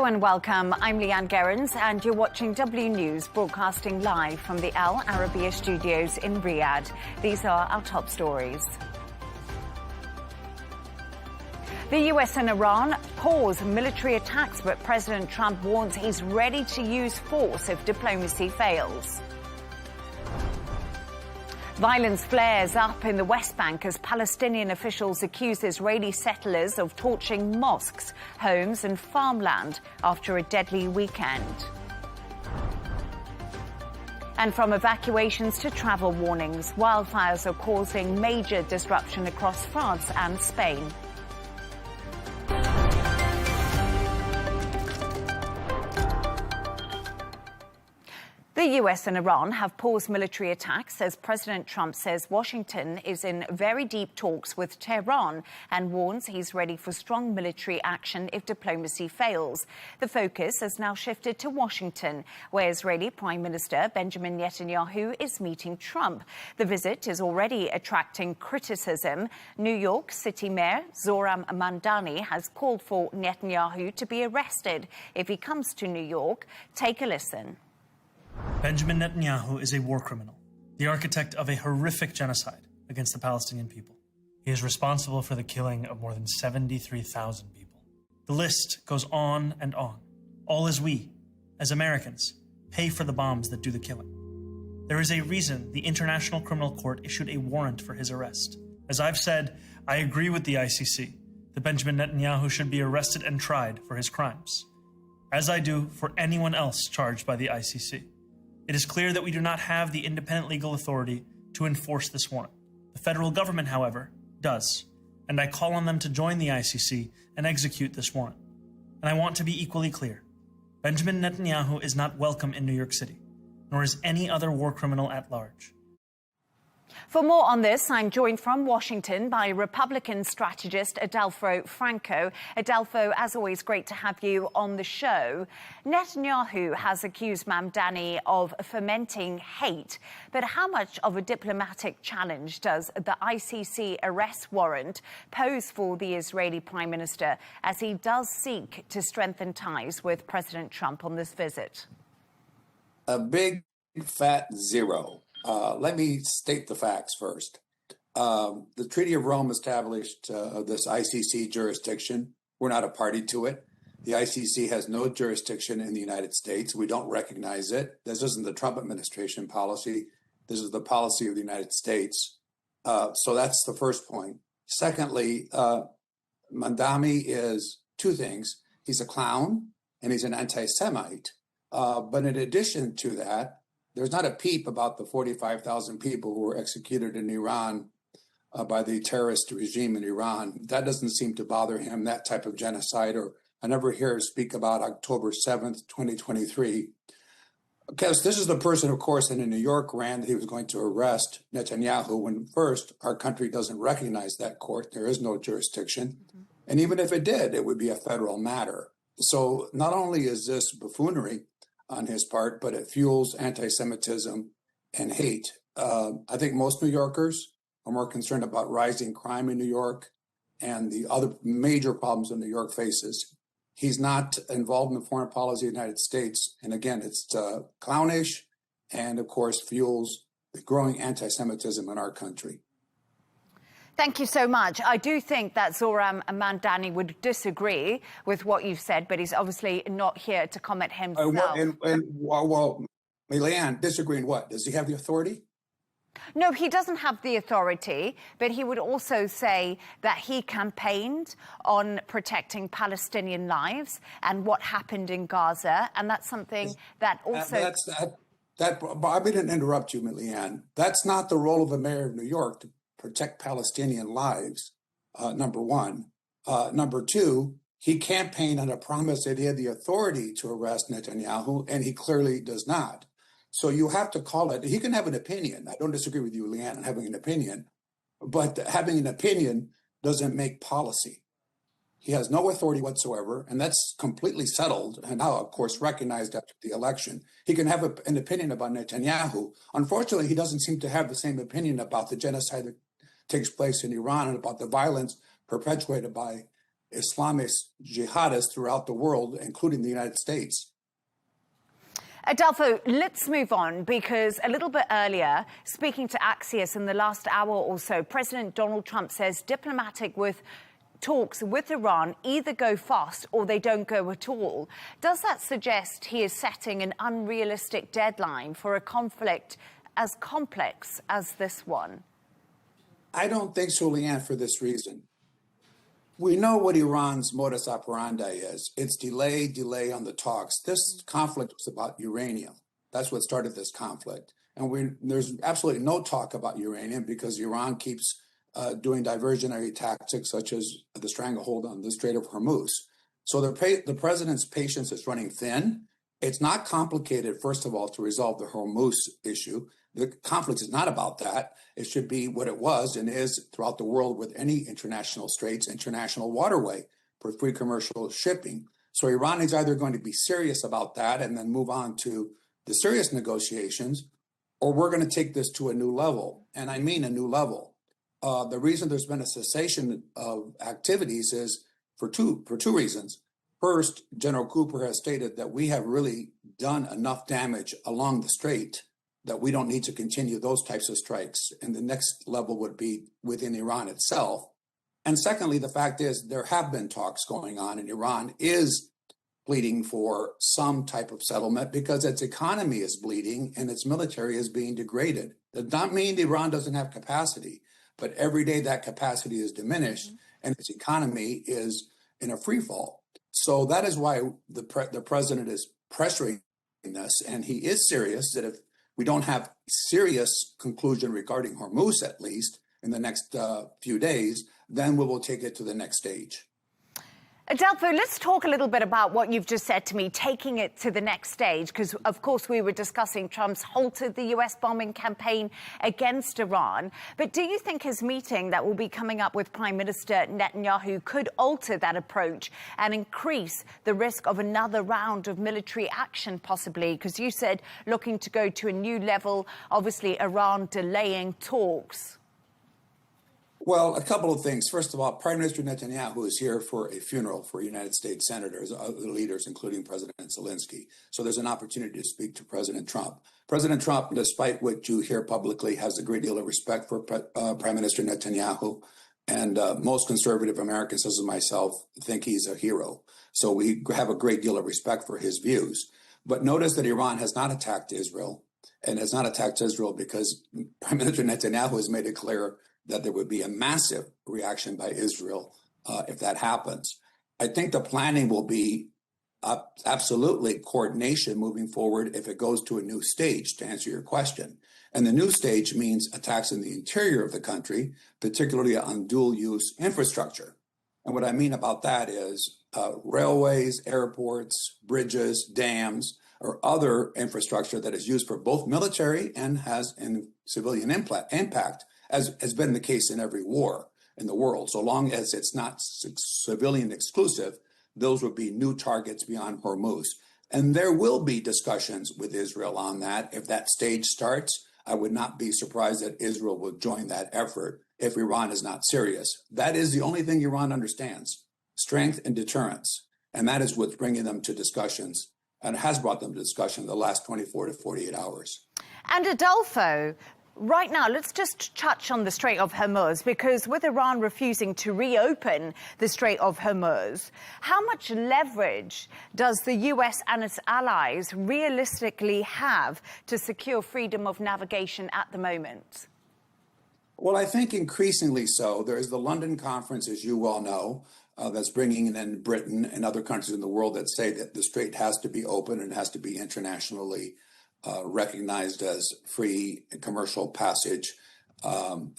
Hello and welcome. I'm Leigh Ann Gerrans and you're watching W News, broadcasting live from the Al Arabiya studios in Riyadh. These are our top stories. The US and Iran pause military attacks, but President Trump warns he's ready to use force if diplomacy fails. Violence flares up in the West Bank as Palestinian officials accuse Israeli settlers of torching mosques, homes and farmland after a deadly weekend. And from evacuations to travel warnings, wildfires are causing major disruption across France and Spain. The US and Iran have paused military attacks as President Trump says Washington is in very deep talks with Tehran and warns he's ready for strong military action if diplomacy fails. The focus has now shifted to Washington, where Israeli Prime Minister Benjamin Netanyahu is meeting Trump. The visit is already attracting criticism. New York City Mayor Zohran Mamdani has called for Netanyahu to be arrested if he comes to New York. Take a listen. Benjamin Netanyahu is a war criminal, the architect of a horrific genocide against the Palestinian people. He is responsible for the killing of more than 73,000 people. The list goes on and on, all as we, as Americans, pay for the bombs that do the killing. There is a reason the International Criminal Court issued a warrant for his arrest. As I've said, I agree with the ICC that Benjamin Netanyahu should be arrested and tried for his crimes, as I do for anyone else charged by the ICC. It is clear that we do not have the independent legal authority to enforce this warrant. The federal government, however, does, and I call on them to join the ICC and execute this warrant. And I want to be equally clear. Benjamin Netanyahu is not welcome in New York City, nor is any other war criminal at large. For more on this, I'm joined from Washington by Republican strategist Adelfo Franco. Adelfo, as always, great to have you on the show. Netanyahu has accused Mamdani of fomenting hate, but how much of a diplomatic challenge does the ICC arrest warrant pose for the Israeli Prime Minister as he does seek to strengthen ties with President Trump on this visit? A big fat zero. Let me state the facts first. The Treaty of Rome established this ICC jurisdiction. We're not a party to it. The ICC has no jurisdiction in the United States. We don't recognize it. This isn't the Trump administration policy. This is the policy of the United States. So that's the first point. Secondly, Mamdani is two things. He's a clown and he's an anti-Semite. But in addition to that, there's not a peep about the 45,000 people who were executed in Iran by the terrorist regime in Iran. That doesn't seem to bother him, that type of genocide, or I never hear him speak about October 7th, 2023. Because this is the person, of course, in New York ran that he was going to arrest Netanyahu when first our country doesn't recognize that court. There is no jurisdiction. And even if it did, it would be a federal matter. So not only is this buffoonery on his part, but it fuels anti-Semitism and hate. I think most New Yorkers are more concerned about rising crime in New York and the other major problems that New York faces. He's not involved in the foreign policy of the United States. And again, it's clownish and, of course, fuels the growing anti-Semitism in our country. Thank you so much. I do think that Zohran Mamdani would disagree with what you've said, but he's obviously not here to comment himself. Well, Leigh Ann, disagree in what? Does he have the authority? No, he doesn't have the authority, but he would also say that he campaigned on protecting Palestinian lives and what happened in Gaza, and that's something that also... I didn't interrupt you, Leigh Ann. That's not the role of the mayor of New York to protect Palestinian lives, number one. Number two, he campaigned on a promise that he had the authority to arrest Netanyahu, and he clearly does not. So you have to call it, he can have an opinion. I don't disagree with you, Leigh Ann, on having an opinion, but having an opinion doesn't make policy. He has no authority whatsoever, and that's completely settled, and now, of course, recognized after the election. He can have an opinion about Netanyahu. Unfortunately, he doesn't seem to have the same opinion about the genocide that takes place in Iran and about the violence perpetuated by Islamist jihadists throughout the world, including the United States. Adolfo, let's move on, because a little bit earlier, speaking to Axios in the last hour or so, President Donald Trump says diplomatic talks with Iran either go fast or they don't go at all. Does that suggest he is setting an unrealistic deadline for a conflict as complex as this one? I don't think so, Leigh Ann, for this reason. We know what Iran's modus operandi is. It's delay on the talks. This conflict was about uranium. That's what started this conflict. And there's absolutely no talk about uranium because Iran keeps doing diversionary tactics such as the stranglehold on the Strait of Hormuz. So the president's patience is running thin. It's not complicated, first of all, to resolve the Hormuz issue. The conflict is not about that. It should be what it was and is throughout the world with any international straits, international waterway for free commercial shipping. So Iran is either going to be serious about that and then move on to the serious negotiations, or we're going to take this to a new level. And I mean a new level. The reason there's been a cessation of activities is for two reasons. First, General Cooper has stated that we have really done enough damage along the strait that we don't need to continue those types of strikes. And the next level would be within Iran itself. And secondly, the fact is there have been talks going on, and Iran is pleading for some type of settlement because its economy is bleeding and its military is being degraded. That does not mean Iran doesn't have capacity, but every day that capacity is diminished and its economy is in a free fall. So that is why the president is pressuring this, and he is serious that if we don't have serious conclusion regarding Hormuz, at least in the next few days, then we will take it to the next stage. Adolfo, let's talk a little bit about what you've just said to me, taking it to the next stage, because, of course, we were discussing Trump's halted the U.S. bombing campaign against Iran. But do you think his meeting that will be coming up with Prime Minister Netanyahu could alter that approach and increase the risk of another round of military action, possibly? Because you said looking to go to a new level, obviously Iran delaying talks. Well, a couple of things. First of all, Prime Minister Netanyahu is here for a funeral for United States senators, other leaders, including President Zelensky. So there's an opportunity to speak to President Trump. President Trump, despite what you hear publicly, has a great deal of respect for Prime Minister Netanyahu. And most conservative Americans, such as myself, think he's a hero. So we have a great deal of respect for his views. But notice that Iran has not attacked Israel, and has not attacked Israel because Prime Minister Netanyahu has made it clear that there would be a massive reaction by Israel if that happens. I think the planning will be absolutely coordination moving forward if it goes to a new stage, to answer your question. And the new stage means attacks in the interior of the country, particularly on dual-use infrastructure. And what I mean about that is railways, airports, bridges, dams, or other infrastructure that is used for both military and has a civilian impact, as has been the case in every war in the world. So long as it's not civilian exclusive, those would be new targets beyond Hormuz. And there will be discussions with Israel on that. If that stage starts, I would not be surprised that Israel will join that effort if Iran is not serious. That is the only thing Iran understands, strength and deterrence. And that is what's bringing them to discussions, and has brought them to discussion in the last 24 to 48 hours. And Adolfo, right now, let's just touch on the Strait of Hormuz, because with Iran refusing to reopen the Strait of Hormuz, how much leverage does the U.S. and its allies realistically have to secure freedom of navigation at the moment? Well, I think increasingly so. There is the London conference, as you well know, that's bringing in Britain and other countries in the world that say that the strait has to be open and has to be internationally recognized as free and commercial passage,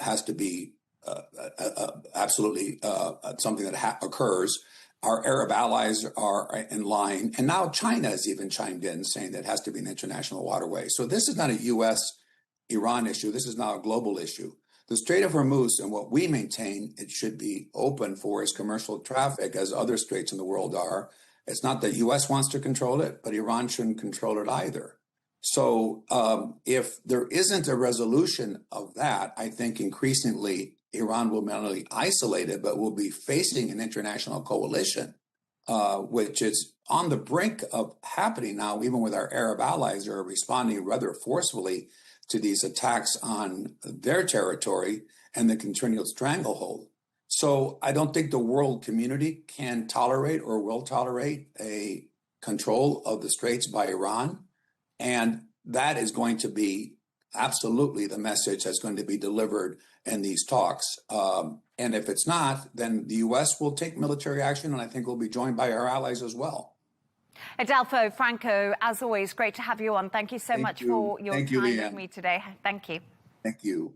has to be absolutely something that occurs. Our Arab allies are in line. And now China has even chimed in saying that it has to be an international waterway. So this is not a U.S.-Iran issue. This is now a global issue. The Strait of Hormuz, and what we maintain it should be open for, is commercial traffic, as other straits in the world are. It's not that U.S. wants to control it, but Iran shouldn't control it either. So if there isn't a resolution of that, I think increasingly Iran will not only isolated, but will be facing an international coalition, which is on the brink of happening now, even with our Arab allies are responding rather forcefully to these attacks on their territory and the continual stranglehold. So I don't think the world community can tolerate or will tolerate a control of the Straits by Iran. And that is going to be absolutely the message that's going to be delivered in these talks. And if it's not, then the U.S. will take military action, and I think we'll be joined by our allies as well. Adolfo Franco, as always, great to have you on. Thank you so much for your time with me today. Thank you. Thank you.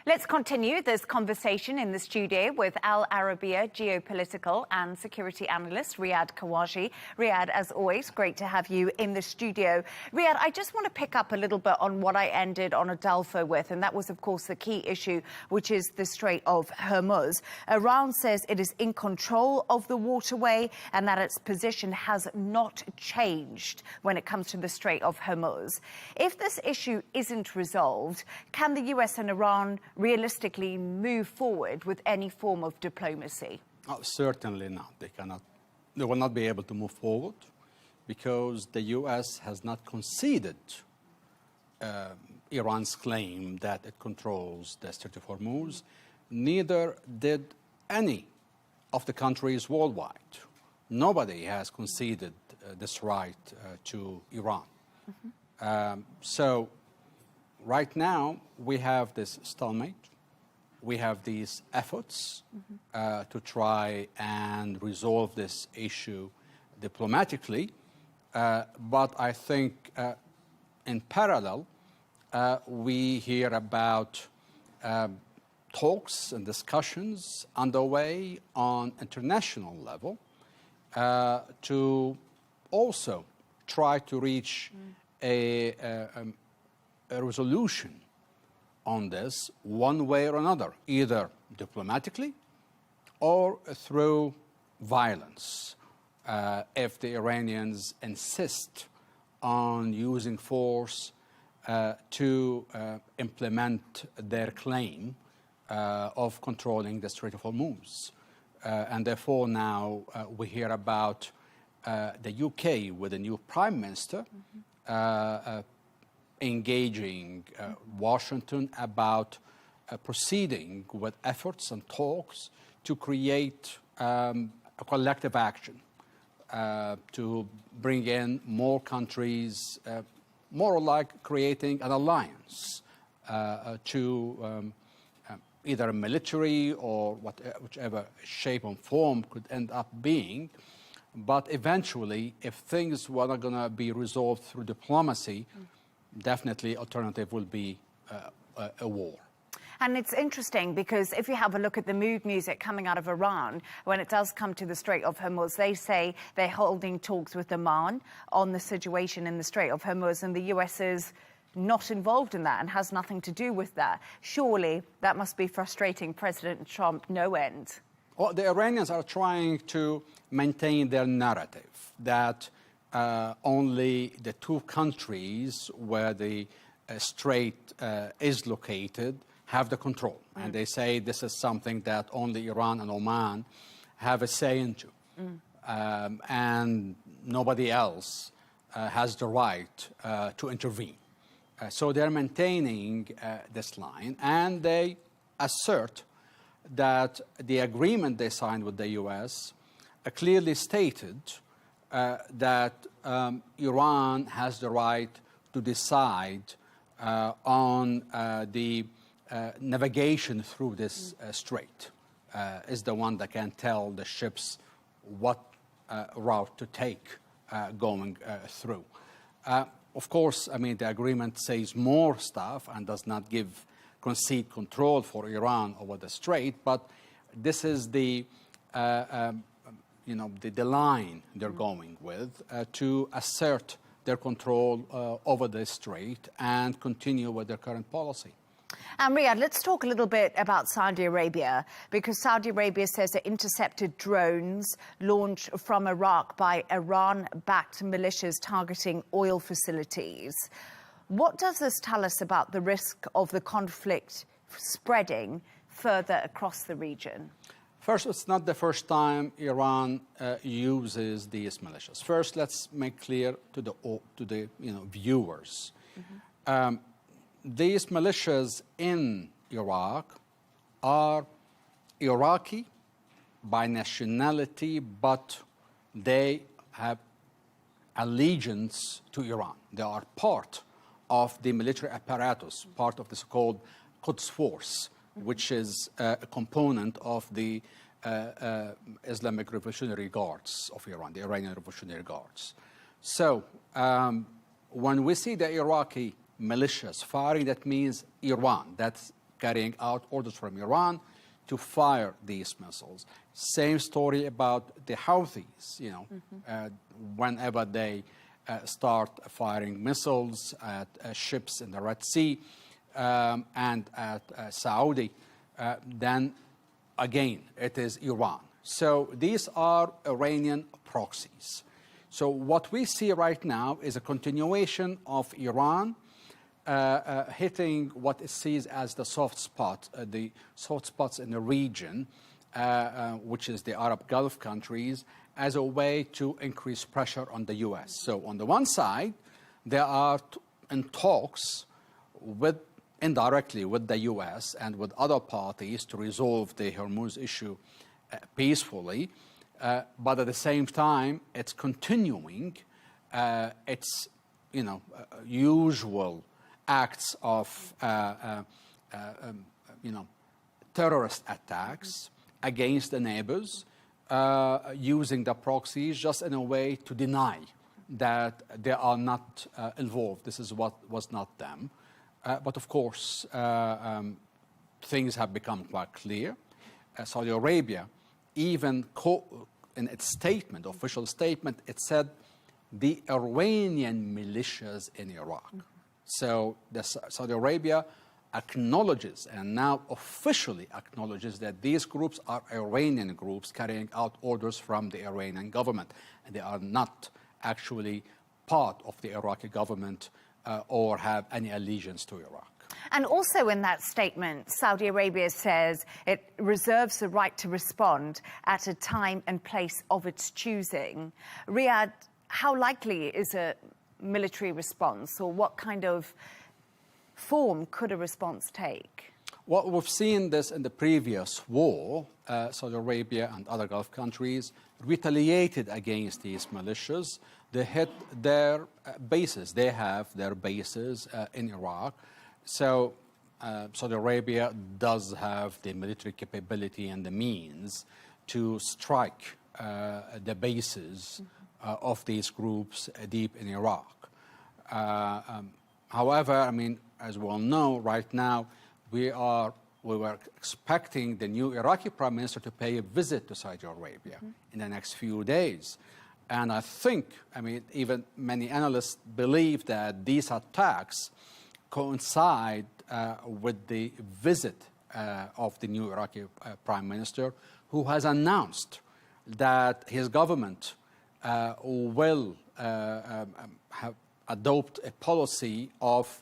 Let's continue this conversation in the studio with Al Arabiya geopolitical and security analyst Riyadh Kawaji. Riyadh, as always, great to have you in the studio. Riyadh, I just want to pick up a little bit on what I ended on Adolfo with, and that was, of course, the key issue, which is the Strait of Hormuz. Iran says it is in control of the waterway and that its position has not changed when it comes to the Strait of Hormuz. If this issue isn't resolved, can the US and Iran realistically move forward with any form of diplomacy? Oh, certainly not. They will not be able to move forward because the U.S. has not conceded Iran's claim that it controls the Strait of Hormuz. Neither did any of the countries worldwide. Nobody has conceded this right to Iran. So right now, we have this stalemate. We have these efforts to try and resolve this issue diplomatically. But I think in parallel, we hear about talks and discussions underway on international level to also try to reach a resolution on this one way or another, either diplomatically or through violence. If the Iranians insist on using force to implement their claim of controlling the Strait of Hormuz. And therefore now we hear about the UK with a new prime minister engaging Washington about proceeding with efforts and talks to create a collective action to bring in more countries, more like creating an alliance to either a military or whichever shape and form could end up being. But eventually, if things were not going to be resolved through diplomacy, definitely alternative will be a war. And it's interesting because if you have a look at the mood music coming out of Iran, when it does come to the Strait of Hormuz, they say they're holding talks with Oman on the situation in the Strait of Hormuz, and the US is not involved in that and has nothing to do with that. Surely that must be frustrating President Trump no end. Well, the Iranians are trying to maintain their narrative that only the two countries where the strait is located have the control. And they say this is something that only Iran and Oman have a say into. And nobody else has the right to intervene. So they're maintaining this line, and they assert that the agreement they signed with the U.S. Clearly stated that Iran has the right to decide on the navigation through this strait, is the one that can tell the ships what route to take going through. Of course, I mean, the agreement says more stuff and does not concede control for Iran over the strait, but this is the line they're going with to assert their control over the strait and continue with their current policy. And Riyadh, let's talk a little bit about Saudi Arabia, because Saudi Arabia says it intercepted drones launched from Iraq by Iran-backed militias targeting oil facilities. What does this tell us about the risk of the conflict spreading further across the region? First, it's not the first time Iran uses these militias. First, let's make clear to the viewers. These militias in Iraq are Iraqi by nationality, but they have allegiance to Iran. They are part of the military apparatus, part of the so-called Quds Force, which is a component of the Islamic Revolutionary Guards of Iran, the Iranian Revolutionary Guards. So when we see the Iraqi militias firing, that means Iran, that's carrying out orders from Iran to fire these missiles. Same story about the Houthis, whenever they start firing missiles at ships in the Red Sea and at Saudi, then again, it is Iran. So these are Iranian proxies. So what we see right now is a continuation of Iran hitting what it sees as the soft spots in the region, which is the Arab Gulf countries, as a way to increase pressure on the U.S. So on the one side, they are in talks indirectly with the U.S. and with other parties to resolve the Hormuz issue peacefully, but at the same time, it's continuing its usual acts of terrorist attacks against the neighbors, using the proxies just in a way to deny that they are not involved. This is what was not them. But of course, things have become quite clear. Saudi Arabia, even in its statement, official statement, it said the Iranian militias in Iraq. So Saudi Arabia acknowledges, and now officially acknowledges, that these groups are Iranian groups carrying out orders from the Iranian government, and they are not actually part of the Iraqi government or have any allegiance to Iraq. And also in that statement, Saudi Arabia says it reserves the right to respond at a time and place of its choosing. Riyadh, how likely is a military response, or what kind of form could a response take? Well, we've seen this in the previous war. Saudi Arabia and other Gulf countries retaliated against these militias. They hit their bases. They have their bases in Iraq. So Saudi Arabia does have the military capability and the means to strike the bases of these groups deep in Iraq. However, I mean, as we all know, right now, we were expecting the new Iraqi Prime Minister to pay a visit to Saudi Arabia in the next few days. And I think, I mean, even many analysts believe that these attacks coincide with the visit of the new Iraqi Prime Minister, who has announced that his government will adopt a policy of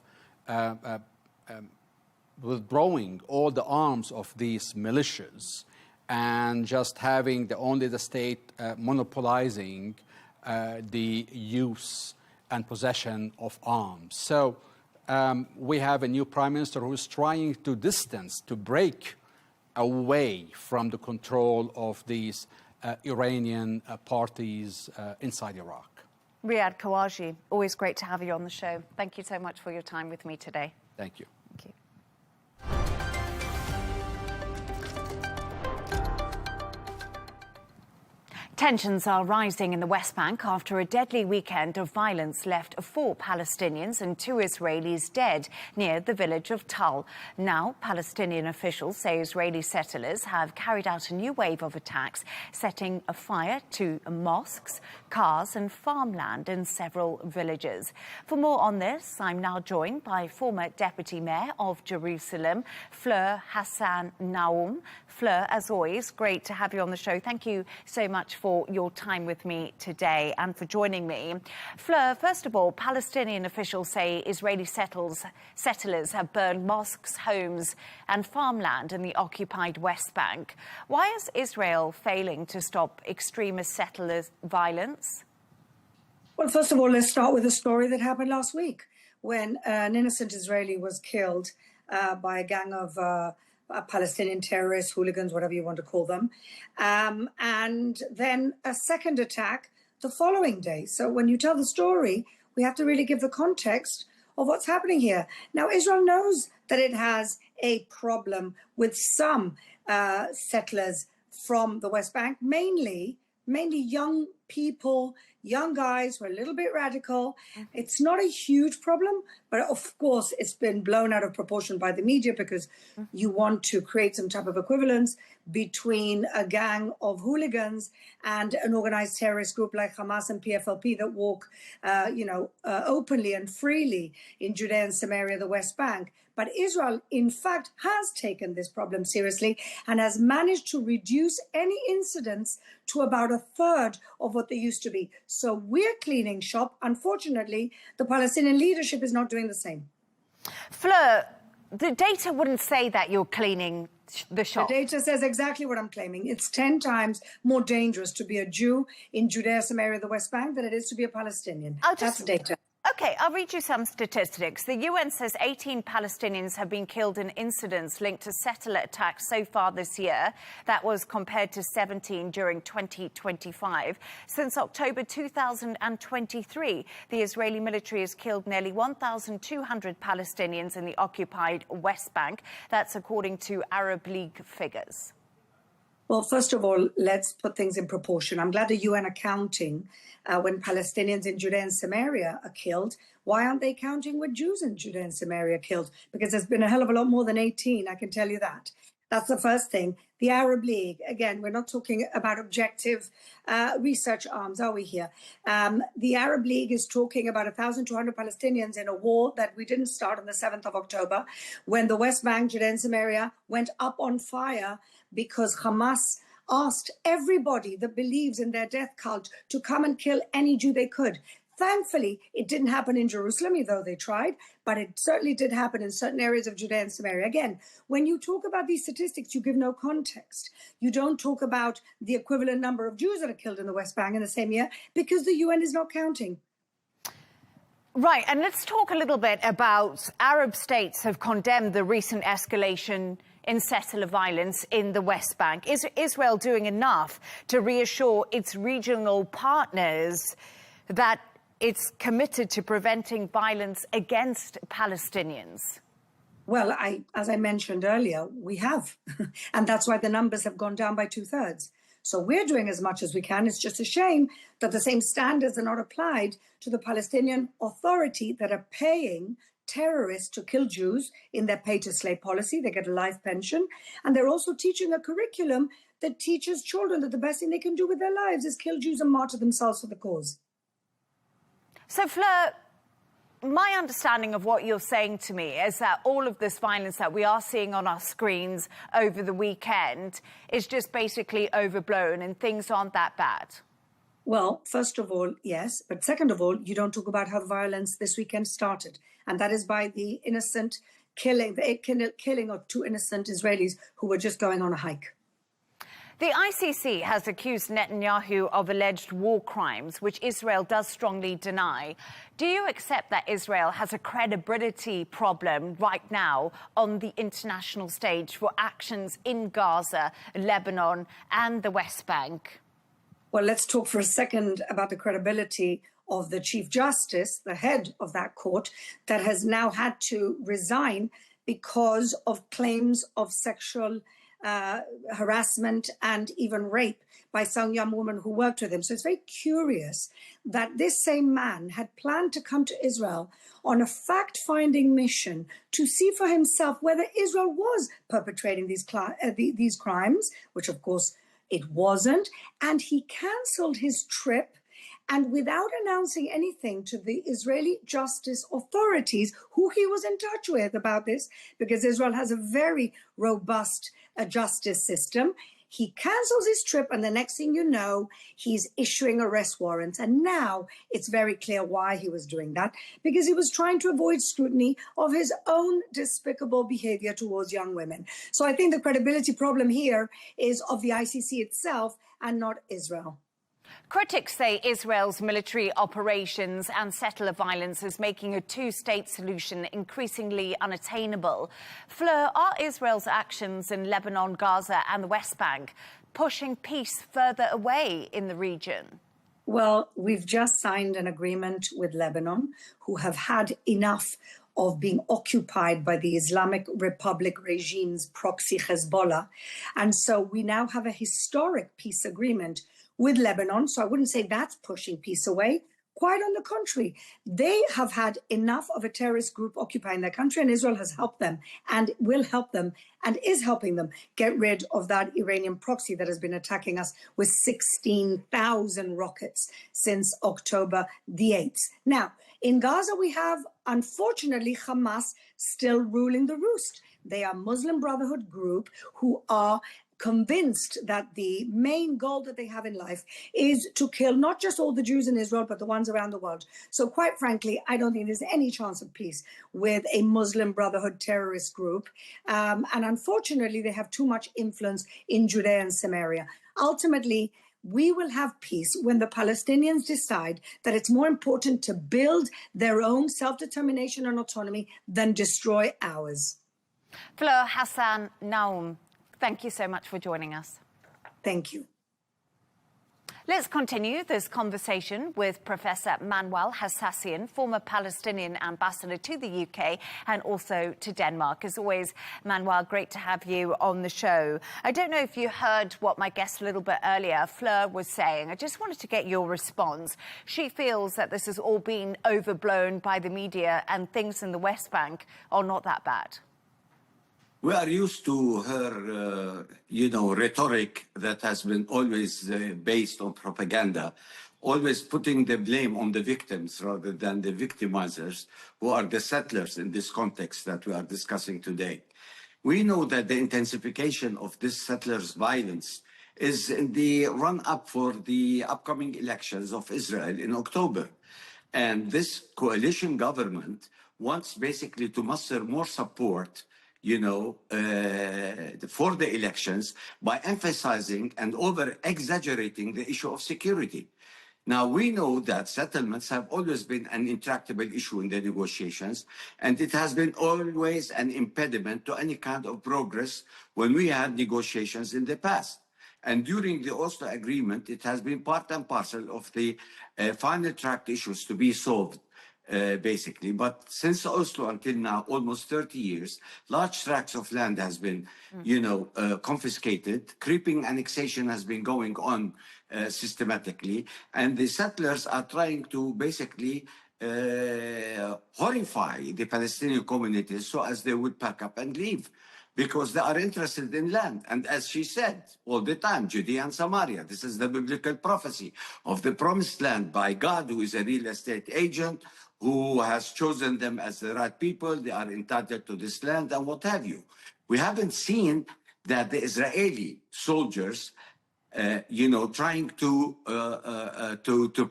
withdrawing all the arms of these militias and just having only the state monopolizing the use and possession of arms. So we have a new prime minister who is trying to break away from the control of these Iranian parties inside Iraq. Riyadh Khawaji, always great to have you on the show. Thank you so much for your time with me today. Thank you. Thank you. Tensions are rising in the West Bank after a deadly weekend of violence left 4 Palestinians and 2 Israelis dead near the village of Tal. Now, Palestinian officials say Israeli settlers have carried out a new wave of attacks, setting a fire to mosques, cars and farmland in several villages. For more on this, I'm now joined by former Deputy Mayor of Jerusalem, Fleur Hassan Naoum. Fleur, as always, great to have you on the show. Thank you so much for for your time with me today and for joining me. Fleur, first of all, Palestinian officials say Israeli settlers have burned mosques, homes and farmland in the occupied West Bank. Why is Israel failing to stop extremist settlers' violence? Well, first of all, let's start with a story that happened last week when an innocent Israeli was killed by a gang of Palestinian terrorists, hooligans, whatever you want to call them, and then a second attack the following day. So when you tell the story, we have to really give the context of what's happening here. Now, Israel knows that it has a problem with some settlers from the West Bank, mainly young people, young guys who are a little bit radical. It's not a huge problem, but of course it's been blown out of proportion by the media because you want to create some type of equivalence between a gang of hooligans and an organized terrorist group like Hamas and PFLP that walk, openly and freely in Judea and Samaria, the West Bank. But Israel, in fact, has taken this problem seriously and has managed to reduce any incidents to about a third of what they used to be. So we're cleaning shop. Unfortunately, the Palestinian leadership is not doing the same. Fleur, the data wouldn't say that you're cleaning the shop. The data says exactly what I'm claiming. It's 10 times more dangerous to be a Jew in Judea, Samaria, the West Bank than it is to be a Palestinian. That's data. OK, I'll read you some statistics. The UN says 18 Palestinians have been killed in incidents linked to settler attacks so far this year. That was compared to 17 during 2025. Since October 2023, the Israeli military has killed nearly 1,200 Palestinians in the occupied West Bank. That's according to Arab League figures. Well, first of all, let's put things in proportion. I'm glad the UN are counting when Palestinians in Judea and Samaria are killed. Why aren't they counting when Jews in Judea and Samaria are killed? Because there's been a hell of a lot more than 18, I can tell you that. That's the first thing. The Arab League, again, we're not talking about objective research arms, are we here? The Arab League is talking about 1,200 Palestinians in a war that we didn't start on the 7th of October, when the West Bank, Judea and Samaria went up on fire because Hamas asked everybody that believes in their death cult to come and kill any Jew they could. Thankfully, it didn't happen in Jerusalem, even though they tried, but it certainly did happen in certain areas of Judea and Samaria. Again, when you talk about these statistics, you give no context. You don't talk about the equivalent number of Jews that are killed in the West Bank in the same year because the UN is not counting. Right, and let's talk a little bit about Arab states have condemned the recent escalation in settler violence in the West Bank. Is Israel doing enough to reassure its regional partners that it's committed to preventing violence against Palestinians? Well, as I mentioned earlier, we have. And that's why the numbers have gone down by 2/3. So we're doing as much as we can. It's just a shame that the same standards are not applied to the Palestinian Authority that are paying terrorists to kill Jews in their pay-to-slay policy. They get a life pension. And they're also teaching a curriculum that teaches children that the best thing they can do with their lives is kill Jews and martyr themselves for the cause. So, Fleur, my understanding of what you're saying to me is that all of this violence that we are seeing on our screens over the weekend is just basically overblown and things aren't that bad. Well, first of all, yes. But second of all, you don't talk about how the violence this weekend started. And that is by the innocent killing, the killing of 2 innocent Israelis who were just going on a hike. The ICC has accused Netanyahu of alleged war crimes, which Israel does strongly deny. Do you accept that Israel has a credibility problem right now on the international stage for actions in Gaza, Lebanon, and the West Bank? Well, let's talk for a second about the credibility of the Chief Justice, the head of that court, that has now had to resign because of claims of sexual harassment and even rape by some young woman who worked with him. So it's very curious that this same man had planned to come to Israel on a fact-finding mission to see for himself whether Israel was perpetrating these crimes, which of course it wasn't, and he cancelled his trip. And without announcing anything to the Israeli justice authorities, who he was in touch with about this, because Israel has a very robust justice system, He cancels his trip, and the next thing you know, he's issuing arrest warrants. And now it's very clear why he was doing that, because he was trying to avoid scrutiny of his own despicable behavior towards young women. So I think the credibility problem here is of the ICC itself and not Israel. Critics say Israel's military operations and settler violence is making a two-state solution increasingly unattainable. Fleur, are Israel's actions in Lebanon, Gaza and the West Bank pushing peace further away in the region? Well, we've just signed an agreement with Lebanon, who have had enough of being occupied by the Islamic Republic regime's proxy Hezbollah. And so we now have a historic peace agreement with Lebanon. So I wouldn't say that's pushing peace away. Quite on the contrary, they have had enough of a terrorist group occupying their country, and Israel has helped them and will help them and is helping them get rid of that Iranian proxy that has been attacking us with 16,000 rockets since October the 8th. Now, in Gaza, we have, unfortunately, Hamas still ruling the roost. They are a Muslim Brotherhood group who are convinced that the main goal that they have in life is to kill not just all the Jews in Israel, but the ones around the world. So quite frankly, I don't think there's any chance of peace with a Muslim Brotherhood terrorist group. And unfortunately, they have too much influence in Judea and Samaria. Ultimately, we will have peace when the Palestinians decide that it's more important to build their own self-determination and autonomy than destroy ours. Fleur Hassan Naum, thank you so much for joining us. Thank you. Let's continue this conversation with Professor Manwal Hassassian, former Palestinian ambassador to the UK and also to Denmark. As always, Manwal, great to have you on the show. I don't know if you heard what my guest a little bit earlier, Fleur, was saying. I just wanted to get your response. She feels that this has all been overblown by the media and things in the West Bank are not that bad. We are used to her, rhetoric that has been always based on propaganda, always putting the blame on the victims rather than the victimizers, who are the settlers in this context that we are discussing today. We know that the intensification of this settlers' violence is in the run-up for the upcoming elections of Israel in October. And this coalition government wants basically to muster more support for the elections by emphasizing and over-exaggerating the issue of security. Now, we know that settlements have always been an intractable issue in the negotiations, and it has been always an impediment to any kind of progress when we had negotiations in the past. And during the Oslo Agreement, it has been part and parcel of the final track issues to be solved. Basically. But since Oslo until now, almost 30 years, large tracts of land has been, confiscated. Creeping annexation has been going on systematically. And the settlers are trying to basically horrify the Palestinian communities so as they would pack up and leave, because they are interested in land. And as she said all the time, Judea and Samaria, this is the biblical prophecy of the promised land by God, who is a real estate agent, who has chosen them as the right people. They are entitled to this land and what have you. We haven't seen that the Israeli soldiers, trying to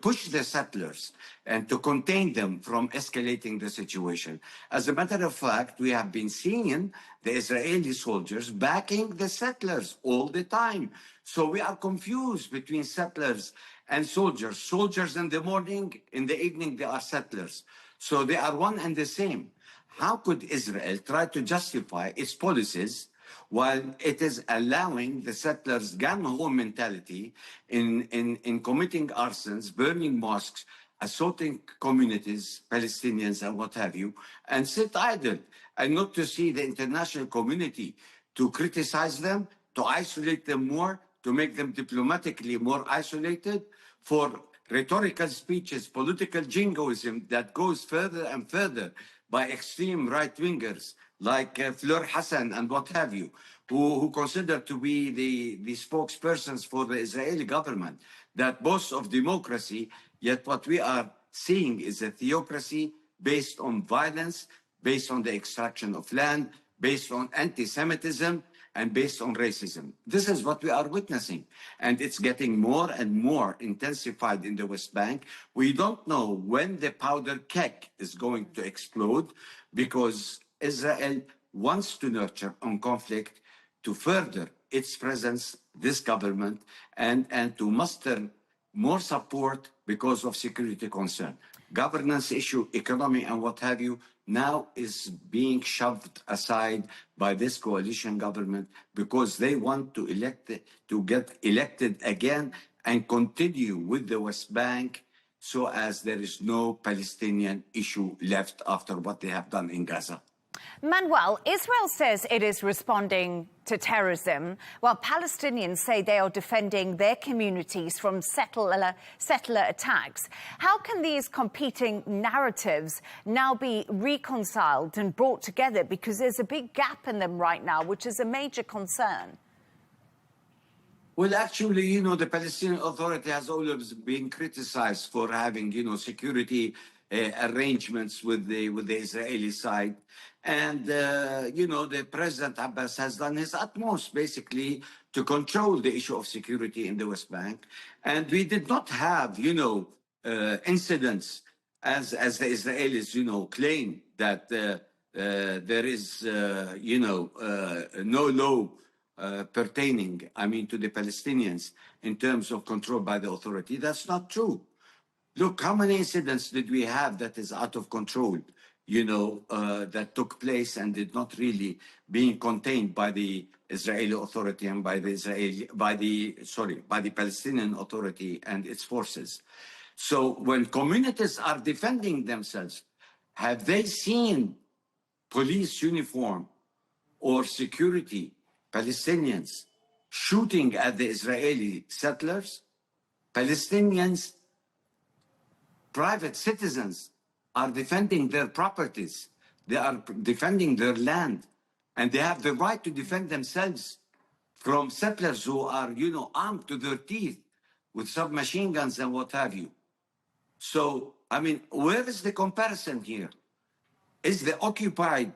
push the settlers and to contain them from escalating the situation. As a matter of fact, we have been seeing the Israeli soldiers backing the settlers all the time. So we are confused between settlers and soldiers. Soldiers in the morning, in the evening, they are settlers. So they are one and the same. How could Israel try to justify its policies while it is allowing the settlers' gun-ho mentality in committing arsons, burning mosques, assaulting communities, Palestinians and what have you, and sit idle and not to see the international community to criticize them, to isolate them more, to make them diplomatically more isolated, for rhetorical speeches, political jingoism that goes further and further by extreme right-wingers like Fleur Hassan and what have you, who consider to be the spokespersons for the Israeli government that boasts of democracy, yet what we are seeing is a theocracy based on violence, based on the extraction of land, based on anti-Semitism, and based on racism. This is what we are witnessing. And it's getting more and more intensified in the West Bank. We don't know when the powder keg is going to explode, because Israel wants to nurture on conflict to further its presence, this government, and to muster more support because of security concern. Governance issue, economy, and what have you, now is being shoved aside by this coalition government because they want to get elected again and continue with the West Bank, so as there is no Palestinian issue left after what they have done in Gaza. Manuel, Israel says it is responding to terrorism, while Palestinians say they are defending their communities from settler attacks. How can these competing narratives now be reconciled and brought together? Because there's a big gap in them right now, which is a major concern. Well, actually, you know, the Palestinian Authority has always been criticized for having, you know, security arrangements with the Israeli side. And, you know, the President Abbas has done his utmost, basically, to control the issue of security in the West Bank. And we did not have, you know, incidents as the Israelis, you know, claim that there is, you know, no law pertaining, I mean, to the Palestinians in terms of control by the authority. That's not true. Look, how many incidents did we have that is out of control, you know, that took place and did not really being contained by the Israeli Authority and by the Palestinian Authority and its forces. So when communities are defending themselves, have they seen police uniform or security Palestinians shooting at the Israeli settlers? Palestinians, private citizens, are defending their properties. They are defending their land, and they have the right to defend themselves from settlers who are, you know, armed to their teeth with submachine guns and what have you. So, I mean, where is the comparison here? Is the occupied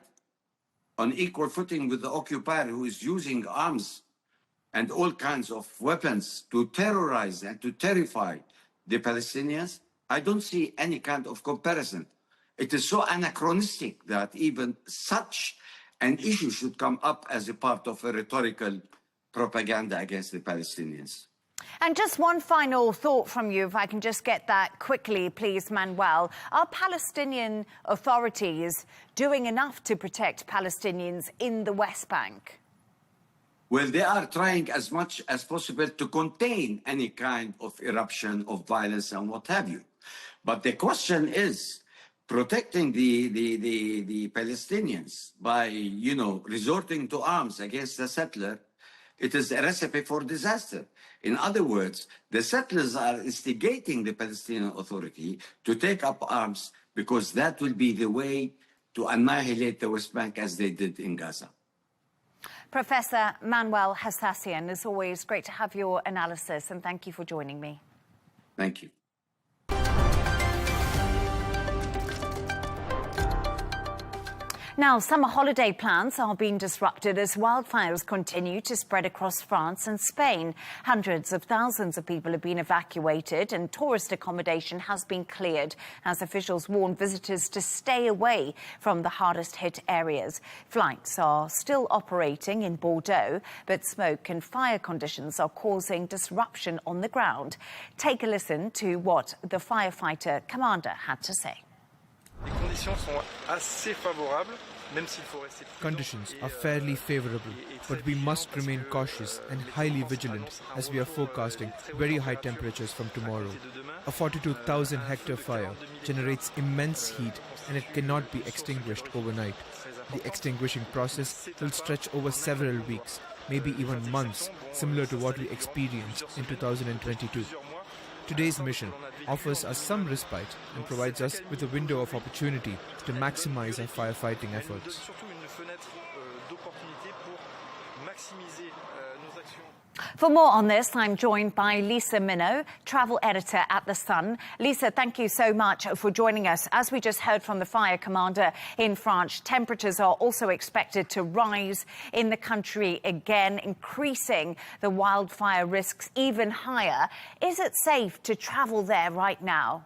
on equal footing with the occupier who is using arms and all kinds of weapons to terrorize and to terrify the Palestinians? I don't see any kind of comparison. It is so anachronistic that even such an issue should come up as a part of a rhetorical propaganda against the Palestinians. And just one final thought from you, if I can just get that quickly, please, Manuel. Are Palestinian authorities doing enough to protect Palestinians in the West Bank? Well, they are trying as much as possible to contain any kind of eruption of violence and what have you. But the question is, protecting the Palestinians by, you know, resorting to arms against the settler, it is a recipe for disaster. In other words, the settlers are instigating the Palestinian Authority to take up arms because that will be the way to annihilate the West Bank as they did in Gaza. Professor Manuel Hassassian, as always, great to have your analysis, and thank you for joining me. Thank you. Now, summer holiday plans are being disrupted as wildfires continue to spread across France and Spain. Hundreds of thousands of people have been evacuated and tourist accommodation has been cleared as officials warn visitors to stay away from the hardest hit areas. Flights are still operating in Bordeaux, but smoke and fire conditions are causing disruption on the ground. Take a listen to what the firefighter commander had to say. Conditions are fairly favourable, but we must remain cautious and highly vigilant as we are forecasting very high temperatures from tomorrow. A 42,000 hectare fire generates immense heat and it cannot be extinguished overnight. The extinguishing process will stretch over several weeks, maybe even months, similar to what we experienced in 2022. Today's mission offers us some respite and provides us with a window of opportunity to maximize our firefighting efforts. For more on this, I'm joined by Lisa Minot, travel editor at The Sun. Lisa, thank you so much for joining us. As we just heard from the fire commander in France, temperatures are also expected to rise in the country again, increasing the wildfire risks even higher. Is it safe to travel there right now?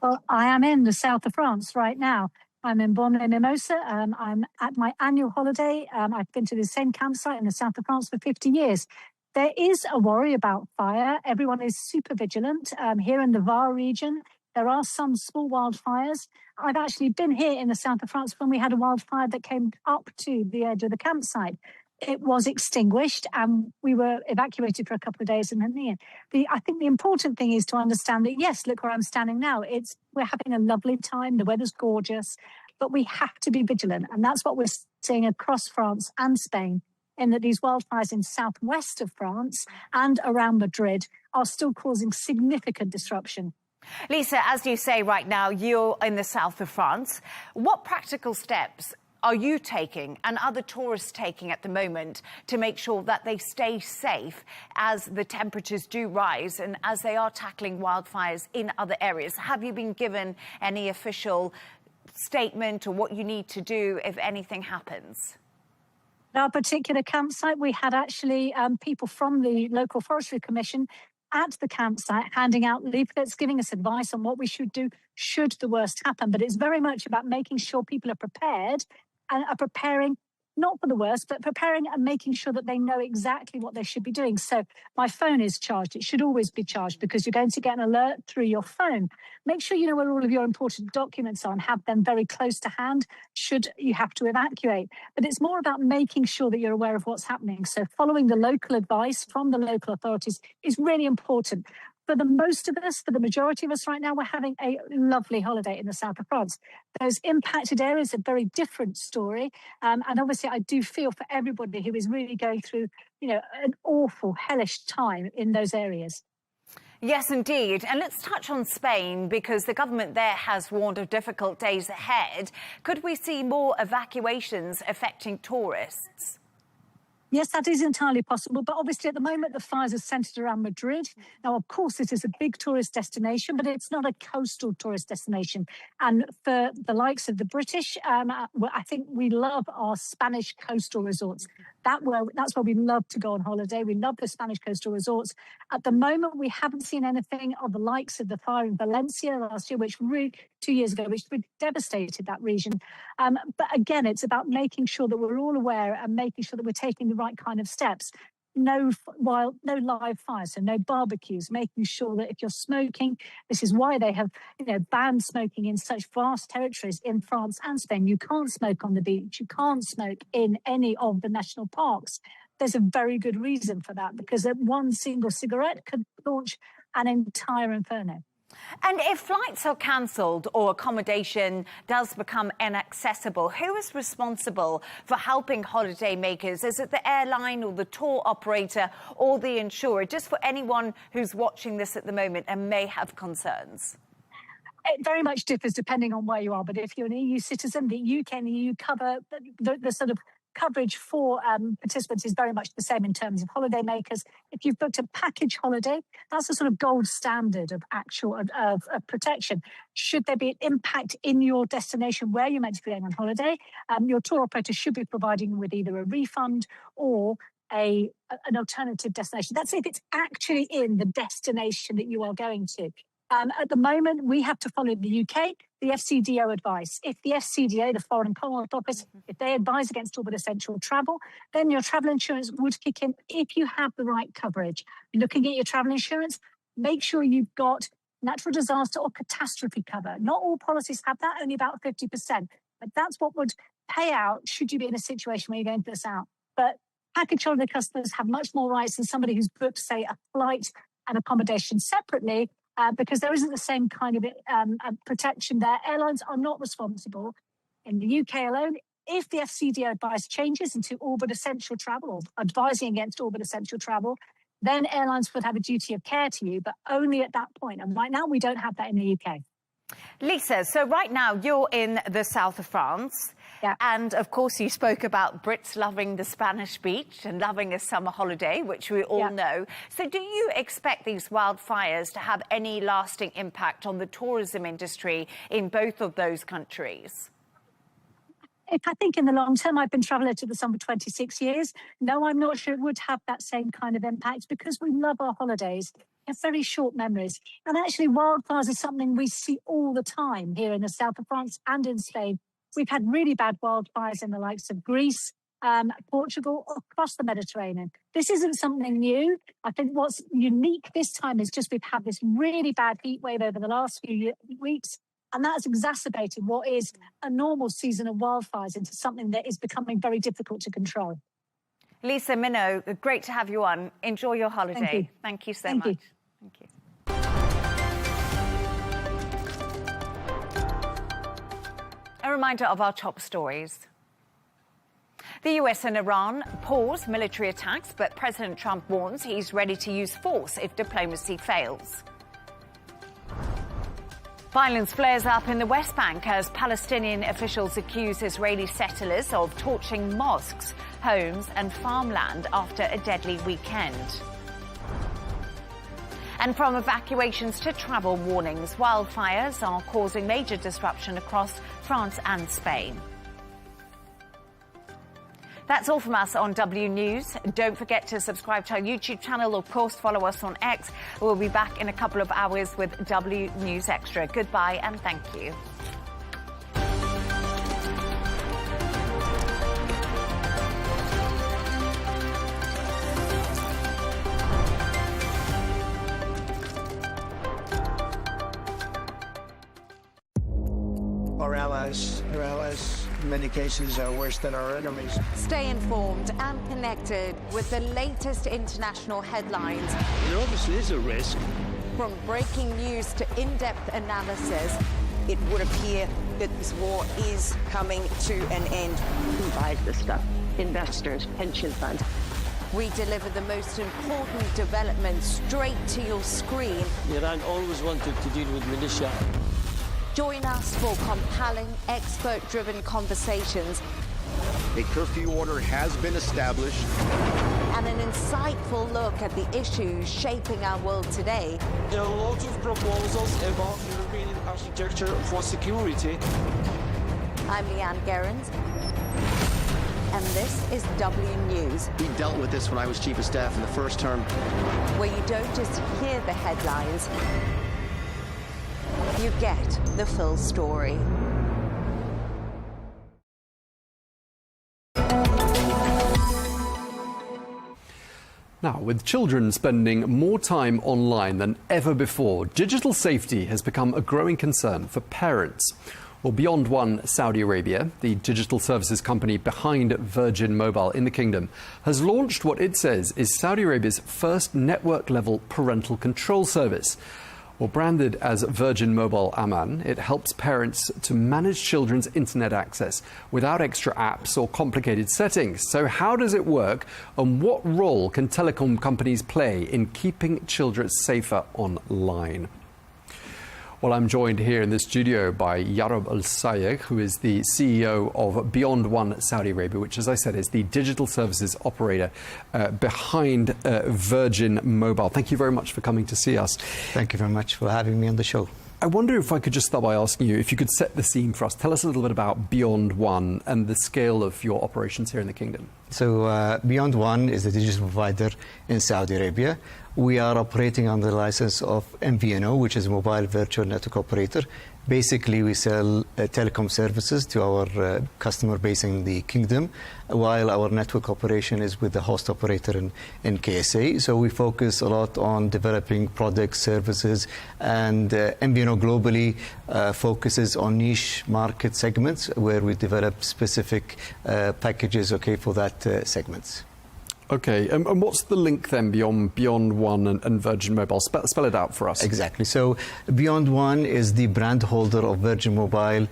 Well, I am in the south of France right now. I'm in Borne-les-Mimosas. I'm at my annual holiday. I've been to the same campsite in the south of France for 50 years. There is a worry about fire. Everyone is super vigilant. Here in the Var region, there are some small wildfires. I've actually been here in the south of France when we had a wildfire that came up to the edge of the campsite. It was extinguished and we were evacuated for a couple of days. And then I think the important thing is to understand that, yes, look where I'm standing now. We're having a lovely time. The weather's gorgeous, but we have to be vigilant. And that's what we're seeing across France and Spain, in that these wildfires in southwest of France and around Madrid are still causing significant disruption. Lisa, as you say right now, you're in the south of France. What practical steps are you taking and other tourists taking at the moment to make sure that they stay safe as the temperatures do rise and as they are tackling wildfires in other areas? Have you been given any official statement or what you need to do if anything happens? At our particular campsite, we had actually people from the local forestry commission at the campsite handing out leaflets, giving us advice on what we should do should the worst happen. But it's very much about making sure people are prepared and are preparing, not for the worst, but preparing and making sure that they know exactly what they should be doing. So my phone is charged. It should always be charged because you're going to get an alert through your phone. Make sure you know where all of your important documents are and have them very close to hand should you have to evacuate. But it's more about making sure that you're aware of what's happening. So following the local advice from the local authorities is really important. For the most of us, for the majority of us right now, we're having a lovely holiday in the south of France. Those impacted areas are a very different story. And obviously, I do feel for everybody who is really going through, an awful, hellish time in those areas. Yes, indeed. And let's touch on Spain, because the government there has warned of difficult days ahead. Could we see more evacuations affecting tourists? Yes, that is entirely possible. But obviously, at the moment, the fires are centred around Madrid. Now, of course, it is a big tourist destination, but it's not a coastal tourist destination. And for the likes of the British, I think we love our Spanish coastal resorts. That's where we love to go on holiday. We love the Spanish coastal resorts. At the moment, we haven't seen anything of the likes of the fire in Valencia last year, 2 years ago, which devastated that region. But again, it's about making sure that we're all aware and making sure that we're taking the right kind of steps. No live fires, so no barbecues, making sure that if you're smoking, this is why they have banned smoking in such vast territories in France and Spain. You can't smoke on the beach, you can't smoke in any of the national parks. There's a very good reason for that, because one single cigarette could launch an entire inferno. And if flights are cancelled or accommodation does become inaccessible, who is responsible for helping holidaymakers? Is it the airline or the tour operator or the insurer? Just for anyone who's watching this at the moment and may have concerns. It very much differs depending on where you are. But if you're an EU citizen, the UK and the EU cover the sort of coverage for participants is very much the same in terms of holidaymakers. If you've booked a package holiday, that's the sort of gold standard of protection. Should there be an impact in your destination where you're meant to be going on holiday, your tour operator should be providing you with either a refund or an alternative destination. That's if it's actually in the destination that you are going to. At the moment, we have to follow the UK, the FCDO advice. If the FCDO, the Foreign Commonwealth Office, if they advise against all but essential travel, then your travel insurance would kick in if you have the right coverage. Looking at your travel insurance, make sure you've got natural disaster or catastrophe cover. Not all policies have that, only about 50%. But that's what would pay out should you be in a situation where you're going to this out. But package holiday customers have much more rights than somebody who's booked, say, a flight and accommodation separately, because there isn't the same kind of protection there. Airlines are not responsible in the UK alone. If the FCDO advice changes into all but essential travel or advising against all but essential travel, then airlines would have a duty of care to you, but only at that point. And right now, we don't have that in the UK. Lisa, so right now you're in the south of France. Yeah. And of course, you spoke about Brits loving the Spanish beach and loving a summer holiday, which we all know. So do you expect these wildfires to have any lasting impact on the tourism industry in both of those countries? I think in the long term, I've been traveller to the sun for 26 years. No, I'm not sure it would have that same kind of impact because we love our holidays. We have very short memories. And actually, wildfires are something we see all the time here in the south of France and in Spain. We've had really bad wildfires in the likes of Greece, Portugal, across the Mediterranean. This isn't something new. I think what's unique this time is just we've had this really bad heat wave over the last few weeks, and that's exacerbated what is a normal season of wildfires into something that is becoming very difficult to control. Lisa Minogue, great to have you on. Enjoy your holiday. Thank you so much. Thank you. A reminder of our top stories. The US and Iran pause military attacks, but President Trump warns he's ready to use force if diplomacy fails. Violence flares up in the West Bank as Palestinian officials accuse Israeli settlers of torching mosques, homes and farmland after a deadly weekend. And from evacuations to travel warnings, wildfires are causing major disruption across France and Spain. That's all from us on W News. Don't forget to subscribe to our YouTube channel. Of course, follow us on X. We'll be back in a couple of hours with W News Extra. Goodbye and thank you. Our allies, in many cases, are worse than our enemies. Stay informed and connected with the latest international headlines. There obviously is a risk. From breaking news to in-depth analysis. It would appear that this war is coming to an end. Who buys this stuff? Investors, pension funds. We deliver the most important developments straight to your screen. Iran always wanted to deal with militia. Join us for compelling, expert-driven conversations. A curfew order has been established. And an insightful look at the issues shaping our world today. There are lots of proposals about European architecture for security. I'm Leigh Ann Gerrans, and this is W News. We dealt with this when I was Chief of Staff in the first term. Where you don't just hear the headlines, you get the full story. Now, with children spending more time online than ever before, digital safety has become a growing concern for parents. Well, Beyond One Saudi Arabia, the digital services company behind Virgin Mobile in the kingdom, has launched what it says is Saudi Arabia's first network-level parental control service. Well, branded as Virgin Mobile Aman, it helps parents to manage children's internet access without extra apps or complicated settings. So how does it work, and what role can telecom companies play in keeping children safer online? Well, I'm joined here in the studio by Yarob Al-Sayegh, who is the CEO of Beyond One Saudi Arabia, which, as I said, is the digital services operator behind Virgin Mobile. Thank you very much for coming to see us. Thank you very much for having me on the show. I wonder if I could just start by asking you if you could set the scene for us. Tell us a little bit about Beyond One and the scale of your operations here in the kingdom. So Beyond One is the digital provider in Saudi Arabia. We are operating under the license of MVNO, which is Mobile Virtual Network Operator. Basically, we sell telecom services to our customer base in the kingdom, while our network operation is with the host operator in KSA. So we focus a lot on developing products, services, and MVNO globally focuses on niche market segments where we develop specific packages for that segments. Okay, and what's the link then beyond One and Virgin Mobile? Spell it out for us. Exactly. So Beyond One is the brand holder of Virgin Mobile,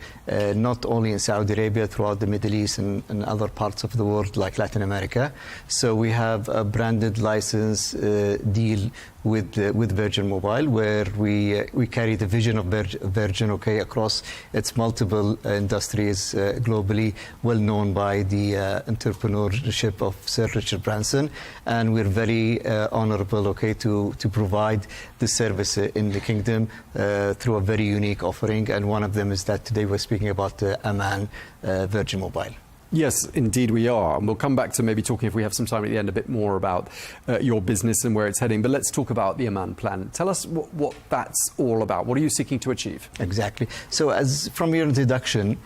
not only in Saudi Arabia, throughout the Middle East and other parts of the world like Latin America. So we have a branded license deal with Virgin Mobile, where we carry the vision of Virgin, okay, across its multiple industries globally, well known by the entrepreneurship of Sir Richard Branson, and we're very honourable, okay, to provide this service in the kingdom through a very unique offering, and one of them is that today we're speaking about Aman Virgin Mobile. Yes, indeed we are. And we'll come back to maybe talking, if we have some time at the end, a bit more about your business and where it's heading. But let's talk about the Aman plan. Tell us what that's all about. What are you seeking to achieve? Exactly. So as from your introduction,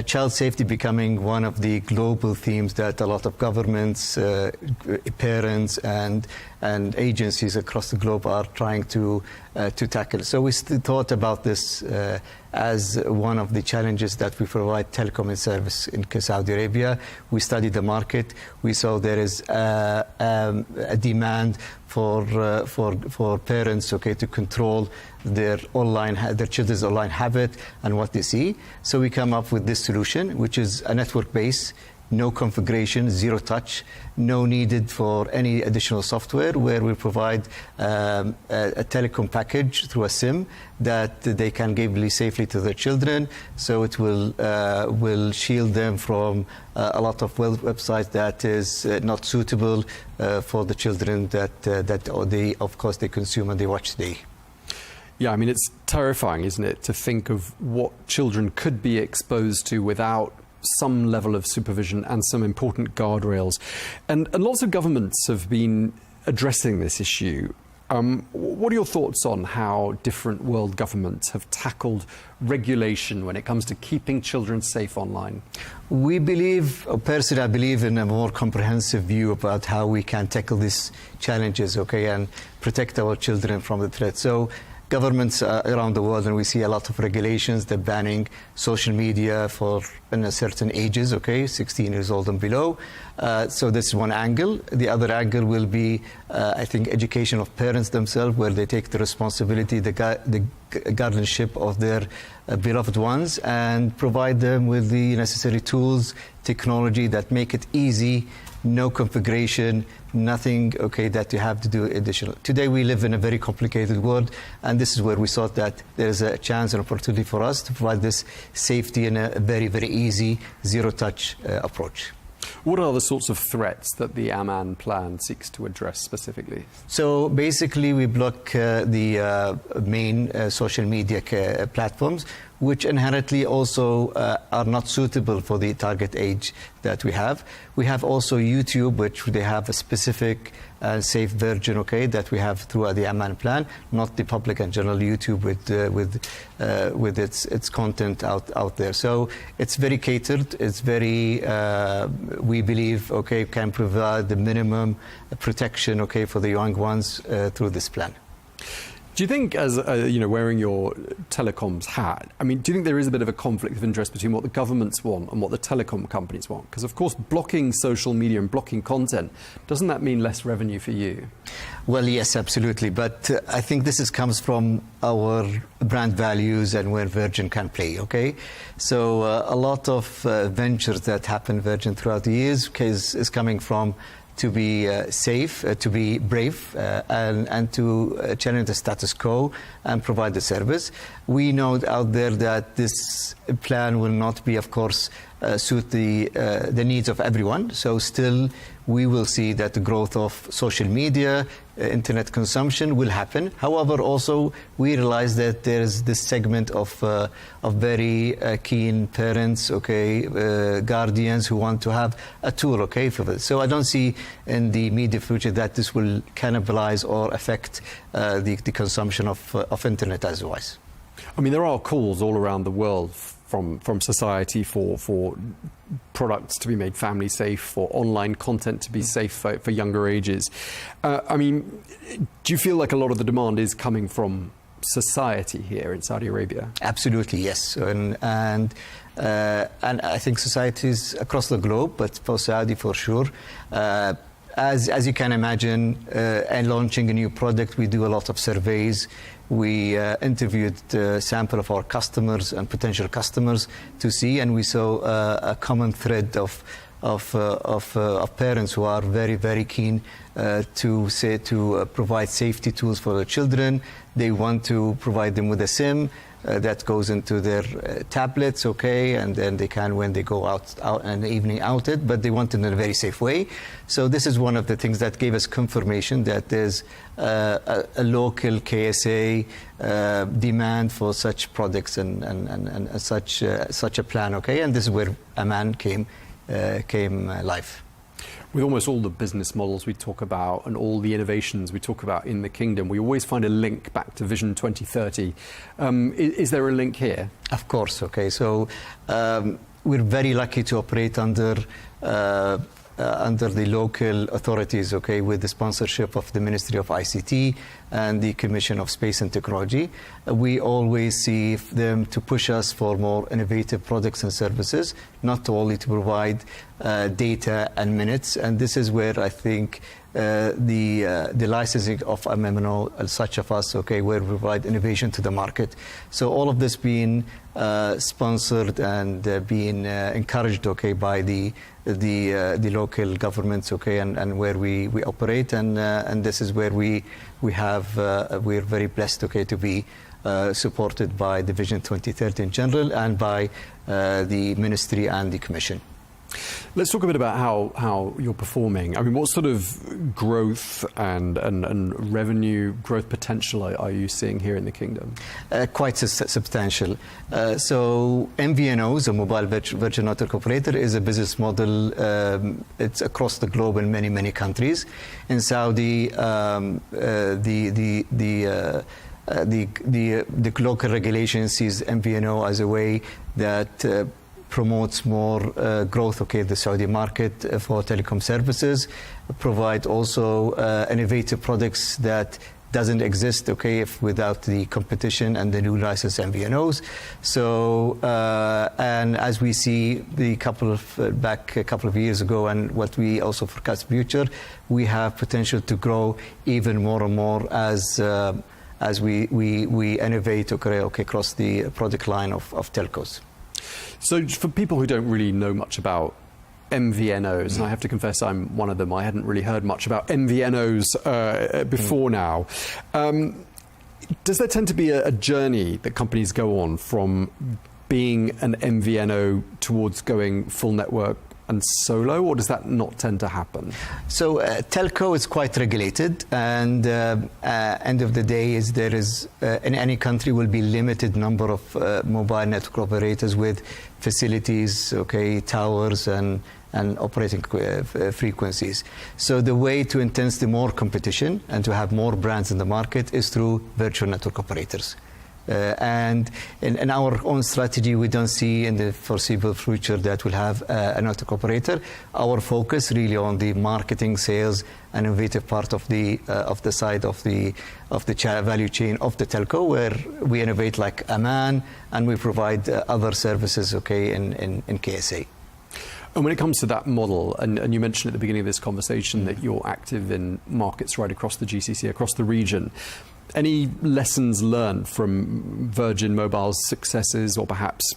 child safety becoming one of the global themes that a lot of governments, parents and agencies across the globe are trying to tackle. So we thought about this as one of the challenges that we provide telecom and service in Saudi Arabia. We studied the market. We saw there is a demand for parents, okay, to control their children's online habit and what they see. So we come up with this solution, which is a network base, no configuration, zero touch, no needed for any additional software, where we provide a telecom package through a SIM that they can give safely to their children. So it will shield them from a lot of websites that is not suitable for the children that of course they consume and they watch today. Yeah, I mean, it's terrifying, isn't it, to think of what children could be exposed to without some level of supervision and some important guardrails. And lots of governments have been addressing this issue. What are your thoughts on how different world governments have tackled regulation when it comes to keeping children safe online? We believe, personally I believe, in a more comprehensive view about how we can tackle these challenges, okay, and protect our children from the threat. So governments around the world, and we see a lot of regulations that banning social media for certain ages, okay, 16 years old and below. So this is one angle. The other angle will be, I think, education of parents themselves, where they take the responsibility, the guardianship of their beloved ones, and provide them with the necessary tools, technology that make it easy, no configuration, nothing, okay, that you have to do additional. Today we live in a very complicated world, and this is where we thought that there is a chance and opportunity for us to provide this safety in a very, very easy, zero-touch approach. What are the sorts of threats that the Aman plan seeks to address specifically? So basically we block the main social media platforms, which inherently also are not suitable for the target age that we have. We have also YouTube, which they have a specific safe version, okay, that we have through the Aman plan, not the public and general YouTube with its content out there. So it's very catered. It's very, we believe, okay, can provide the minimum protection, okay, for the young ones through this plan. Do you think, as wearing your telecoms hat, I mean, do you think there is a bit of a conflict of interest between what the governments want and what the telecom companies want? Because, of course, blocking social media and blocking content, doesn't that mean less revenue for you? Well, yes, absolutely. But I think this comes from our brand values and where Virgin can play, okay? So a lot of ventures that happen Virgin throughout the years is coming from to be safe, to be brave, and to challenge the status quo and provide the service. We know out there that this plan will not be, of course, suit the needs of everyone. So still, we will see that the growth of social media, internet consumption will happen. However, also we realize that there is this segment of very keen parents, okay, guardians who want to have a tool, okay, for this. So I don't see in the immediate future that this will cannibalize or affect the consumption of internet as wise. I mean, there are calls all around the world from society for products to be made family safe, for online content to be safe for younger ages. I mean, do you feel like a lot of the demand is coming from society here in Saudi Arabia? Absolutely, yes. And I think societies across the globe, but for Saudi for sure, as you can imagine, and launching a new product, we do a lot of surveys. We interviewed a sample of our customers and potential customers to see, and we saw a common thread of parents who are very, very keen to provide safety tools for their children. They want to provide them with a SIM that goes into their tablets, okay, and then they can, when they go out in the evening, out it, but they want it in a very safe way. So this is one of the things that gave us confirmation that there's a local KSA demand for such products and such a plan, okay, and this is where Aman came live. With almost all the business models we talk about and all the innovations we talk about in the kingdom, we always find a link back to Vision 2030. Is there a link here? Of course, okay. So we're very lucky to operate under the local authorities, okay, with the sponsorship of the Ministry of ICT and the Commission of Space and Technology. We always see them to push us for more innovative products and services, not only to provide data and minutes. And this is where I think the licensing of MMNO, such of us, okay, where we provide innovation to the market. So all of this being sponsored and being encouraged, okay, by the local governments, okay, and where we operate, and this is where we're very blessed, okay, to be supported by the Vision 2030 in general and by the Ministry and the Commission. Let's talk a bit about how you're performing. I mean, what sort of growth and revenue growth potential are you seeing here in the kingdom? Quite substantial. So MVNOs, a mobile virtual network operator, is a business model. It's across the globe in many, many countries. In Saudi, the local regulation sees MVNO as a way that promotes more growth, okay, the Saudi market for telecom services, provide also innovative products that doesn't exist, okay, without the competition and the new licensed MVNOs. So, and as we see a couple of years ago, and what we also forecast future, we have potential to grow even more and more as we innovate, okay, across the product line of telcos. So for people who don't really know much about MVNOs, and I have to confess I'm one of them, I hadn't really heard much about MVNOs before now. Does there tend to be a journey that companies go on from being an MVNO towards going full network and solo, or does that not tend to happen? So telco is quite regulated, and end of the day is there is in any country will be limited number of mobile network operators with facilities, okay, towers and operating frequencies. So the way to intensify more competition and to have more brands in the market is through virtual network operators. And in our own strategy, we don't see in the foreseeable future that we'll have a network operator. Our focus really on the marketing, sales, and innovative part of the side of the value chain of the telco, where we innovate like Aman, and we provide other services, okay, in KSA. And when it comes to that model, and you mentioned at the beginning of this conversation that you're active in markets right across the GCC, across the region. Any lessons learned from Virgin Mobile's successes, or perhaps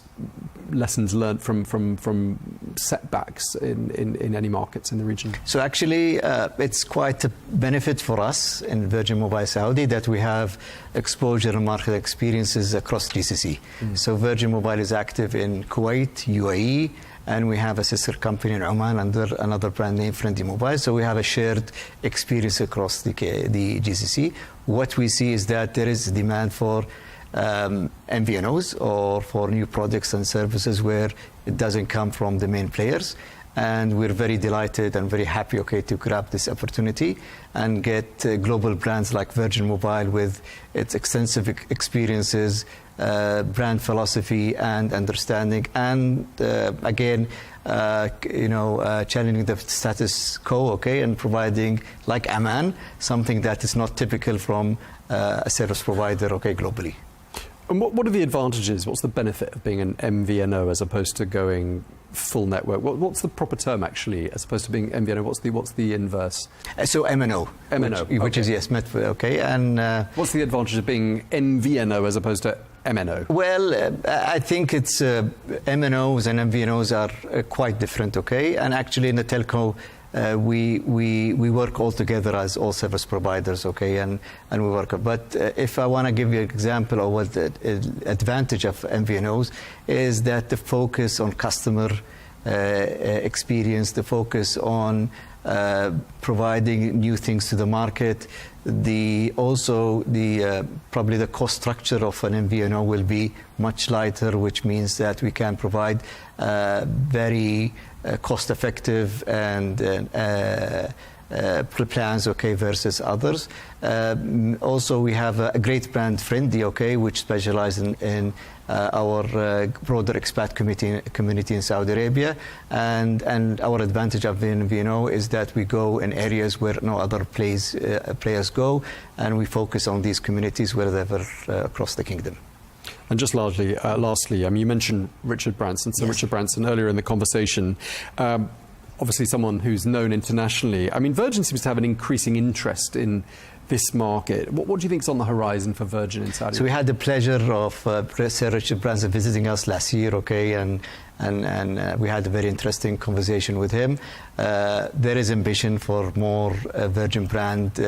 lessons learned from setbacks in any markets in the region? So actually, it's quite a benefit for us in Virgin Mobile Saudi that we have exposure and market experiences across GCC. So Virgin Mobile is active in Kuwait, UAE, and we have a sister company in Oman under another brand name, Friendly Mobile. So we have a shared experience across the GCC. What we see is that there is demand for MVNOs or for new products and services where it doesn't come from the main players. And we're very delighted and very happy, okay, to grab this opportunity and get global brands like Virgin Mobile with its extensive experiences, brand philosophy and understanding, and again, challenging the status quo, okay, and providing, like Aman, something that is not typical from a service provider, okay, globally. And what are the advantages? What's the benefit of being an MVNO as opposed to going full network? What's the proper term actually, as opposed to being MVNO? What's the inverse? So MNO. MNO, which is yes, okay. And what's the advantage of being MVNO as opposed to MNO? Well, I think it's MNOs and MVNOs are quite different, okay. And actually, in the telco, we work all together as all service providers, okay, and we work. But if I want to give you an example of what the advantage of MVNOs is, that the focus on customer experience, the focus on providing new things to the market, probably the cost structure of an MVNO will be much lighter, which means that we can provide very cost-effective and plans, okay, versus others. Also, we have a great brand, Friendly, okay, which specializes in our broader expat community in Saudi Arabia, and our advantage of the MVNO is that we go in areas where no other players go, and we focus on these communities wherever across the kingdom. And just lastly, you mentioned Richard Branson. So yes. Richard Branson, earlier in the conversation, obviously someone who's known internationally. I mean, Virgin seems to have an increasing interest in this market. What do you think is on the horizon for Virgin in Saudi Arabia? So we had the pleasure of Sir Richard Branson visiting us last year, okay, and we had a very interesting conversation with him. There is ambition for more Virgin brand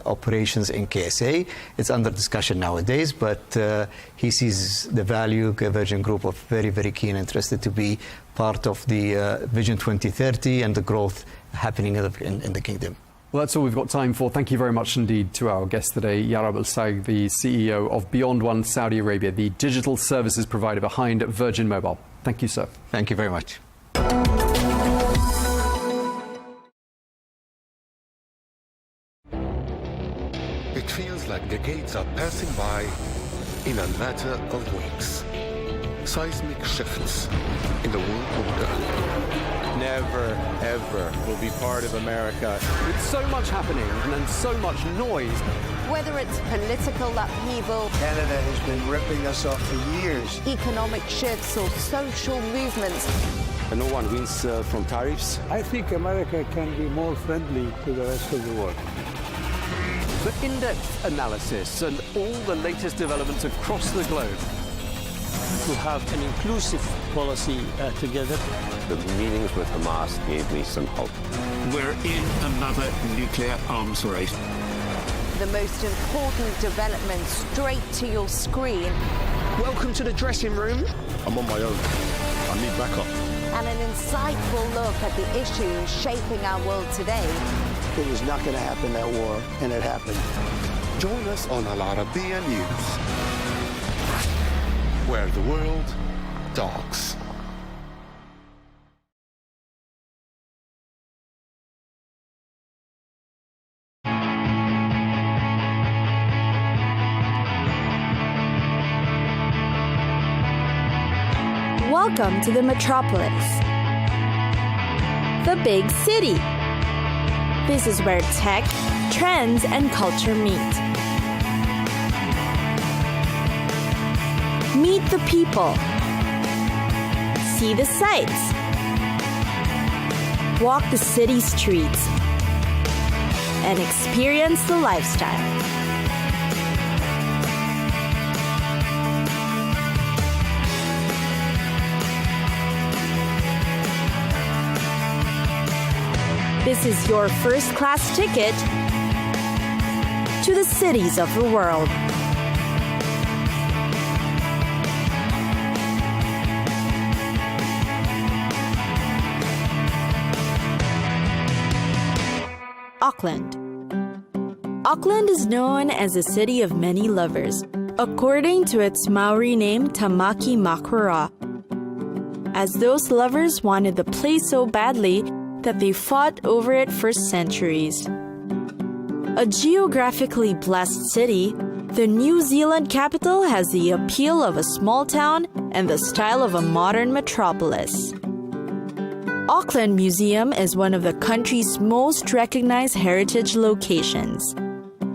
operations in KSA. It's under discussion nowadays, but he sees the value. Virgin Group of very, very keen, interested to be part of the Vision 2030 and the growth happening in the kingdom. Well, that's all we've got time for. Thank you very much indeed to our guest today, Yarab Al-Saig, the CEO of Beyond One Saudi Arabia, the digital services provider behind Virgin Mobile. Thank you, sir. Thank you very much. It feels like decades are passing by in a matter of weeks. Seismic shifts in the world order. Never, ever will be part of America. With so much happening and so much noise. Whether it's political upheaval, Canada has been ripping us off for years. Economic shifts or social movements. And no one wins from tariffs. I think America can be more friendly to the rest of the world. For in-depth analysis and all the latest developments across the globe. To have an inclusive policy together. The meetings with Hamas gave me some hope. We're in another nuclear arms race. The most important development straight to your screen. Welcome to the dressing room. I'm on my own. I need backup. And an insightful look at the issues shaping our world today. It was not going to happen, that war, and it happened. Join us on Arabiya News, where the world talks. Welcome to the metropolis, the big city. This is where tech, trends, and culture meet. Meet the people. See the sights. Walk the city streets. And experience the lifestyle. This is your first-class ticket to the cities of the world. Auckland. Auckland is known as the city of many lovers, according to its Maori name Tamaki Makura, as those lovers wanted the place so badly that they fought over it for centuries. A geographically blessed city, the New Zealand capital has the appeal of a small town and the style of a modern metropolis. Auckland Museum is one of the country's most recognized heritage locations.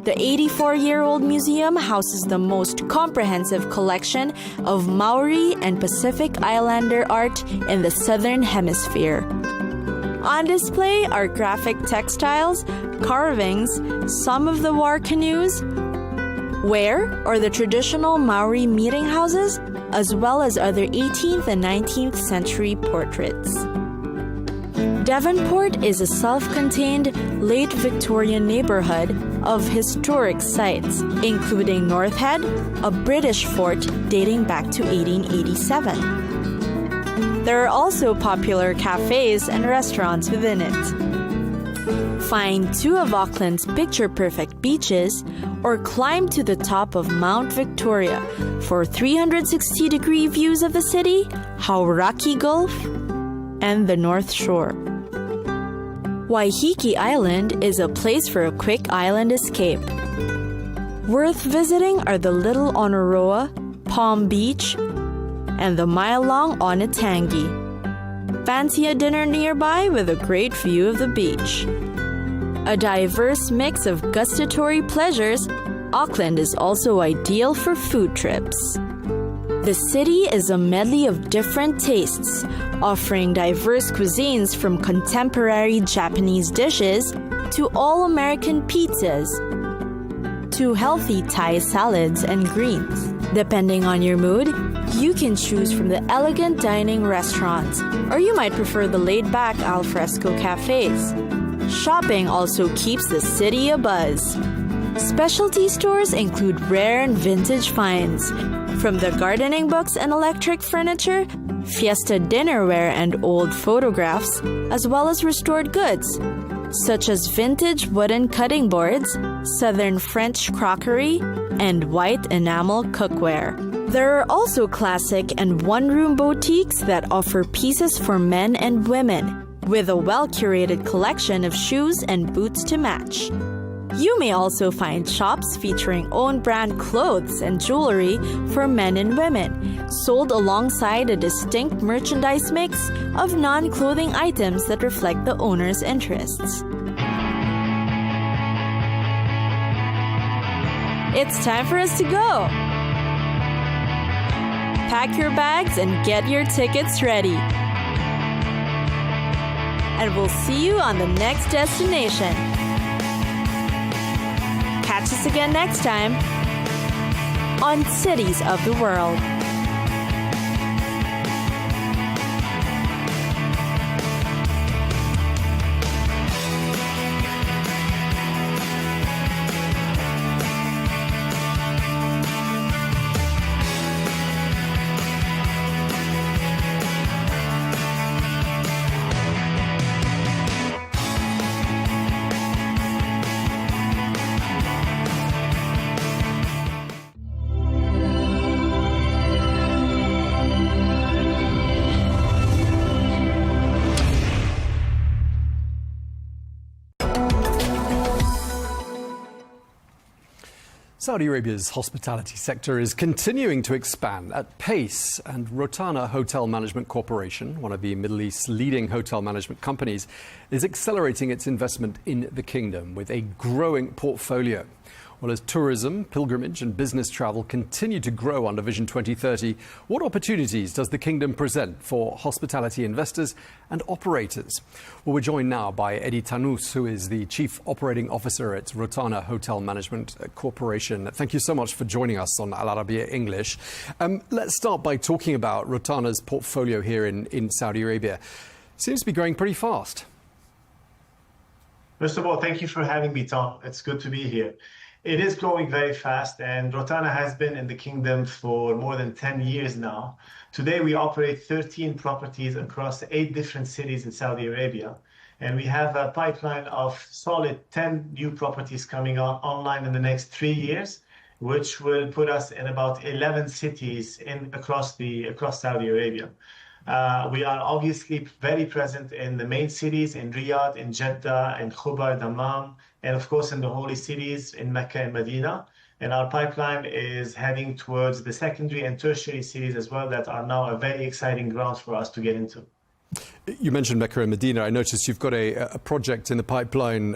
The 84-year-old museum houses the most comprehensive collection of Maori and Pacific Islander art in the Southern Hemisphere. On display are graphic textiles, carvings, some of the war canoes, ware or the traditional Maori meeting houses, as well as other 18th and 19th century portraits. Devonport is a self-contained late Victorian neighborhood of historic sites, including North Head, a British fort dating back to 1887. There are also popular cafes and restaurants within it. Find two of Auckland's picture-perfect beaches or climb to the top of Mount Victoria for 360-degree views of the city, Hauraki Gulf, and the North Shore. Waiheke Island is a place for a quick island escape. Worth visiting are the Little Onoroa, Palm Beach, and the mile-long Onetangi. Fancy a dinner nearby with a great view of the beach. A diverse mix of gustatory pleasures, Auckland is also ideal for food trips. The city is a medley of different tastes, offering diverse cuisines from contemporary Japanese dishes to all-American pizzas, to healthy Thai salads and greens. Depending on your mood, you can choose from the elegant dining restaurants, or you might prefer the laid-back alfresco cafes. Shopping also keeps the city abuzz. Specialty stores include rare and vintage finds, from the gardening books and electric furniture, fiesta dinnerware and old photographs, as well as restored goods, such as vintage wooden cutting boards, Southern French crockery, and white enamel cookware. There are also classic and one-room boutiques that offer pieces for men and women, with a well-curated collection of shoes and boots to match. You may also find shops featuring own-brand clothes and jewelry for men and women, sold alongside a distinct merchandise mix of non-clothing items that reflect the owner's interests. It's time for us to go! Pack your bags and get your tickets ready. And we'll see you on the next destination. Catch us again next time on Cities of the World. Saudi Arabia's hospitality sector is continuing to expand at pace, and Rotana Hotel Management Corporation, one of the Middle East's leading hotel management companies, is accelerating its investment in the kingdom with a growing portfolio. Well, as tourism, pilgrimage and business travel continue to grow under Vision 2030, what opportunities does the kingdom present for hospitality investors and operators? Well, we're joined now by Eddie Tanous, who is the Chief Operating Officer at Rotana Hotel Management Corporation. Thank you so much for joining us on Arabiya English. Let's start by talking about Rotana's portfolio here in Saudi Arabia. Seems to be growing pretty fast. First of all, thank you for having me, Tom. It's good to be here. It is growing very fast, and Rotana has been in the kingdom for more than 10 years now. Today, we operate 13 properties across 8 different cities in Saudi Arabia, and we have a pipeline of solid 10 new properties coming online in the next 3 years, which will put us in about 11 cities across Saudi Arabia. We are obviously very present in the main cities, in Riyadh, in Jeddah, in Khubar, Dammam, and of course in the holy cities in Mecca and Medina. And our pipeline is heading towards the secondary and tertiary cities as well that are now a very exciting grounds for us to get into. You mentioned Mecca and Medina. I noticed you've got a project in the pipeline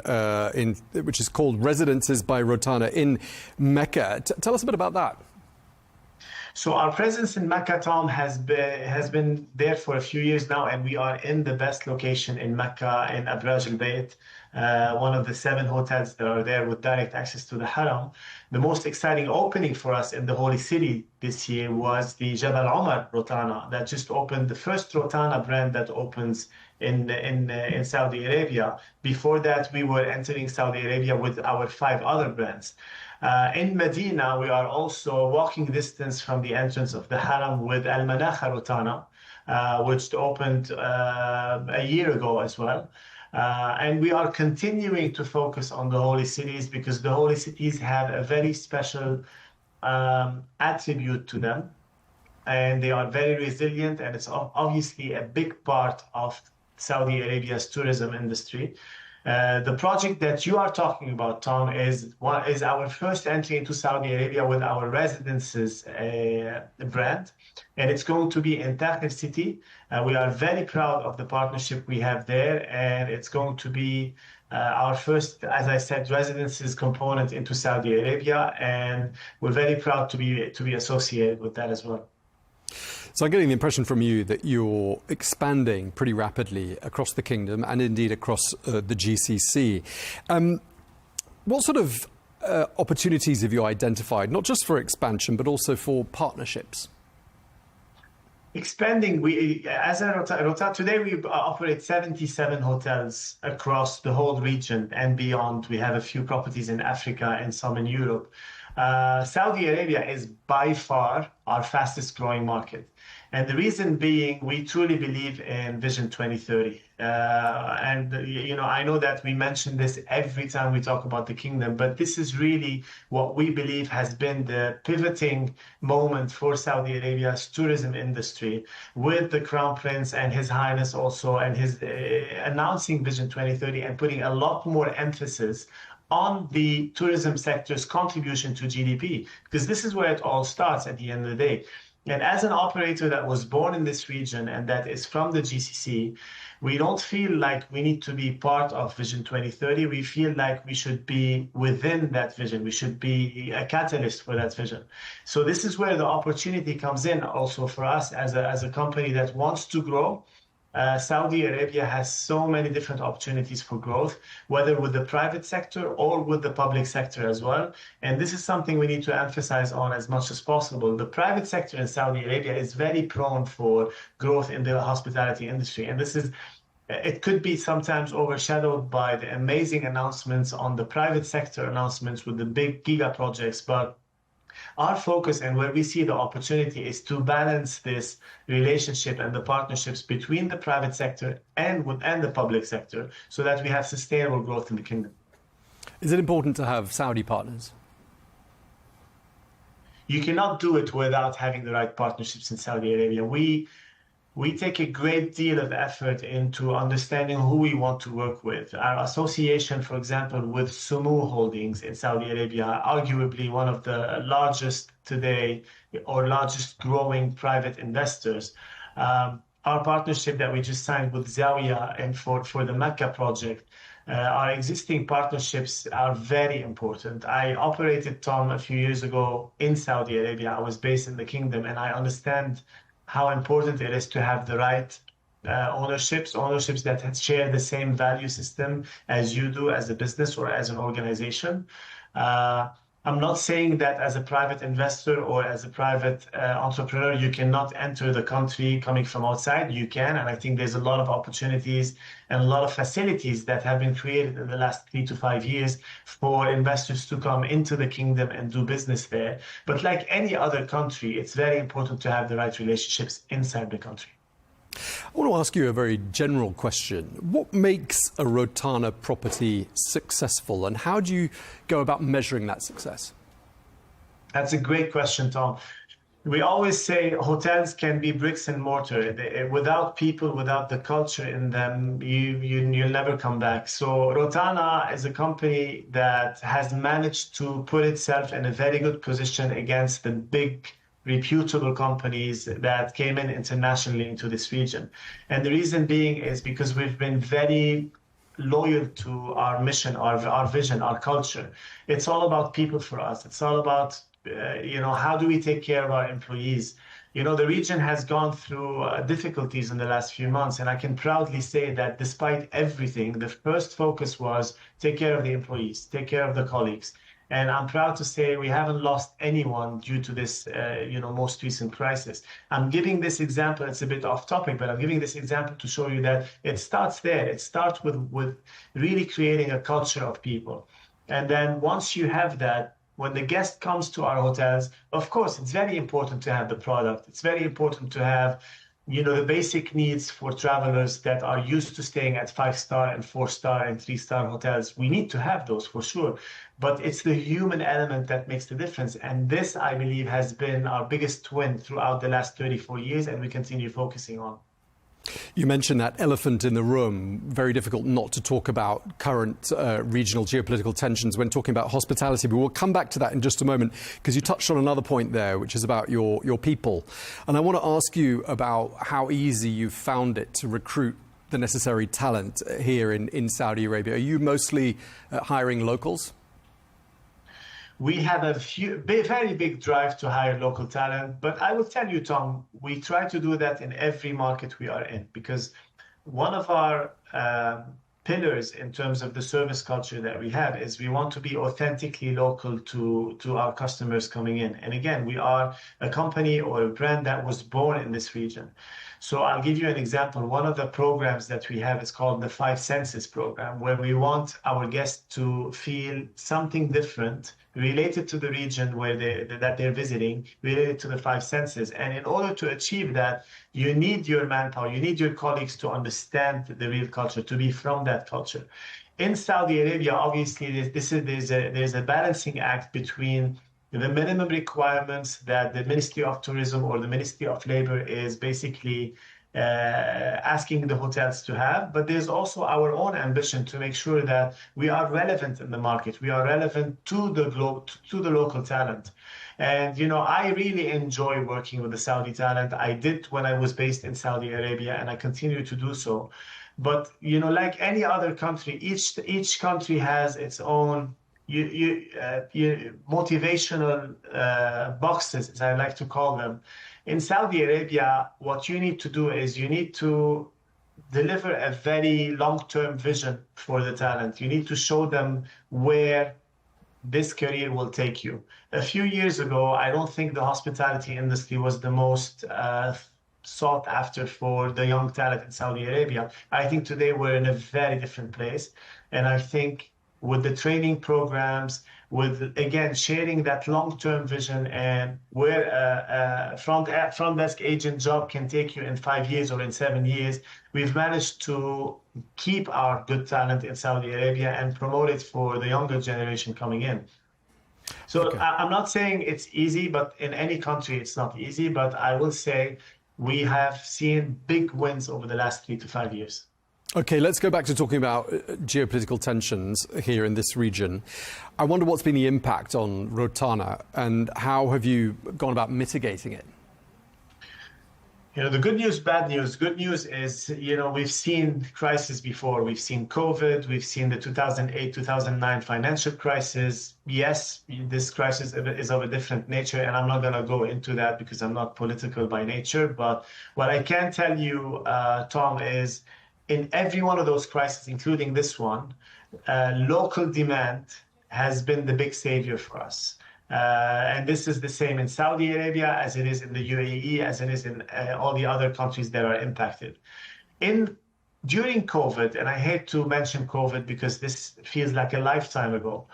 which is called Residences by Rotana in Mecca. Tell us a bit about that. So our presence in Mecca, Tom, has been there for a few years now, and we are in the best location in Mecca, in Abraj al-Bayt, one of the 7 hotels that are there with direct access to the Haram. The most exciting opening for us in the Holy City this year was the Jabal Omar Rotana that just opened, the first Rotana brand that opens in Saudi Arabia. Before that, we were entering Saudi Arabia with our 5 other brands. In Medina, we are also walking distance from the entrance of the Haram with Al Manakha Rotana, which opened a year ago as well. And we are continuing to focus on the holy cities because the holy cities have a very special attribute to them, and they are very resilient, and it's obviously a big part of Saudi Arabia's tourism industry. The project that you are talking about, Tom, is our first entry into Saudi Arabia with our Residences brand, and it's going to be in Tahrir City. We are very proud of the partnership we have there, and it's going to be our first, as I said, Residences component into Saudi Arabia, and we're very proud to be associated with that as well. So I'm getting the impression from you that you're expanding pretty rapidly across the kingdom and indeed across the GCC. What sort of opportunities have you identified, not just for expansion, but also for partnerships? Expanding, as a Rotana, today we operate 77 hotels across the whole region and beyond. We have a few properties in Africa and some in Europe. Saudi Arabia is by far our fastest growing market. And the reason being, we truly believe in Vision 2030. I know that we mention this every time we talk about the kingdom, but this is really what we believe has been the pivoting moment for Saudi Arabia's tourism industry, with the Crown Prince and His Highness also, and his announcing Vision 2030 and putting a lot more emphasis on the tourism sector's contribution to GDP, because this is where it all starts at the end of the day. And as an operator that was born in this region and that is from the GCC, we don't feel like we need to be part of Vision 2030. We feel like we should be within that vision. We should be a catalyst for that vision. So this is where the opportunity comes in also for us as a company that wants to grow. Saudi Arabia has so many different opportunities for growth, whether with the private sector or with the public sector as well. And this is something we need to emphasize on as much as possible. The private sector in Saudi Arabia is very prone for growth in the hospitality industry. And it could be sometimes overshadowed by the amazing announcements on the private sector announcements with the big giga projects. But our focus and where we see the opportunity is to balance this relationship and the partnerships between the private sector and the public sector so that we have sustainable growth in the kingdom. Is it important to have Saudi partners? You cannot do it without having the right partnerships in Saudi Arabia. We take a great deal of effort into understanding who we want to work with. Our association, for example, with Sumu Holdings in Saudi Arabia, arguably one of the largest today or largest growing private investors. Our partnership that we just signed with Zawiya and for the Mecca project, our existing partnerships are very important. I operated, Tom, a few years ago in Saudi Arabia. I was based in the kingdom, and I understand how important it is to have the right ownerships that share the same value system as you do as a business or as an organization. I'm not saying that as a private investor or as a private entrepreneur, you cannot enter the country coming from outside. You can, and I think there's a lot of opportunities and a lot of facilities that have been created in the last 3 to 5 years for investors to come into the kingdom and do business there. But like any other country, it's very important to have the right relationships inside the country. I want to ask you a very general question. What makes a Rotana property successful, and how do you go about measuring that success? That's a great question, Tom. We always say hotels can be bricks and mortar. Without people, without the culture in them, you'll never come back. So Rotana is a company that has managed to put itself in a very good position against the big reputable companies that came in internationally into this region. And the reason being is because we've been very loyal to our mission, our vision, our culture. It's all about people for us. It's all about, how do we take care of our employees? The region has gone through difficulties in the last few months, and I can proudly say that despite everything, the first focus was take care of the employees, take care of the colleagues. And I'm proud to say we haven't lost anyone due to this, most recent crisis. I'm giving this example, it's a bit off topic, but I'm giving this example to show you that it starts there. It starts with really creating a culture of people. And then once you have that, when the guest comes to our hotels, of course, it's very important to have the product. It's very important to have, the basic needs for travelers that are used to staying at 5-star and 4-star and 3-star hotels. We need to have those for sure. But it's the human element that makes the difference. And this, I believe, has been our biggest win throughout the last 34 years, and we continue focusing on. You mentioned that elephant in the room. Very difficult not to talk about current regional geopolitical tensions when talking about hospitality. But we'll come back to that in just a moment, because you touched on another point there, which is about your people. And I want to ask you about how easy you've found it to recruit the necessary talent here in Saudi Arabia. Are you mostly hiring locals? We have a very big drive to hire local talent, but I will tell you, Tom, we try to do that in every market we are in, because one of our pillars in terms of the service culture that we have is we want to be authentically local to our customers coming in. And again, we are a company or a brand that was born in this region. So I'll give you an example. One of the programs that we have is called the 5 Senses program, where we want our guests to feel something different related to the region that they're visiting, related to the 5 senses. And in order to achieve that, you need your manpower, you need your colleagues to understand the real culture, to be from that culture. In Saudi Arabia, obviously, there's a balancing act between the minimum requirements that the Ministry of Tourism or the Ministry of Labor is basically asking the hotels to have, but there's also our own ambition to make sure that we are relevant in the market. We are relevant to the local talent. And, I really enjoy working with the Saudi talent. I did when I was based in Saudi Arabia, and I continue to do so. But, like any other country, each country has its own motivational boxes, as I like to call them. In Saudi Arabia, what you need to do is you need to deliver a very long-term vision for the talent. You need to show them where this career will take you. A few years ago, I don't think the hospitality industry was the most sought after for the young talent in Saudi Arabia. I think today we're in a very different place. And I think with the training programs, with, again, sharing that long-term vision and where a front desk agent job can take you in 5 years or in 7 years, we've managed to keep our good talent in Saudi Arabia and promote it for the younger generation coming in. So okay. I'm not saying it's easy, but in any country it's not easy, but I will say we have seen big wins over the last 3 to 5 years. Okay, let's go back to talking about geopolitical tensions here in this region. I wonder what's been the impact on Rotana and how have you gone about mitigating it? The good news, bad news. Good news is, we've seen crises before. We've seen COVID. We've seen the 2008-2009 financial crisis. Yes, this crisis is of a different nature, and I'm not going to go into that because I'm not political by nature. But what I can tell you, Tom, is in every one of those crises, including this one, local demand has been the big savior for us. And this is the same in Saudi Arabia as it is in the UAE, as it is in all the other countries that are impacted. During COVID, and I hate to mention COVID because this feels like a lifetime ago,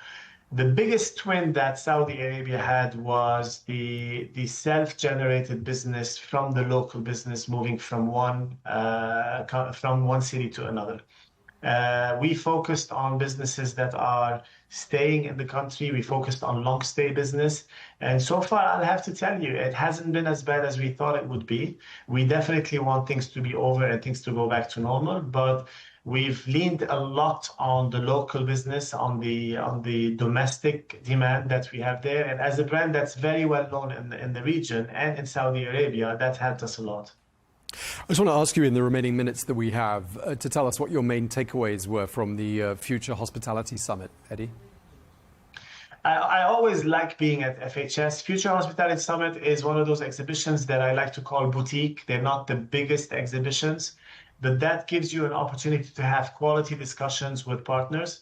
the biggest win that Saudi Arabia had was the self-generated business from the local business moving from one city to another. We focused on businesses that are staying in the country. We focused on long stay business. And so far, I'll have to tell you, it hasn't been as bad as we thought it would be. We definitely want things to be over and things to go back to normal. But We've leaned a lot on the local business, on the domestic demand that we have there. And as a brand that's very well known in the region and in Saudi Arabia, that helped us a lot. I just want to ask you in the remaining minutes that we have to tell us what your main takeaways were from the Future Hospitality Summit, Eddie. I always like being at FHS. Future Hospitality Summit is one of those exhibitions that I like to call boutique. They're not the biggest exhibitions, but that gives you an opportunity to have quality discussions with partners.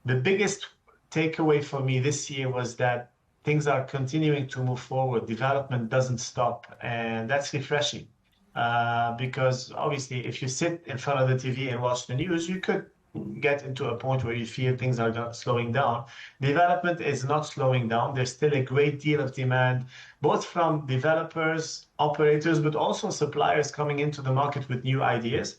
The biggest takeaway for me this year was that things are continuing to move forward. Development doesn't stop, and that's refreshing. Because obviously, if you sit in front of the TV and watch the news, you could get into a point where you feel things are slowing down. Development is not slowing down. There's still a great deal of demand, both from developers, operators, but also suppliers coming into the market with new ideas.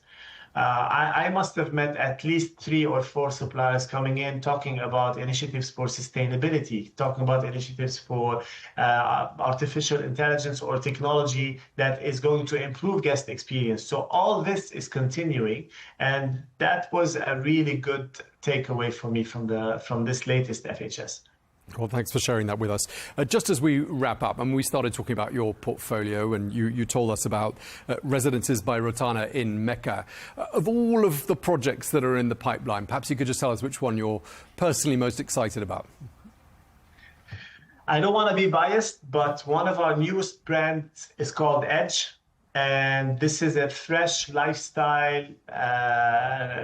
I must have met at least 3 or 4 suppliers coming in talking about initiatives for sustainability, talking about initiatives for artificial intelligence or technology that is going to improve guest experience. So all this is continuing, and that was a really good takeaway for me from this latest FHS. Well, thanks for sharing that with us. Just as we wrap up, and we started talking about your portfolio, and you told us about Residences by Rotana in Mecca. Of all of the projects that are in the pipeline, perhaps you could just tell us which one you're personally most excited about. I don't want to be biased, but one of our newest brands is called Edge. And this is a fresh lifestyle,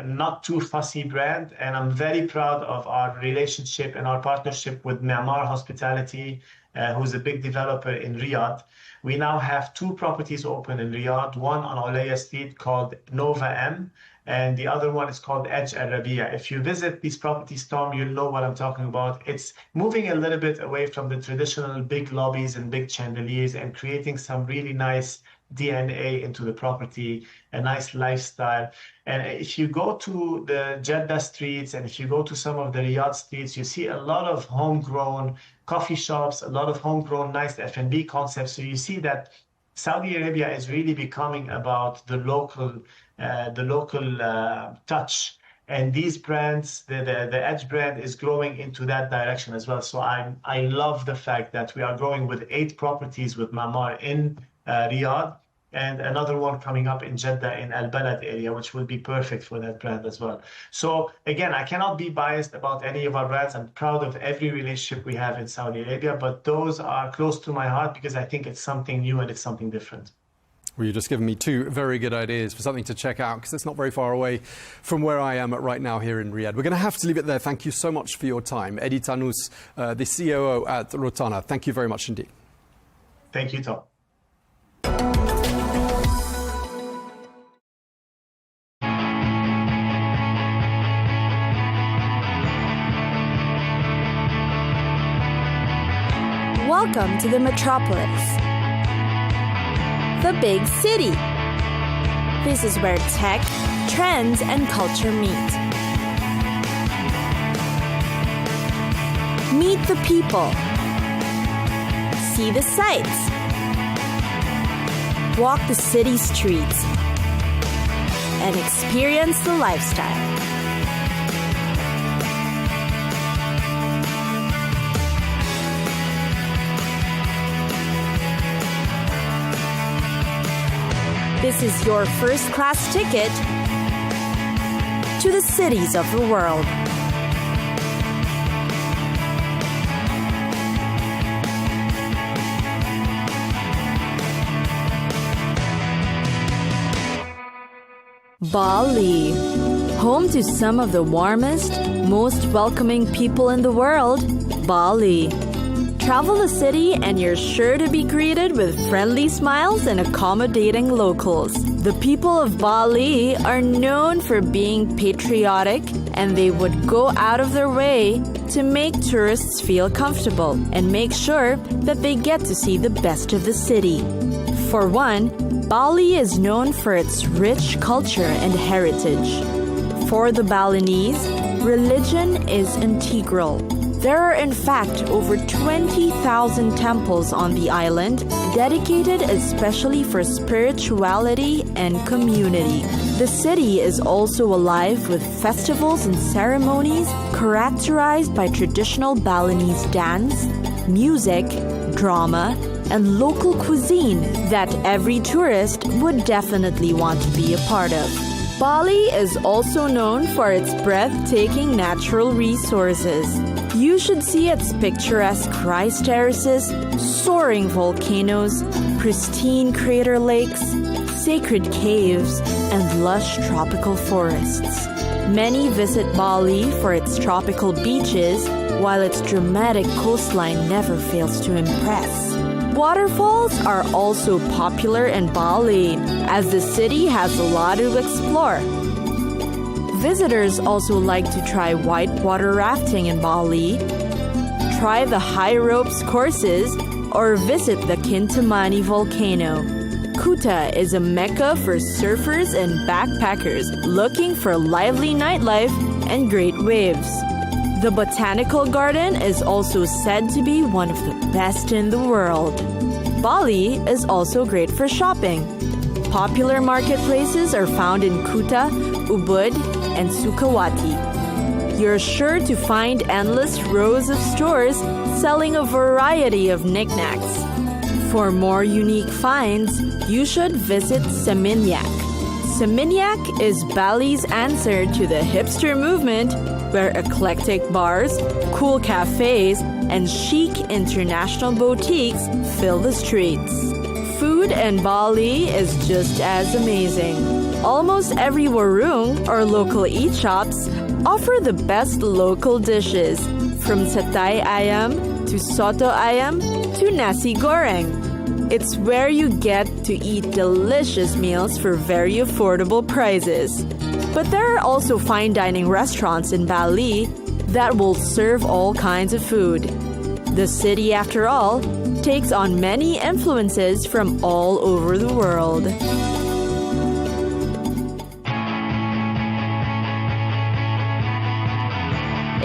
not too fussy brand. And I'm very proud of our relationship and our partnership with Me'mar Hospitality, who's a big developer in Riyadh. We now have 2 properties open in Riyadh, one on Olaya Street called Nova M, and the other one is called Edge Arabiya. If you visit these properties, Tom, you'll know what I'm talking about. It's moving a little bit away from the traditional big lobbies and big chandeliers and creating some really nice DNA into the property, a nice lifestyle. And if you go to the Jeddah streets and if you go to some of the Riyadh streets, you see a lot of homegrown coffee shops, a lot of homegrown nice F&B concepts. So you see that Saudi Arabia is really becoming about the local touch. And these brands, the Edge brand is growing into that direction as well. So I love the fact that we are growing with 8 properties with Me'mar in Riyadh, and another one coming up in Jeddah in Al Balad area, which will be perfect for that brand as well. So again, I cannot be biased about any of our brands. I'm proud of every relationship we have in Saudi Arabia, but those are close to my heart because I think it's something new and it's something different. Well, you've just given me 2 very good ideas for something to check out, because it's not very far away from where I am right now here in Riyadh. We're going to have to leave it there. Thank you so much for your time. Eddie Tanous, the COO at Rotana. Thank you very much indeed. Thank you, Tom. Welcome to the metropolis, the big city. This is where tech, trends, and culture meet. Meet the people. See the sights. Walk the city streets. And experience the lifestyle. This is your first-class ticket to the cities of the world. Bali, home to some of the warmest, most welcoming people in the world. Bali. Travel the city and you're sure to be greeted with friendly smiles and accommodating locals. The people of Bali are known for being patriotic, and they would go out of their way to make tourists feel comfortable and make sure that they get to see the best of the city. For one, Bali is known for its rich culture and heritage. For the Balinese, religion is integral. There are in fact over 20,000 temples on the island dedicated especially for spirituality and community. The city is also alive with festivals and ceremonies characterized by traditional Balinese dance, music, drama, and local cuisine that every tourist would definitely want to be a part of. Bali is also known for its breathtaking natural resources. You should see its picturesque rice terraces, soaring volcanoes, pristine crater lakes, sacred caves, and lush tropical forests. Many visit Bali for its tropical beaches, while its dramatic coastline never fails to impress. Waterfalls are also popular in Bali, as the city has a lot to explore. Visitors also like to try whitewater rafting in Bali, try the high ropes courses, or visit the Kintamani volcano. Kuta is a mecca for surfers and backpackers looking for lively nightlife and great waves. The botanical garden is also said to be one of the best in the world. Bali is also great for shopping. Popular marketplaces are found in Kuta, Ubud, and Sukawati. You're sure to find endless rows of stores selling a variety of knickknacks. For more unique finds, you should visit Seminyak. Seminyak is Bali's answer to the hipster movement, where eclectic bars, cool cafes, and chic international boutiques fill the streets. Food in Bali is just as amazing. Almost every warung or local eat shops offer the best local dishes, from satay ayam to soto ayam to nasi goreng. It's where you get to eat delicious meals for very affordable prices. But there are also fine dining restaurants in Bali that will serve all kinds of food. The city, after all, takes on many influences from all over the world.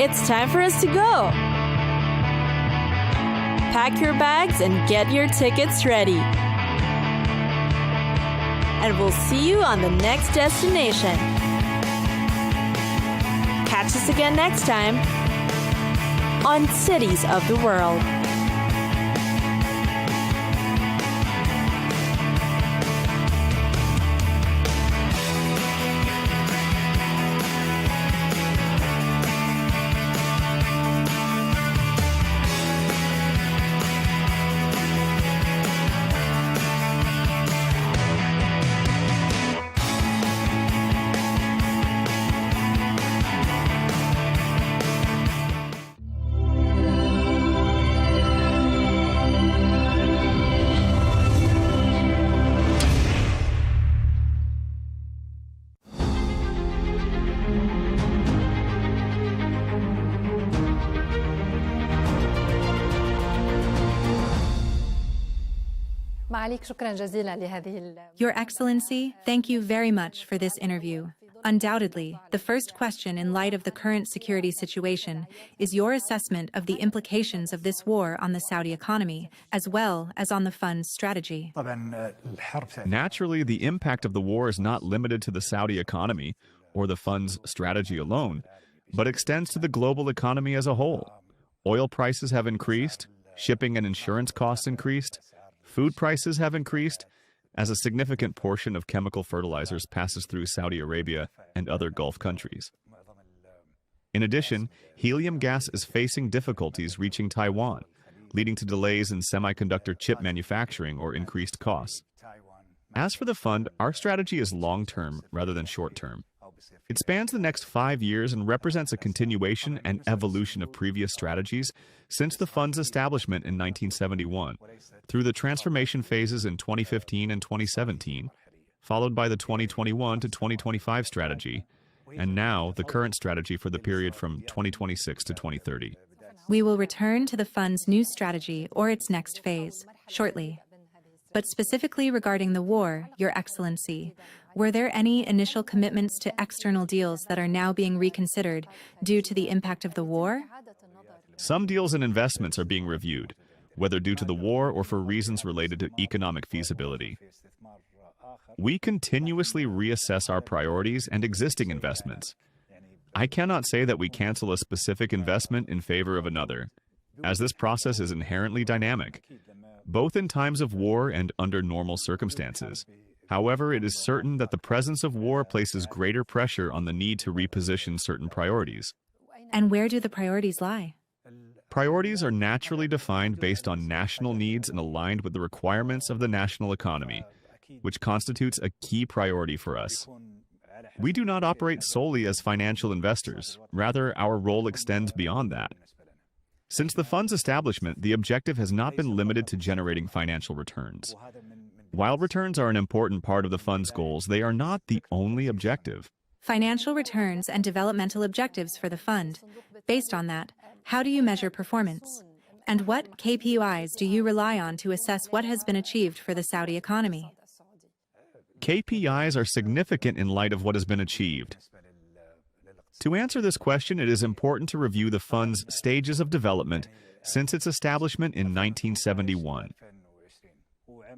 It's time for us to go. Pack your bags and get your tickets ready. And we'll see you on the next destination. Catch us again next time on Cities of the World. Your Excellency, thank you very much for this interview. Undoubtedly, the first question in light of the current security situation is your assessment of the implications of this war on the Saudi economy, as well as on the fund's strategy. Naturally, the impact of the war is not limited to the Saudi economy or the fund's strategy alone, but extends to the global economy as a whole. Oil prices have increased, shipping and insurance costs increased, food prices have increased, as a significant portion of chemical fertilizers passes through Saudi Arabia and other Gulf countries. In addition, helium gas is facing difficulties reaching Taiwan, leading to delays in semiconductor chip manufacturing or increased costs. As for the fund, our strategy is long-term rather than short-term. It spans the next 5 years and represents a continuation and evolution of previous strategies since the fund's establishment in 1971, through the transformation phases in 2015 and 2017, followed by the 2021 to 2025 strategy, and now the current strategy for the period from 2026 to 2030. We will return to the fund's new strategy or its next phase shortly. But specifically regarding the war, Your Excellency, were there any initial commitments to external deals that are now being reconsidered due to the impact of the war? Some deals and investments are being reviewed, whether due to the war or for reasons related to economic feasibility. We continuously reassess our priorities and existing investments. I cannot say that we cancel a specific investment in favor of another, as this process is inherently dynamic, both in times of war and under normal circumstances. However, it is certain that the presence of war places greater pressure on the need to reposition certain priorities. And where do the priorities lie? Priorities are naturally defined based on national needs and aligned with the requirements of the national economy, which constitutes a key priority for us. We do not operate solely as financial investors. Rather, our role extends beyond that. Since the fund's establishment, the objective has not been limited to generating financial returns. While returns are an important part of the fund's goals, they are not the only objective. Financial returns and developmental objectives for the fund. Based on that, how do you measure performance? And what KPIs do you rely on to assess what has been achieved for the Saudi economy? KPIs are significant in light of what has been achieved. To answer this question, it is important to review the fund's stages of development since its establishment in 1971.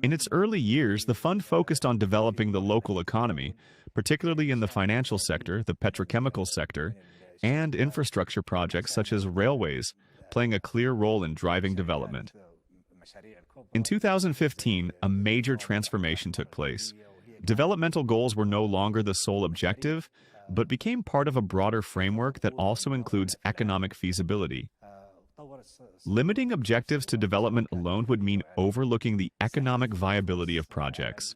In its early years, the fund focused on developing the local economy, particularly in the financial sector, the petrochemical sector, and infrastructure projects such as railways, playing a clear role in driving development. In 2015, a major transformation took place. Developmental goals were no longer the sole objective, but became part of a broader framework that also includes economic feasibility. Limiting objectives to development alone would mean overlooking the economic viability of projects.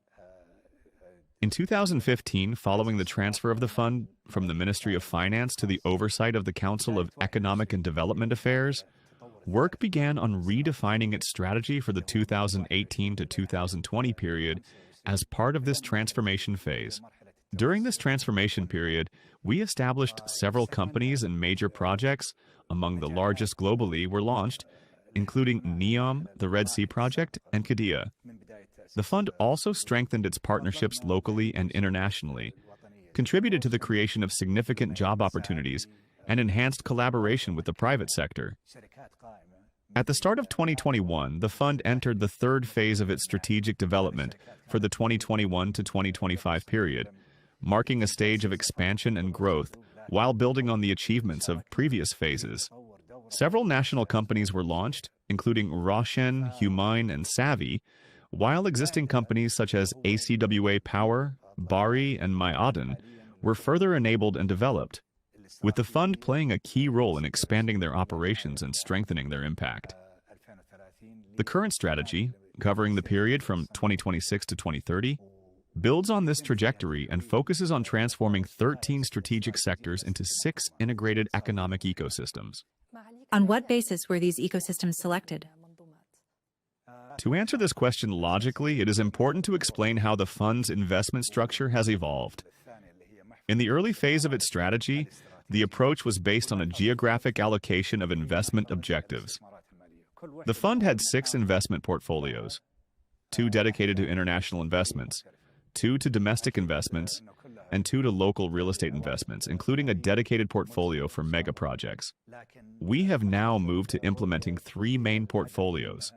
In 2015, following the transfer of the fund from the Ministry of Finance to the oversight of the Council of Economic and Development Affairs, work began on redefining its strategy for the 2018 to 2020 period as part of this transformation phase. During this transformation period, we established several companies and major projects, among the largest globally, were launched, including NEOM, the Red Sea Project, and Qiddiya. The fund also strengthened its partnerships locally and internationally, contributed to the creation of significant job opportunities, and enhanced collaboration with the private sector. At the start of 2021, the fund entered the third phase of its strategic development for the 2021 to 2025 period, marking a stage of expansion and growth while building on the achievements of previous phases. Several national companies were launched, including Roshen, Humine, and Savvy, while existing companies such as ACWA Power, Bari, and Ma'aden were further enabled and developed, with the fund playing a key role in expanding their operations and strengthening their impact. The current strategy, covering the period from 2026 to 2030, builds on this trajectory and focuses on transforming 13 strategic sectors into 6 integrated economic ecosystems. On what basis were these ecosystems selected? To answer this question logically, it is important to explain how the fund's investment structure has evolved. In the early phase of its strategy, the approach was based on a geographic allocation of investment objectives. The fund had 6 investment portfolios, 2 dedicated to international investments, 2 to domestic investments, and 2 to local real estate investments, including a dedicated portfolio for mega projects. We have now moved to implementing 3 main portfolios: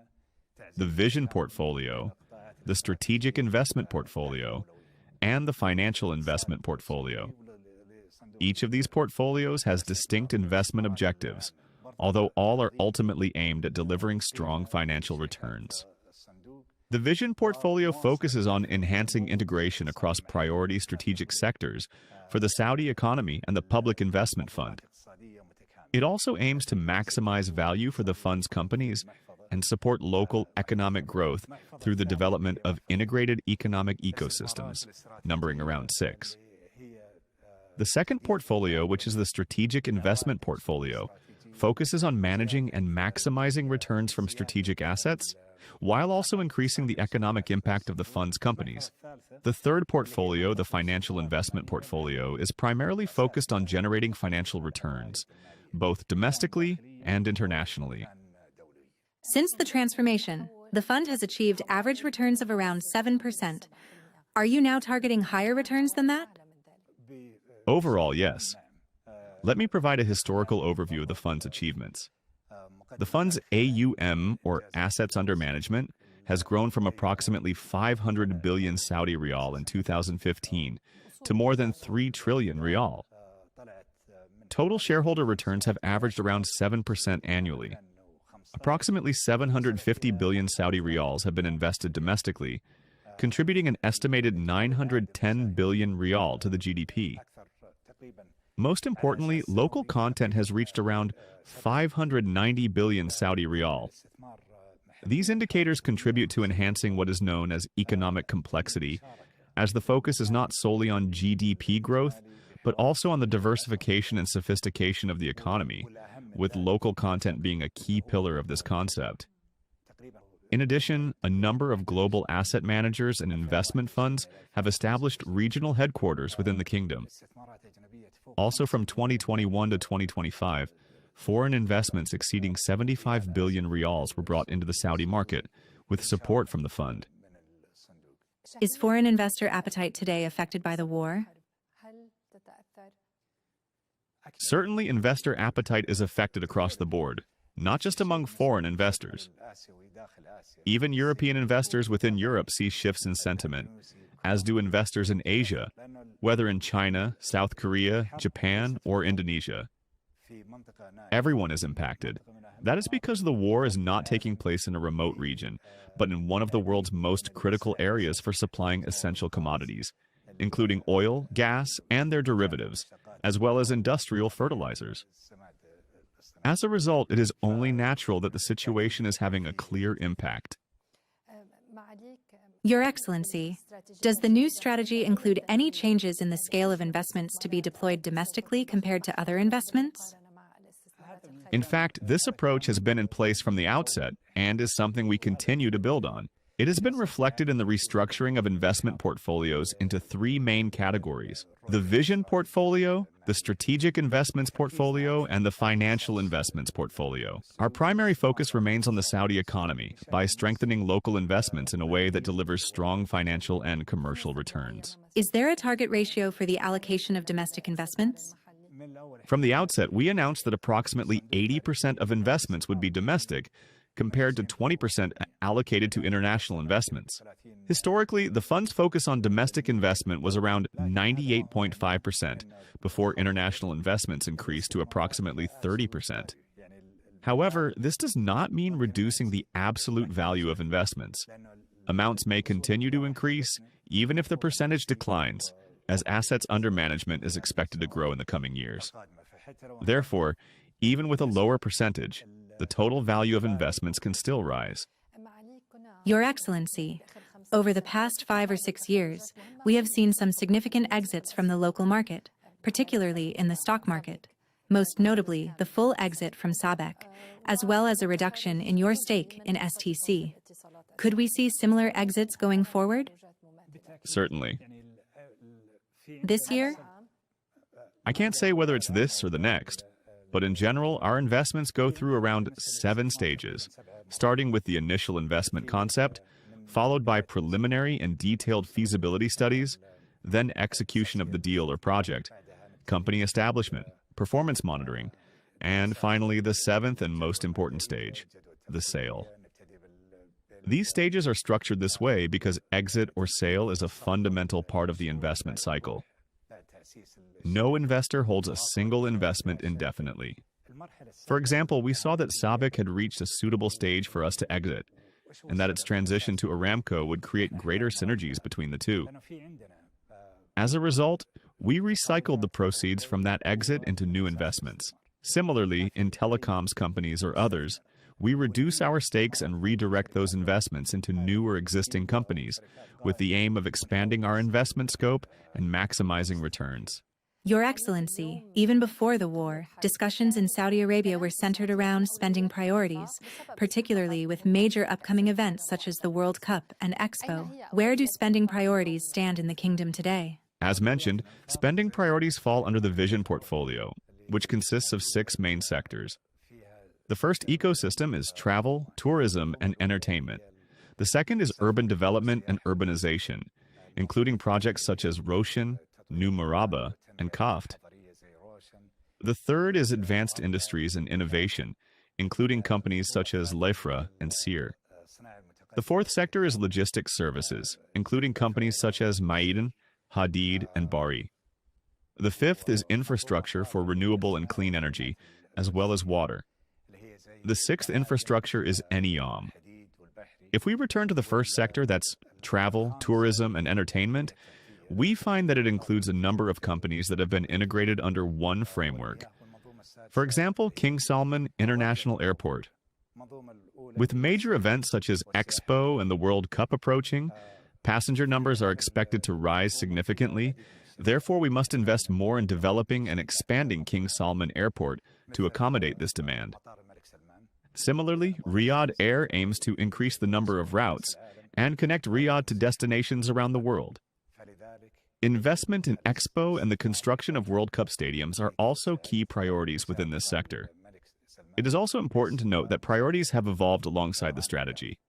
the Vision Portfolio, the Strategic Investment Portfolio, and the Financial Investment Portfolio. Each of these portfolios has distinct investment objectives, although all are ultimately aimed at delivering strong financial returns. The Vision Portfolio focuses on enhancing integration across priority strategic sectors for the Saudi economy and the Public Investment Fund. It also aims to maximize value for the fund's companies and support local economic growth through the development of integrated economic ecosystems, numbering around 6. The second portfolio, which is the Strategic Investment Portfolio, focuses on managing and maximizing returns from strategic assets, while also increasing the economic impact of the fund's companies. The third portfolio, the Financial Investment Portfolio, is primarily focused on generating financial returns, both domestically and internationally. Since the transformation, the fund has achieved average returns of around 7%. Are you now targeting higher returns than that? Overall, yes. Let me provide a historical overview of the fund's achievements. The fund's AUM, or assets under management, has grown from approximately 500 billion Saudi riyal in 2015 to more than 3 trillion riyal. Total shareholder returns have averaged around 7% annually. Approximately 750 billion Saudi riyals have been invested domestically, contributing an estimated 910 billion riyal to the GDP. Most importantly, local content has reached around 590 billion Saudi riyal. These indicators contribute to enhancing what is known as economic complexity, as the focus is not solely on GDP growth, but also on the diversification and sophistication of the economy, with local content being a key pillar of this concept. In addition, a number of global asset managers and investment funds have established regional headquarters within the kingdom. Also, from 2021 to 2025, foreign investments exceeding 75 billion riyals were brought into the Saudi market, with support from the fund. Is foreign investor appetite today affected by the war? Certainly, investor appetite is affected across the board, not just among foreign investors. Even European investors within Europe see shifts in sentiment, as do investors in Asia, whether in China, South Korea, Japan, or Indonesia. Everyone is impacted. That is because the war is not taking place in a remote region, but in one of the world's most critical areas for supplying essential commodities, including oil, gas, and their derivatives, as well as industrial fertilizers. As a result, it is only natural that the situation is having a clear impact. Your Excellency, does the new strategy include any changes in the scale of investments to be deployed domestically compared to other investments? In fact, this approach has been in place from the outset and is something we continue to build on. It has been reflected in the restructuring of investment portfolios into 3 main categories: the Vision portfolio, the Strategic Investments portfolio, and the Financial Investments portfolio. Our primary focus remains on the Saudi economy by strengthening local investments in a way that delivers strong financial and commercial returns. Is there a target ratio for the allocation of domestic investments? From the outset, we announced that approximately 80% of investments would be domestic, compared to 20% allocated to international investments. Historically, the fund's focus on domestic investment was around 98.5%, before international investments increased to approximately 30%. However, this does not mean reducing the absolute value of investments. Amounts may continue to increase, even if the percentage declines, as assets under management is expected to grow in the coming years. Therefore, even with a lower percentage, the total value of investments can still rise. Your Excellency, over the past 5 or 6 years, we have seen some significant exits from the local market, particularly in the stock market, most notably the full exit from SABEC, as well as a reduction in your stake in STC. Could we see similar exits going forward? Certainly. This year? I can't say whether it's this or the next, but in general, our investments go through around 7 stages, starting with the initial investment concept, followed by preliminary and detailed feasibility studies, then execution of the deal or project, company establishment, performance monitoring, and finally the 7th and most important stage, the sale. These stages are structured this way because exit or sale is a fundamental part of the investment cycle. No investor holds a single investment indefinitely. For example, we saw that SABEC had reached a suitable stage for us to exit, and that its transition to Aramco would create greater synergies between the two. As a result, we recycled the proceeds from that exit into new investments. Similarly, in telecoms companies or others, we reduce our stakes and redirect those investments into new or existing companies, with the aim of expanding our investment scope and maximizing returns. Your Excellency, even before the war, discussions in Saudi Arabia were centered around spending priorities, particularly with major upcoming events such as the World Cup and Expo. Where do spending priorities stand in the kingdom today? As mentioned, spending priorities fall under the Vision portfolio, which consists of 6 main sectors. The first ecosystem is travel, tourism, and entertainment. The second is urban development and urbanization, including projects such as Roshan, New Maraba, and Kaft. The third is advanced industries and innovation, including companies such as Lefra and Sear. The fourth sector is logistics services, including companies such as Ma'aden, Hadid, and Bari. The fifth is infrastructure for renewable and clean energy, as well as water. The sixth infrastructure is NEOM. If we return to the first sector, that's travel, tourism, and entertainment, we find that it includes a number of companies that have been integrated under one framework. For example, King Salman International Airport. With major events such as Expo and the World Cup approaching, passenger numbers are expected to rise significantly. Therefore, we must invest more in developing and expanding King Salman Airport to accommodate this demand. Similarly, Riyadh Air aims to increase the number of routes and connect Riyadh to destinations around the world. Investment in Expo and the construction of World Cup stadiums are also key priorities within this sector. It is also important to note that priorities have evolved alongside the strategy.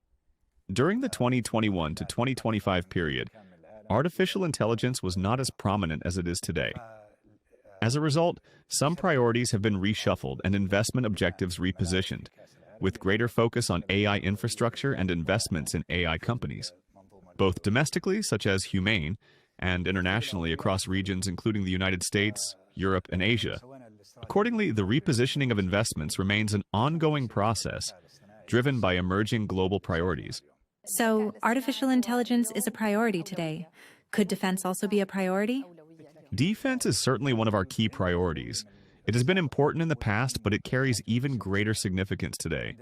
During the 2021 to 2025 period, artificial intelligence was not as prominent as it is today. As a result, some priorities have been reshuffled and investment objectives repositioned, with greater focus on AI infrastructure and investments in AI companies, both domestically, such as Humane, and internationally across regions including the United States, Europe, and Asia. Accordingly, the repositioning of investments remains an ongoing process, driven by emerging global priorities. So, artificial intelligence is a priority today. Could defense also be a priority? Defense is certainly one of our key priorities. It has been important in the past, but it carries even greater significance today.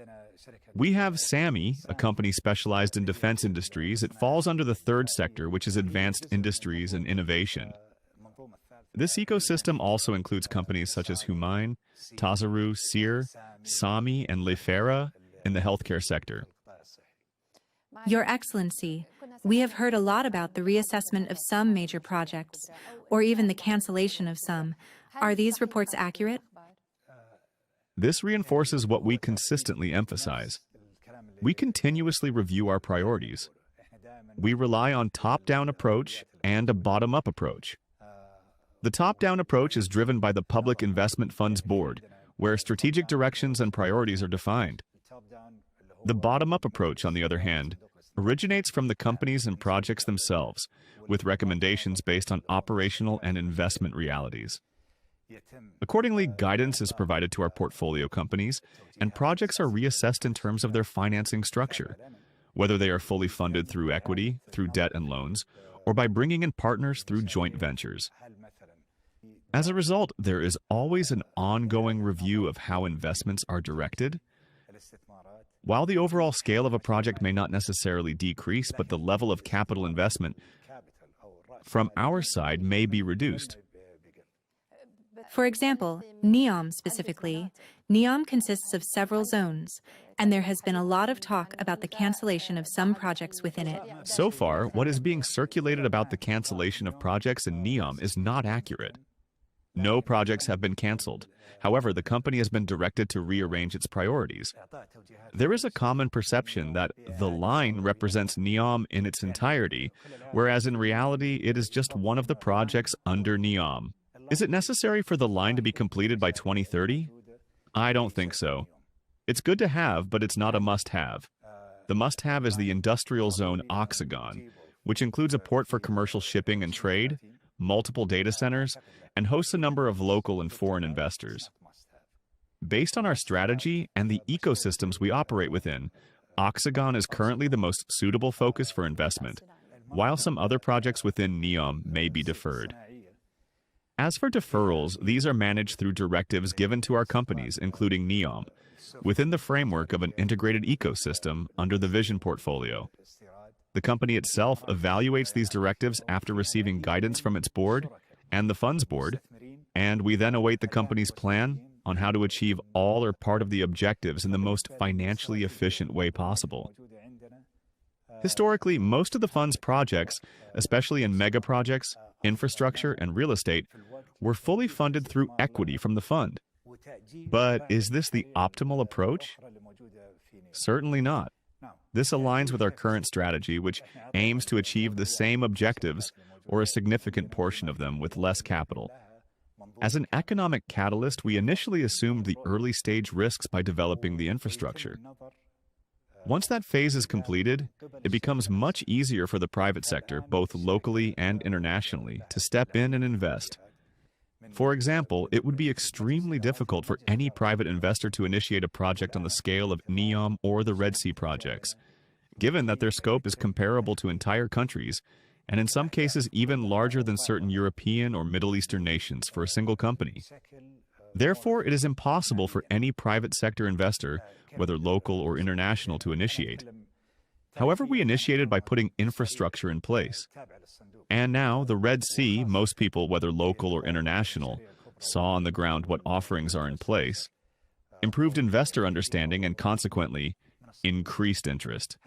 We have SAMI, a company specialized in defense industries. It falls under the third sector, which is advanced industries and innovation. This ecosystem also includes companies such as Humane, Tazaru, Sear, Sami, and Lefera in the healthcare sector. Your Excellency, we have heard a lot about the reassessment of some major projects, or even the cancellation of some. Are these reports accurate? This reinforces what we consistently emphasize. We continuously review our priorities. We rely on top-down approach and a bottom-up approach. The top-down approach is driven by the Public Investment Funds Board, where strategic directions and priorities are defined. The bottom-up approach, on the other hand, originates from the companies and projects themselves, with recommendations based on operational and investment realities. Accordingly, guidance is provided to our portfolio companies, and projects are reassessed in terms of their financing structure, whether they are fully funded through equity, through debt and loans, or by bringing in partners through joint ventures. As a result, there is always an ongoing review of how investments are directed. While the overall scale of a project may not necessarily decrease, but the level of capital investment from our side may be reduced. For example, NEOM specifically, NEOM consists of several zones, and there has been a lot of talk about the cancellation of some projects within it. So far, what is being circulated about the cancellation of projects in NEOM is not accurate. No projects have been canceled. However, the company has been directed to rearrange its priorities. There is a common perception that the line represents NEOM in its entirety, whereas in reality, it is just one of the projects under NEOM. Is it necessary for the line to be completed by 2030? I don't think so. It's good to have, but it's not a must-have. The must-have is the industrial zone Oxagon, which includes a port for commercial shipping and trade, multiple data centers, and hosts a number of local and foreign investors. Based on our strategy and the ecosystems we operate within, Oxagon is currently the most suitable focus for investment, while some other projects within NEOM may be deferred. As for deferrals, these are managed through directives given to our companies, including NEOM, within the framework of an integrated ecosystem under the Vision portfolio. The company itself evaluates these directives after receiving guidance from its board and the funds board, and we then await the company's plan on how to achieve all or part of the objectives in the most financially efficient way possible. Historically, most of the fund's projects, especially in mega projects, infrastructure, and real estate, were fully funded through equity from the fund. But is this the optimal approach? Certainly not. This aligns with our current strategy, which aims to achieve the same objectives or a significant portion of them with less capital. As an economic catalyst, we initially assumed the early-stage risks by developing the infrastructure. Once that phase is completed, it becomes much easier for the private sector, both locally and internationally, to step in and invest. For example, it would be extremely difficult for any private investor to initiate a project on the scale of NEOM or the Red Sea projects, given that their scope is comparable to entire countries, and in some cases even larger than certain European or Middle Eastern nations for a single company. Therefore, it is impossible for any private sector investor, whether local or international, to initiate. However, we initiated by putting infrastructure in place. And now, the Red Sea, most people, whether local or international, saw on the ground what offerings are in place, improved investor understanding, and consequently, increased interest.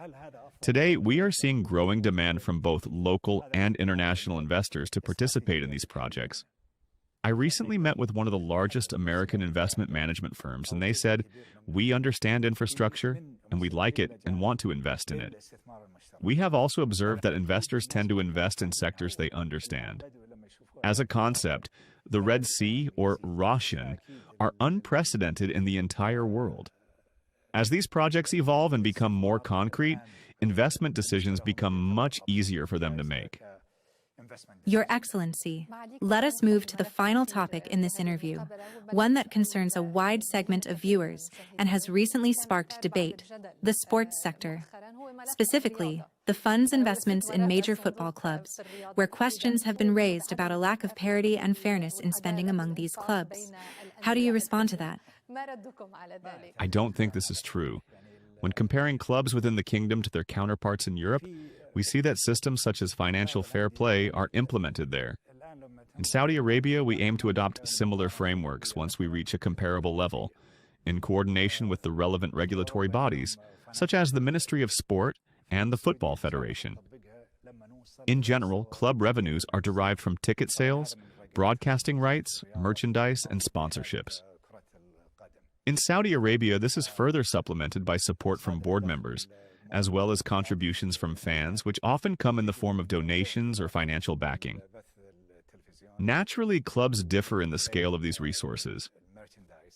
Today, we are seeing growing demand from both local and international investors to participate in these projects. I recently met with one of the largest American investment management firms, and they said, "We understand infrastructure, and we like it and want to invest in it." We have also observed that investors tend to invest in sectors they understand. As a concept, the Red Sea, or Roshan, are unprecedented in the entire world. As these projects evolve and become more concrete, investment decisions become much easier for them to make. Your Excellency, let us move to the final topic in this interview, one that concerns a wide segment of viewers and has recently sparked debate: the sports sector. Specifically, the fund's investments in major football clubs, where questions have been raised about a lack of parity and fairness in spending among these clubs. How do you respond to that? I don't think this is true. When comparing clubs within the kingdom to their counterparts in Europe, we see that systems such as financial fair play are implemented there. In Saudi Arabia, we aim to adopt similar frameworks once we reach a comparable level, in coordination with the relevant regulatory bodies, such as the Ministry of Sport and the Football Federation. In general, club revenues are derived from ticket sales, broadcasting rights, merchandise, and sponsorships. In Saudi Arabia, this is further supplemented by support from board members, as well as contributions from fans, which often come in the form of donations or financial backing. Naturally, clubs differ in the scale of these resources.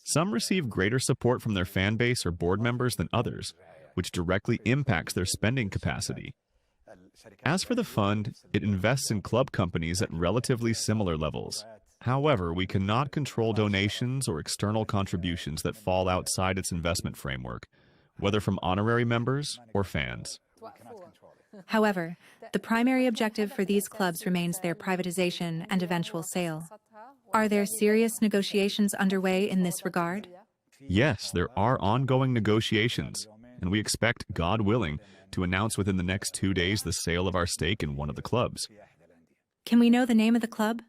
Some receive greater support from their fan base or board members than others, which directly impacts their spending capacity. As for the fund, it invests in club companies at relatively similar levels. However, we cannot control donations or external contributions that fall outside its investment framework, whether from honorary members or fans. However, the primary objective for these clubs remains their privatization and eventual sale. Are there serious negotiations underway in this regard? Yes, there are ongoing negotiations, and we expect, God willing, to announce within the next 2 days the sale of our stake in one of the clubs. Can we know the name of the club?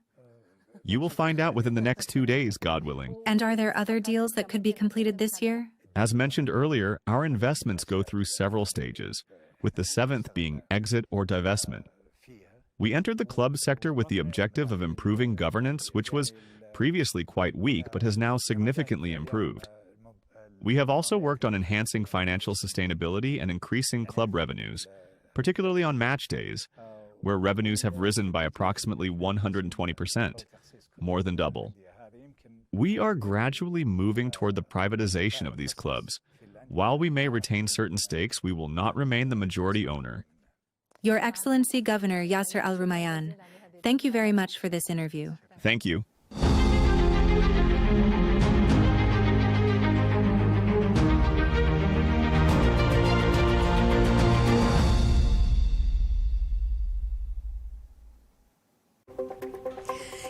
You will find out within the next 2 days, God willing. And are there other deals that could be completed this year? As mentioned earlier, our investments go through several stages, with the 7th being exit or divestment. We entered the club sector with the objective of improving governance, which was previously quite weak but has now significantly improved. We have also worked on enhancing financial sustainability and increasing club revenues, particularly on match days, where revenues have risen by approximately 120%, more than double. We are gradually moving toward the privatization of these clubs. While we may retain certain stakes, we will not remain the majority owner. Your Excellency Governor Yasser Al-Rumayyan, thank you very much for this interview. Thank you.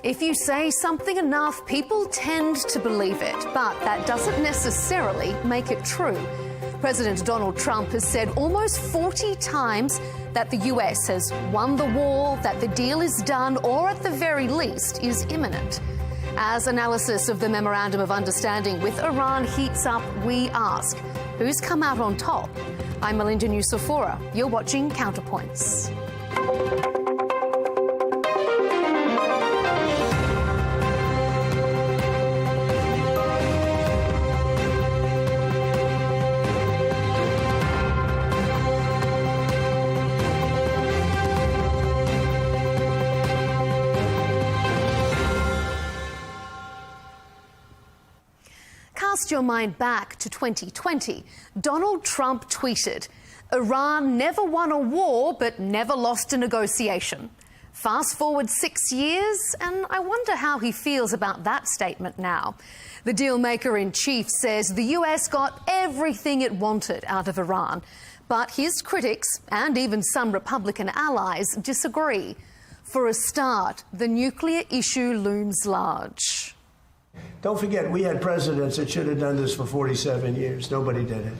If you say something enough, people tend to believe it, but that doesn't necessarily make it true. President Donald Trump has said almost 40 times that the US has won the war, that the deal is done, or at the very least is imminent. As analysis of the Memorandum of Understanding with Iran heats up, we ask, who's come out on top? I'm Melinda Nucifora. You're watching Counterpoints. cast your mind back to 2020, Donald Trump tweeted, "Iran never won a war but never lost a negotiation." Fast forward 6 years, and I wonder how he feels about that statement now. The deal-maker-in-chief says the US got everything it wanted out of Iran, but his critics, and even some Republican allies, disagree. For a start, the nuclear issue looms large. Don't forget, we had presidents that should have done this for 47 years. Nobody did it.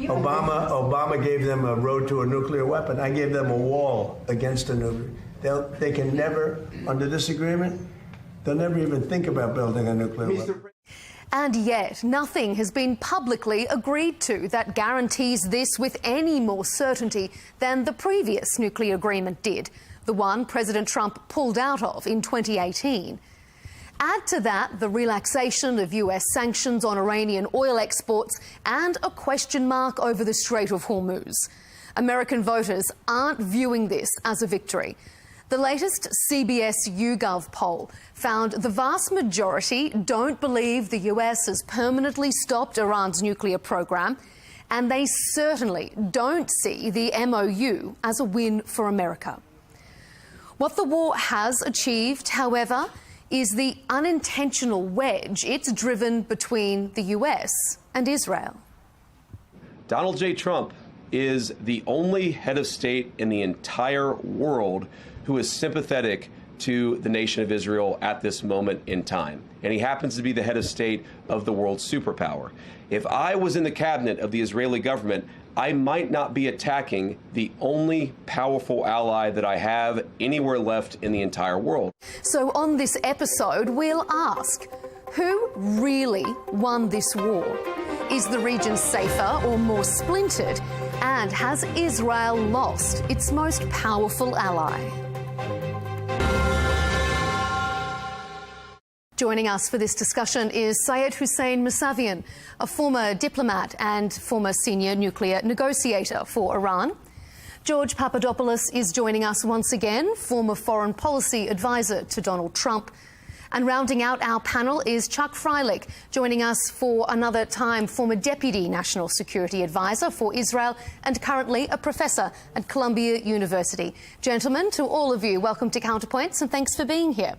Obama gave them a road to a nuclear weapon. I gave them a wall against a nuclear. They can never, under this agreement, they'll never even think about building a nuclear weapon. And yet, nothing has been publicly agreed to that guarantees this with any more certainty than the previous nuclear agreement did, the one President Trump pulled out of in 2018. Add to that the relaxation of US sanctions on Iranian oil exports and a question mark over the Strait of Hormuz. American voters aren't viewing this as a victory. The latest CBS YouGov poll found the vast majority don't believe the US has permanently stopped Iran's nuclear program, and they certainly don't see the MOU as a win for America. What the war has achieved, however, is the unintentional wedge it's driven between the US and Israel. Donald J. Trump is the only head of state in the entire world who is sympathetic to the nation of Israel at this moment in time. And he happens to be the head of state of the world superpower. If I was in the cabinet of the Israeli government, I might not be attacking the only powerful ally that I have anywhere left in the entire world. So on this episode, we'll ask, who really won this war? Is the region safer or more splintered? And has Israel lost its most powerful ally? Joining us for this discussion is Syed Hussein Mousavian, a former diplomat and former senior nuclear negotiator for Iran. George Papadopoulos is joining us once again, former foreign policy advisor to Donald Trump. And rounding out our panel is Chuck Freilich, joining us for another time, former Deputy National Security Advisor for Israel and currently a professor at Columbia University. Gentlemen, to all of you, welcome to Counterpoints and thanks for being here.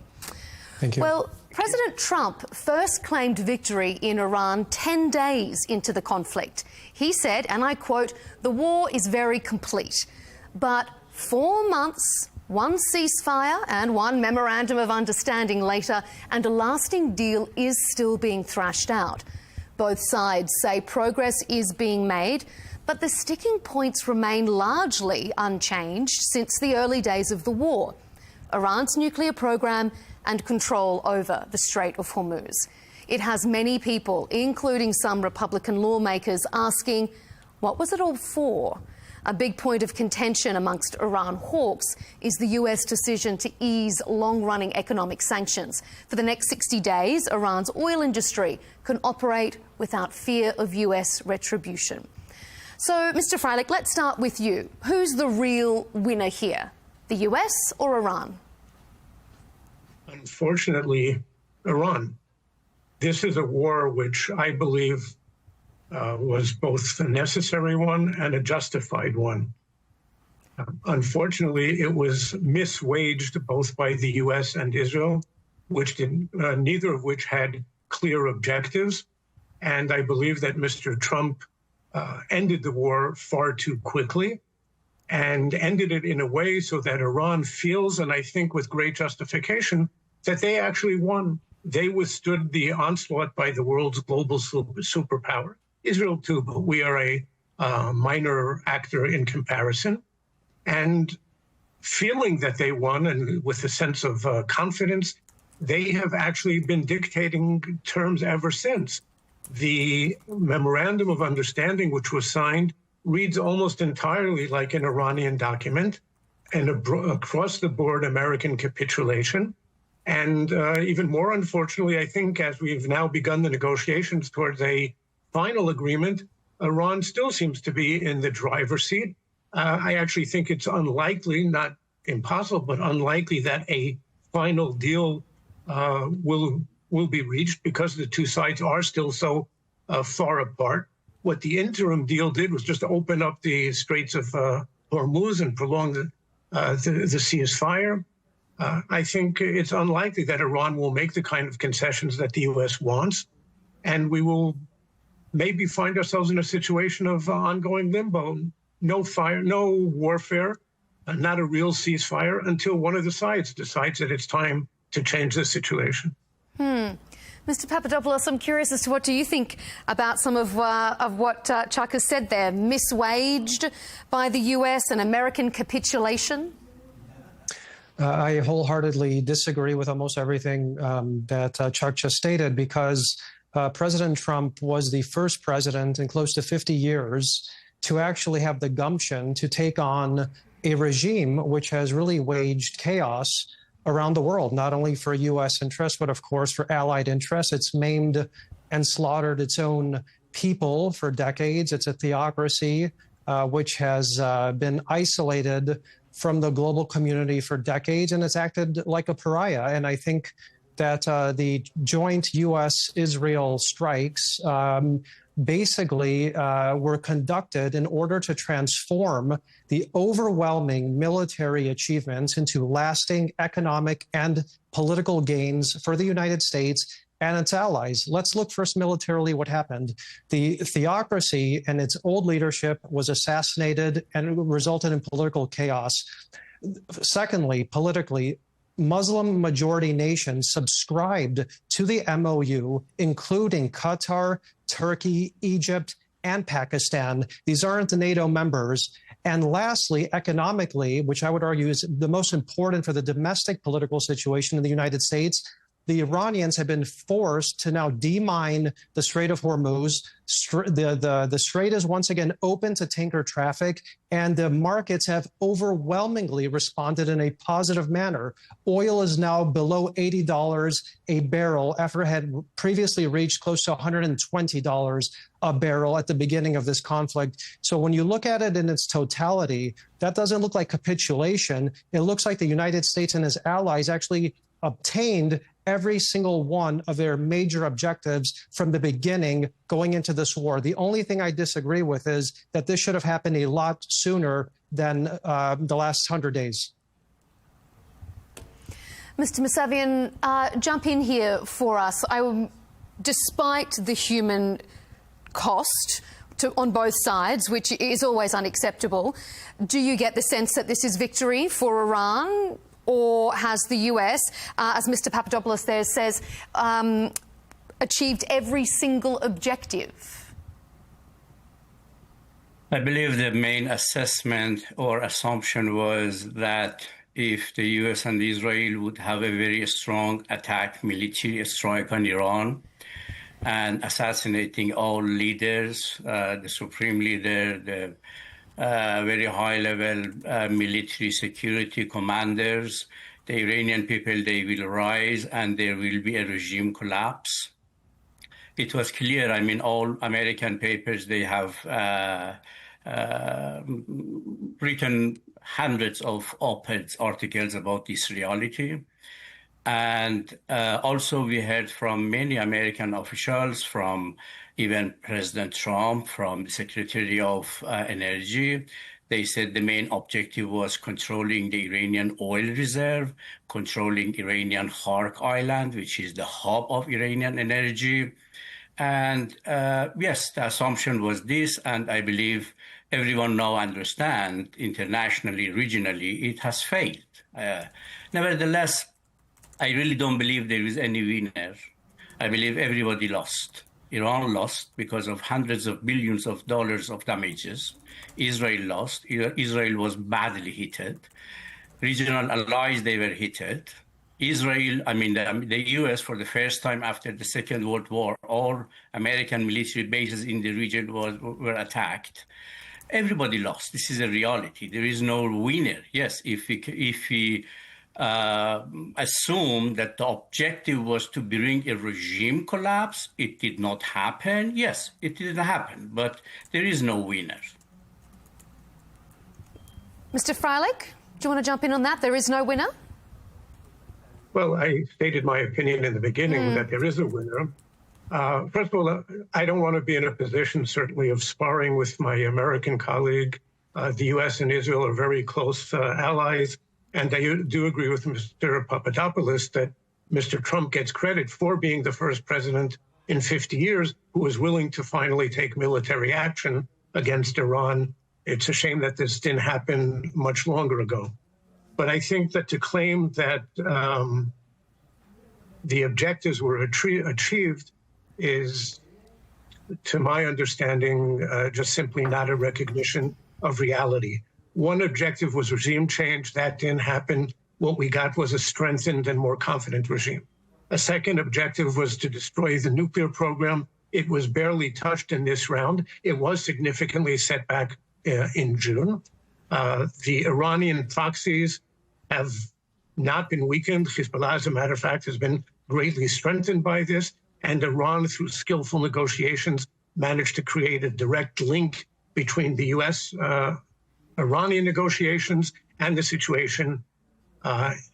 Thank you. Well, President Trump first claimed victory in Iran 10 days into the conflict. He said, and I quote, "The war is very complete." But 4 months, one ceasefire and one memorandum of understanding later, and a lasting deal is still being thrashed out. Both sides say progress is being made, but the sticking points remain largely unchanged since the early days of the war. Iran's nuclear program and control over the Strait of Hormuz. It has many people, including some Republican lawmakers, asking, what was it all for? A big point of contention amongst Iran hawks is the US decision to ease long-running economic sanctions. For the next 60 days, Iran's oil industry can operate without fear of US retribution. So, Mr. Freilich, let's start with you. Who's the real winner here, the US or Iran? Unfortunately, Iran. This is a war which I believe was both a necessary one and a justified one. Unfortunately, it was miswaged both by the US and Israel, which neither of which had clear objectives. And I believe that Mr. Trump ended the war far too quickly and ended it in a way so that Iran feels, and I think with great justification, that they actually won. They withstood the onslaught by the world's global superpower. Israel too, but we are a minor actor in comparison. And feeling that they won, and with a sense of confidence, they have actually been dictating terms ever since. The memorandum of understanding, which was signed, reads almost entirely like an Iranian document, and across-the-board American capitulation. And even more unfortunately, I think, as we've now begun the negotiations towards a final agreement, Iran still seems to be in the driver's seat. I actually think it's unlikely, not impossible, but unlikely that a final deal will be reached because the two sides are still so far apart. What the interim deal did was just open up the Straits of Hormuz and prolong the ceasefire. I think it's unlikely that Iran will make the kind of concessions that the U.S. wants, and we will maybe find ourselves in a situation of ongoing limbo. No fire, no warfare, not a real ceasefire until one of the sides decides that it's time to change the situation. Mr. Papadopoulos, I'm curious as to what do you think about some of what Chuck has said there? Miswaged by the US, an American capitulation? I wholeheartedly disagree with almost everything that Chuck just stated, because President Trump was the first president in close to 50 years to actually have the gumption to take on a regime which has really waged chaos around the world, not only for U.S. interests, but of course for allied interests. It's maimed and slaughtered its own people for decades. It's a theocracy which has been isolated from the global community for decades, and it's acted like a pariah. And I think that the joint U.S.-Israel strikes basically were conducted in order to transform the overwhelming military achievements into lasting economic and political gains for the United States and its allies. Let's look first militarily what happened. The theocracy and its old leadership was assassinated and resulted in political chaos. Secondly, politically, Muslim majority nations subscribed to the MOU, including Qatar, Turkey, Egypt, and Pakistan. These aren't the NATO members. And lastly, economically, which I would argue is the most important for the domestic political situation in the United States, the Iranians have been forced to now demine the Strait of Hormuz. The strait is once again open to tanker traffic, and the markets have overwhelmingly responded in a positive manner. Oil is now below $80 a barrel after it had previously reached close to $120 a barrel at the beginning of this conflict. So when you look at it in its totality, that doesn't look like capitulation. It looks like the United States and its allies actually obtained every single one of their major objectives from the beginning going into this war. The only thing I disagree with is that this should have happened a lot sooner than the last 100 days. Mr. Mousavian, jump in here for us. Despite the human cost on both sides, which is always unacceptable, do you get the sense that this is victory for Iran? Or has the US, as Mr. Papadopoulos there says, achieved every single objective? I believe the main assessment or assumption was that if the US and Israel would have a very strong attack, military strike on Iran, and assassinating all leaders, the supreme leader, the very high-level military security commanders, the Iranian people, they will rise and there will be a regime collapse. It was clear, I mean, all American papers, they have written hundreds of op-ed articles about this reality. And also we heard from many American officials, from even President Trump, from the Secretary of Energy. They said the main objective was controlling the Iranian oil reserve, controlling Iranian Khark Island, which is the hub of Iranian energy. And yes, the assumption was this, and I believe everyone now understands internationally, regionally, it has failed. Nevertheless, I really don't believe there is any winner. I believe everybody lost. Iran lost because of hundreds of billions of dollars of damages. Israel lost. Israel was badly hit. Regional allies, they were hit. Israel, I mean, the U.S., for the first time after the Second World War, all American military bases in the region were attacked. Everybody lost. This is a reality. There is no winner. Yes, if we assume that the objective was to bring a regime collapse, it did not happen. Yes, it didn't happen, but there is no winner. Mr. Freilich, do you want to jump in on that? There is no winner? Well, I stated my opinion in the beginning that there is a winner. First of all, I don't want to be in a position, certainly, of sparring with my American colleague. The U.S. and Israel are very close allies, and I do agree with Mr. Papadopoulos that Mr. Trump gets credit for being the first president in 50 years who was willing to finally take military action against Iran. It's a shame that this didn't happen much longer ago. But I think that to claim that the objectives were achieved is, to my understanding, just simply not a recognition of reality. One objective was regime change. That didn't happen. What we got was a strengthened and more confident regime. A second objective was to destroy the nuclear program. It was barely touched in this round. It was significantly set back in June. The Iranian proxies have not been weakened. Hezbollah, as a matter of fact, has been greatly strengthened by this. And Iran, through skillful negotiations, managed to create a direct link between the U.S. Iranian negotiations and the situation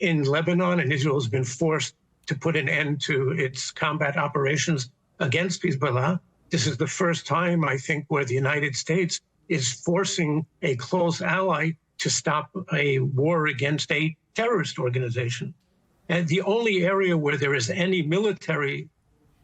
in Lebanon. And Israel has been forced to put an end to its combat operations against Hezbollah. This is the first time, I think, where the United States is forcing a close ally to stop a war against a terrorist organization. And the only area where there is any military,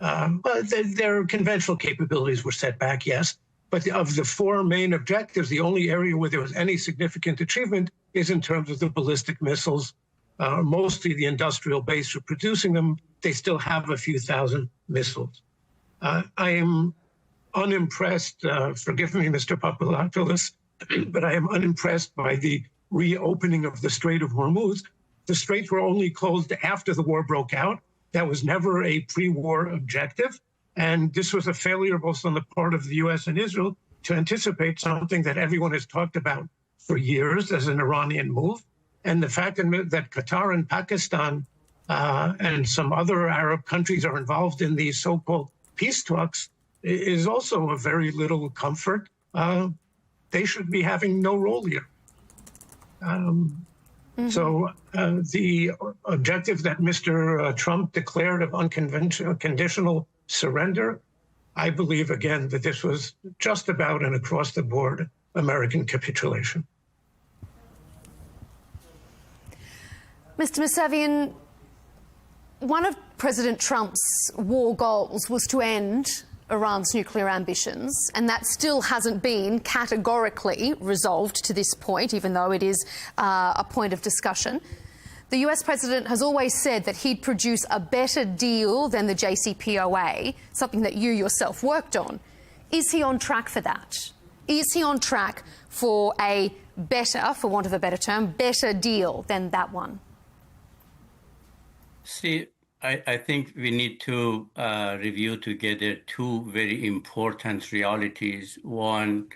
their conventional capabilities were set back, yes. But of the four main objectives, the only area where there was any significant achievement is in terms of the ballistic missiles. Mostly the industrial base for producing them. They still have a few thousand missiles. I am unimpressed, forgive me, Mr. Papadopoulos, but I am unimpressed by the reopening of the Strait of Hormuz. The straits were only closed after the war broke out. That was never a pre-war objective. And this was a failure both on the part of the U.S. and Israel to anticipate something that everyone has talked about for years as an Iranian move. And the fact that Qatar and Pakistan and some other Arab countries are involved in these so-called peace talks is also a very little comfort. They should be having no role here. So the objective that Mr. Trump declared of unconventional conditional surrender, I believe, again, that this was just about an across-the-board American capitulation. Mr. Mousavian, one of President Trump's war goals was to end Iran's nuclear ambitions, and that still hasn't been categorically resolved to this point, even though it is a point of discussion. The US president has always said that he'd produce a better deal than the JCPOA, something that you yourself worked on. Is he on track for that? Is he on track for a better, for want of a better term, better deal than that one? See, I think we need to review together two very important realities. One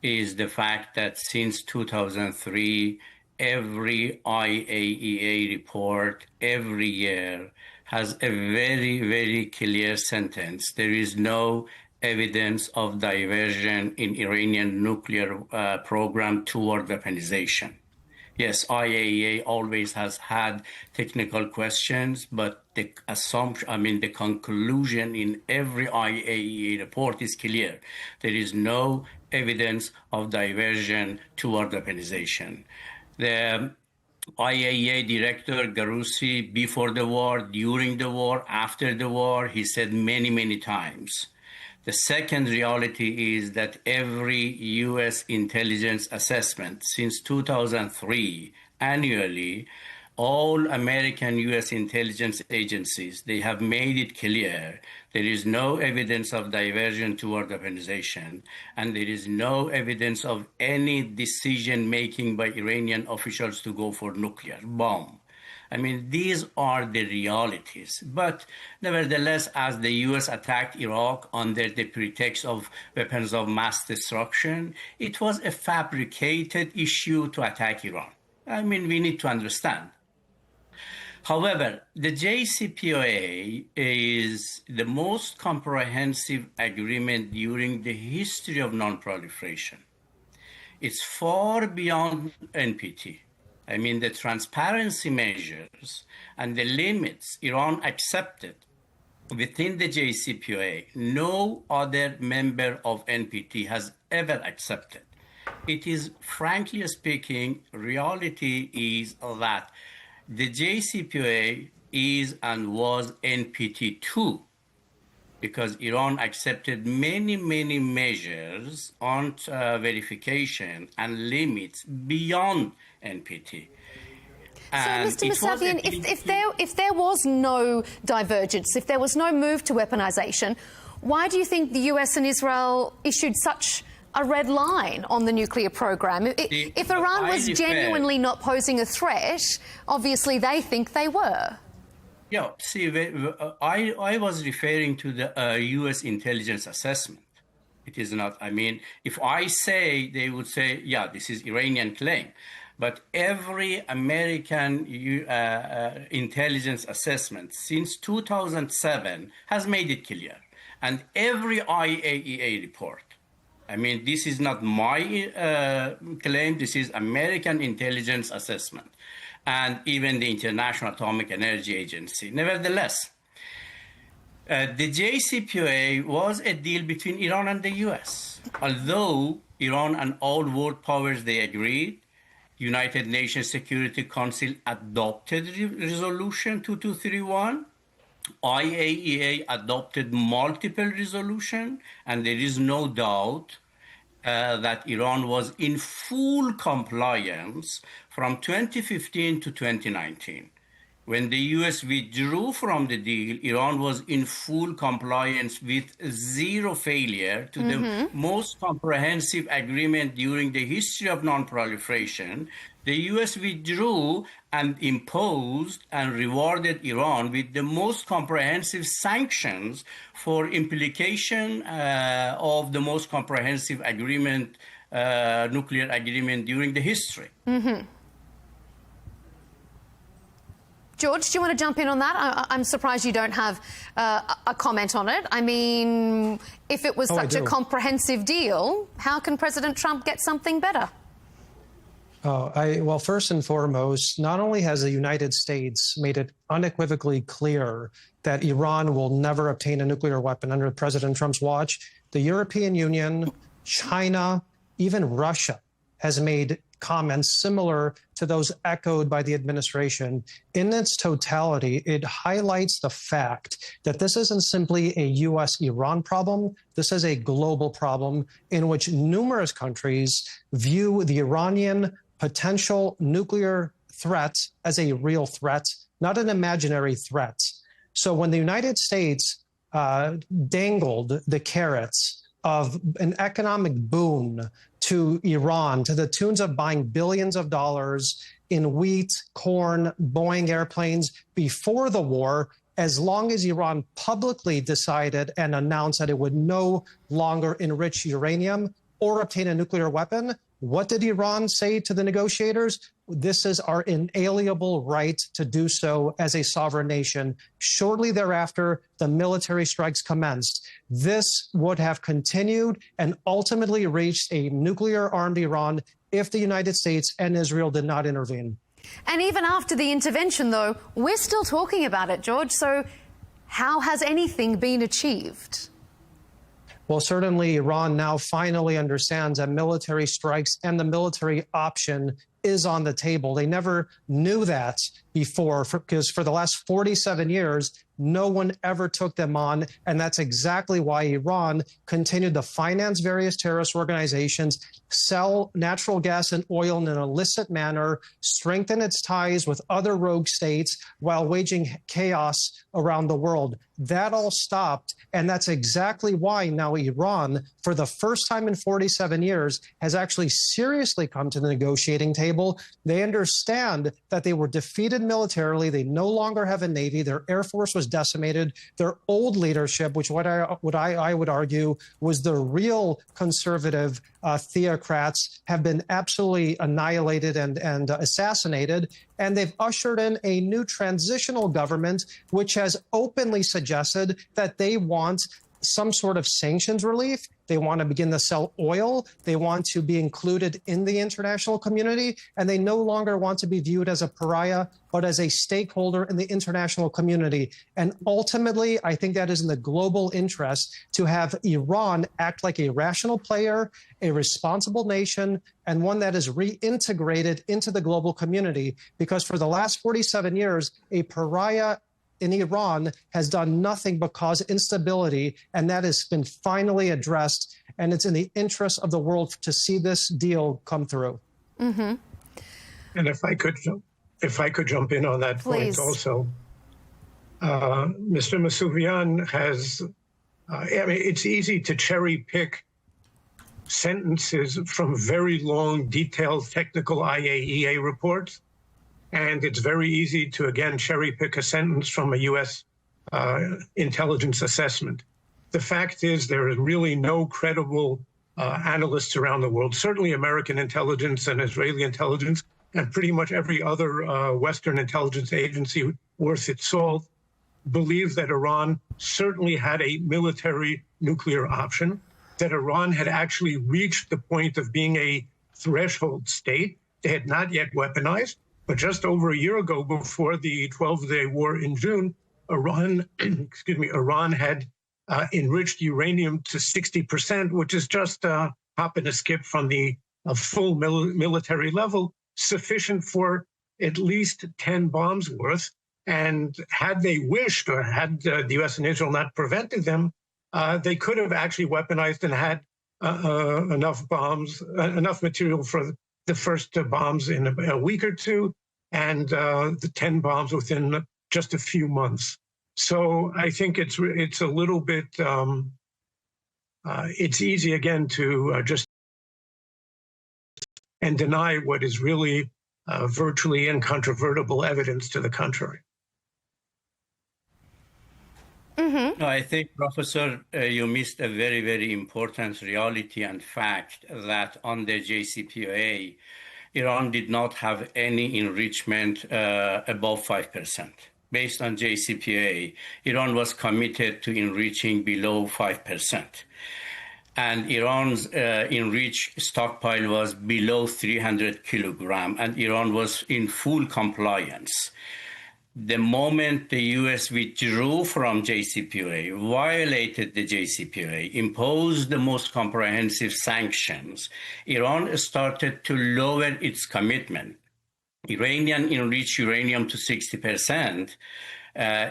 is the fact that since 2003, every IAEA report every year has a very, very clear sentence. There is no evidence of diversion in Iranian nuclear program toward weaponization. Yes, IAEA always has had technical questions, but the assumption, the conclusion in every IAEA report is clear. There is no evidence of diversion toward weaponization. The IAEA director, Garussi, before the war, during the war, after the war, he said many, many times. The second reality is that every U.S. intelligence assessment since 2003, annually, all American U.S. intelligence agencies, they have made it clear there is no evidence of diversion toward weaponization, and there is no evidence of any decision-making by Iranian officials to go for nuclear bomb. These are the realities. But nevertheless, as the U.S. attacked Iraq under the pretext of weapons of mass destruction, it was a fabricated issue to attack Iran. We need to understand. However, the JCPOA is the most comprehensive agreement during the history of non-proliferation. It's far beyond NPT. The transparency measures and the limits Iran accepted within the JCPOA, no other member of NPT has ever accepted. It is, frankly speaking, reality is that the JCPOA is and was NPT 2, because Iran accepted many measures on verification and limits beyond NPT. And so, Mr. Mousavian, if there was no divergence, if there was no move to weaponization, why do you think the US and Israel issued such a red line on the nuclear program? If Iran was genuinely not posing a threat, obviously they think they were. Yeah, see, I was referring to the US intelligence assessment. It is not, I mean, if I say, they would say, yeah, this is Iranian claim. But every American intelligence assessment since 2007 has made it clear. And every IAEA report, I mean, this is not my claim, this is American intelligence assessment, and even the International Atomic Energy Agency. Nevertheless, the JCPOA was a deal between Iran and the US. Although Iran and all world powers, they agreed, United Nations Security Council adopted Resolution 2231. IAEA adopted multiple resolutions, and there is no doubt that Iran was in full compliance from 2015 to 2019. When the US withdrew from the deal, Iran was in full compliance with zero failure to the most comprehensive agreement during the history of non-proliferation. The US withdrew and imposed and rewarded Iran with the most comprehensive sanctions for implication of the most comprehensive agreement, nuclear agreement during the history. George, do you want to jump in on that? I'm surprised you don't have a comment on it. I mean, if it was such a comprehensive deal, how can President Trump get something better? Well, first and foremost, not only has the United States made it unequivocally clear that Iran will never obtain a nuclear weapon under President Trump's watch, the European Union, China, even Russia has made comments similar to those echoed by the administration. In its totality, it highlights the fact that this isn't simply a U.S.-Iran problem. This is a global problem in which numerous countries view the Iranian potential nuclear threat as a real threat, not an imaginary threat. So when the United States dangled the carrots of an economic boon to Iran to the tunes of buying billions of dollars in wheat, corn, Boeing airplanes before the war, as long as Iran publicly decided and announced that it would no longer enrich uranium or obtain a nuclear weapon, what did Iran say to the negotiators? This is our inalienable right to do so as a sovereign nation. Shortly thereafter, the military strikes commenced. This would have continued and ultimately reached a nuclear-armed Iran if the United States and Israel did not intervene. And even after the intervention, though, we're still talking about it, George. So how has anything been achieved? Well, certainly Iran now finally understands that military strikes and the military option is on the table. They never knew that before, because for the last 47 years, no one ever took them on. And that's exactly why Iran continued to finance various terrorist organizations, sell natural gas and oil in an illicit manner, strengthen its ties with other rogue states while waging chaos around the world. That all stopped. And that's exactly why now Iran, for the first time in 47 years, has actually seriously come to the negotiating table. They understand that they were defeated militarily. They no longer have a navy. Their air force was decimated. Their old leadership, which I would argue was the real conservative theocrats, have been absolutely annihilated and assassinated. And they've ushered in a new transitional government, which has openly suggested that they want some sort of sanctions relief. They want to begin to sell oil. They want to be included in the international community. And they no longer want to be viewed as a pariah, but as a stakeholder in the international community. And ultimately, I think that is in the global interest to have Iran act like a rational player, a responsible nation, and one that is reintegrated into the global community. Because for the last 47 years, a pariah in Iran has done nothing but cause instability, and that has been finally addressed. And it's in the interest of the world to see this deal come through. Mm-hmm. And if I could jump in on that point also, Mr. Masuvian has, I mean, it's easy to cherry pick sentences from very long, detailed, technical IAEA reports. And it's very easy to, again, cherry pick a sentence from a U.S. Intelligence assessment. The fact is there is really no credible analysts around the world, certainly American intelligence and Israeli intelligence, and pretty much every other Western intelligence agency worth its salt, believe that Iran certainly had a military nuclear option, that Iran had actually reached the point of being a threshold state. They had not yet weaponized. But just over a year ago, before the 12-day war in June, Iran had enriched uranium to 60%, which is just a hop and a skip from the full military level, sufficient for at least 10 bombs worth. And had they wished, or had the U.S. and Israel not prevented them, they could have actually weaponized and had enough bombs, enough material for the first bombs in a week or two, and the 10 bombs within just a few months. So I think it's a little bit, it's easy again to just and deny what is really virtually incontrovertible evidence to the contrary. Mm-hmm. No, I think, Professor, you missed a very, very important reality and fact that on the JCPOA, Iran did not have any enrichment above 5%. Based on JCPOA, Iran was committed to enriching below 5%. And Iran's enriched stockpile was below 300 kilograms, and Iran was in full compliance. The moment the U.S. withdrew from JCPOA, violated the JCPOA, imposed the most comprehensive sanctions, Iran started to lower its commitment. Iranian enriched uranium to 60%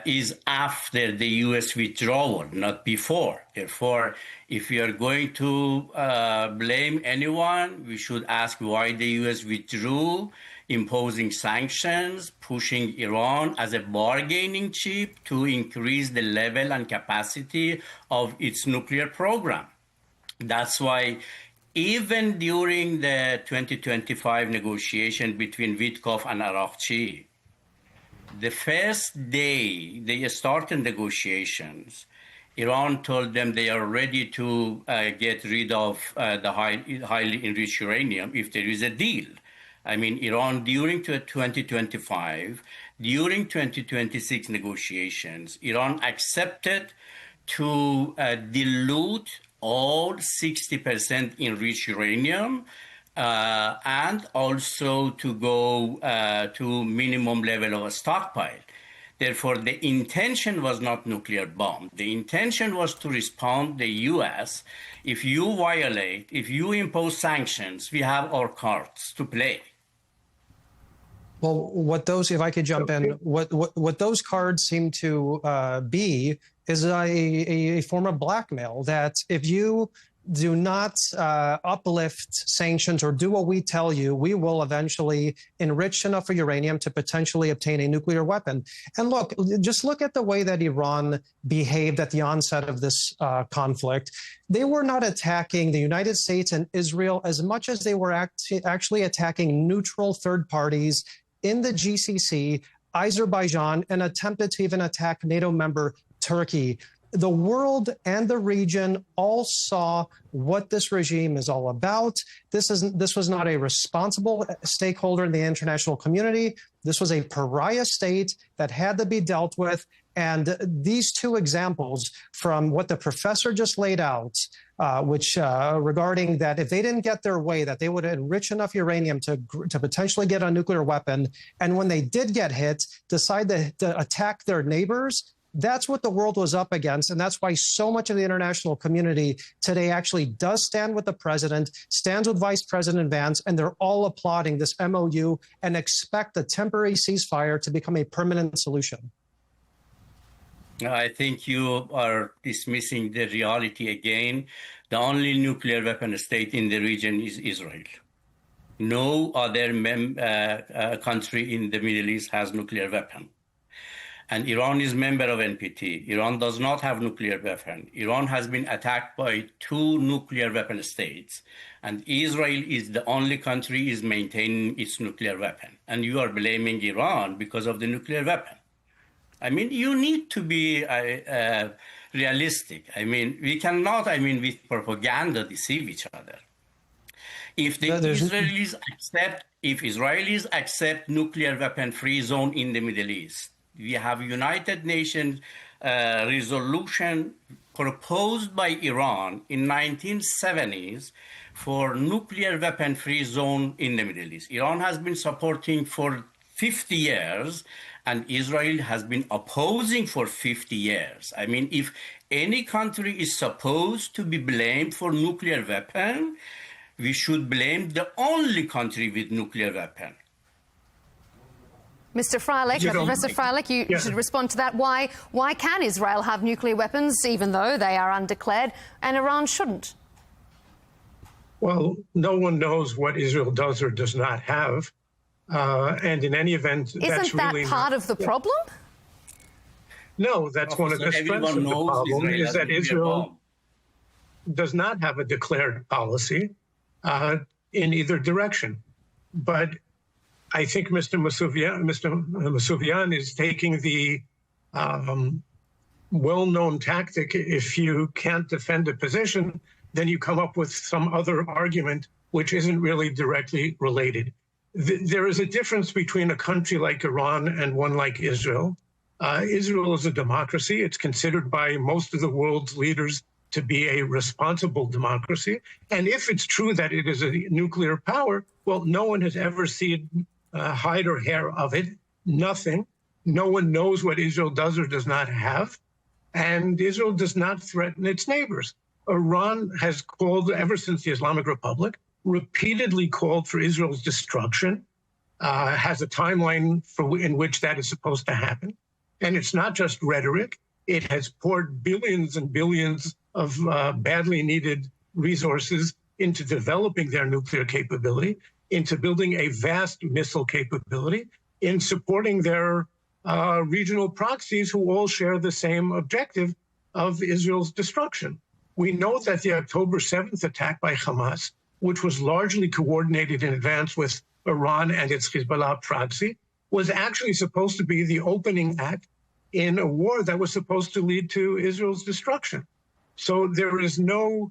is after the U.S. withdrawal, not before. Therefore, if we are going to blame anyone, we should ask why the U.S. withdrew, imposing sanctions, pushing Iran as a bargaining chip to increase the level and capacity of its nuclear program. That's why even during the 2025 negotiation between Witkoff and Arakchi, the first day they started negotiations, Iran told them they are ready to get rid of the highly enriched uranium if there is a deal. I mean, Iran, during 2025, during 2026 negotiations, Iran accepted to dilute all 60% enriched uranium and also to go to minimum level of a stockpile. Therefore, the intention was not nuclear bomb. The intention was to respond the U.S. If you violate, if you impose sanctions, we have our cards to play. Well, what those, if I could jump in, what those cards seem to be is a form of blackmail, that if you do not uplift sanctions or do what we tell you, we will eventually enrich enough of uranium to potentially obtain a nuclear weapon. And look, just look at the way that Iran behaved at the onset of this conflict. They were not attacking the United States and Israel as much as they were actually attacking neutral third parties in the GCC, Azerbaijan, and attempted to even attack NATO member Turkey. The world and the region all saw what this regime is all about. This was not a responsible stakeholder in the international community. This was a pariah state that had to be dealt with. And these two examples from what the professor just laid out, which regarding that if they didn't get their way, that they would enrich enough uranium to potentially get a nuclear weapon. And when they did get hit, decide to attack their neighbors. That's what the world was up against. And that's why so much of the international community today actually does stand with the president, stands with Vice President Vance, and they're all applauding this MOU and expect a temporary ceasefire to become a permanent solution. I think you are dismissing the reality again. The only nuclear weapon state in the region is Israel. No other country in the Middle East has nuclear weapon. And Iran is member of NPT. Iran does not have nuclear weapon. Iran has been attacked by 2 nuclear weapon states. And Israel is the only country is maintaining its nuclear weapon. And you are blaming Iran because of the nuclear weapon. I mean, you need to be realistic. I mean, we cannot, with propaganda deceive each other. If the Israelis accept nuclear weapon-free zone in the Middle East, we have United Nations resolution proposed by Iran in 1970s for nuclear weapon-free zone in the Middle East. Iran has been supporting for 50 years, and Israel has been opposing for 50 years. I mean, if any country is supposed to be blamed for nuclear weapon, we should blame the only country with nuclear weapon. Mr. Freilich, Professor Freilich, you should respond to that. Why can Israel have nuclear weapons, even though they are undeclared, and Iran shouldn't? Well, no one knows what Israel does or does not have. And in any event, that's really Isn't that part of the problem? No, that's one of the strengths of the problem, is that Israel does not have a declared policy in either direction. But I think Mr. Mousavian is taking the well-known tactic. If you can't defend a position, then you come up with some other argument which isn't really directly related. There is a difference between a country like Iran and one like Israel. Israel is a democracy. It's considered by most of the world's leaders to be a responsible democracy. And if it's true that it is a nuclear power, well, no one has ever seen hide or hair of it. Nothing. No one knows what Israel does or does not have. And Israel does not threaten its neighbors. Iran has called, ever since the Islamic Republic, repeatedly called for Israel's destruction, has a timeline in which that is supposed to happen. And it's not just rhetoric. It has poured billions and billions of badly needed resources into developing their nuclear capability, into building a vast missile capability, in supporting their regional proxies who all share the same objective of Israel's destruction. We know that the October 7th attack by Hamas, which was largely coordinated in advance with Iran and its Hezbollah proxy, was actually supposed to be the opening act in a war that was supposed to lead to Israel's destruction. So there is no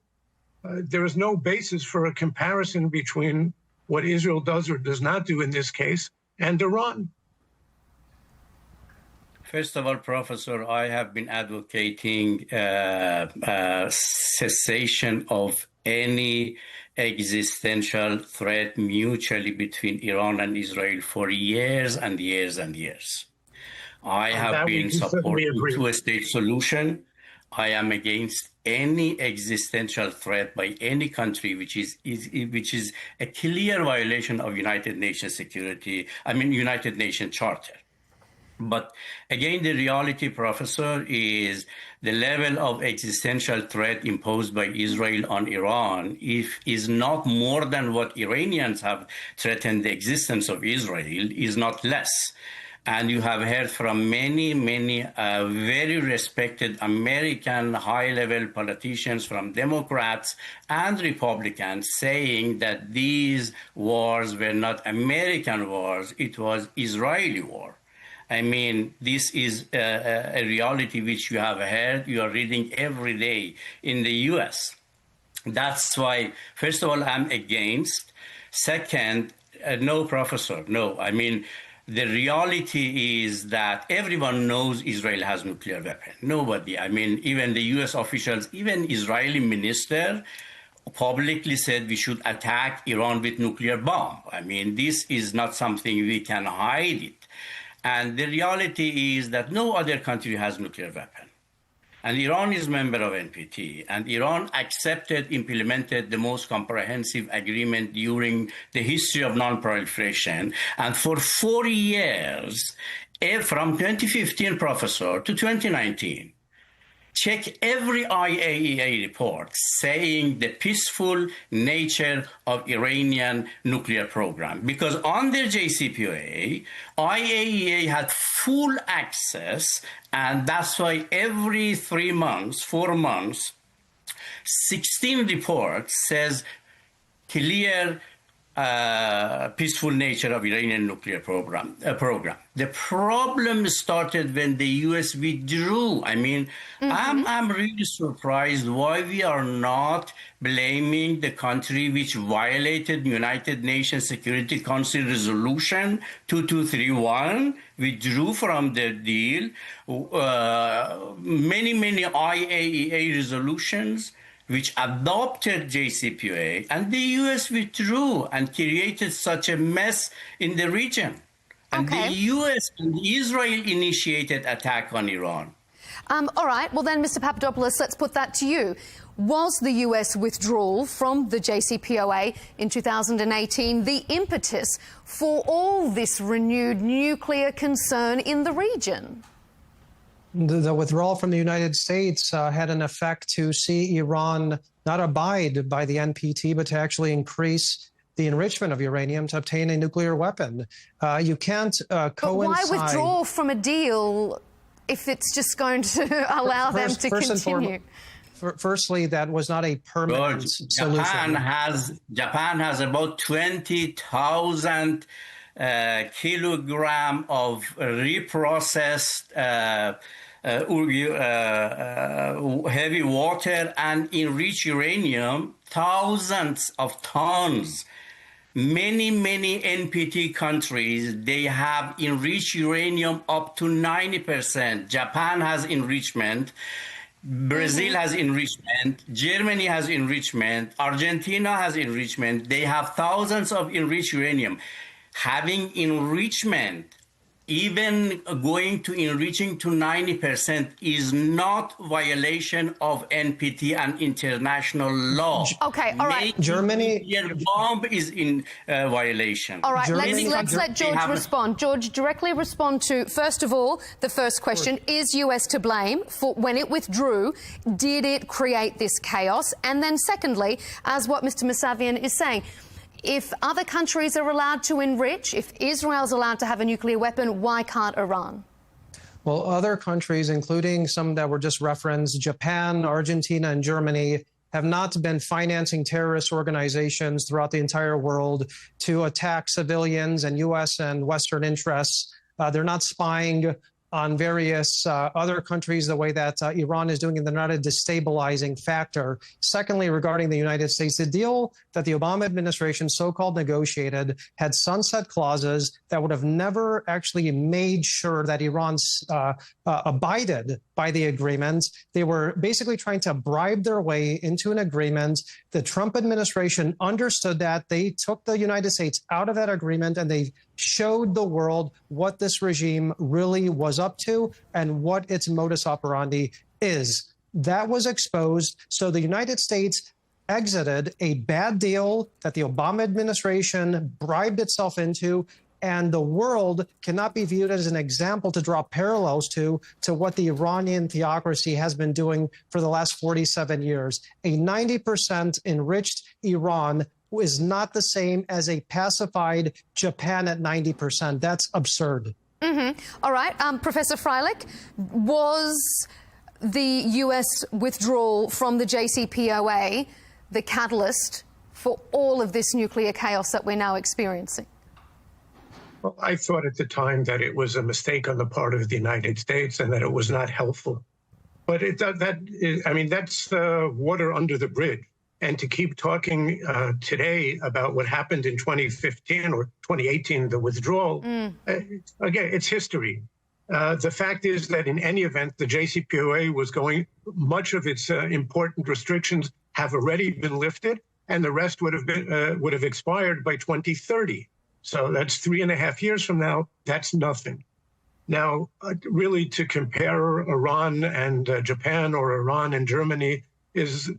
basis for a comparison between what Israel does or does not do in this case and Iran. First of all, Professor, I have been advocating cessation of any existential threat mutually between Iran and Israel for years and years and years. I have been supporting a two-state solution. I am against any existential threat by any country which is a clear violation of United Nations United Nations Charter. But again, the reality, Professor, is the level of existential threat imposed by Israel on Iran is not more than what Iranians have threatened the existence of Israel, is not less. And you have heard from many very respected American high-level politicians from Democrats and Republicans saying that these wars were not American wars, it was Israeli war. I mean, this is a reality which you have heard, you are reading every day in the U.S. That's why, first of all, I'm against. Second, no, Professor, no. I mean, The reality is that everyone knows Israel has nuclear weapon. Nobody, I mean, even the U.S. officials, even Israeli minister publicly said we should attack Iran with nuclear bomb. I mean, this is not something we can hide it. And the reality is that no other country has nuclear weapon. And Iran is a member of NPT, and Iran implemented the most comprehensive agreement during the history of non-proliferation. And for 4 years, from 2015 professor to 2019, check every IAEA report saying the peaceful nature of Iranian nuclear program. Because under JCPOA, IAEA had full access, and that's why every 3 months, 4 months, 16 reports says clear peaceful nature of Iranian nuclear program. The problem started when the U.S. withdrew. I mean, I'm really surprised why we are not blaming the country which violated United Nations Security Council Resolution 2231, withdrew from the deal. Many IAEA resolutions which adopted JCPOA, and the U.S. withdrew and created such a mess in the region. And the U.S. and Israel initiated attack on Iran. All right, well then, Mr. Papadopoulos, let's put that to you. Was the U.S. withdrawal from the JCPOA in 2018 the impetus for all this renewed nuclear concern in the region? The withdrawal from the United States had an effect to see Iran not abide by the NPT, but to actually increase the enrichment of uranium to obtain a nuclear weapon. You can't coincide... But why withdraw from a deal if it's just going to allow them to continue? Firstly, that was not a permanent solution. Japan has about 20,000 kilogram of reprocessed heavy water and enriched uranium, thousands of tons. Many NPT countries, they have enriched uranium up to 90%. Japan has enrichment. Brazil has enrichment. Germany has enrichment. Argentina has enrichment. They have thousands of enriched uranium. Having enrichment, even going to enriching to 90%, is not violation of NPT and international law. Okay, all right. Germany... Nuclear bomb is in violation. All right, let's let George respond. George, directly respond to, first of all, the first question. Is US to blame for when it withdrew? Did it create this chaos? And then secondly, as what Mr. Mousavian is saying, if other countries are allowed to enrich, if Israel's allowed to have a nuclear weapon, why can't Iran? Well, other countries, including some that were just referenced, Japan, Argentina, and Germany, have not been financing terrorist organizations throughout the entire world to attack civilians and U.S. and Western interests. They're not spying on various other countries the way that Iran is doing, and they're not a destabilizing factor. Secondly, regarding the United States, the deal that the Obama administration so-called negotiated had sunset clauses that would have never actually made sure that Iran abided by the agreement. They were basically trying to bribe their way into an agreement. The Trump administration understood that. They took the United States out of that agreement, and they showed the world what this regime really was up to and what its modus operandi is. That was exposed. So the United States exited a bad deal that the Obama administration bribed itself into, and the world cannot be viewed as an example to draw parallels to what the Iranian theocracy has been doing for the last 47 years. A 90% enriched Iran is not the same as a pacified Japan at 90%. That's absurd. All right. Professor Freilich, was the U.S. withdrawal from the JCPOA the catalyst for all of this nuclear chaos that we're now experiencing? Well, I thought at the time that it was a mistake on the part of the United States and that it was not helpful. But that's water under the bridge. And to keep talking today about what happened in 2015 or 2018, the withdrawal, again, it's history. The fact is that in any event, the JCPOA was going, much of its important restrictions have already been lifted, and the rest would have expired by 2030. So that's 3.5 years from now. That's nothing. Now, really, to compare Iran and Japan or Iran and Germany is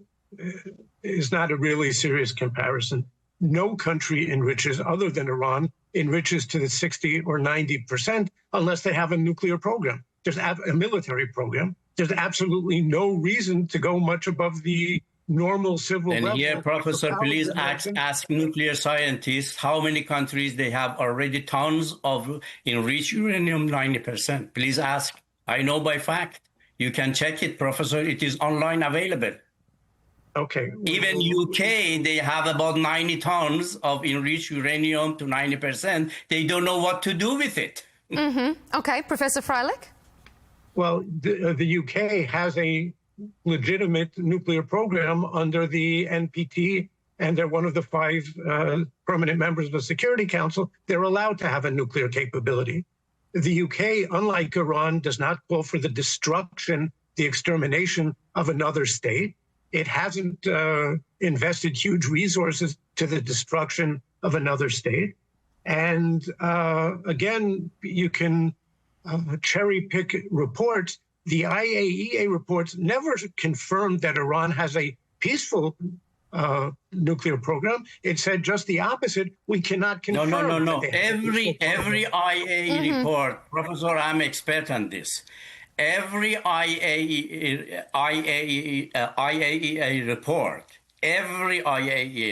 not a really serious comparison. No country enriches, other than Iran, enriches to the 60 or 90% unless they have a nuclear program. There's a military program. There's absolutely no reason to go much above the normal civil level. And here, Professor, please ask nuclear scientists how many countries they have already tons of enriched uranium, 90%. Please ask. I know by fact. You can check it, Professor. It is online available. Okay. Even UK, they have about 90 tons of enriched uranium to 90%. They don't know what to do with it. Okay, Professor Freilich? Well, the UK has a legitimate nuclear program under the NPT, and they're one of the 5 permanent members of the Security Council. They're allowed to have a nuclear capability. The UK, unlike Iran, does not call for the destruction, the extermination of another state. It hasn't invested huge resources to the destruction of another state. And again, you can cherry pick reports. The IAEA reports never confirmed that Iran has a peaceful nuclear program. It said just the opposite. We cannot confirm. No. Every IAEA report, Professor, I'm expert on this. Every IAEA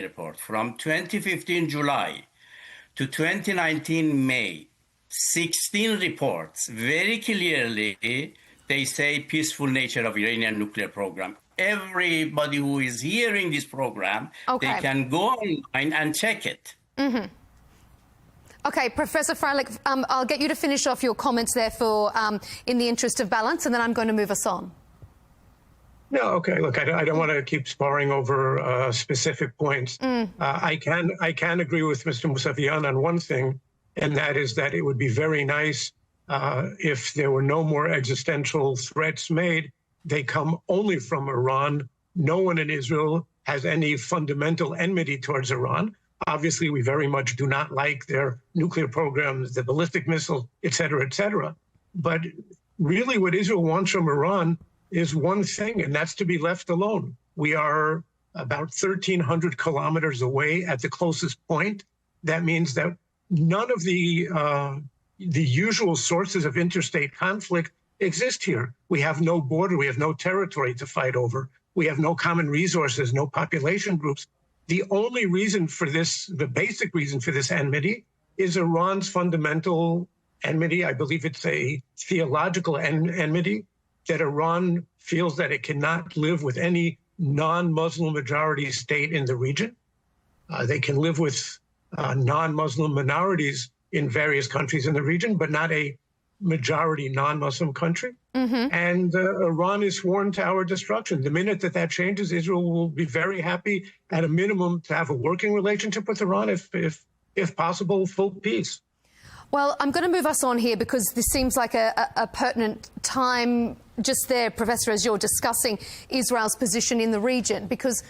report from 2015 July to 2019 May, 16 reports very clearly. They say peaceful nature of Iranian nuclear program. Everybody who is hearing this program, they can go online and check it. Okay, Professor Freilich, I'll get you to finish off your comments there for in the interest of balance, and then I'm going to move us on. No, okay. Look, I don't want to keep sparring over specific points. I can agree with Mr. Mousavian on one thing, and that is that it would be very nice if there were no more existential threats made. They come only from Iran. No one in Israel has any fundamental enmity towards Iran. Obviously, we very much do not like their nuclear programs, the ballistic missiles, et cetera, et cetera. But really what Israel wants from Iran is one thing, and that's to be left alone. We are about 1,300 kilometers away at the closest point. That means that none of the usual sources of interstate conflict exist here. We have no border. We have no territory to fight over. We have no common resources, no population groups. The only reason for this, the basic reason for this enmity, is Iran's fundamental enmity. I believe it's a theological enmity, that Iran feels that it cannot live with any non-Muslim majority state in the region. They can live with non-Muslim minorities in various countries in the region, but not a majority non-Muslim country. And Iran is sworn to our destruction. The minute that changes, Israel will be very happy, at a minimum, to have a working relationship with Iran, if possible, full peace. Well, I'm going to move us on here because this seems like a pertinent time just there, Professor, as you're discussing Israel's position in the region, because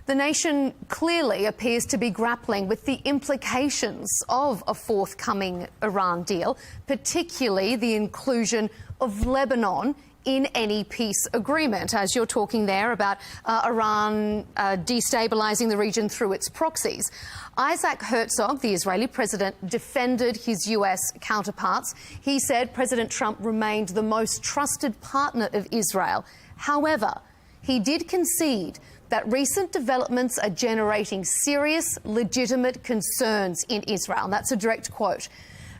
the nation clearly appears to be grappling with the implications of a forthcoming Iran deal, particularly the inclusion of Lebanon in any peace agreement, as you're talking there about Iran destabilizing the region through its proxies. Isaac Herzog, the Israeli president, defended his US counterparts. He said President Trump remained the most trusted partner of Israel. However, he did concede that recent developments are generating serious, legitimate concerns in Israel. And that's a direct quote.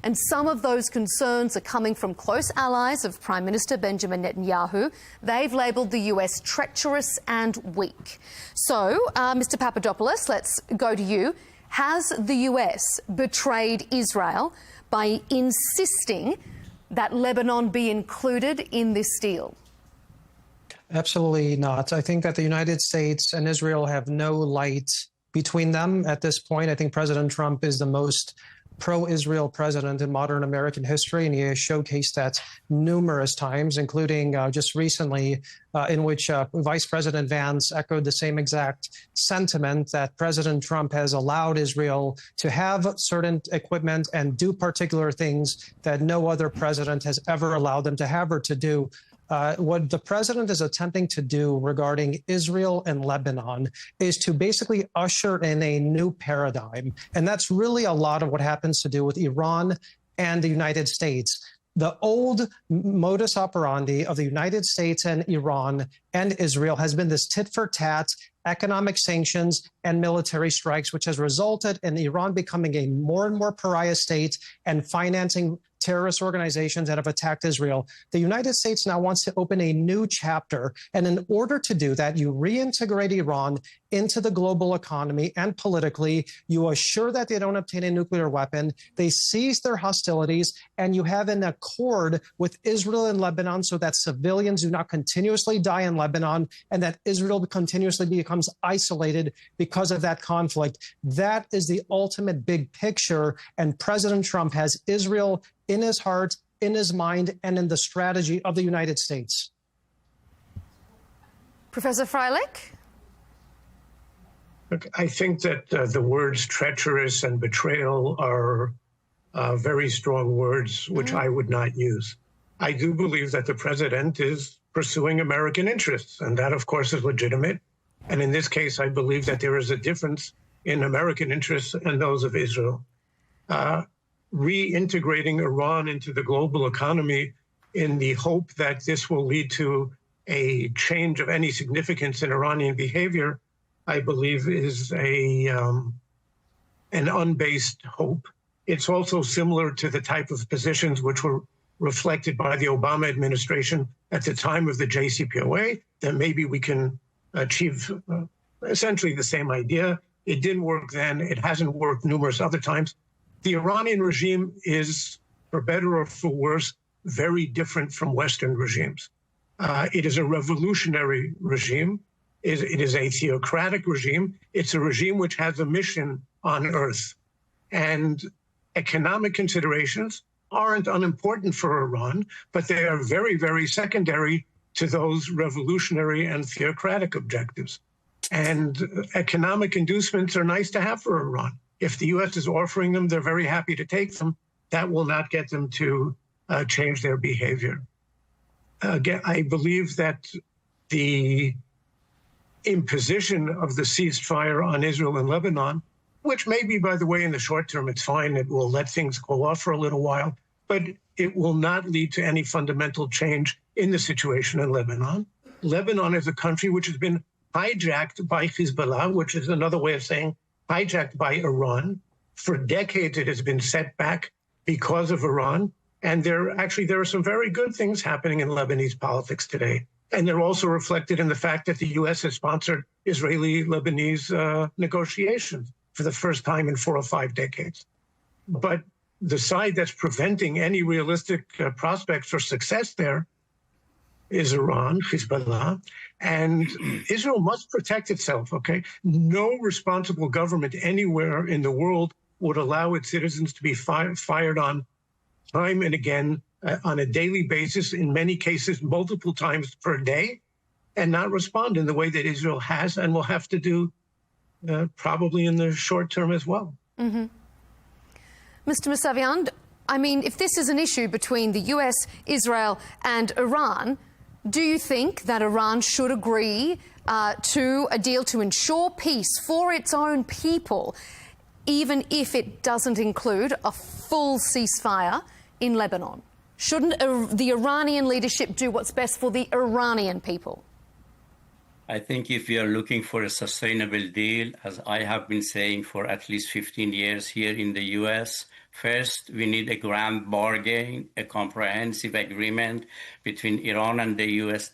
And some of those concerns are coming from close allies of Prime Minister Benjamin Netanyahu. They've labelled the US treacherous and weak. So, Mr. Papadopoulos, let's go to you. Has the US betrayed Israel by insisting that Lebanon be included in this deal? Absolutely not. I think that the United States and Israel have no light between them at this point. I think President Trump is the most pro-Israel president in modern American history, and he has showcased that numerous times, including just recently, in which Vice President Vance echoed the same exact sentiment that President Trump has allowed Israel to have certain equipment and do particular things that no other president has ever allowed them to have or to do. What the president is attempting to do regarding Israel and Lebanon is to basically usher in a new paradigm. And that's really a lot of what happens to do with Iran and the United States. The old modus operandi of the United States and Iran and Israel has been this tit for tat, economic sanctions and military strikes, which has resulted in Iran becoming a more and more pariah state and financing terrorist organizations that have attacked Israel. The United States now wants to open a new chapter. And in order to do that, you reintegrate Iran into the global economy and politically. You assure that they don't obtain a nuclear weapon. They cease their hostilities, and you have an accord with Israel and Lebanon so that civilians do not continuously die in Lebanon and that Israel continuously becomes isolated because of that conflict. That is the ultimate big picture. And President Trump has Israel in his heart, in his mind, and in the strategy of the United States. Professor Freilich? Look, I think that the words treacherous and betrayal are very strong words, which I would not use. I do believe that the president is pursuing American interests, and that, of course, is legitimate. And in this case, I believe that there is a difference in American interests and those of Israel. Reintegrating Iran into the global economy in the hope that this will lead to a change of any significance in Iranian behavior, I believe is an unbased hope. It's also similar to the type of positions which were reflected by the Obama administration at the time of the JCPOA, that maybe we can achieve essentially the same idea. It didn't work then. It hasn't worked numerous other times. The Iranian regime is, for better or for worse, very different from Western regimes. It is a revolutionary regime. It is a theocratic regime. It's a regime which has a mission on earth. And economic considerations aren't unimportant for Iran, but they are very, very secondary to those revolutionary and theocratic objectives. And economic inducements are nice to have for Iran. If the U.S. is offering them, they're very happy to take them. That will not get them to change their behavior. Again, I believe that the imposition of the ceasefire on Israel and Lebanon, which maybe, by the way, in the short term, it's fine. It will let things go off for a little while, but it will not lead to any fundamental change in the situation in Lebanon. Lebanon is a country which has been hijacked by Hezbollah, which is another way of saying hijacked by Iran. For decades, it has been set back because of Iran. And there are some very good things happening in Lebanese politics today. And they're also reflected in the fact that the U.S. has sponsored Israeli-Lebanese negotiations for the first time in 4 or 5 decades. But the side that's preventing any realistic prospects for success there is Iran, Hezbollah, and Israel must protect itself, okay? No responsible government anywhere in the world would allow its citizens to be fired on time and again on a daily basis, in many cases multiple times per day, and not respond in the way that Israel has and will have to do probably in the short term as well. Mr. Mousavian, I mean, if this is an issue between the US, Israel and Iran, do you think that Iran should agree to a deal to ensure peace for its own people, even if it doesn't include a full ceasefire in Lebanon? Shouldn't the Iranian leadership do what's best for the Iranian people? I think if we are looking for a sustainable deal, as I have been saying for at least 15 years here in the US, first, we need a grand bargain, a comprehensive agreement between Iran and the US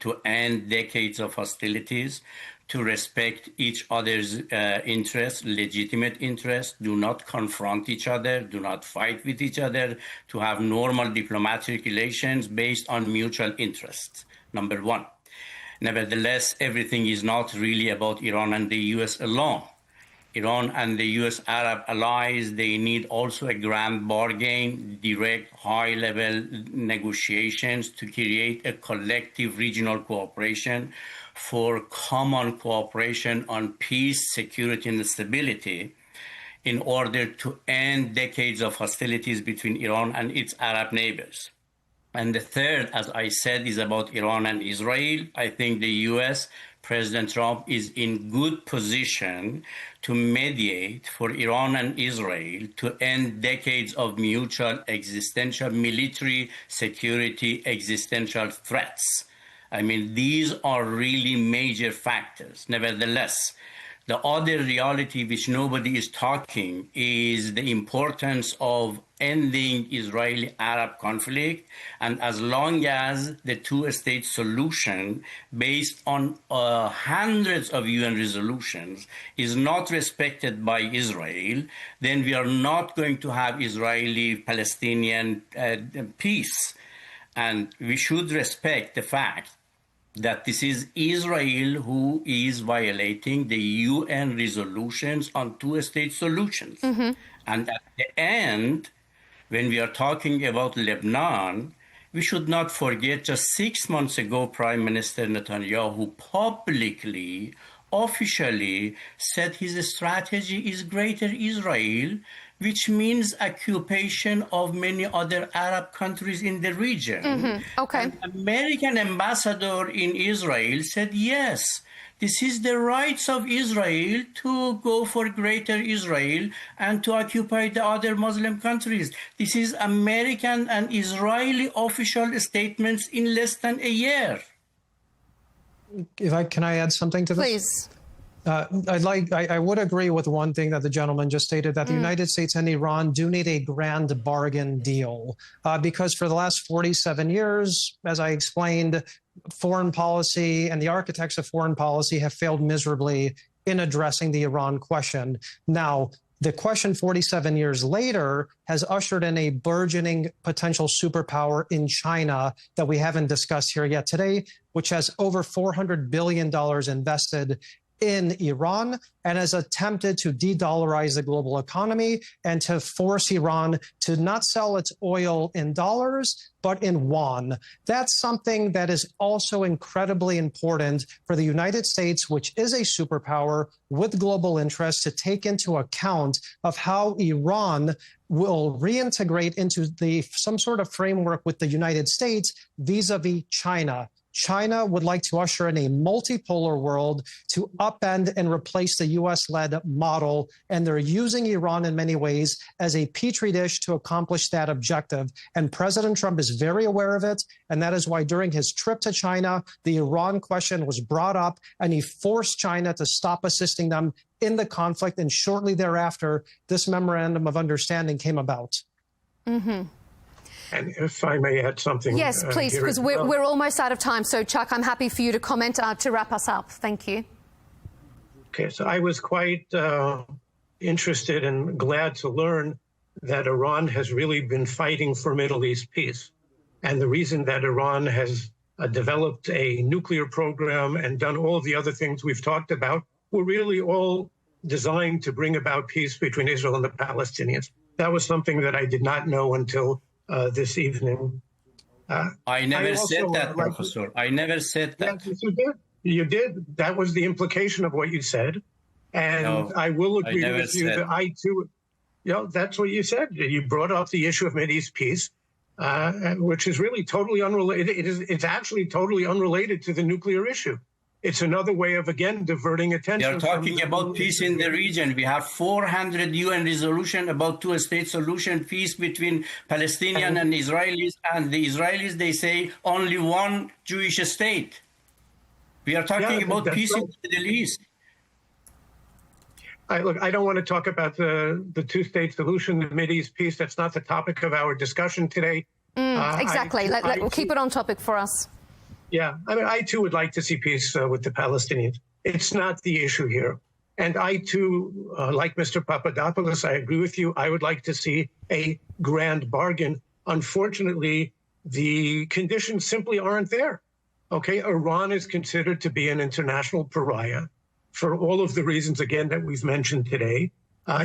to end decades of hostilities, to respect each other's interests, legitimate interests, do not confront each other, do not fight with each other, to have normal diplomatic relations based on mutual interests, number one. Nevertheless, everything is not really about Iran and the U.S. alone. Iran and the U.S. Arab allies, they need also a grand bargain, direct high-level negotiations to create a collective regional cooperation for common cooperation on peace, security, and stability in order to end decades of hostilities between Iran and its Arab neighbors. And the third, as I said, is about Iran and Israel. I think the U.S., President Trump is in good position to mediate for Iran and Israel to end decades of mutual existential military security existential threats. I mean, these are really major factors. Nevertheless, the other reality which nobody is talking is the importance of ending Israeli-Arab conflict. And as long as the two-state solution based on hundreds of UN resolutions is not respected by Israel, then we are not going to have Israeli-Palestinian peace. And we should respect the fact that this is Israel who is violating the UN resolutions on two-state solutions. Mm-hmm. And at the end, when we are talking about Lebanon, we should not forget just 6 months ago, Prime Minister Netanyahu publicly, officially said his strategy is Greater Israel, which means occupation of many other Arab countries in the region. Mm-hmm. Okay. And American ambassador in Israel said, yes, this is the rights of Israel to go for Greater Israel and to occupy the other Muslim countries. This is American and Israeli official statements in less than a year. Can I add something to this? Please. I would agree with one thing that the gentleman just stated, that the United States and Iran do need a grand bargain deal, because for the last 47 years, as I explained, foreign policy and the architects of foreign policy have failed miserably in addressing the Iran question. Now, the question 47 years later has ushered in a burgeoning potential superpower in China that we haven't discussed here yet today, which has over $400 billion invested in Iran and has attempted to de-dollarize the global economy and to force Iran to not sell its oil in dollars, but in yuan. That's something that is also incredibly important for the United States, which is a superpower with global interests, to take into account of how Iran will reintegrate into some sort of framework with the United States vis-a-vis China. China would like to usher in a multipolar world to upend and replace the U.S.-led model, and they're using Iran in many ways as a petri dish to accomplish that objective. And President Trump is very aware of it, and that is why during his trip to China, the Iran question was brought up, and he forced China to stop assisting them in the conflict, and shortly thereafter, this memorandum of understanding came about. Mm-hmm. And if I may add something. Yes, please, because we're almost out of time. So, Chuck, I'm happy for you to comment to wrap us up. Thank you. Okay, so I was quite interested and glad to learn that Iran has really been fighting for Middle East peace. And the reason that Iran has developed a nuclear program and done all of the other things we've talked about were really all designed to bring about peace between Israel and the Palestinians. That was something that I did not know until this evening. I never said that, Professor. I never said that. Yes, you did. You did. That was the implication of what you said. And no, I will agree with you that I, too, that's what you said. You brought up the issue of Mideast peace, which is really totally unrelated. It's actually totally unrelated to the nuclear issue. It's another way of, again, diverting attention. They're talking about peace in the region. We have 400 UN resolution about two-state solution, peace between Palestinians and Israelis. And the Israelis, they say only one Jewish state. We are talking about peace in the Middle East. Look, I don't want to talk about the two-state solution, the Mideast peace. That's not the topic of our discussion today. Exactly. We'll keep it on topic for us. Yeah, I mean, I, too, would like to see peace with the Palestinians. It's not the issue here. And I, too, like Mr. Papadopoulos, I agree with you. I would like to see a grand bargain. Unfortunately, the conditions simply aren't there. Okay, Iran is considered to be an international pariah for all of the reasons, again, that we've mentioned today.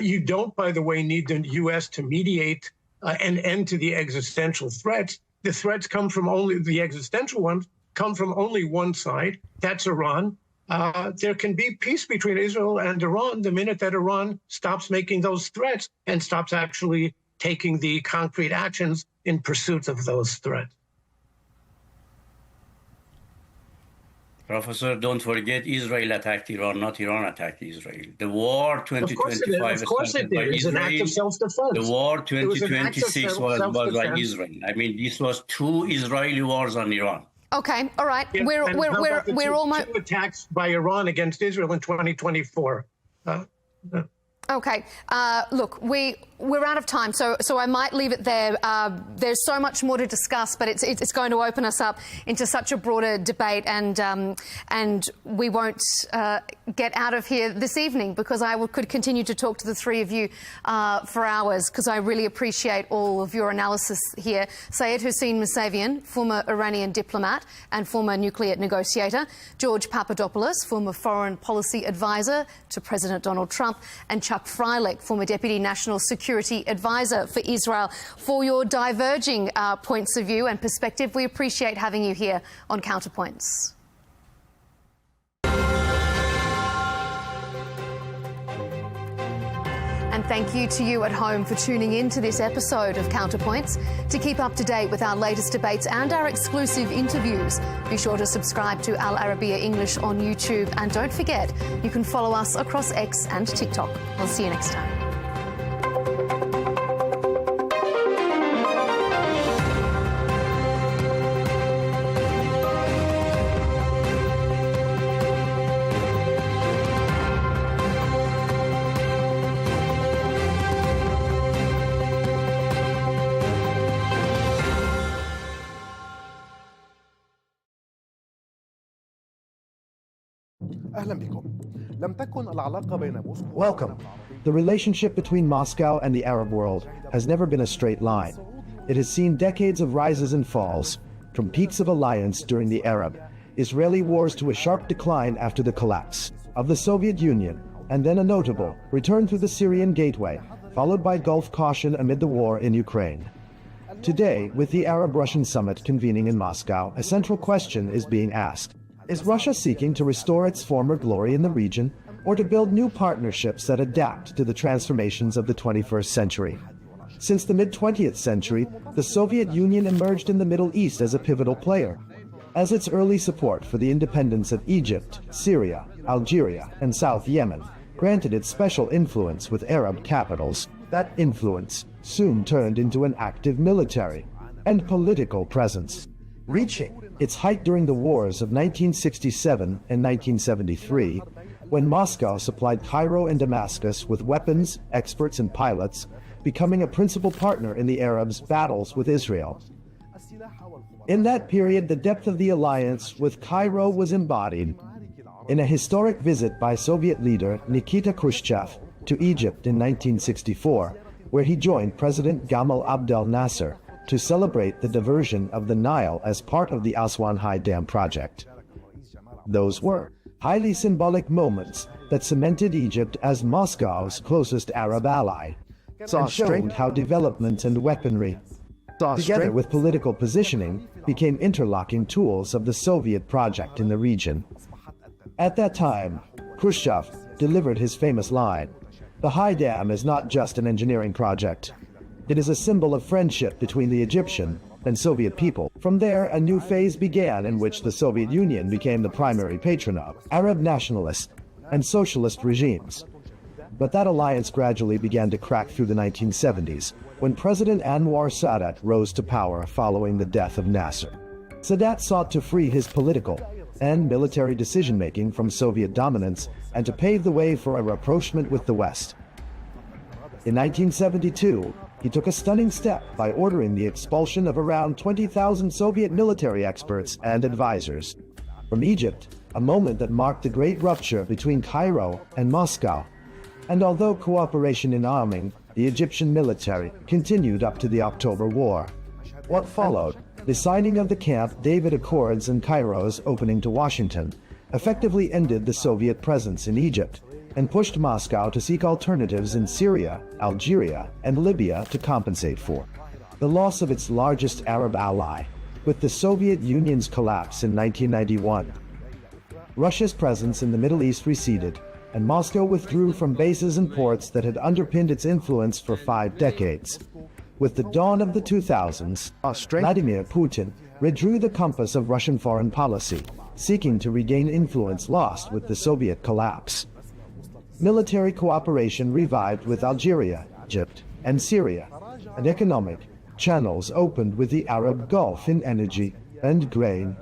You don't, by the way, need the U.S. to mediate an end to the existential threats. The threats come from only, the existential ones come from only one side, that's Iran. There can be peace between Israel and Iran the minute that Iran stops making those threats and stops actually taking the concrete actions in pursuit of those threats. Professor, don't forget Israel attacked Iran, not Iran attacked Israel. The war 2025 of course it did. It's an act of self-defense. The war 2026 was by Israel. I mean, this was 2 Israeli wars on Iran. Okay, all right. Yeah, we're almost 2 attacks by Iran against Israel in 2024. Okay. Look, we're out of time, so I might leave it there. There's so much more to discuss, but it's going to open us up into such a broader debate, and we won't get out of here this evening because I could continue to talk to the 3 of you for hours because I really appreciate all of your analysis here. Sayed Hussein Mousavian, former Iranian diplomat and former nuclear negotiator; George Papadopoulos, former foreign policy advisor to President Donald Trump; and Chuck Freilich, former Deputy National Security Advisor for Israel, for your diverging points of view and perspective. We appreciate having you here on Counterpoints. And thank you to you at home for tuning in to this episode of Counterpoints. To keep up to date with our latest debates and our exclusive interviews, be sure to subscribe to Al Arabiya English on YouTube. And don't forget, you can follow us across X and TikTok. We'll see you next time. Welcome. The relationship between Moscow and the Arab world has never been a straight line. It has seen decades of rises and falls, from peaks of alliance during the Arab-Israeli wars to a sharp decline after the collapse of the Soviet Union, and then a notable return through the Syrian gateway, followed by Gulf caution amid the war in Ukraine. Today, with the Arab-Russian summit convening in Moscow, a central question is being asked. Is Russia seeking to restore its former glory in the region, or to build new partnerships that adapt to the transformations of the 21st century? Since the mid-20th century, the Soviet Union emerged in the Middle East as a pivotal player, as its early support for the independence of Egypt, Syria, Algeria, and South Yemen granted it special influence with Arab capitals. That influence soon turned into an active military and political presence, reaching its height during the wars of 1967 and 1973, when Moscow supplied Cairo and Damascus with weapons, experts, and pilots, becoming a principal partner in the Arabs' battles with Israel. In that period, the depth of the alliance with Cairo was embodied in a historic visit by Soviet leader Nikita Khrushchev to Egypt in 1964, where he joined President Gamal Abdel Nasser to celebrate the diversion of the Nile as part of the Aswan High Dam project. Those were highly symbolic moments that cemented Egypt as Moscow's closest Arab ally, and showed how development and weaponry, together with political positioning, became interlocking tools of the Soviet project in the region. At that time, Khrushchev delivered his famous line, "The High Dam is not just an engineering project. It is a symbol of friendship between the Egyptian and Soviet people." From there, a new phase began in which the Soviet Union became the primary patron of Arab nationalist and socialist regimes. But that alliance gradually began to crack through the 1970s, when President Anwar Sadat rose to power following the death of Nasser. Sadat sought to free his political and military decision-making from Soviet dominance and to pave the way for a rapprochement with the West. In 1972, he took a stunning step by ordering the expulsion of around 20,000 Soviet military experts and advisors from Egypt, a moment that marked the great rupture between Cairo and Moscow. And although cooperation in arming the Egyptian military continued up to the October War, What followed, the signing of the Camp David Accords and Cairo's opening to Washington, effectively ended the Soviet presence in Egypt and pushed Moscow to seek alternatives in Syria, Algeria, and Libya to compensate for the loss of its largest Arab ally, with the Soviet Union's collapse in 1991. Russia's presence in the Middle East receded, and Moscow withdrew from bases and ports that had underpinned its influence for 5 decades. With the dawn of the 2000s, Vladimir Putin redrew the compass of Russian foreign policy, seeking to regain influence lost with the Soviet collapse. Military cooperation revived with Algeria, Egypt, and Syria, and economic channels opened with the Arab Gulf in energy and grain,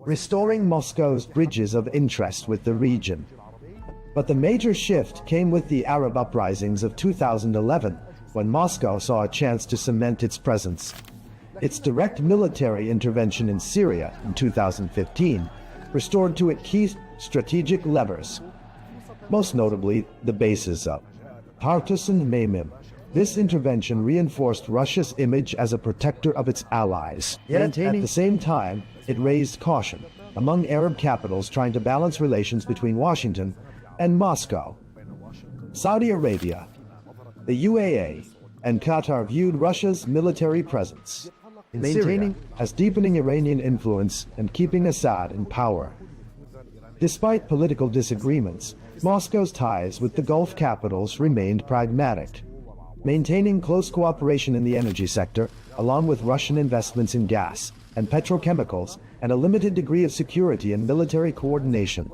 restoring Moscow's bridges of interest with the region. But the major shift came with the Arab uprisings of 2011, when Moscow saw a chance to cement its presence. Its direct military intervention in Syria in 2015 restored to it key strategic levers, most notably the bases of Tartus and Memim. This intervention reinforced Russia's image as a protector of its allies. Yet at the same time, it raised caution among Arab capitals trying to balance relations between Washington and Moscow. Saudi Arabia, the UAE, and Qatar viewed Russia's military presence in Syria as deepening Iranian influence and keeping Assad in power. Despite political disagreements, Moscow's ties with the Gulf capitals remained pragmatic, maintaining close cooperation in the energy sector, along with Russian investments in gas and petrochemicals, and a limited degree of security and military coordination.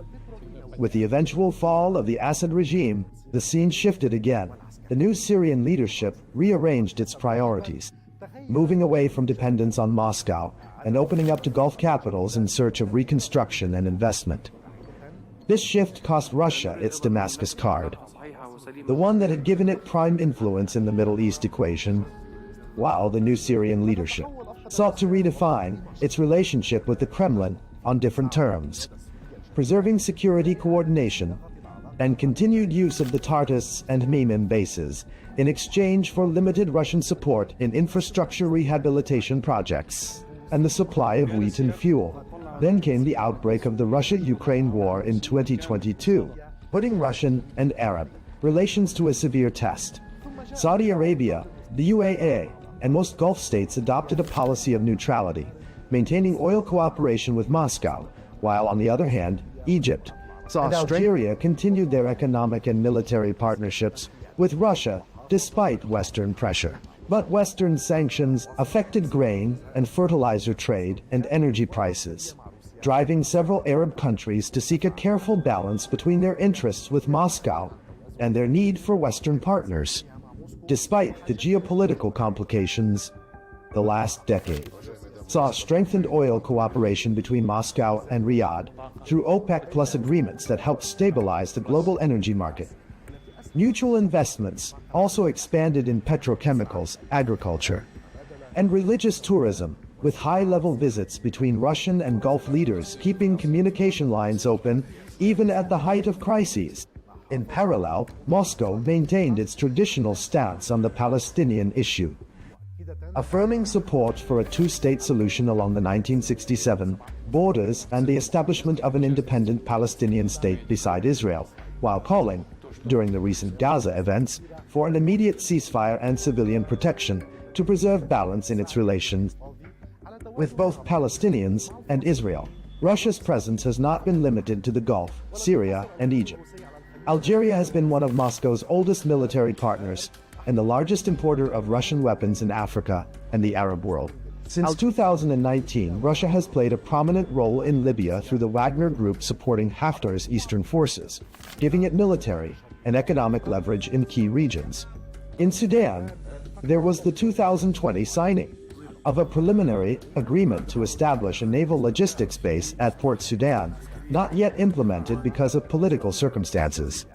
With the eventual fall of the Assad regime, the scene shifted again. The new Syrian leadership rearranged its priorities, moving away from dependence on Moscow and opening up to Gulf capitals in search of reconstruction and investment. This shift cost Russia its Damascus card, the one that had given it prime influence in the Middle East equation, while the new Syrian leadership sought to redefine its relationship with the Kremlin on different terms, preserving security coordination and continued use of the Tartus and Memim bases in exchange for limited Russian support in infrastructure rehabilitation projects and the supply of wheat and fuel. Then came the outbreak of the Russia-Ukraine war in 2022, putting Russian and Arab relations to a severe test. Saudi Arabia, the UAE, and most Gulf states adopted a policy of neutrality, maintaining oil cooperation with Moscow, while on the other hand, Egypt and Algeria continued their economic and military partnerships with Russia despite Western pressure. But Western sanctions affected grain and fertilizer trade and energy prices, driving several Arab countries to seek a careful balance between their interests with Moscow and their need for Western partners. Despite the geopolitical complications, the last decade saw strengthened oil cooperation between Moscow and Riyadh through OPEC Plus agreements that helped stabilize the global energy market. Mutual investments also expanded in petrochemicals, agriculture, and religious tourism, with high-level visits between Russian and Gulf leaders keeping communication lines open even at the height of crises. In parallel, Moscow maintained its traditional stance on the Palestinian issue, affirming support for a two-state solution along the 1967 borders and the establishment of an independent Palestinian state beside Israel, while calling, during the recent Gaza events, for an immediate ceasefire and civilian protection to preserve balance in its relations with both Palestinians and Israel. Russia's presence has not been limited to the Gulf, Syria, and Egypt. Algeria has been one of Moscow's oldest military partners and the largest importer of Russian weapons in Africa and the Arab world. Since 2019, Russia has played a prominent role in Libya through the Wagner Group supporting Haftar's eastern forces, giving it military and economic leverage in key regions. In Sudan, there was the 2020 signing of a preliminary agreement to establish a naval logistics base at Port Sudan, not yet implemented because of political circumstances.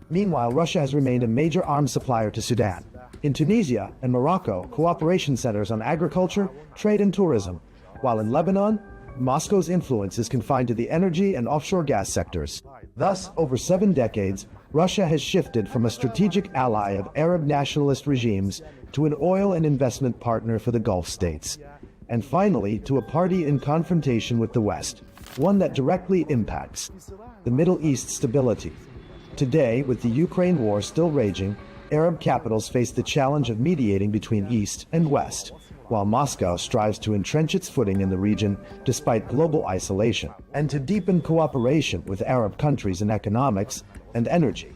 Meanwhile, Russia has remained a major arms supplier to Sudan. In Tunisia and Morocco, cooperation centers on agriculture, trade, and tourism, while in Lebanon, Moscow's influence is confined to the energy and offshore gas sectors. Thus, over 7 decades, Russia has shifted from a strategic ally of Arab nationalist regimes to an oil and investment partner for the Gulf states, and finally to a party in confrontation with the West, one that directly impacts the Middle East stability. Today, with the Ukraine war still raging, Arab capitals face the challenge of mediating between East and West, while Moscow strives to entrench its footing in the region despite global isolation, and to deepen cooperation with Arab countries in economics and energy.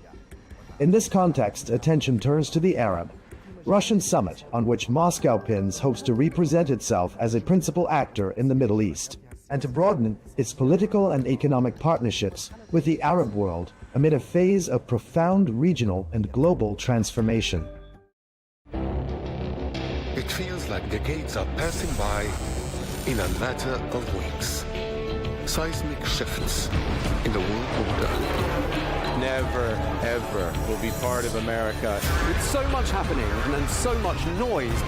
In this context, attention turns to the Arab-Russian summit, on which Moscow hopes to represent itself as a principal actor in the Middle East, and to broaden its political and economic partnerships with the Arab world amid a phase of profound regional and global transformation. It feels like decades are passing by in a matter of weeks. Seismic shifts in the world order. Never, ever will be part of America. With so much happening and so much noise.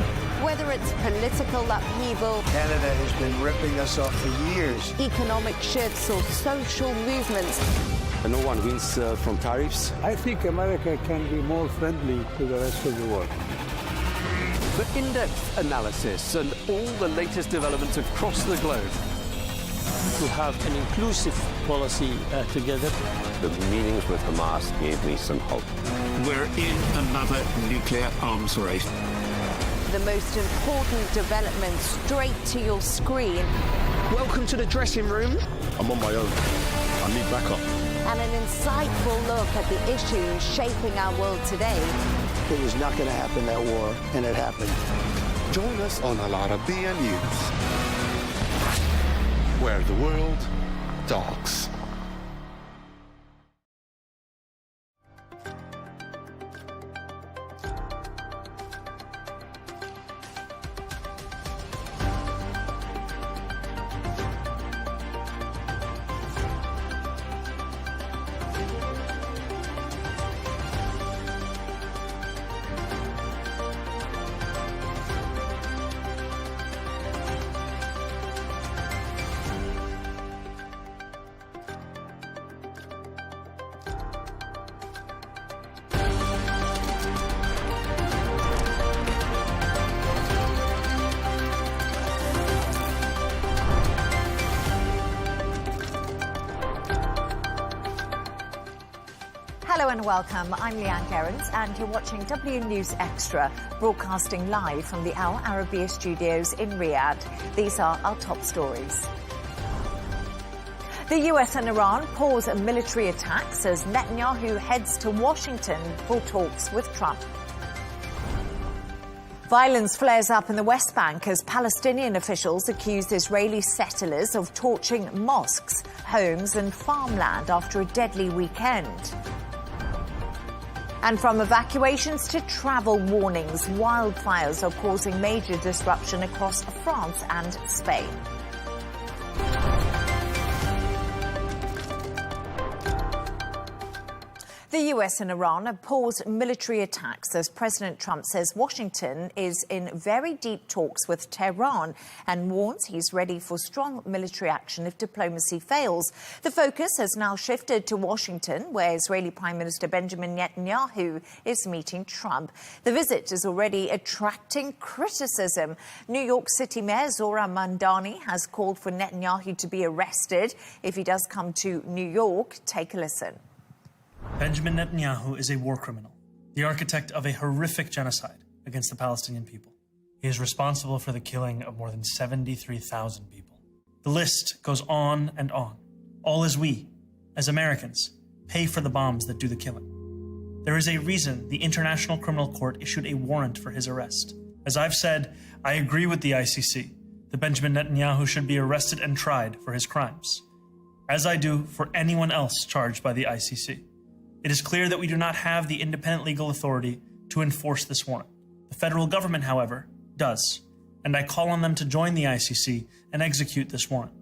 Whether it's political upheaval, Canada has been ripping us off for years. Economic shifts or social movements. And no one wins from tariffs. I think America can be more friendly to the rest of the world. For in-depth analysis and all the latest developments across the globe. To have an inclusive policy together. The meetings with Hamas gave me some hope. We're in another nuclear arms race. The most important development straight to your screen. Welcome to the dressing room. I'm on my own. I need backup. And an insightful look at the issues shaping our world today. It was not going to happen, that war, and it happened. Join us on Al Arabiya News, where the world talks. Hello and welcome. I'm Leigh Ann Gerrans and you're watching W News Extra, broadcasting live from the Al Arabiya studios in Riyadh. These are our top stories. The US and Iran pause military attacks as Netanyahu heads to Washington for talks with Trump. Violence flares up in the West Bank as Palestinian officials accuse Israeli settlers of torching mosques, homes and farmland after a deadly weekend. And from evacuations to travel warnings, wildfires are causing major disruption across France and Spain. The US and Iran have paused military attacks as President Trump says Washington is in very deep talks with Tehran and warns he's ready for strong military action if diplomacy fails. The focus has now shifted to Washington, where Israeli Prime Minister Benjamin Netanyahu is meeting Trump. The visit is already attracting criticism. New York City Mayor Zohran Mamdani has called for Netanyahu to be arrested if he does come to New York. Take a listen. Benjamin Netanyahu is a war criminal, the architect of a horrific genocide against the Palestinian people. He is responsible for the killing of more than 73,000 people. The list goes on and on, all as we, as Americans, pay for the bombs that do the killing. There is a reason the International Criminal Court issued a warrant for his arrest. As I've said, I agree with the ICC that Benjamin Netanyahu should be arrested and tried for his crimes, as I do for anyone else charged by the ICC. It is clear that we do not have the independent legal authority to enforce this warrant. The federal government, however, does, and I call on them to join the ICC and execute this warrant.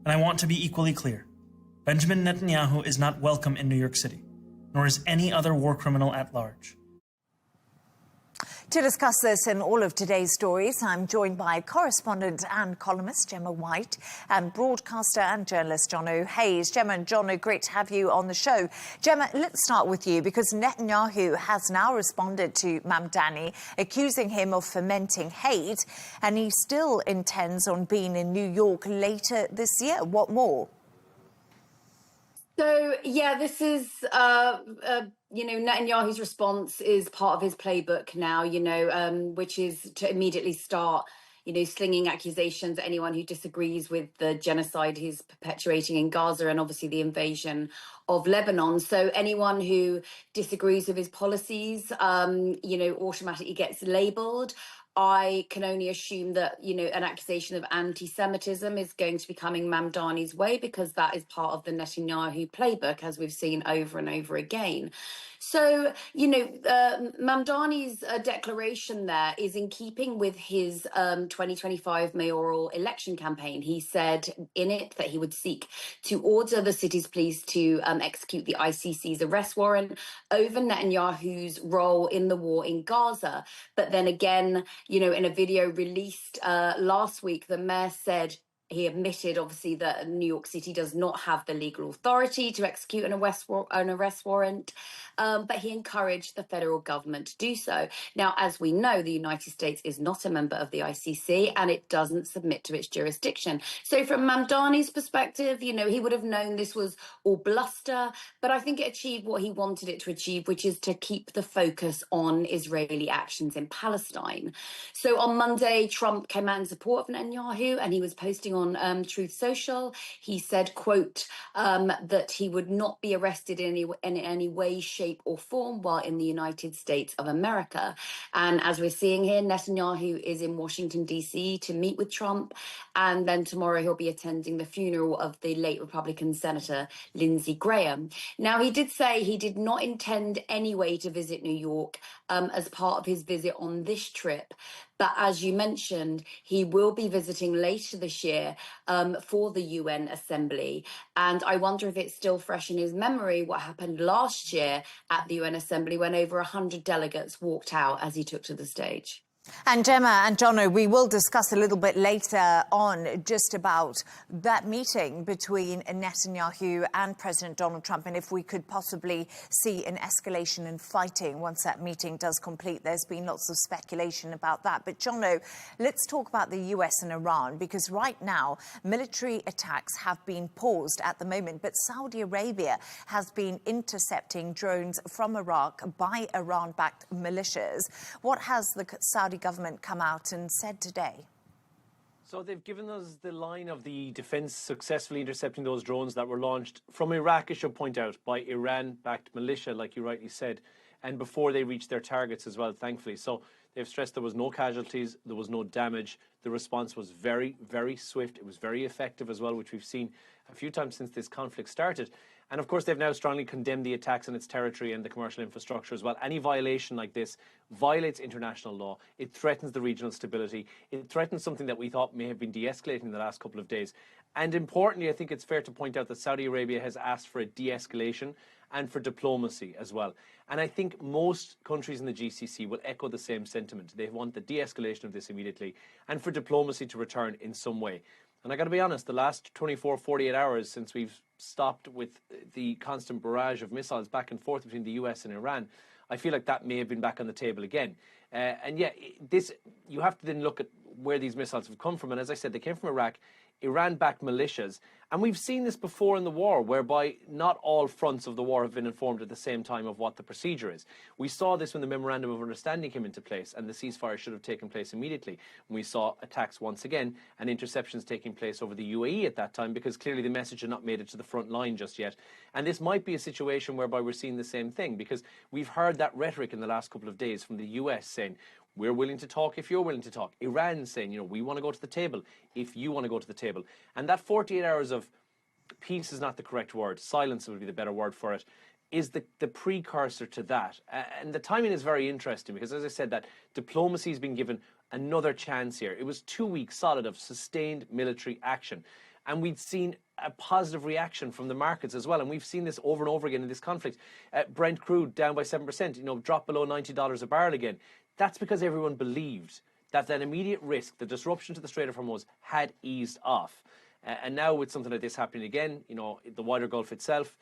And I want to be equally clear. Benjamin Netanyahu is not welcome in New York City, nor is any other war criminal at large. To discuss this and all of today's stories, I'm joined by correspondent and columnist Gemma White and broadcaster and journalist Jono Hayes. Gemma and Jono, great to have you on the show. Gemma, let's start with you because Netanyahu has now responded to Mamdani, accusing him of fomenting hate, and he still intends on being in New York later this year. What more? So, yeah, this is, Netanyahu's response is part of his playbook now, which is to immediately start, slinging accusations at anyone who disagrees with the genocide he's perpetuating in Gaza and obviously the invasion of Lebanon. So anyone who disagrees with his policies, automatically gets labelled. I can only assume that, an accusation of anti-Semitism is going to be coming Mamdani's way because that is part of the Netanyahu playbook, as we've seen over and over again. So, Mamdani's declaration there is in keeping with his 2025 mayoral election campaign. He said in it that he would seek to order the city's police to execute the ICC's arrest warrant over Netanyahu's role in the war in Gaza. But then again, in a video released last week, the mayor said he admitted, obviously, that New York City does not have the legal authority to execute an arrest warrant, but he encouraged the federal government to do so. Now, as we know, the United States is not a member of the ICC and it doesn't submit to its jurisdiction. So from Mamdani's perspective, he would have known this was all bluster, but I think it achieved what he wanted it to achieve, which is to keep the focus on Israeli actions in Palestine. So on Monday, Trump came out in support of Netanyahu and he was posting on Truth Social. He said, quote, that he would not be arrested in any way, shape or form while in the United States of America. And as we're seeing here, Netanyahu is in Washington, D.C. to meet with Trump. And then tomorrow he'll be attending the funeral of the late Republican Senator Lindsey Graham. Now, he did say he did not intend anyway to visit New York as part of his visit on this trip. But as you mentioned, he will be visiting later this year for the UN Assembly. And I wonder if it's still fresh in his memory what happened last year at the UN Assembly when over 100 delegates walked out as he took to the stage. And Gemma and Jono, we will discuss a little bit later on just about that meeting between Netanyahu and President Donald Trump, and if we could possibly see an escalation in fighting once that meeting does complete. There's been lots of speculation about that. But Jono, let's talk about the US and Iran, because right now military attacks have been paused at the moment, but Saudi Arabia has been intercepting drones from Iraq by Iran-backed militias. What has the Saudi government come out and said today? So they've given us the line of the defence successfully intercepting those drones that were launched from Iraq, I should point out, by Iran-backed militia, like you rightly said, and before they reached their targets as well, thankfully. So they've stressed there was no casualties, there was no damage. The response was very, very swift. It was very effective as well, which we've seen a few times since this conflict started. And of course, they've now strongly condemned the attacks on its territory and the commercial infrastructure as well. Any violation like this violates international law. It threatens the regional stability. It threatens something that we thought may have been de-escalating in the last couple of days. And importantly, I think it's fair to point out that Saudi Arabia has asked for a de-escalation and for diplomacy as well. And I think most countries in the GCC will echo the same sentiment. They want the de-escalation of this immediately and for diplomacy to return in some way. And I got to be honest, the last 24, 48 hours since we've stopped with the constant barrage of missiles back and forth between the US and Iran, I feel like that may have been back on the table again. And yeah, you have to then look at where these missiles have come from. And as I said, they came from Iraq, Iran-backed militias. And we've seen this before in the war, whereby not all fronts of the war have been informed at the same time of what the procedure is. We saw this when the Memorandum of Understanding came into place, and the ceasefire should have taken place immediately. We saw attacks once again and interceptions taking place over the UAE at that time, because clearly the message had not made it to the front line just yet. And this might be a situation whereby we're seeing the same thing, because we've heard that rhetoric in the last couple of days from the US saying, we're willing to talk if you're willing to talk. Iran saying, we want to go to the table if you want to go to the table. And that 48 hours of peace is not the correct word. Silence would be the better word for it. Is the precursor to that. And the timing is very interesting because, as I said, that diplomacy has been given another chance here. It was 2 weeks solid of sustained military action. And we'd seen a positive reaction from the markets as well. And we've seen this over and over again in this conflict. Brent crude down by 7%, dropped below $90 a barrel again. That's because everyone believed that immediate risk, the disruption to the Strait of Hormuz, had eased off. And now with something like this happening again, you know, the wider Gulf itself,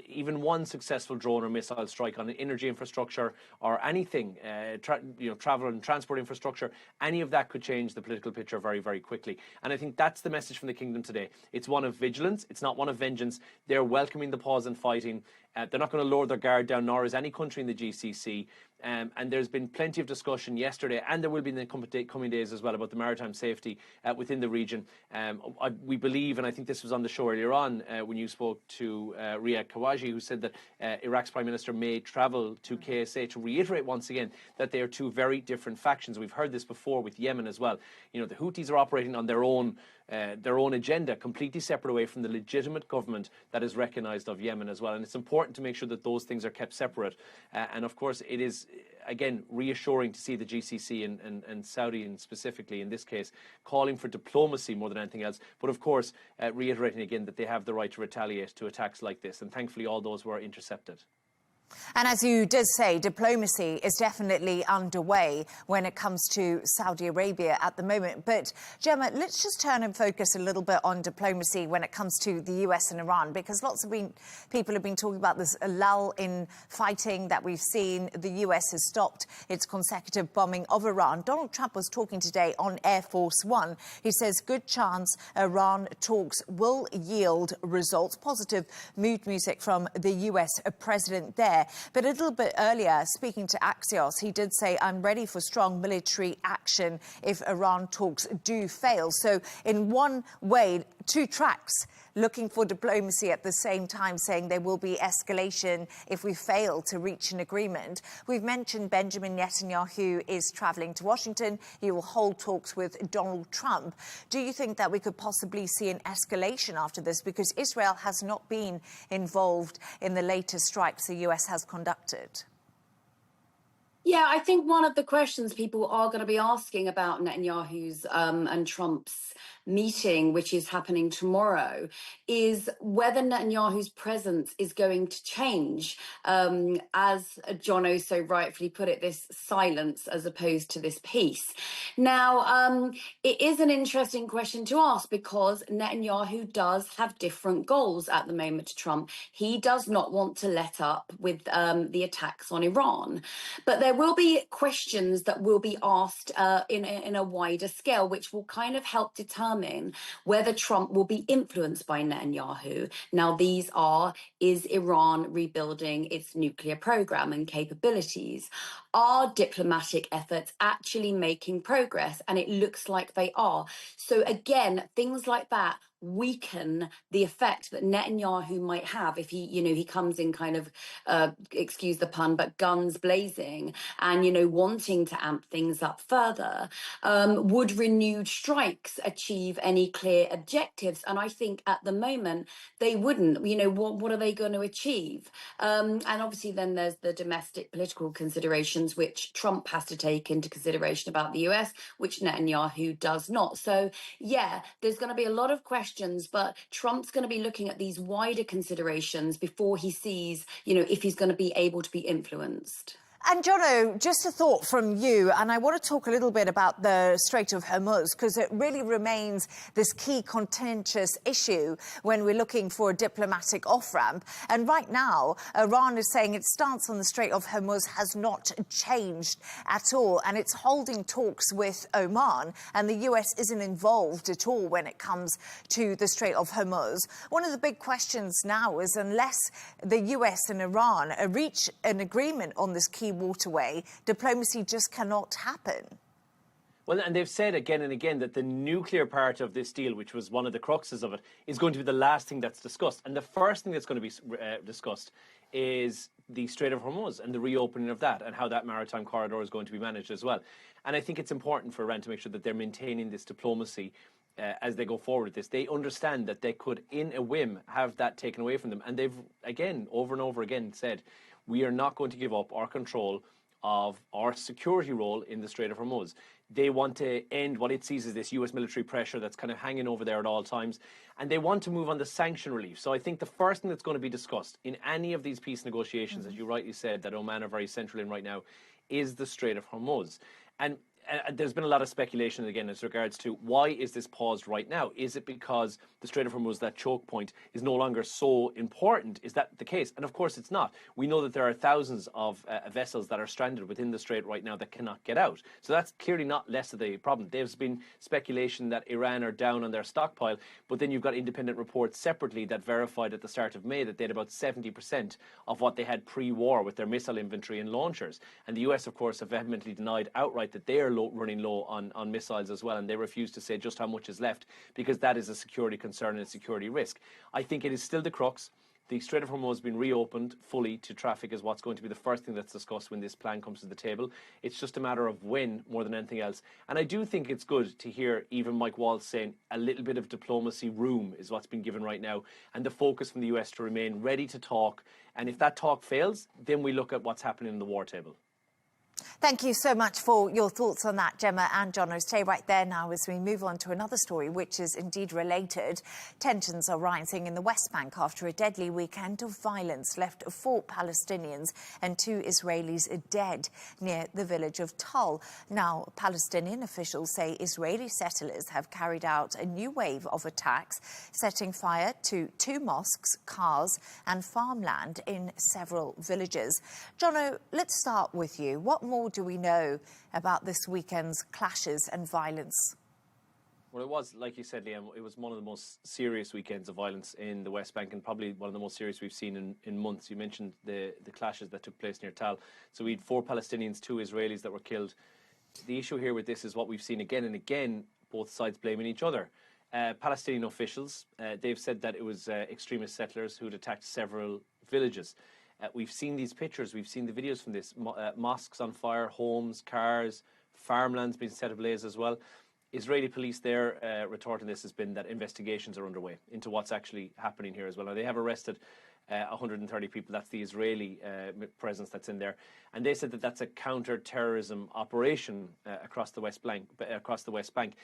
even one successful drone or missile strike on energy infrastructure or anything, travel and transport infrastructure, any of that could change the political picture very, very quickly. And I think that's the message from the Kingdom today. It's one of vigilance. It's not one of vengeance. They're welcoming the pause in fighting. They're not going to lower their guard down, nor is any country in the GCC. And there's been plenty of discussion yesterday, and there will be in the coming days as well, about the maritime safety within the region. We believe, and I think this was on the show earlier on when you spoke to Riyad Khawaji, who said that Iraq's Prime Minister may travel to KSA to reiterate once again that they are two very different factions. We've heard this before with Yemen as well. You know, the Houthis are operating on their own agenda, completely separate away from the legitimate government that is recognised of Yemen as well. And it's important to make sure that those things are kept separate. And of course, it is, again, reassuring to see the GCC and Saudi, and specifically in this case, calling for diplomacy more than anything else. But of course, reiterating again that they have the right to retaliate to attacks like this. And thankfully, all those were intercepted. And as you did say, diplomacy is definitely underway when it comes to Saudi Arabia at the moment. But, Gemma, let's just turn and focus a little bit on diplomacy when it comes to the US and Iran, because lots of people have been talking about this lull in fighting that we've seen. The US has stopped its consecutive bombing of Iran. Donald Trump was talking today on Air Force One. He says good chance Iran talks will yield results. Positive mood music from the US president there. But a little bit earlier, speaking to Axios, he did say, I'm ready for strong military action if Iran talks do fail. So in one way, two tracks, looking for diplomacy at the same time, saying there will be escalation if we fail to reach an agreement. We've mentioned Benjamin Netanyahu is travelling to Washington. He will hold talks with Donald Trump. Do you think that we could possibly see an escalation after this? Because Israel has not been involved in the latest strikes the US has conducted. Yeah, I think one of the questions people are going to be asking about Netanyahu's and Trump's meeting, which is happening tomorrow, is whether Netanyahu's presence is going to change. As Jono so rightfully put it, this silence as opposed to this peace. Now, it is an interesting question to ask because Netanyahu does have different goals at the moment to Trump. He does not want to let up with the attacks on Iran. But there will be questions that will be asked in a wider scale, which will kind of help determine whether Trump will be influenced by Netanyahu. Now, these are, is Iran rebuilding its nuclear program and capabilities? Are diplomatic efforts actually making progress? And it looks like they are. So again, things like that weaken the effect that Netanyahu might have if he comes in kind of, excuse the pun, but guns blazing and, wanting to amp things up further. Would renewed strikes achieve any clear objectives? And I think at the moment they wouldn't. What are they going to achieve? And obviously then there's the domestic political considerations which Trump has to take into consideration about the US, which Netanyahu does not. So yeah, there's going to be a lot of questions, but Trump's going to be looking at these wider considerations before he sees, if he's going to be able to be influenced. And Jono, just a thought from you, and I want to talk a little bit about the Strait of Hormuz, because it really remains this key contentious issue when we're looking for a diplomatic off-ramp. And right now, Iran is saying its stance on the Strait of Hormuz has not changed at all, and it's holding talks with Oman, and the US isn't involved at all when it comes to the Strait of Hormuz. One of the big questions now is, unless the US and Iran reach an agreement on this key waterway, diplomacy just cannot happen. Well, and they've said again and again that the nuclear part of this deal, which was one of the cruxes of it, is going to be the last thing that's discussed. And the first thing that's going to be discussed is the Strait of Hormuz and the reopening of that and how that maritime corridor is going to be managed as well. And I think it's important for Iran to make sure that they're maintaining this diplomacy as they go forward with this. They understand that they could, in a whim, have that taken away from them. And they've, again, over and over again said, we are not going to give up our control of our security role in the Strait of Hormuz. They want to end what it sees as this US military pressure that's kind of hanging over there at all times. And they want to move on the sanction relief. So I think the first thing that's going to be discussed in any of these peace negotiations, as you rightly said, that Oman are very central in right now, is the Strait of Hormuz. And there's been a lot of speculation again as regards to why is this paused right now? Is it because the Strait of Hormuz, that choke point, is no longer so important? Is that the case? And of course it's not. We know that there are thousands of vessels that are stranded within the strait right now that cannot get out. So that's clearly not less of the problem. There's been speculation that Iran are down on their stockpile, but then you've got independent reports separately that verified at the start of May that they had about 70% of what they had pre-war with their missile inventory and launchers. And the US, of course, have vehemently denied outright that they are running low on missiles as well, and they refuse to say just how much is left, because that is a security concern and a security risk. I think it is still the crux. The Strait of Hormuz has been reopened fully to traffic is what's going to be the first thing that's discussed when this plan comes to the table. It's just a matter of when more than anything else. And I do think it's good to hear even Mike Waltz saying a little bit of diplomacy room is what's been given right now, and the focus from the US to remain ready to talk. And if that talk fails, then we look at what's happening in the war table. Thank you so much for your thoughts on that, Gemma and John. I'll stay right there now as we move on to another story, which is indeed related. Tensions are rising in the West Bank after a deadly weekend of violence left 4 Palestinians and 2 Israelis dead near the village of Tal. Now, Palestinian officials say Israeli settlers have carried out a new wave of attacks, setting fire to 2 mosques, cars and farmland in several villages. Jono, let's start with you. What more do we know about this weekend's clashes and violence? Well, it was, like you said, Leigh Ann, it was one of the most serious weekends of violence in the West Bank, and probably one of the most serious we've seen in months. You mentioned the clashes that took place near Tal. So we had 4 Palestinians, 2 Israelis that were killed. The issue here with this is what we've seen again and again, both sides blaming each other. Palestinian officials, they've said that it was extremist settlers who'd attacked several villages. We've seen these pictures, we've seen the videos from this, mosques on fire, homes, cars, farmlands being set ablaze as well. Israeli police, their retort on this has been that investigations are underway into what's actually happening here as well. Now, they have arrested 130 people. That's the Israeli presence that's in there. And they said that that's a counter-terrorism operation across the West Bank.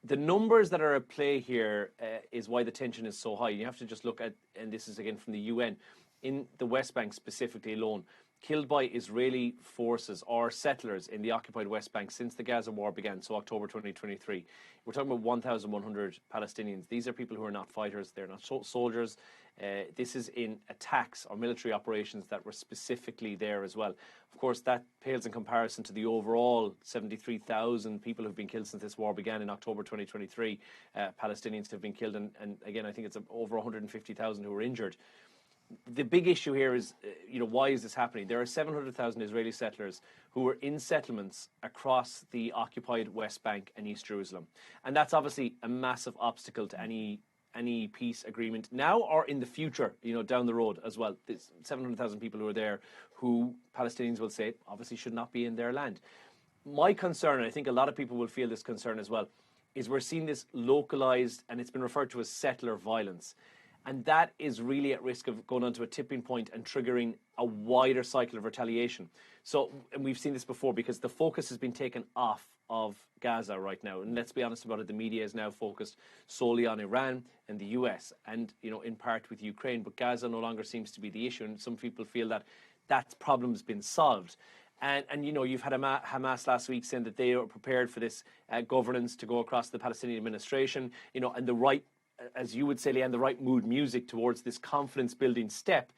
The numbers that are at play here is why the tension is so high. You have to just look at, and this is again from the UN, in the West Bank specifically alone, killed by Israeli forces or settlers in the occupied West Bank since the Gaza war began, so October 2023. We're talking about 1,100 Palestinians. These are people who are not fighters, they're not soldiers. This is in attacks or military operations that were specifically there as well. Of course, that pales in comparison to the overall 73,000 people who've been killed since this war began in October 2023. Palestinians have been killed, and again, I think it's over 150,000 who were injured. The big issue here is, why is this happening? There are 700,000 Israeli settlers who are in settlements across the occupied West Bank and East Jerusalem. And that's obviously a massive obstacle to any peace agreement now or in the future, down the road as well. There's 700,000 people who are there who Palestinians will say obviously should not be in their land. My concern, and I think a lot of people will feel this concern as well, is we're seeing this localized, and it's been referred to as settler violence. And that is really at risk of going onto a tipping point and triggering a wider cycle of retaliation. So, and we've seen this before because the focus has been taken off of Gaza right now. And let's be honest about it, the media is now focused solely on Iran and the US and, in part with Ukraine. But Gaza no longer seems to be the issue. And some people feel that that problem has been solved. And you've had Hamas last week saying that they are prepared for this governance to go across the Palestinian administration, and the right, as you would say, Leigh Ann, the right mood music towards this confidence-building step.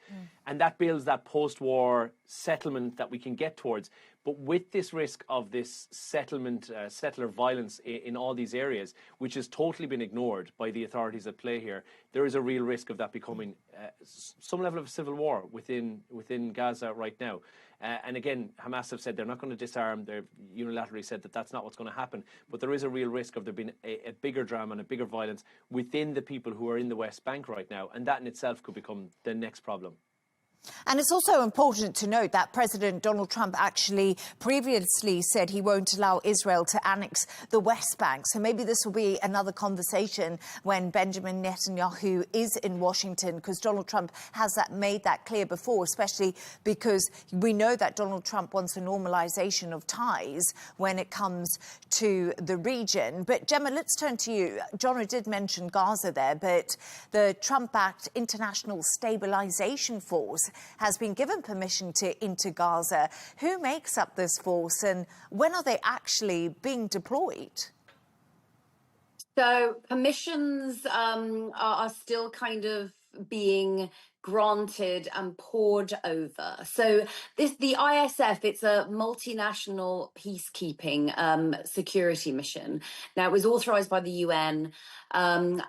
And that builds that post-war settlement that we can get towards. But with this risk of this settler violence in all these areas, which has totally been ignored by the authorities at play here, there is a real risk of that becoming some level of civil war within Gaza right now. And again, Hamas have said they're not going to disarm. They've unilaterally said that that's not what's going to happen. But there is a real risk of there being a bigger drama and a bigger violence within the people who are in the West Bank right now. And that in itself could become the next problem. And it's also important to note that President Donald Trump actually previously said he won't allow Israel to annex the West Bank. So maybe this will be another conversation when Benjamin Netanyahu is in Washington, because Donald Trump has made that clear before, especially because we know that Donald Trump wants a normalization of ties when it comes to the region. But Gemma, let's turn to you. John did mention Gaza there, but the Trump-backed International Stabilization Force has been given permission to enter Gaza. Who makes up this force, and when are they actually being deployed? So permissions are still kind of being granted and poured over. So the ISF, it's a multinational peacekeeping security mission. Now, it was authorized by the UN and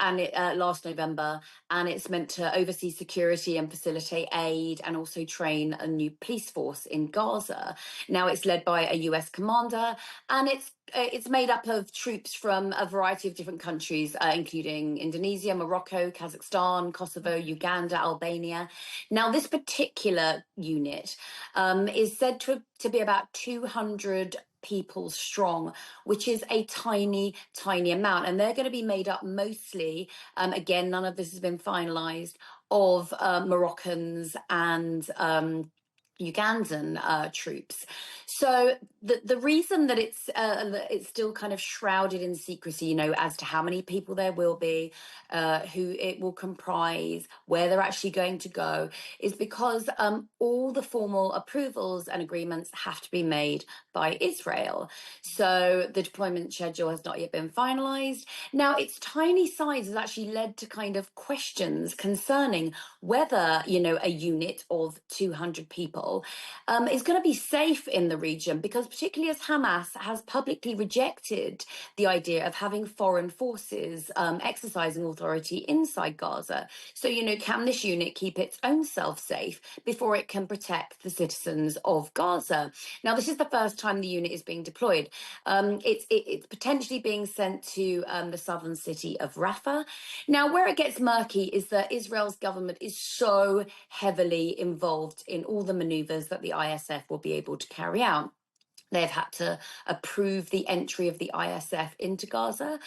last November, and it's meant to oversee security and facilitate aid and also train a new police force in Gaza. Now, it's led by a US commander, and it's made up of troops from a variety of different countries, including Indonesia, Morocco, Kazakhstan, Kosovo, Uganda, Albania. Now, this particular unit is said to be about 200 people strong, which is a tiny, tiny amount. And they're going to be made up mostly, again, none of this has been finalized, of Moroccans and Ugandan troops. So the reason that it's still kind of shrouded in secrecy, you know, as to how many people there will be, who it will comprise, where they're actually going to go, is because all the formal approvals and agreements have to be made by Israel. So the deployment schedule has not yet been finalized. Now, its tiny size has actually led to kind of questions concerning whether, you know, a unit of 200 people is going to be safe in the region, because particularly as Hamas has publicly rejected the idea of having foreign forces exercising authority inside Gaza. So, you know, can this unit keep its own self safe before it can protect the citizens of Gaza? Now, this is the first time the unit is being deployed. It's potentially being sent to the southern city of Rafah. Now, where it gets murky is that Israel's government is so heavily involved in all the maneuvers that the ISF will be able to carry out. They've had to approve the entry of the ISF into Gaza.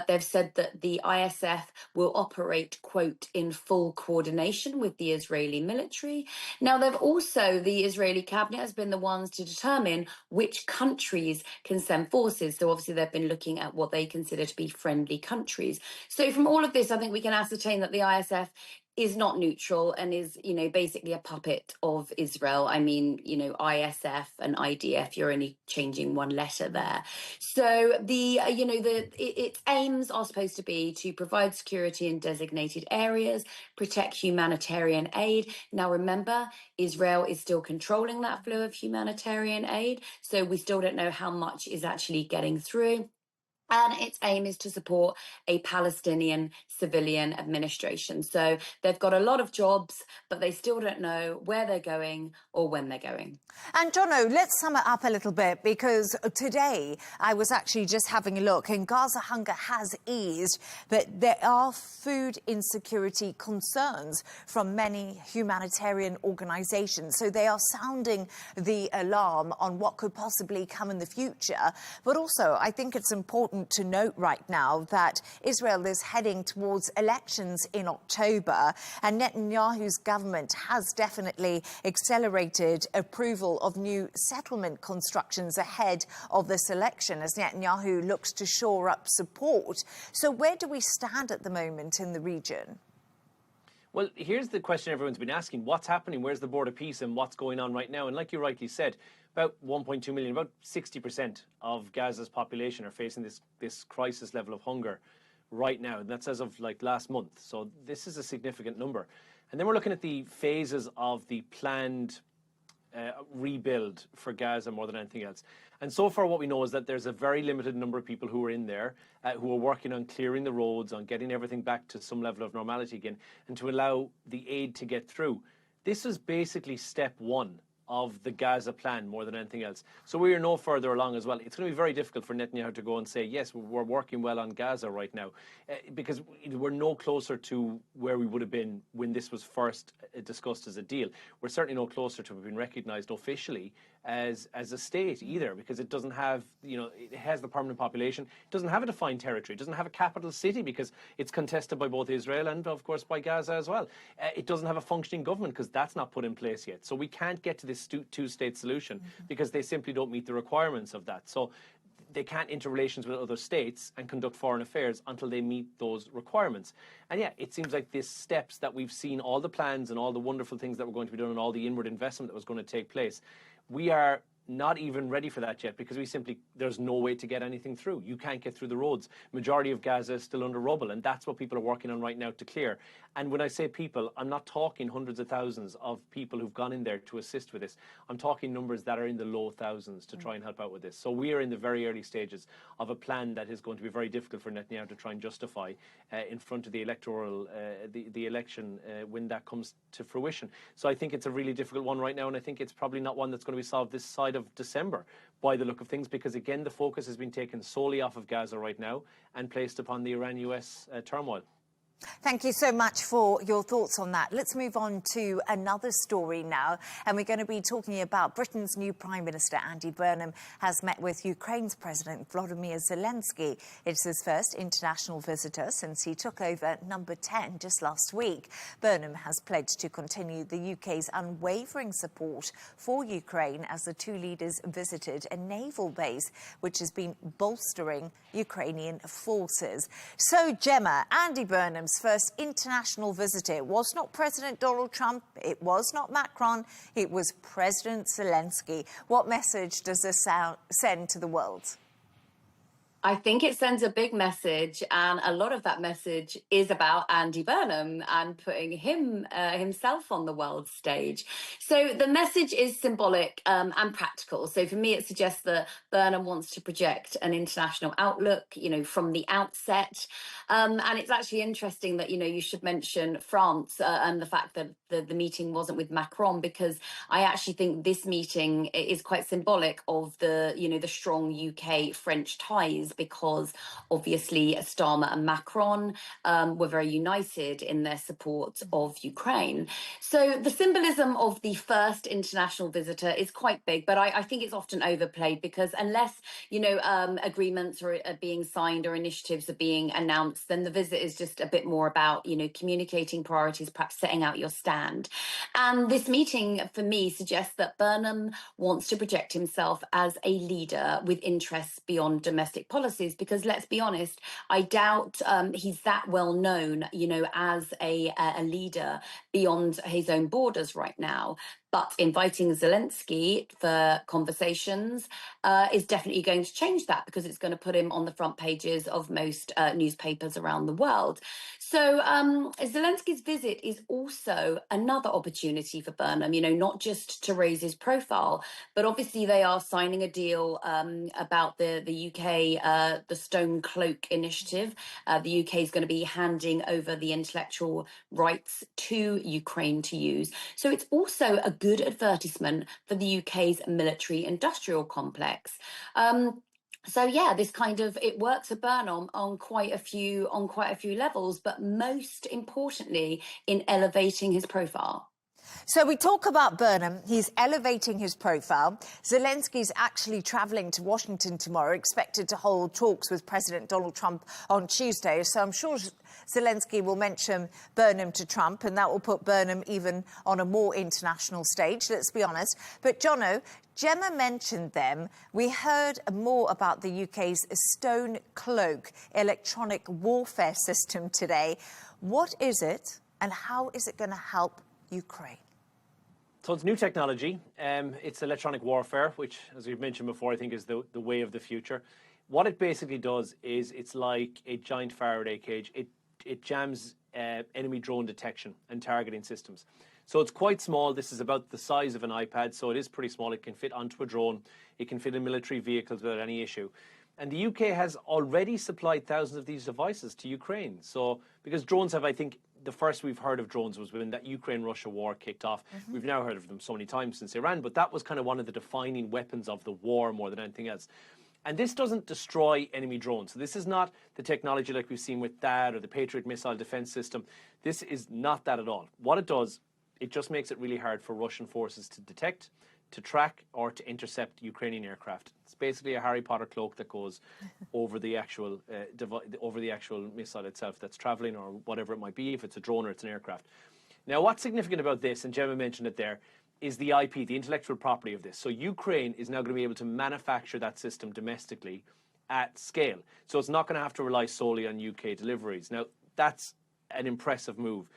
They've said that the ISF will operate, quote, in full coordination with the Israeli military. Now, the Israeli cabinet has been the ones to determine which countries can send forces. So obviously they've been looking at what they consider to be friendly countries. So from all of this, I think we can ascertain that the ISF is not neutral and is, you know, basically a puppet of Israel. I mean, you know, ISF and IDF, you're only changing one letter there. So its aims are supposed to be to provide security in designated areas, protect humanitarian aid. Now, remember, Israel is still controlling that flow of humanitarian aid, so we still don't know how much is actually getting through. And its aim is to support a Palestinian civilian administration. So they've got a lot of jobs, but they still don't know where they're going or when they're going. And Jono, let's sum it up a little bit, because today I was actually just having a look, and Gaza hunger has eased, but there are food insecurity concerns from many humanitarian organizations. So they are sounding the alarm on what could possibly come in the future. But also, I think it's important to note right now that Israel is heading towards elections in October, and Netanyahu's government has definitely accelerated approval of new settlement constructions ahead of this election as Netanyahu looks to shore up support. So where do we stand at the moment in the region? Well, here's the question everyone's been asking. What's happening? Where's the board of peace and what's going on right now? And like you rightly said, about 1.2 million, about 60% of Gaza's population are facing this crisis level of hunger right now. And that's as of like last month. So this is a significant number. And then we're looking at the phases of the planned rebuild for Gaza more than anything else. And so far what we know is that there's a very limited number of people who are in there who are working on clearing the roads, on getting everything back to some level of normality again, and to allow the aid to get through. This is basically step one of the Gaza plan more than anything else. So we are no further along as well. It's going to be very difficult for Netanyahu to go and say, yes, we're working well on Gaza right now, because we're no closer to where we would have been when this was first discussed as a deal. We're certainly no closer to being recognised officially as a state either, because it doesn't have, it has the permanent population. It doesn't have a defined territory. It doesn't have a capital city because it's contested by both Israel and, of course, by Gaza as well. It doesn't have a functioning government because that's not put in place yet. So we can't get to this two-state solution because they simply don't meet the requirements of that. So they can't interrelations with other states and conduct foreign affairs until they meet those requirements. And yeah, it seems like these steps that we've seen, all the plans and all the wonderful things that were going to be done and all the inward investment that was going to take place, we are not even ready for that yet, because there's no way to get anything through. You can't get through the roads. Majority of Gaza is still under rubble, and that's what people are working on right now to clear. And when I say people, I'm not talking hundreds of thousands of people who've gone in there to assist with this. I'm talking numbers that are in the low thousands to try and help out with this. So we are in the very early stages of a plan that is going to be very difficult for Netanyahu to try and justify in front of the electoral, the election when that comes to fruition. So I think it's a really difficult one right now, and I think it's probably not one that's going to be solved this side of December by the look of things, because again the focus has been taken solely off of Gaza right now and placed upon the Iran-US turmoil. Thank you so much for your thoughts on that. Let's move on to another story now, and we're going to be talking about Britain's new Prime Minister, Andy Burnham, has met with Ukraine's President Volodymyr Zelensky. It's his first international visitor since he took over number 10 just last week. Burnham has pledged to continue the UK's unwavering support for Ukraine as the two leaders visited a naval base which has been bolstering Ukrainian forces. So, Gemma, Andy Burnham's first international visitor, it was not President Donald Trump, it was not Macron, it was President Zelensky. What message does this send to the world? I think it sends a big message, and a lot of that message is about Andy Burnham and putting himself on the world stage. So the message is symbolic and practical. So for me, it suggests that Burnham wants to project an international outlook, from the outset. And it's actually interesting that, you should mention France and the fact that the meeting wasn't with Macron, because I actually think this meeting is quite symbolic of the strong UK-French ties, because obviously Starmer and Macron were very united in their support of Ukraine. So the symbolism of the first international visitor is quite big, but I think it's often overplayed, because unless, agreements are being signed or initiatives are being announced, then the visit is just a bit more about, communicating priorities, perhaps setting out your stand. And this meeting, for me, suggests that Burnham wants to project himself as a leader with interests beyond domestic policies, because let's be honest, I doubt he's that well known, as a leader beyond his own borders right now. But inviting Zelensky for conversations is definitely going to change that, because it's going to put him on the front pages of most newspapers around the world. So Zelensky's visit is also another opportunity for Burnham, not just to raise his profile, but obviously they are signing a deal about the UK, the Stone Cloak initiative. The UK is going to be handing over the intellectual rights to Ukraine to use. So it's also a good advertisement for the UK's military-industrial complex. So yeah, it works for Burnham on quite a few levels, but most importantly in elevating his profile. So we talk about Burnham, he's elevating his profile. Zelensky's actually travelling to Washington tomorrow, expected to hold talks with President Donald Trump on Tuesday. So I'm sure Zelensky will mention Burnham to Trump, and that will put Burnham even on a more international stage, let's be honest. But Jono, Gemma mentioned them. We heard more about the UK's Stone Cloak electronic warfare system today. What is it, and how is it going to help Ukraine? So it's new technology. It's electronic warfare, which, as we've mentioned before, I think is the way of the future. What it basically does is it's like a giant Faraday cage. It jams enemy drone detection and targeting systems. So it's quite small. This is about the size of an iPad, so it is pretty small. It can fit onto a drone. It can fit in military vehicles without any issue. And the UK has already supplied thousands of these devices to Ukraine. So, because drones have, I think, the first we've heard of drones was when that Ukraine-Russia war kicked off. Mm-hmm. We've now heard of them so many times since Iran, but that was kind of one of the defining weapons of the war more than anything else. And this doesn't destroy enemy drones. So this is not the technology like we've seen with THAAD or the Patriot missile defense system. This is not that at all. What it does, it just makes it really hard for Russian forces to detect, to track, or to intercept Ukrainian aircraft. It's basically a Harry Potter cloak that goes over the actual missile itself that's traveling, or whatever it might be, if it's a drone or it's an aircraft. Now, what's significant about this, and Gemma mentioned it there, is the IP, the intellectual property of this. So Ukraine is now going to be able to manufacture that system domestically at scale. So it's not going to have to rely solely on UK deliveries. Now, that's an impressive move.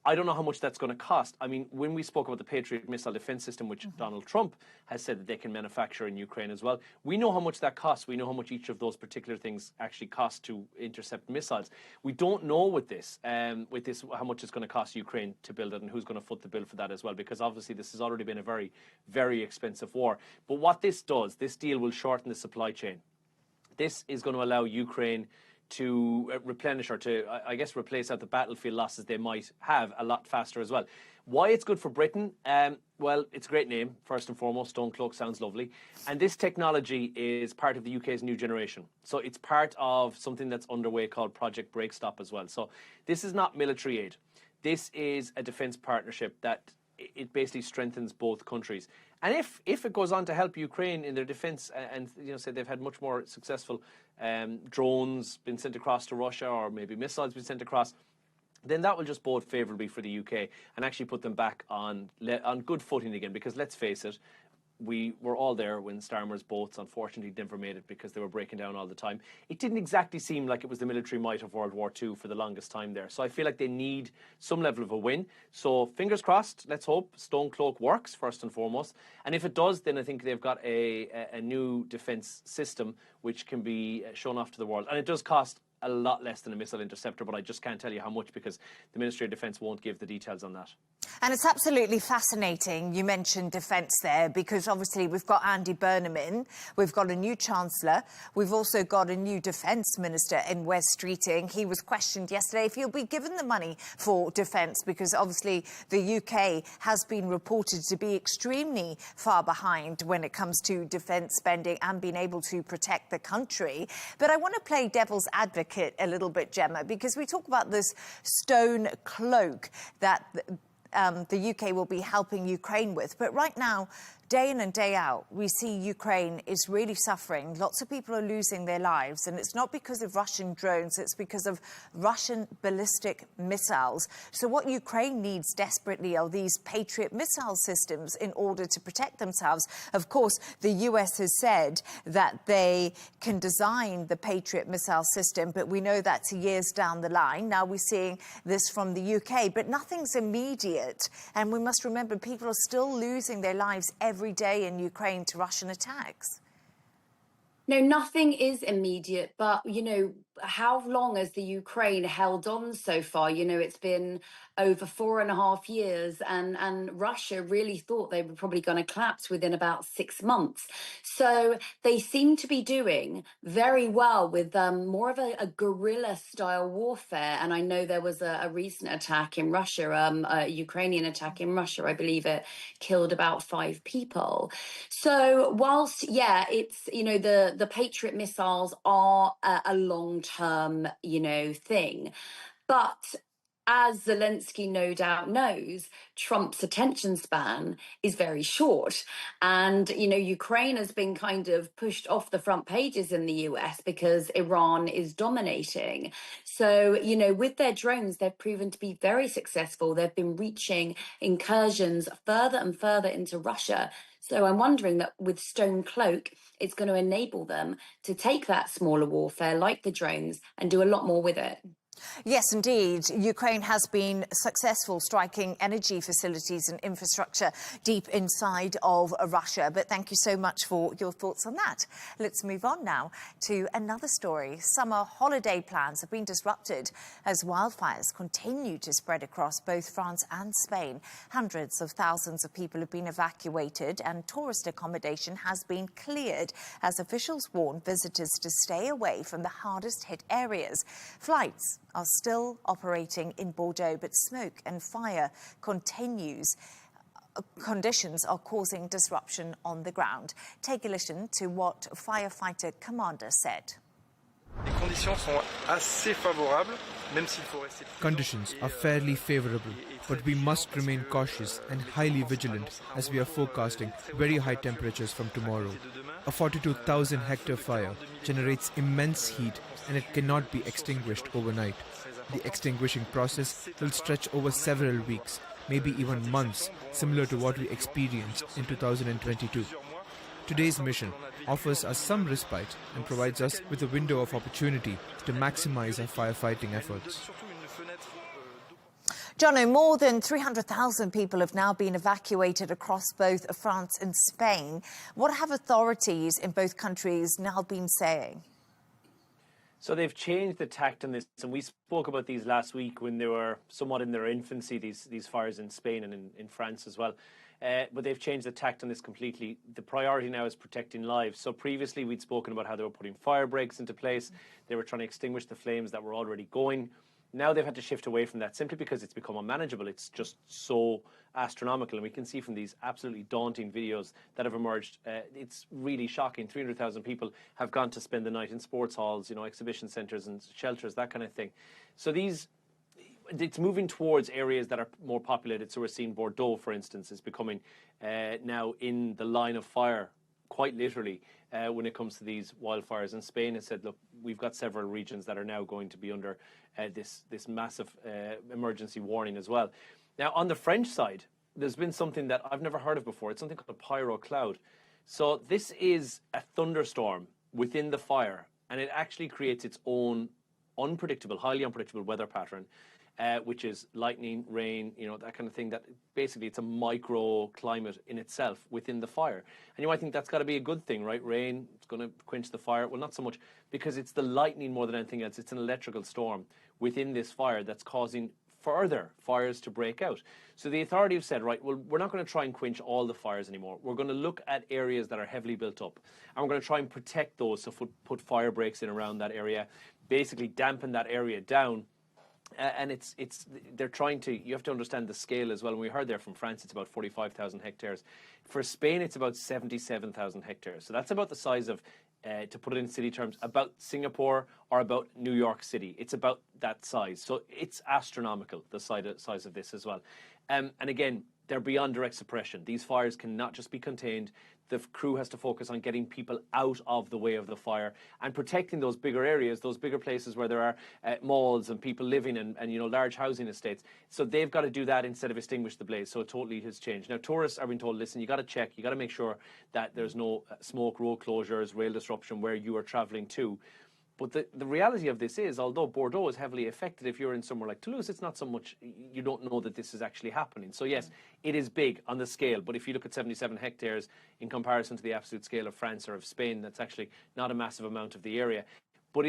I don't know how much that's going to cost. I mean, when we spoke about the Patriot missile defense system, which Donald Trump has said that they can manufacture in Ukraine as well, we know how much that costs. We know how much each of those particular things actually cost to intercept missiles. We don't know with this how much it's going to cost Ukraine to build it and who's going to foot the bill for that as well, because obviously this has already been a very, very expensive war. But what this does, this deal will shorten the supply chain. This is going to allow Ukraine to replenish or to, I guess, replace out the battlefield losses they might have a lot faster as well. Why it's good for Britain? Well, it's a great name, first and foremost. Stone Cloak sounds lovely. And this technology is part of the UK's new generation. So it's part of something that's underway called Project Breakstop as well. So this is not military aid. This is a defence partnership that it basically strengthens both countries. And if it goes on to help Ukraine in their defence, and say they've had much more successful drones been sent across to Russia, or maybe missiles been sent across, then that will just bode favourably for the UK and actually put them back on good footing again. Because let's face it, we were all there when Starmer's boats unfortunately never made it because they were breaking down all the time. It didn't exactly seem like it was the military might of World War II for the longest time there. So I feel like they need some level of a win. So fingers crossed, let's hope Stone Cloak works first and foremost. And if it does, then I think they've got a new defence system which can be shown off to the world. And it does cost a lot less than a missile interceptor, but I just can't tell you how much because the Ministry of Defence won't give the details on that. And it's absolutely fascinating you mentioned defence there, because obviously we've got Andy Burnham in, we've got a new Chancellor, we've also got a new Defence Minister in Wes Streeting. He was questioned yesterday if he'll be given the money for defence, because obviously the UK has been reported to be extremely far behind when it comes to defence spending and being able to protect the country. But I want to play devil's advocate a little bit, Gemma, because we talk about this stone cloak that the UK will be helping Ukraine with. But right now, day in and day out, we see Ukraine is really suffering. Lots of people are losing their lives, and it's not because of Russian drones, it's because of Russian ballistic missiles. So what Ukraine needs desperately are these Patriot missile systems in order to protect themselves. Of course, the US has said that they can design the Patriot missile system, but we know that's years down the line. Now we're seeing this from the UK, but nothing's immediate. And we must remember people are still losing their lives every day in Ukraine to Russian attacks. No, nothing is immediate, but, how long has the Ukraine held on so far? It's been over 4.5 years, and Russia really thought they were probably going to collapse within about 6 months. So they seem to be doing very well with more of a guerrilla-style warfare. And I know there was a recent attack in Russia, a Ukrainian attack in Russia. I believe it killed about 5 people. So whilst, it's, the Patriot missiles are a long-term, thing, but as Zelensky no doubt knows, Trump's attention span is very short. And, Ukraine has been kind of pushed off the front pages in the US because Iran is dominating. So, with their drones, they've proven to be very successful. They've been reaching incursions further and further into Russia. So I'm wondering that with Stone Cloak, it's going to enable them to take that smaller warfare like the drones and do a lot more with it. Yes, indeed. Ukraine has been successful striking energy facilities and infrastructure deep inside of Russia. But thank you so much for your thoughts on that. Let's move on now to another story. Summer holiday plans have been disrupted as wildfires continue to spread across both France and Spain. Hundreds of thousands of people have been evacuated and tourist accommodation has been cleared as officials warn visitors to stay away from the hardest hit areas. Flights are still operating in Bordeaux, but smoke and fire continues. Conditions are causing disruption on the ground. Take a listen to what firefighter commander said. Conditions are fairly favourable, but we must remain cautious and highly vigilant as we are forecasting very high temperatures from tomorrow. A 42,000 hectare fire generates immense heat and it cannot be extinguished overnight. The extinguishing process will stretch over several weeks, maybe even months, similar to what we experienced in 2022. Today's mission offers us some respite and provides us with a window of opportunity to maximize our firefighting efforts. Jono, more than 300,000 people have now been evacuated across both France and Spain. What have authorities in both countries now been saying? So they've changed the tact on this, and we spoke about these last week when they were somewhat in their infancy, these fires in Spain and in France as well. But they've changed the tact on this completely. The priority now is protecting lives. So previously we'd spoken about how they were putting fire breaks into place. They were trying to extinguish the flames that were already going. Now they've had to shift away from that simply because it's become unmanageable. It's just so astronomical. And we can see from these absolutely daunting videos that have emerged, it's really shocking. 300,000 people have gone to spend the night in sports halls, you know, exhibition centres and shelters, that kind of thing. So it's moving towards areas that are more populated. So we're seeing Bordeaux, for instance, is becoming now in the line of fire, quite literally, when it comes to these wildfires. And Spain has said, look, we've got several regions that are now going to be under this massive emergency warning as well. Now, on the French side, there's been something that I've never heard of before. It's something called a pyro cloud. So this is a thunderstorm within the fire, and it actually creates its own unpredictable, highly unpredictable weather pattern, which is lightning, rain, you know, that kind of thing. That basically it's a microclimate in itself within the fire. And you might think that's got to be a good thing, right? Rain, it's going to quench the fire. Well, not so much, because it's the lightning more than anything else. It's an electrical storm within this fire that's causing further fires to break out. So the authority have said, right, well, we're not going to try and quench all the fires anymore. We're going to look at areas that are heavily built up, and we're going to try and protect those. So put fire breaks in around that area, basically dampen that area down. And they're trying to, you have to understand the scale as well. And we heard there from France, it's about 45,000 hectares. For Spain, it's about 77,000 hectares. So that's about the size of, to put it in city terms, about Singapore or about New York City. It's about that size. So it's astronomical, the size of this as well. And again, they're beyond direct suppression. These fires cannot just be contained. The crew has to focus on getting people out of the way of the fire and protecting those bigger areas, those bigger places where there are malls and people living and you know, large housing estates. So they've got to do that instead of extinguish the blaze. So it totally has changed. Now, tourists are being told, listen, you got to check, you got to make sure that there's no smoke, road closures, rail disruption where you are travelling to. But the reality of this is, although Bordeaux is heavily affected, if you're in somewhere like Toulouse, it's not so much, you don't know that this is actually happening. So yes, it is big on the scale, but if you look at 77 hectares in comparison to the absolute scale of France or of Spain, that's actually not a massive amount of the area. But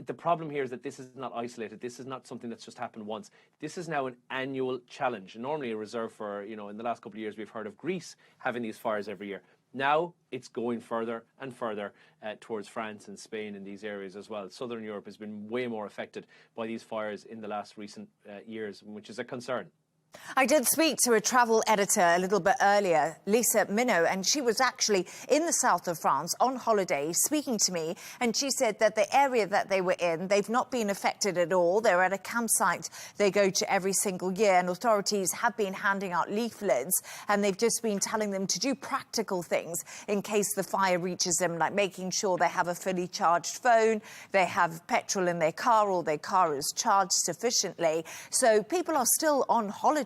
the problem here is that this is not isolated. This is not something that's just happened once. This is now an annual challenge, normally a reserve for, you know, in the last couple of years, we've heard of Greece having these fires every year. Now it's going further and further towards France and Spain in these areas as well. Southern Europe has been way more affected by these fires in the last recent years, which is a concern. I did speak to a travel editor a little bit earlier, Lisa Minot, and she was actually in the south of France on holiday speaking to me, and she said that the area that they were in, they've not been affected at all. They're at a campsite they go to every single year, and authorities have been handing out leaflets, and they've just been telling them to do practical things in case the fire reaches them, like making sure they have a fully charged phone, they have petrol in their car, or their car is charged sufficiently. So people are still on holiday,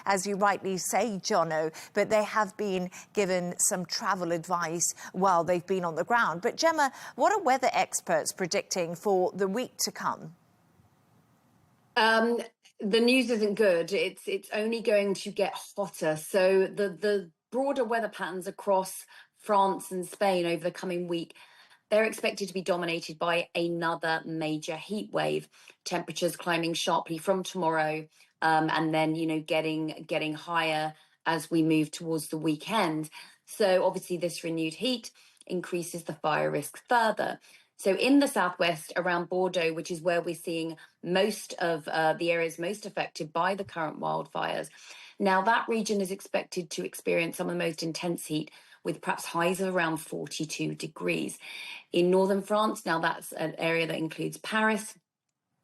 as you rightly say, Jono, but they have been given some travel advice while they've been on the ground. But Gemma, what are weather experts predicting for the week to come? The news isn't good. It's only going to get hotter. So the broader weather patterns across France and Spain over the coming week, they're expected to be dominated by another major heat wave. Temperatures climbing sharply from tomorrow, and then, you know, getting higher as we move towards the weekend. So obviously this renewed heat increases the fire risk further. So in the southwest around Bordeaux, which is where we're seeing most of the areas most affected by the current wildfires, now that region is expected to experience some of the most intense heat, with perhaps highs of around 42 degrees. In northern France, now that's an area that includes Paris,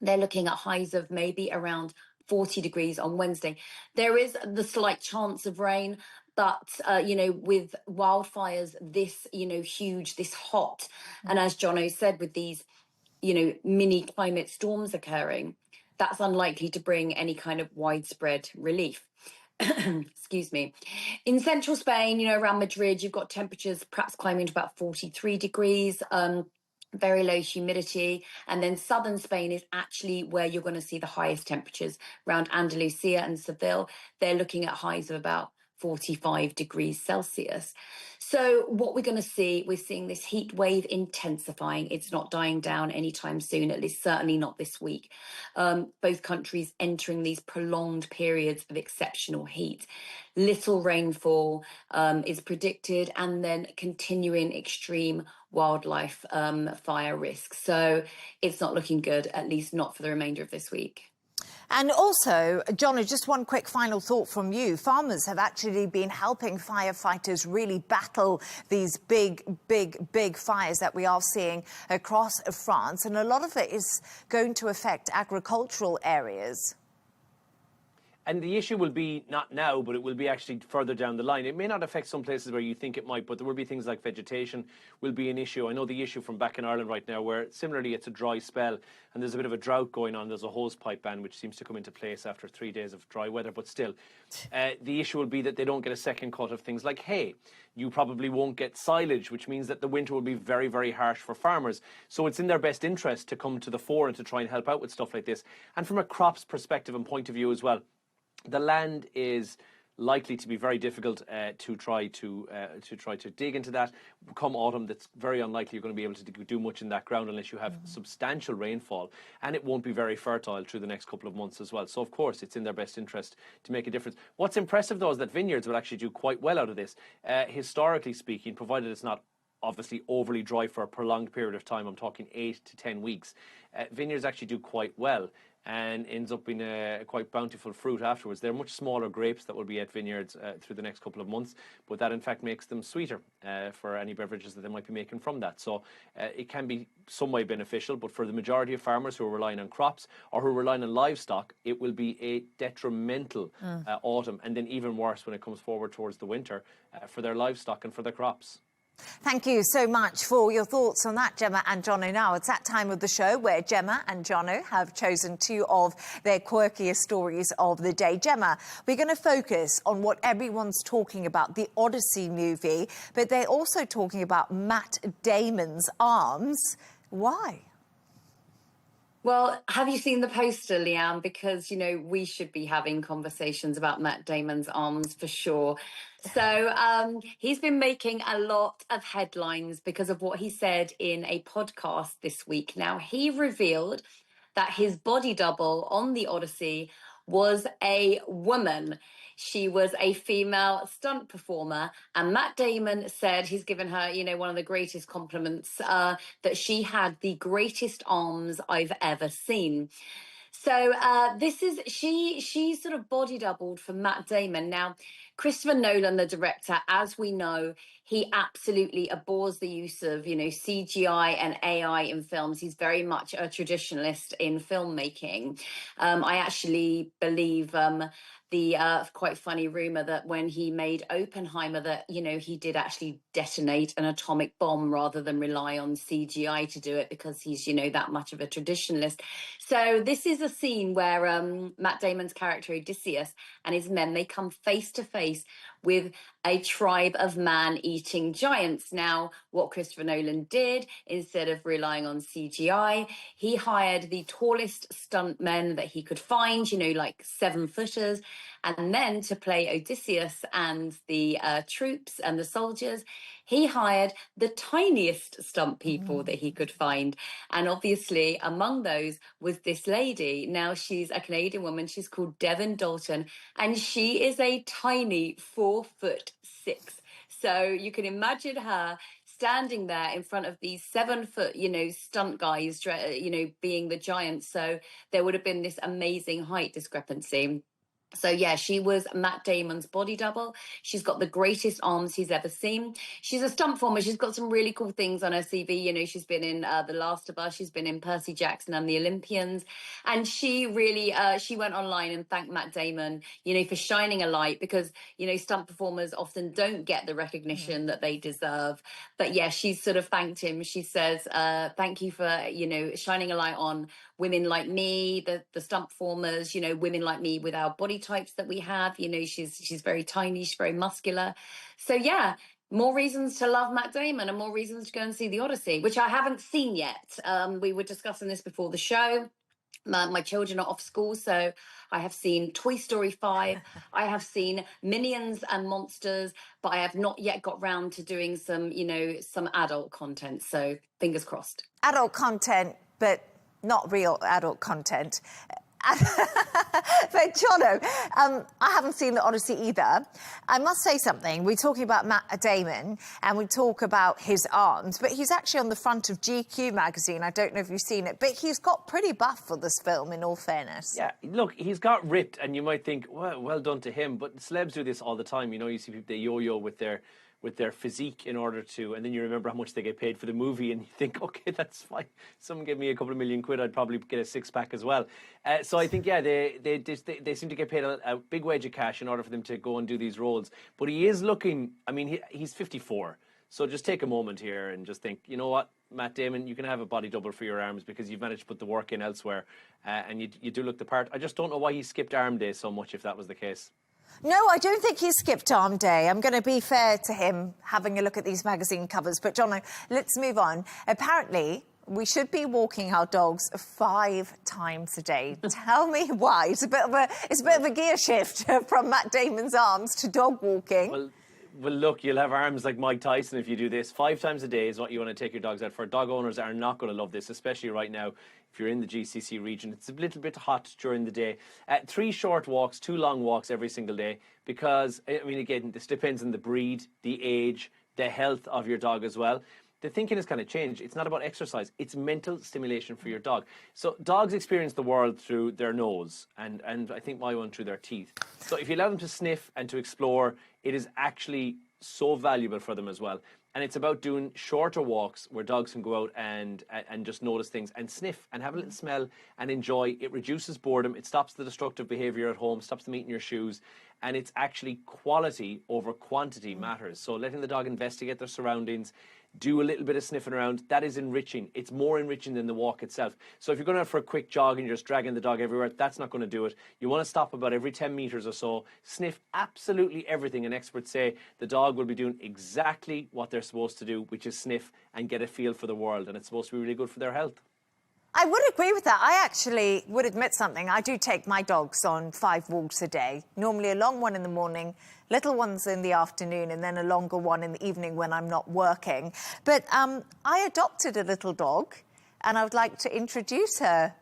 they're looking at highs of maybe around 40 degrees on Wednesday. There is the slight chance of rain, but, you know, with wildfires this, you know, huge, this hot, and as Jono said, with these, you know, mini climate storms occurring, that's unlikely to bring any kind of widespread relief. excuse me. In central Spain, you know, around Madrid, you've got temperatures perhaps climbing to about 43 degrees. Very low humidity. And then southern Spain is actually where you're going to see the highest temperatures. Around Andalusia and Seville, they're looking at highs of about 45 degrees Celsius. So what we're going to see, we're seeing this heat wave intensifying. It's not dying down anytime soon, at least certainly not this week. Both countries entering these prolonged periods of exceptional heat. Little rainfall is predicted, and then continuing extreme wildlife fire risk. So it's not looking good, at least not for the remainder of this week. And also, Jono, just one quick final thought from you. Farmers have actually been helping firefighters really battle these big fires that we are seeing across France. And a lot of it is going to affect agricultural areas. And the issue will be not now, but it will be actually further down the line. It may not affect some places where you think it might, but there will be things like vegetation will be an issue. I know the issue from back in Ireland right now, where similarly it's a dry spell and there's a bit of a drought going on. There's a hosepipe ban, which seems to come into place after 3 days of dry weather. But still, the issue will be that they don't get a second cut of things like hay. You probably won't get silage, which means that the winter will be very, very harsh for farmers. So it's in their best interest to come to the fore and to try and help out with stuff like this. And from a crops perspective and point of view as well, the land is likely to be very difficult to try to dig into that. Come autumn, that's very unlikely you're going to be able to do much in that ground unless you have substantial rainfall, and it won't be very fertile through the next couple of months as well. So of course it's in their best interest to make a difference. What's impressive though is that vineyards will actually do quite well out of this, historically speaking, provided it's not obviously overly dry for a prolonged period of time. I'm talking 8 to 10 weeks. Vineyards actually do quite well and ends up being a quite bountiful fruit afterwards. They're much smaller grapes that will be at vineyards through the next couple of months, but that in fact makes them sweeter for any beverages that they might be making from that. So it can be some way beneficial, but for the majority of farmers who are relying on crops or who are relying on livestock, it will be a detrimental autumn, and then even worse when it comes forward towards the winter for their livestock and for their crops. Thank you so much for your thoughts on that, Gemma and Jono. Now it's that time of the show where Gemma and Jono have chosen 2 of their quirkiest stories of the day. Gemma, we're going to focus on what everyone's talking about, the Odyssey movie, but they're also talking about Matt Damon's arms. Why? Well, have you seen the poster, Leigh Ann? Because, you know, we should be having conversations about Matt Damon's arms for sure. So he's been making a lot of headlines because of what he said in a podcast this week. Now, he revealed that his body double on the Odyssey was a woman. She was a female stunt performer, and Matt Damon said he's given her, you know, one of the greatest compliments, that she had the greatest arms I've ever seen. So she sort of body doubled for Matt Damon. Now, Christopher Nolan, the director, as we know, he absolutely abhors the use of, you know, CGI and AI in films. He's very much a traditionalist in filmmaking. I actually believe the quite funny rumor that when he made Oppenheimer that, you know, he did actually detonate an atomic bomb rather than rely on CGI to do it because he's, you know, that much of a traditionalist. So this is a scene where Matt Damon's character Odysseus and his men, they come face to face with a tribe of man-eating giants. Now, what Christopher Nolan did, instead of relying on CGI, he hired the tallest stuntmen that he could find, you know, like 7-footers, and then to play Odysseus and the troops and the soldiers, he hired the tiniest stunt people that he could find. And obviously among those was this lady. Now, she's a Canadian woman. She's called Devin Dalton, and she is a tiny 4'6". So you can imagine her standing there in front of these 7-foot, you know, stunt guys, you know, being the giants. So there would have been this amazing height discrepancy. So, yeah, she was Matt Damon's body double. She's got the greatest arms he's ever seen. She's a stunt performer. She's got some really cool things on her CV. You know, she's been in The Last of Us. She's been in Percy Jackson and the Olympians. And she really, she went online and thanked Matt Damon, you know, for shining a light because, you know, stunt performers often don't get the recognition that they deserve. But, yeah, she's sort of thanked him. She says, thank you for, you know, shining a light on women like me, the stunt performers, you know, women like me with our body types that we have. You know, she's very tiny, she's very muscular. So yeah, more reasons to love Matt Damon and more reasons to go and see The Odyssey, which I haven't seen yet. We were discussing this before the show. My children are off school, so I have seen Toy Story 5. I have seen Minions and Monsters, but I have not yet got round to doing some, you know, some adult content. So fingers crossed. Adult content, but not real adult content. But Jono, I haven't seen The Odyssey either. I must say something. We're talking about Matt Damon and we talk about his arms, but he's actually on the front of GQ magazine. I don't know if you've seen it, but he's got pretty buff for this film, in all fairness. Yeah, look, he's got ripped, and you might think, well done to him, but celebs do this all the time. You know, you see people, they yo-yo with their physique in order to, and then you remember how much they get paid for the movie, and you think, okay, that's fine. Someone gave me a couple of million quid, I'd probably get a six-pack as well. So I think, yeah, they seem to get paid a big wage of cash in order for them to go and do these roles. But he is looking, I mean, he's 54. So just take a moment here and just think, you know what, Matt Damon, you can have a body double for your arms because you've managed to put the work in elsewhere, and you do look the part. I just don't know why he skipped arm day so much, if that was the case. No, I don't think he skipped arm day. I'm going to be fair to him, having a look at these magazine covers. But, Jono, let's move on. Apparently, we should be walking our dogs 5 times a day. Tell me why. It's a bit of a gear shift from Matt Damon's arms to dog walking. Well, look, you'll have arms like Mike Tyson if you do this. 5 times a day is what you want to take your dogs out for. Dog owners are not going to love this, especially right now. If you're in the GCC region, it's a little bit hot during the day. 3 short walks, 2 long walks every single day, because, I mean, again, this depends on the breed, the age, the health of your dog as well. The thinking has kind of changed. It's not about exercise. It's mental stimulation for your dog. So dogs experience the world through their nose, and I think my one through their teeth. So if you allow them to sniff and to explore, it is actually so valuable for them as well. And it's about doing shorter walks where dogs can go out and just notice things and sniff and have a little smell and enjoy. It reduces boredom. It stops the destructive behaviour at home, stops them eating your shoes. And it's actually quality over quantity matters. So letting the dog investigate their surroundings, do a little bit of sniffing around, that is enriching. It's more enriching than the walk itself. So if you're going out for a quick jog and you're just dragging the dog everywhere, that's not going to do it. You want to stop about every 10 metres or so, sniff absolutely everything. And experts say the dog will be doing exactly what they're supposed to do, which is sniff and get a feel for the world. And it's supposed to be really good for their health. I would agree with that. I actually would admit something. I do take my dogs on 5 walks a day, normally a long one in the morning, little ones in the afternoon, and then a longer one in the evening when I'm not working. But I adopted a little dog, and I would like to introduce her.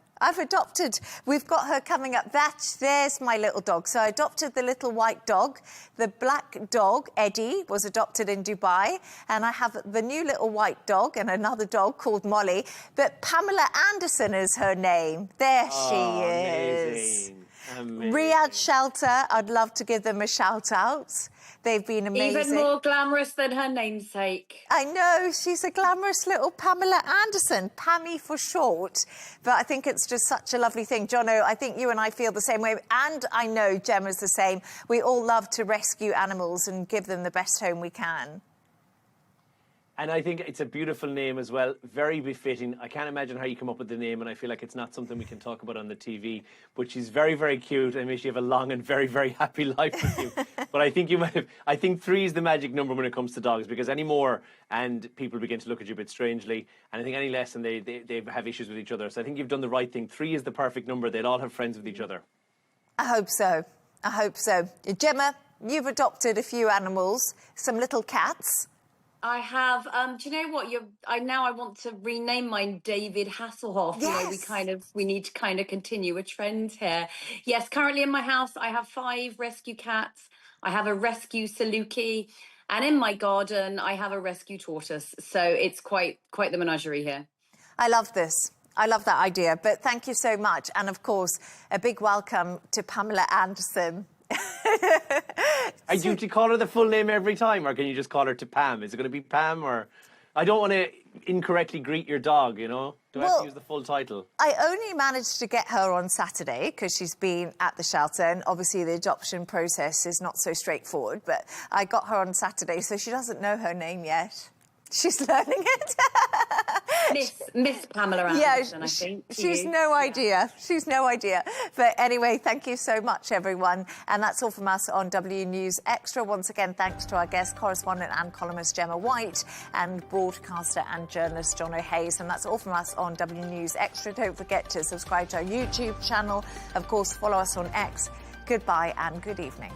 We've got her coming up. There's my little dog. So I adopted the little white dog. The black dog, Eddie, was adopted in Dubai. And I have the new little white dog and another dog called Molly. But Pamela Anderson is her name. There she is. Amazing. Riyadh Shelter, I'd love to give them a shout out. They've been amazing. Even more glamorous than her namesake. I know, she's a glamorous little Pamela Anderson, Pammy for short. But I think it's just such a lovely thing. Jono, I think you and I feel the same way. And I know Gemma's the same. We all love to rescue animals and give them the best home we can. And I think it's a beautiful name as well, very befitting. I can't imagine how you come up with the name, and I feel like it's not something we can talk about on the TV. But she's very, very cute, and may she have a long and very, very happy life with you. But I think 3 is the magic number when it comes to dogs, because any more and people begin to look at you a bit strangely, and I think any less and they have issues with each other. So I think you've done the right thing. 3 is the perfect number. They'd all have friends with each other. I hope so. I hope so. Gemma, you've adopted a few animals, some little cats. I have. Do you know what? I want to rename mine David Hasselhoff. Yes. You know, we need to kind of continue a trend here. Yes, currently in my house I have 5 rescue cats. I have a rescue Saluki, and in my garden I have a rescue tortoise. So it's quite the menagerie here. I love this. I love that idea. But thank you so much, and of course, a big welcome to Pamela Anderson. Do you have to call her the full name every time, or can you just call her to Pam? Is it going to be Pam, or I don't want to incorrectly greet your dog, you know? Do I have to use the full title? I only managed to get her on Saturday because she's been at the shelter, and obviously the adoption process is not so straightforward, but I got her on Saturday, so she doesn't know her name yet. She's learning it. Miss Pamela Anderson, I think. She's no idea. She's no idea. But anyway, thank you so much, everyone. And that's all from us on W News Extra. Once again, thanks to our guest correspondent and columnist Gemma White and broadcaster and journalist John O'Hayes. And that's all from us on W News Extra. Don't forget to subscribe to our YouTube channel. Of course, follow us on X. Goodbye and good evening.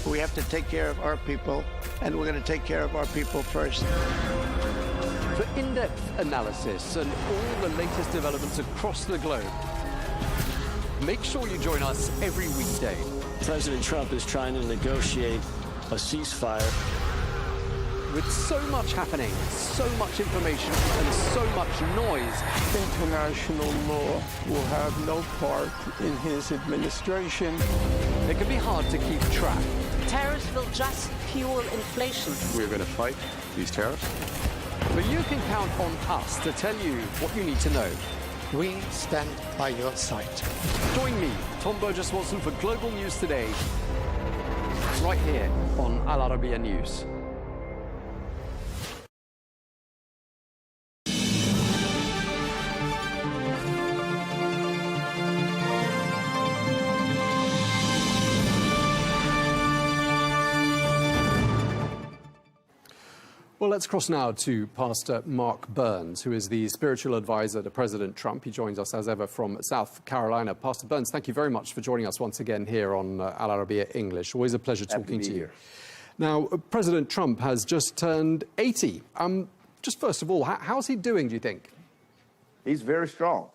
We have to take care of our people, and we're going to take care of our people first. For in-depth analysis and all the latest developments across the globe, make sure you join us every weekday. President Trump is trying to negotiate a ceasefire. With so much happening, so much information, and so much noise, International law will have no part in his administration. It can be hard to keep track. Tariffs will just fuel inflation. We're going to fight these tariffs. But you can count on us to tell you what you need to know. We stand by your side. Join me, Tom Burges Watson, for Global News Today, right here on Al Arabiya News. Well, let's cross now to Pastor Mark Burns, who is the spiritual advisor to President Trump. He joins us, as ever, from South Carolina. Pastor Burns, thank you very much for joining us once again here on Al Arabiya English. Always a pleasure talking to you. Now, President Trump has just turned 80. Just first of all, how's he doing, do you think? He's very strong.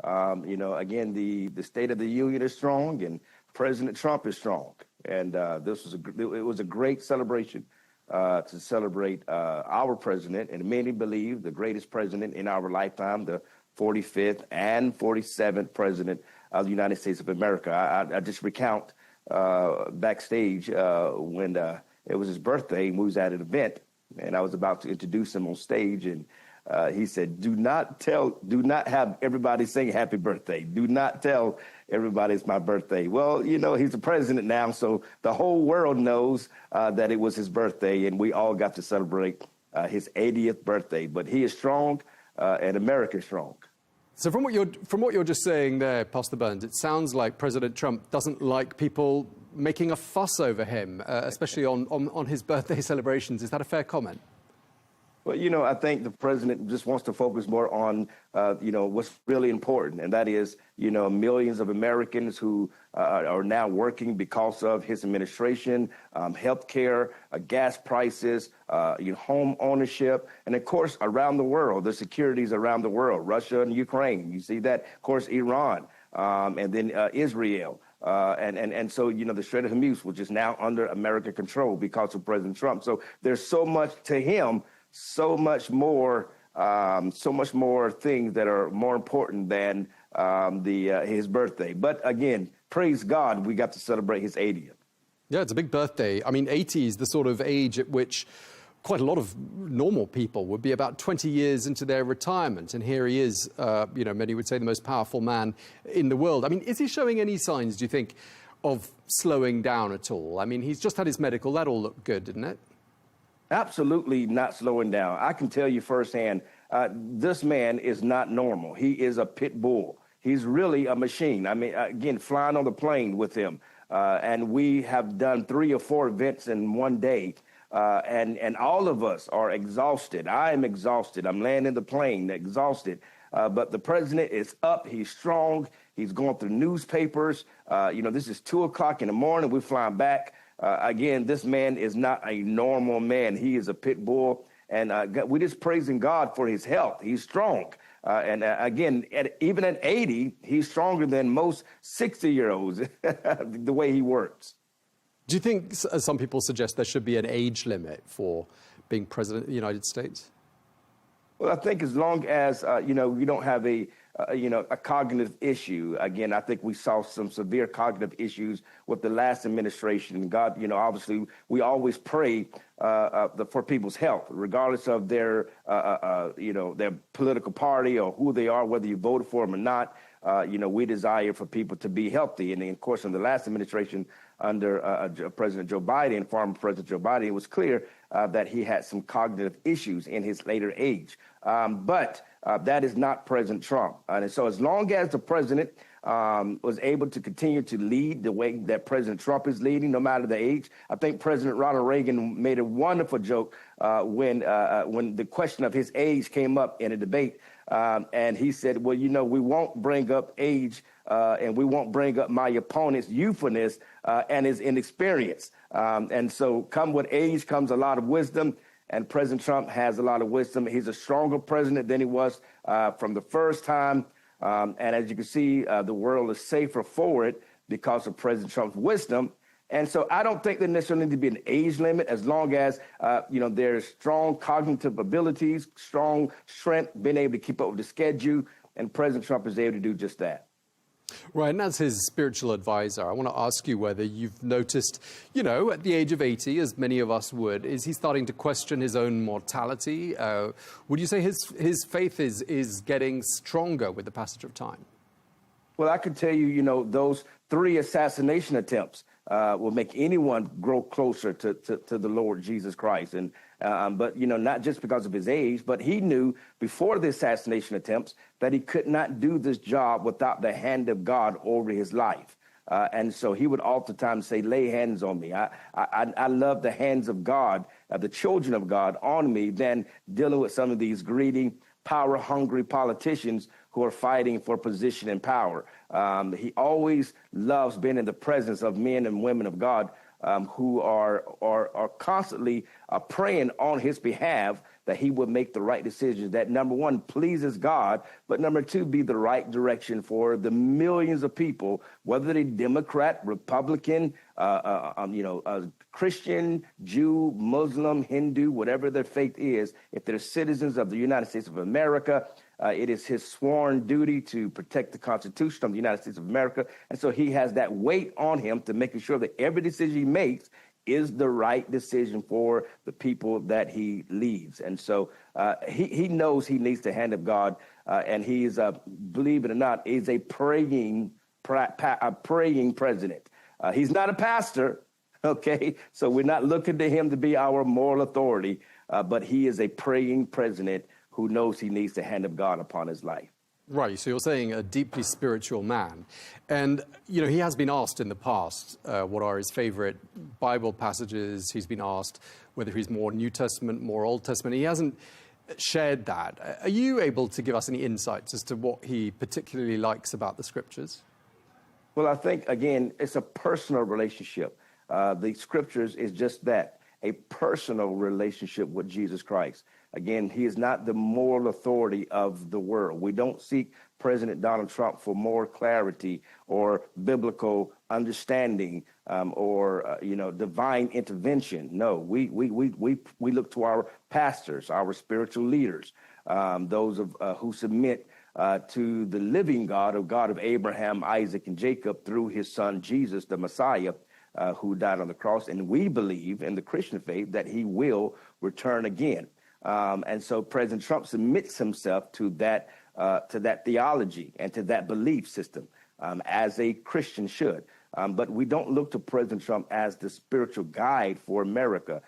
You know, again, the State of the Union is strong, and President Trump is strong. And it was a great celebration. To celebrate our president, and many believe the greatest president in our lifetime, the 45th and 47th president of the United States of America. I just recount backstage when it was his birthday, and we was at an event, and I was about to introduce him on stage, and he said, do not have everybody sing happy birthday. Do not tell everybody it's my birthday. Well, you know, he's the president now, so the whole world knows that it was his birthday, and we all got to celebrate his 80th birthday. But he is strong, and America is strong. So from what you're just saying there, Pastor Burns, it sounds like President Trump doesn't like people making a fuss over him, especially on his birthday celebrations. Is that a fair comment? Well, you know, I think the president just wants to focus more on, you know, what's really important. And that is, you know, millions of Americans who are now working because of his administration, health care, gas prices, you know, home ownership, and, of course, around the world, the securities around the world, Russia and Ukraine. You see that, of course, Iran, and then Israel. And so, you know, the Strait of Hormuz, which is now under American control because of President Trump. So there's so much to him. So much more things that are more important than his birthday. But again, praise God, we got to celebrate his 80th. Yeah, it's a big birthday. I mean, 80 is the sort of age at which quite a lot of normal people would be about 20 years into their retirement. And here he is, you know, many would say the most powerful man in the world. I mean, is he showing any signs, do you think, of slowing down at all? I mean, he's just had his medical. That all looked good, didn't it? Absolutely not slowing down. I can tell you firsthand, this man is not normal. He is a pit bull. He's really a machine. I mean, again, flying on the plane with him. And we have done 3 or 4 events in one day. And all of us are exhausted. I am exhausted. I'm landing the plane exhausted. But the president is up. He's strong. He's going through newspapers. You know, this is 2 o'clock in the morning. We're flying back. Again, this man is not a normal man. He is a pit bull. And we're just praising God for his health. He's strong. And again, even at 80, he's stronger than most 60-year-olds, the way he works. Do you think, as some people suggest, there should be an age limit for being president of the United States? Well, I think as long as, you know, we don't have a a cognitive issue. Again, I think we saw some severe cognitive issues with the last administration. God, obviously, we always pray for people's health, regardless of their political party or who they are, whether you voted for them or not. We desire for people to be healthy. And of course, in the last administration under President Joe Biden, former President Joe Biden, it was clear that he had some cognitive issues in his later age. But that is not President Trump. And so as long as the president was able to continue to lead the way that President Trump is leading, no matter the age, I think President Ronald Reagan made a wonderful joke when the question of his age came up in a debate. And he said, well, we won't bring up age and we won't bring up my opponent's youthfulness and his inexperience. And so come with age comes a lot of wisdom. And President Trump has a lot of wisdom. He's a stronger president than he was from the first time. And as you can see, the world is safer for it because of President Trump's wisdom. And so I don't think there necessarily need to be an age limit as long as, there's strong cognitive abilities, strong strength, being able to keep up with the schedule. And President Trump is able to do just that. Right, and as his spiritual advisor, I want to ask you whether you've noticed, at the age of 80, as many of us would, is he starting to question his own mortality? Would you say his faith is getting stronger with the passage of time? Well, I can tell you, those 3 assassination attempts will make anyone grow closer to the Lord Jesus Christ. And but, not just because of his age, but he knew before the assassination attempts that he could not do this job without the hand of God over his life. And so he would oftentimes say, lay hands on me. I love the hands of God, the children of God on me, than dealing with some of these greedy, power-hungry politicians who are fighting for position and power. He always loves being in the presence of men and women of God who are constantly praying on his behalf that he would make the right decisions, that number one, pleases God, but number two, be the right direction for the millions of people, whether they're Democrat, Republican, Christian, Jew, Muslim, Hindu, whatever their faith is. If they're citizens of the United States of America, it is his sworn duty to protect the Constitution of the United States of America. And so he has that weight on him to making sure that every decision he makes is the right decision for the people that he leads. And so he knows he needs the hand of God. And he's, believe it or not, is a praying president. He's not a pastor, okay? So we're not looking to him to be our moral authority, but he is a praying president who knows he needs the hand of God upon his life. Right, so you're saying a deeply spiritual man. And, he has been asked in the past what are his favorite Bible passages. He's been asked whether he's more New Testament, more Old Testament. He hasn't shared that. Are you able to give us any insights as to what he particularly likes about the scriptures? Well, I think, again, it's a personal relationship. The scriptures is just that, a personal relationship with Jesus Christ. Again, he is not the moral authority of the world. We don't seek President Donald Trump for more clarity or biblical understanding or divine intervention. No, we look to our pastors, our spiritual leaders, those who submit to the living God of Abraham, Isaac, and Jacob through his son Jesus, the Messiah, who died on the cross. And we believe in the Christian faith that he will return again. And so President Trump submits himself to that theology and to that belief system as a Christian should. But we don't look to President Trump as the spiritual guide for America.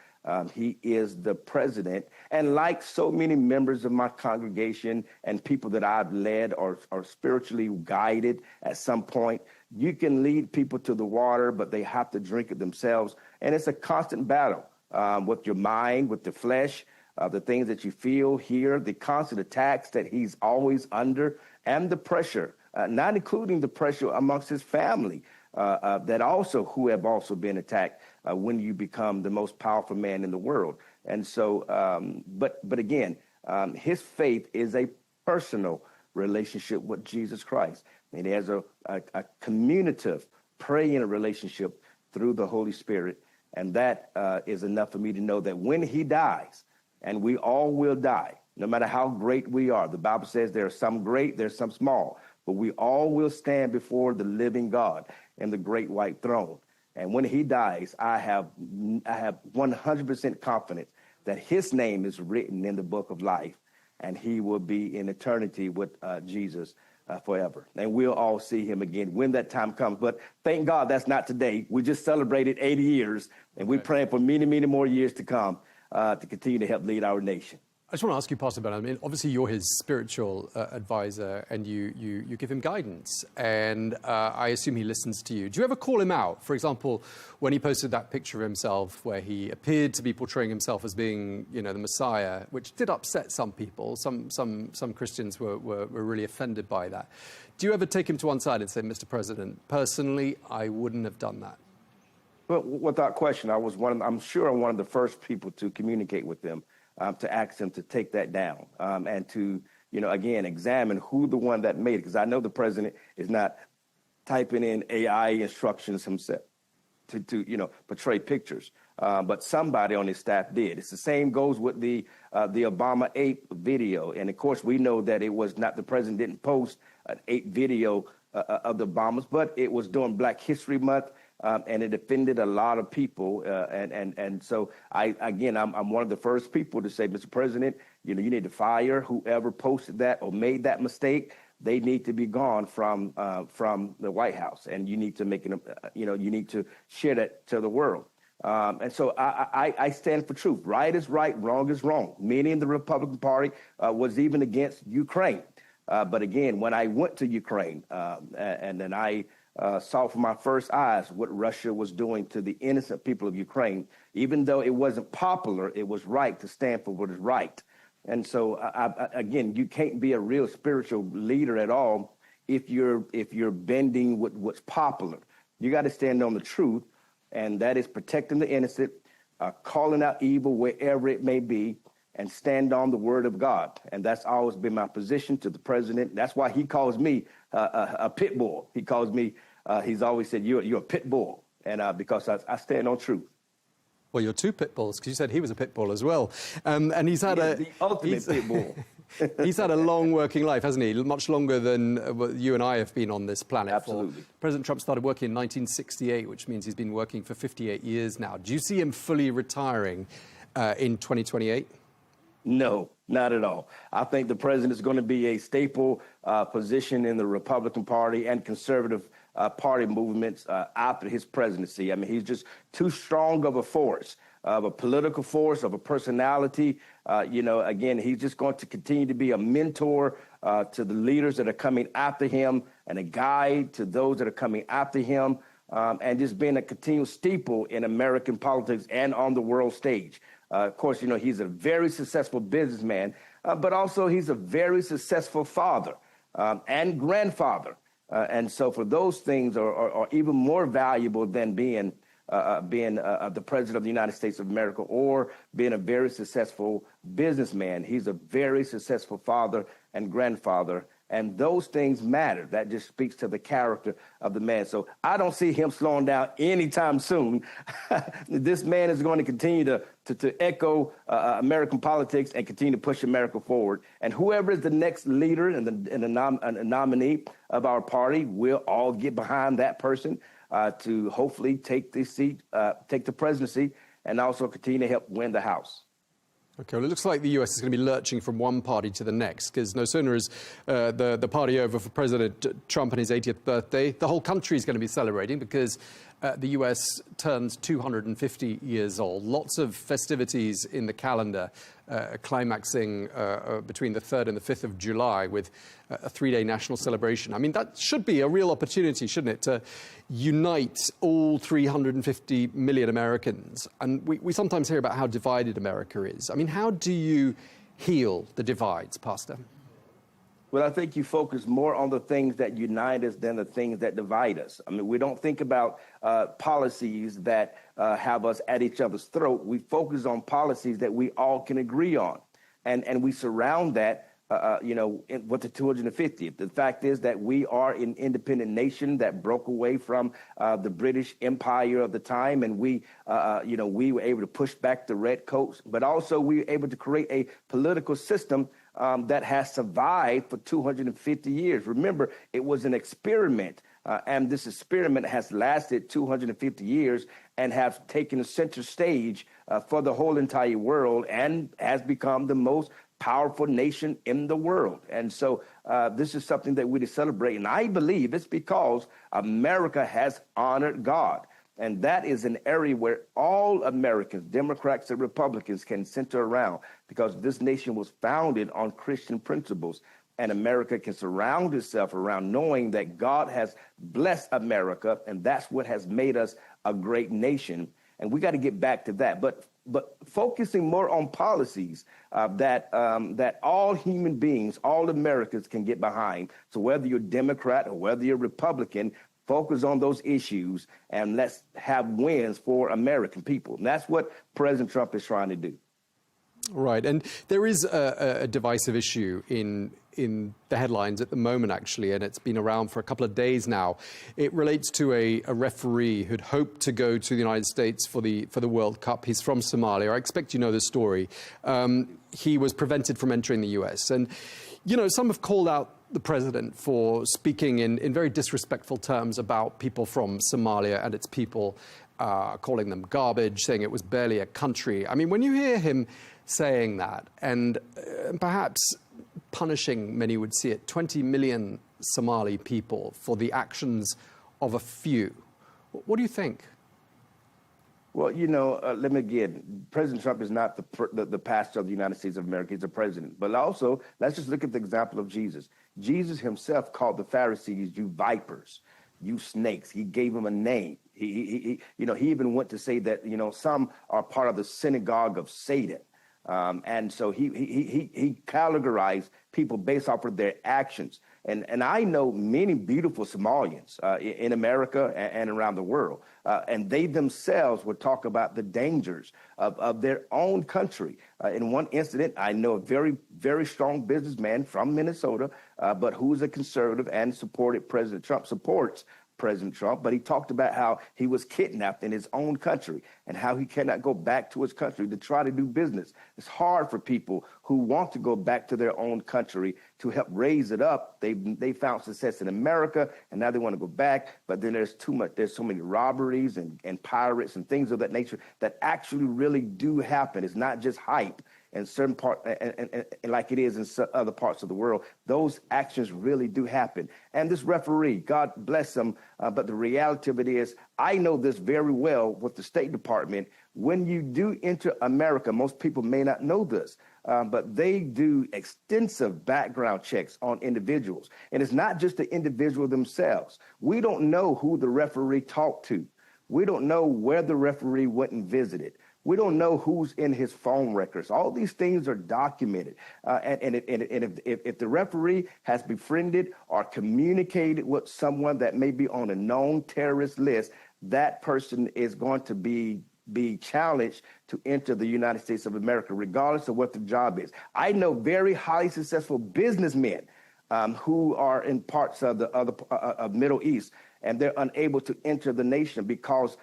He is the president. And like so many members of my congregation and people that I've led or spiritually guided at some point, you can lead people to the water, but they have to drink it themselves. And it's a constant battle with your mind, with the flesh, the things that you feel, hear, the constant attacks that he's always under, and the pressure, not including the pressure amongst his family, who have also been attacked when you become the most powerful man in the world. And so, but again, his faith is a personal relationship with Jesus Christ. And he has a communicative, praying relationship through the Holy Spirit. And that is enough for me to know that when he dies, and we all will die, no matter how great we are. The Bible says there are some great, there's some small, but we all will stand before the living God and the great white throne. And when he dies, I have 100% confidence that his name is written in the book of life, and he will be in eternity with Jesus forever. And we'll all see him again when that time comes. But thank God that's not today. We just celebrated 80 years, and we're praying for many, many more years to come to continue to help lead our nation. I just want to ask you, Pastor Ben, I mean, obviously you're his spiritual advisor, and you give him guidance, and I assume he listens to you. Do you ever call him out? For example, when he posted that picture of himself where he appeared to be portraying himself as being, you know, the Messiah, which did upset some people. Some Christians were really offended by that. Do you ever take him to one side and say, Mr. President, personally, I wouldn't have done that? Well, without question, I'm sure I'm one of the first people to communicate with them. To ask him to take that down and to, you know, again, examine who the one that made it. Because I know the president is not typing in AI instructions himself to you know, portray pictures. But somebody on his staff did. It's the same goes with the Obama ape video. And, of course, we know that it was not the president didn't post an ape video of the bombers, but it was during Black History Month. And it offended a lot of people. And so I'm one of the first people to say, Mr. President, you know, you need to fire whoever posted that or made that mistake. They need to be gone from the White House, and you need to make it, you know, you need to share that to the world. And so I stand for truth. Right is right, wrong is wrong. Many in the Republican Party was even against Ukraine. But again, when I went to Ukraine and then I saw for my first eyes what Russia was doing to the innocent people of Ukraine. Even though it wasn't popular, it was right to stand for what is right. And so, again, you can't be a real spiritual leader at all if you're bending with what's popular. You got to stand on the truth, and that is protecting the innocent, calling out evil wherever it may be, and stand on the word of God. And that's always been my position to the president. That's why he calls me a pit bull. He calls me, he's always said, you're a pit bull. And because I stand on truth. Well, you're two pit bulls, because you said he was a pit bull as well. And he's had the ultimate pit bull. He's had a long working life, hasn't he? Much longer than you and I have been on this planet. Absolutely. President Trump started working in 1968, which means he's been working for 58 years now. Do you see him fully retiring in 2028? No, not at all. I think the president is going to be a staple position in the Republican Party and conservative party movements after his presidency. I mean, he's just too strong of a force, of a political force, of a personality. You know, again, he's just going to continue to be a mentor to the leaders that are coming after him and a guide to those that are coming after him, and just being a continual staple in American politics and on the world stage. Of course, you know, he's a very successful businessman, but also he's a very successful father and grandfather. And so for those things are even more valuable than being the president of the United States of America or being a very successful businessman. He's a very successful father and grandfather. And those things matter. That just speaks to the character of the man. So I don't see him slowing down anytime soon. This man is going to continue to echo American politics and continue to push America forward. And whoever is the next leader and the nominee of our party, we'll all get behind that person to hopefully take the seat, take the presidency, and also continue to help win the House. OK, well, it looks like the US is going to be lurching from one party to the next, because no sooner is the party over for President Trump and his 80th birthday, the whole country is going to be celebrating, because the US turns 250 years old. Lots of festivities in the calendar, climaxing between the 3rd and the 5th of July with a three-day national celebration. I mean, that should be a real opportunity, shouldn't it, to unite all 350 million Americans. And we sometimes hear about how divided America is. I mean, how do you heal the divides, Pastor? Well, I think you focus more on the things that unite us than the things that divide us. I mean, we don't think about policies that have us at each other's throat. We focus on policies that we all can agree on. And we surround that with the 250th. The fact is that we are an independent nation that broke away from the British Empire of the time, and we were able to push back the redcoats, but also we were able to create a political system that has survived for 250 years. Remember, it was an experiment, and this experiment has lasted 250 years and has taken a center stage for the whole entire world and has become the most powerful nation in the world. And so this is something that we to celebrate. And I believe it's because America has honored God. And that is an area where all Americans, Democrats and Republicans, can center around, because this nation was founded on Christian principles. And America can surround itself around knowing that God has blessed America, and that's what has made us a great nation. And we got to get back to that. But focusing more on policies that all human beings, all Americans can get behind. So whether you're Democrat or whether you're Republican, focus on those issues and let's have wins for American people. And that's what President Trump is trying to do. Right. And there is a divisive issue in the headlines at the moment, actually, and it's been around for a couple of days now. It relates to a referee who'd hoped to go to the United States for the World Cup. He's from Somalia. I expect you know the story. He was prevented from entering the US. And, some have called out the president for speaking in very disrespectful terms about people from Somalia and its people, calling them garbage, saying it was barely a country. I mean, when you hear him saying that, and perhaps punishing, many would see it, 20 million Somali people for the actions of a few, what do you think? Well, let me again, President Trump is not the pastor of the United States of America. He's the president. But also, let's just look at the example of Jesus. Jesus himself called the Pharisees, you vipers, you snakes. He gave them a name. He even went to say that, some are part of the synagogue of Satan. And so he categorized people based off of their actions. And I know many beautiful Somalians in America and around the world. And they themselves would talk about the dangers of their own country. In one incident, I know a very, very strong businessman from Minnesota, but who's a conservative and supported President Trump, supports President Trump, but he talked about how he was kidnapped in his own country and how he cannot go back to his country to try to do business. It's hard for people who want to go back to their own country to help raise it up. They found success in America and now they want to go back, but then there's too much. There's so many robberies and pirates and things of that nature that actually really do happen. It's not just hype. In certain parts, and like it is in other parts of the world, those actions really do happen. And this referee, God bless him, but the reality of it is, I know this very well with the State Department. When you do enter America, most people may not know this, but they do extensive background checks on individuals. And it's not just the individual themselves. We don't know who the referee talked to. We don't know where the referee went and visited. We don't know who's in his phone records. All these things are documented. And if the referee has befriended or communicated with someone that may be on a known terrorist list, that person is going to be challenged to enter the United States of America, regardless of what the job is. I know very highly successful businessmen who are in parts of the Middle East, and they're unable to enter the nation because,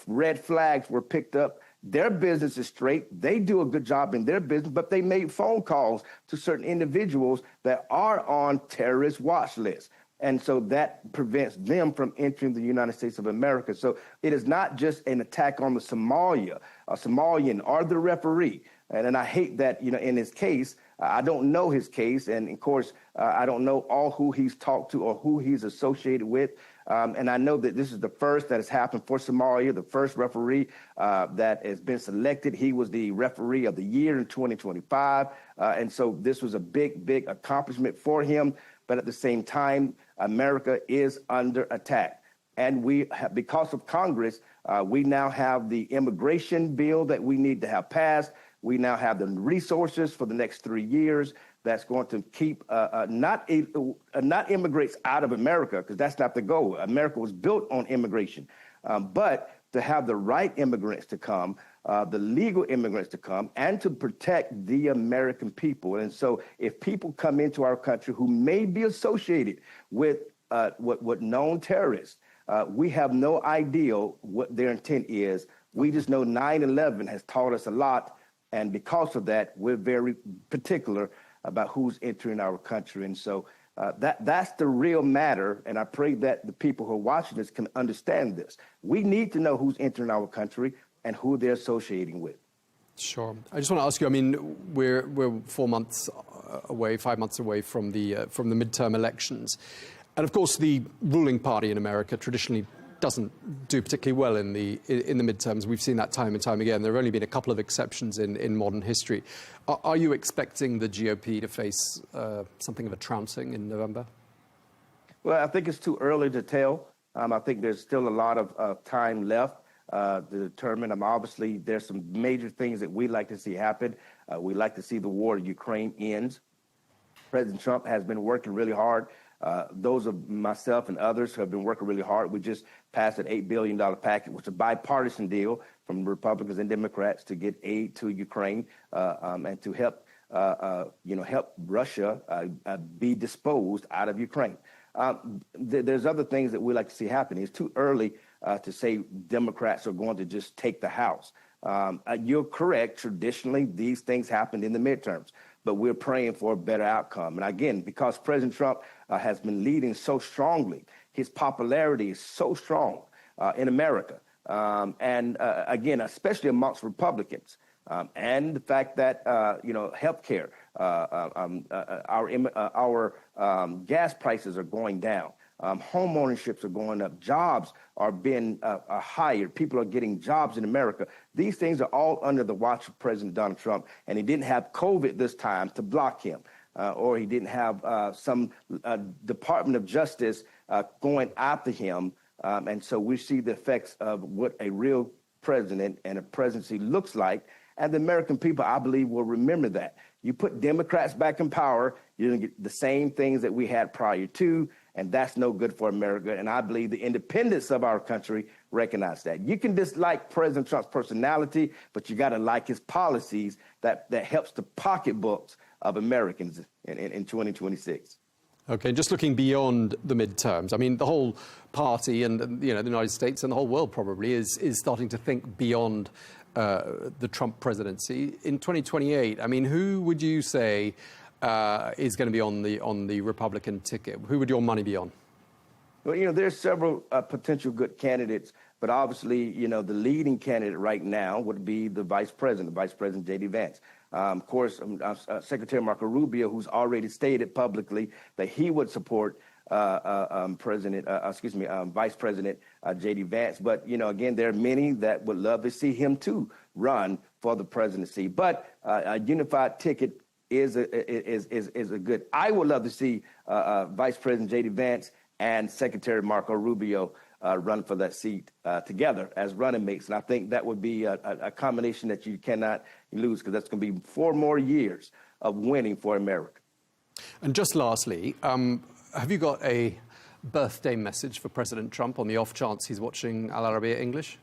red flags were picked up. Their business is straight. They do a good job in their business, but they made phone calls to certain individuals that are on terrorist watch lists. And so that prevents them from entering the United States of America. So it is not just an attack on the Somalian or the referee. And I hate that, in his case, I don't know his case. And of course, I don't know all who he's talked to or who he's associated with. And I know that this is the first that has happened for Somalia, the first referee that has been selected. He was the referee of the year in 2025. And so this was a big, big accomplishment for him. But at the same time, America is under attack. And because of Congress, we now have the immigration bill that we need to have passed. We now have the resources for the next 3 years that's going to keep not immigrants out of America, because that's not the goal. America was built on immigration. But to have the right immigrants to come, the legal immigrants to come, and to protect the American people. And so if people come into our country who may be associated with what known terrorists, we have no idea what their intent is. We just know 9/11 has taught us a lot. And because of that, we're very particular about who's entering our country. And so that's the real matter. And I pray that the people who are watching this can understand this. We need to know who's entering our country and who they're associating with. Sure. I just want to ask you, I mean, we're 4 months away, 5 months away from the midterm elections. And of course, the ruling party in America traditionally doesn't do particularly well in the midterms. We've seen that time and time again. There have only been a couple of exceptions in modern history. Are you expecting the GOP to face something of a trouncing in November? Well, I think it's too early to tell. I think there's still a lot of time left to determine. Obviously, there's some major things that we'd like to see happen. We'd like to see the war in Ukraine ends. President Trump has been working really hard. Those of myself and others who have been working really hard. We just passed an $8 billion package, which is a bipartisan deal from Republicans and Democrats to get aid to Ukraine and to help, help Russia be disposed out of Ukraine. There's other things that we like to see happen. It's too early to say Democrats are going to just take the House. You're correct. Traditionally, these things happened in the midterms, but we're praying for a better outcome. And again, because President Trump has been leading so strongly, his popularity is so strong in America. And again, especially amongst Republicans. And the fact that, healthcare, our gas prices are going down. Home ownerships are going up. Jobs are being hired. People are getting jobs in America. These things are all under the watch of President Donald Trump. And he didn't have COVID this time to block him, or he didn't have some Department of Justice going after him. And so we see the effects of what a real president and a presidency looks like. And the American people, I believe, will remember that. You put Democrats back in power, you're going to get the same things that we had prior to, and that's no good for America. And I believe the independence of our country recognize that. You can dislike President Trump's personality, but you got to like his policies that helps the pocketbooks of Americans in 2026. Okay, just looking beyond the midterms, I mean, the whole party and the United States and the whole world probably is starting to think beyond the Trump presidency. In 2028, I mean, who would you say is going to be on the Republican ticket? Who would your money be on? Well, there's several potential good candidates, but obviously, the leading candidate right now would be the Vice President J.D. Vance. Of course, Secretary Marco Rubio, who's already stated publicly that he would support Vice President J.D. Vance. But, again, there are many that would love to see him, too, run for the presidency. But a unified ticket is a good. I would love to see Vice President J.D. Vance and Secretary Marco Rubio run for that seat together as running mates. And I think that would be a combination that you cannot lose, because that's going to be 4 more years of winning for America. And just lastly, have you got a birthday message for President Trump on the off chance he's watching Arabiya English?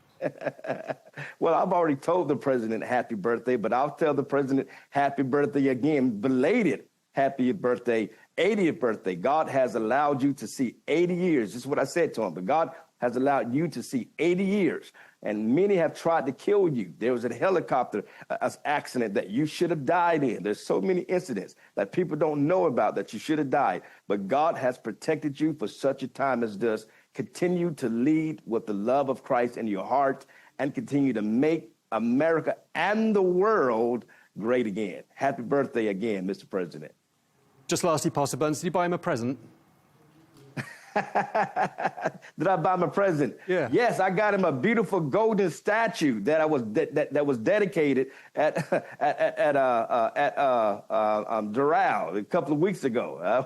Well, I've already told the president happy birthday, but I'll tell the president happy birthday again, belated happy birthday, 80th birthday. God has allowed you to see 80 years. This is what I said to him, but God has allowed you to see 80 years, and many have tried to kill you. There was a helicopter accident that you should have died in. There's so many incidents that people don't know about that you should have died, but God has protected you for such a time as this. Continue to lead with the love of Christ in your heart and continue to make America and the world great again. Happy birthday again, Mr. President. Just lastly, Pastor Burns, did you buy him a present? Did I buy him a present? Yeah. Yes, I got him a beautiful golden statue that was dedicated at Doral a couple of weeks ago.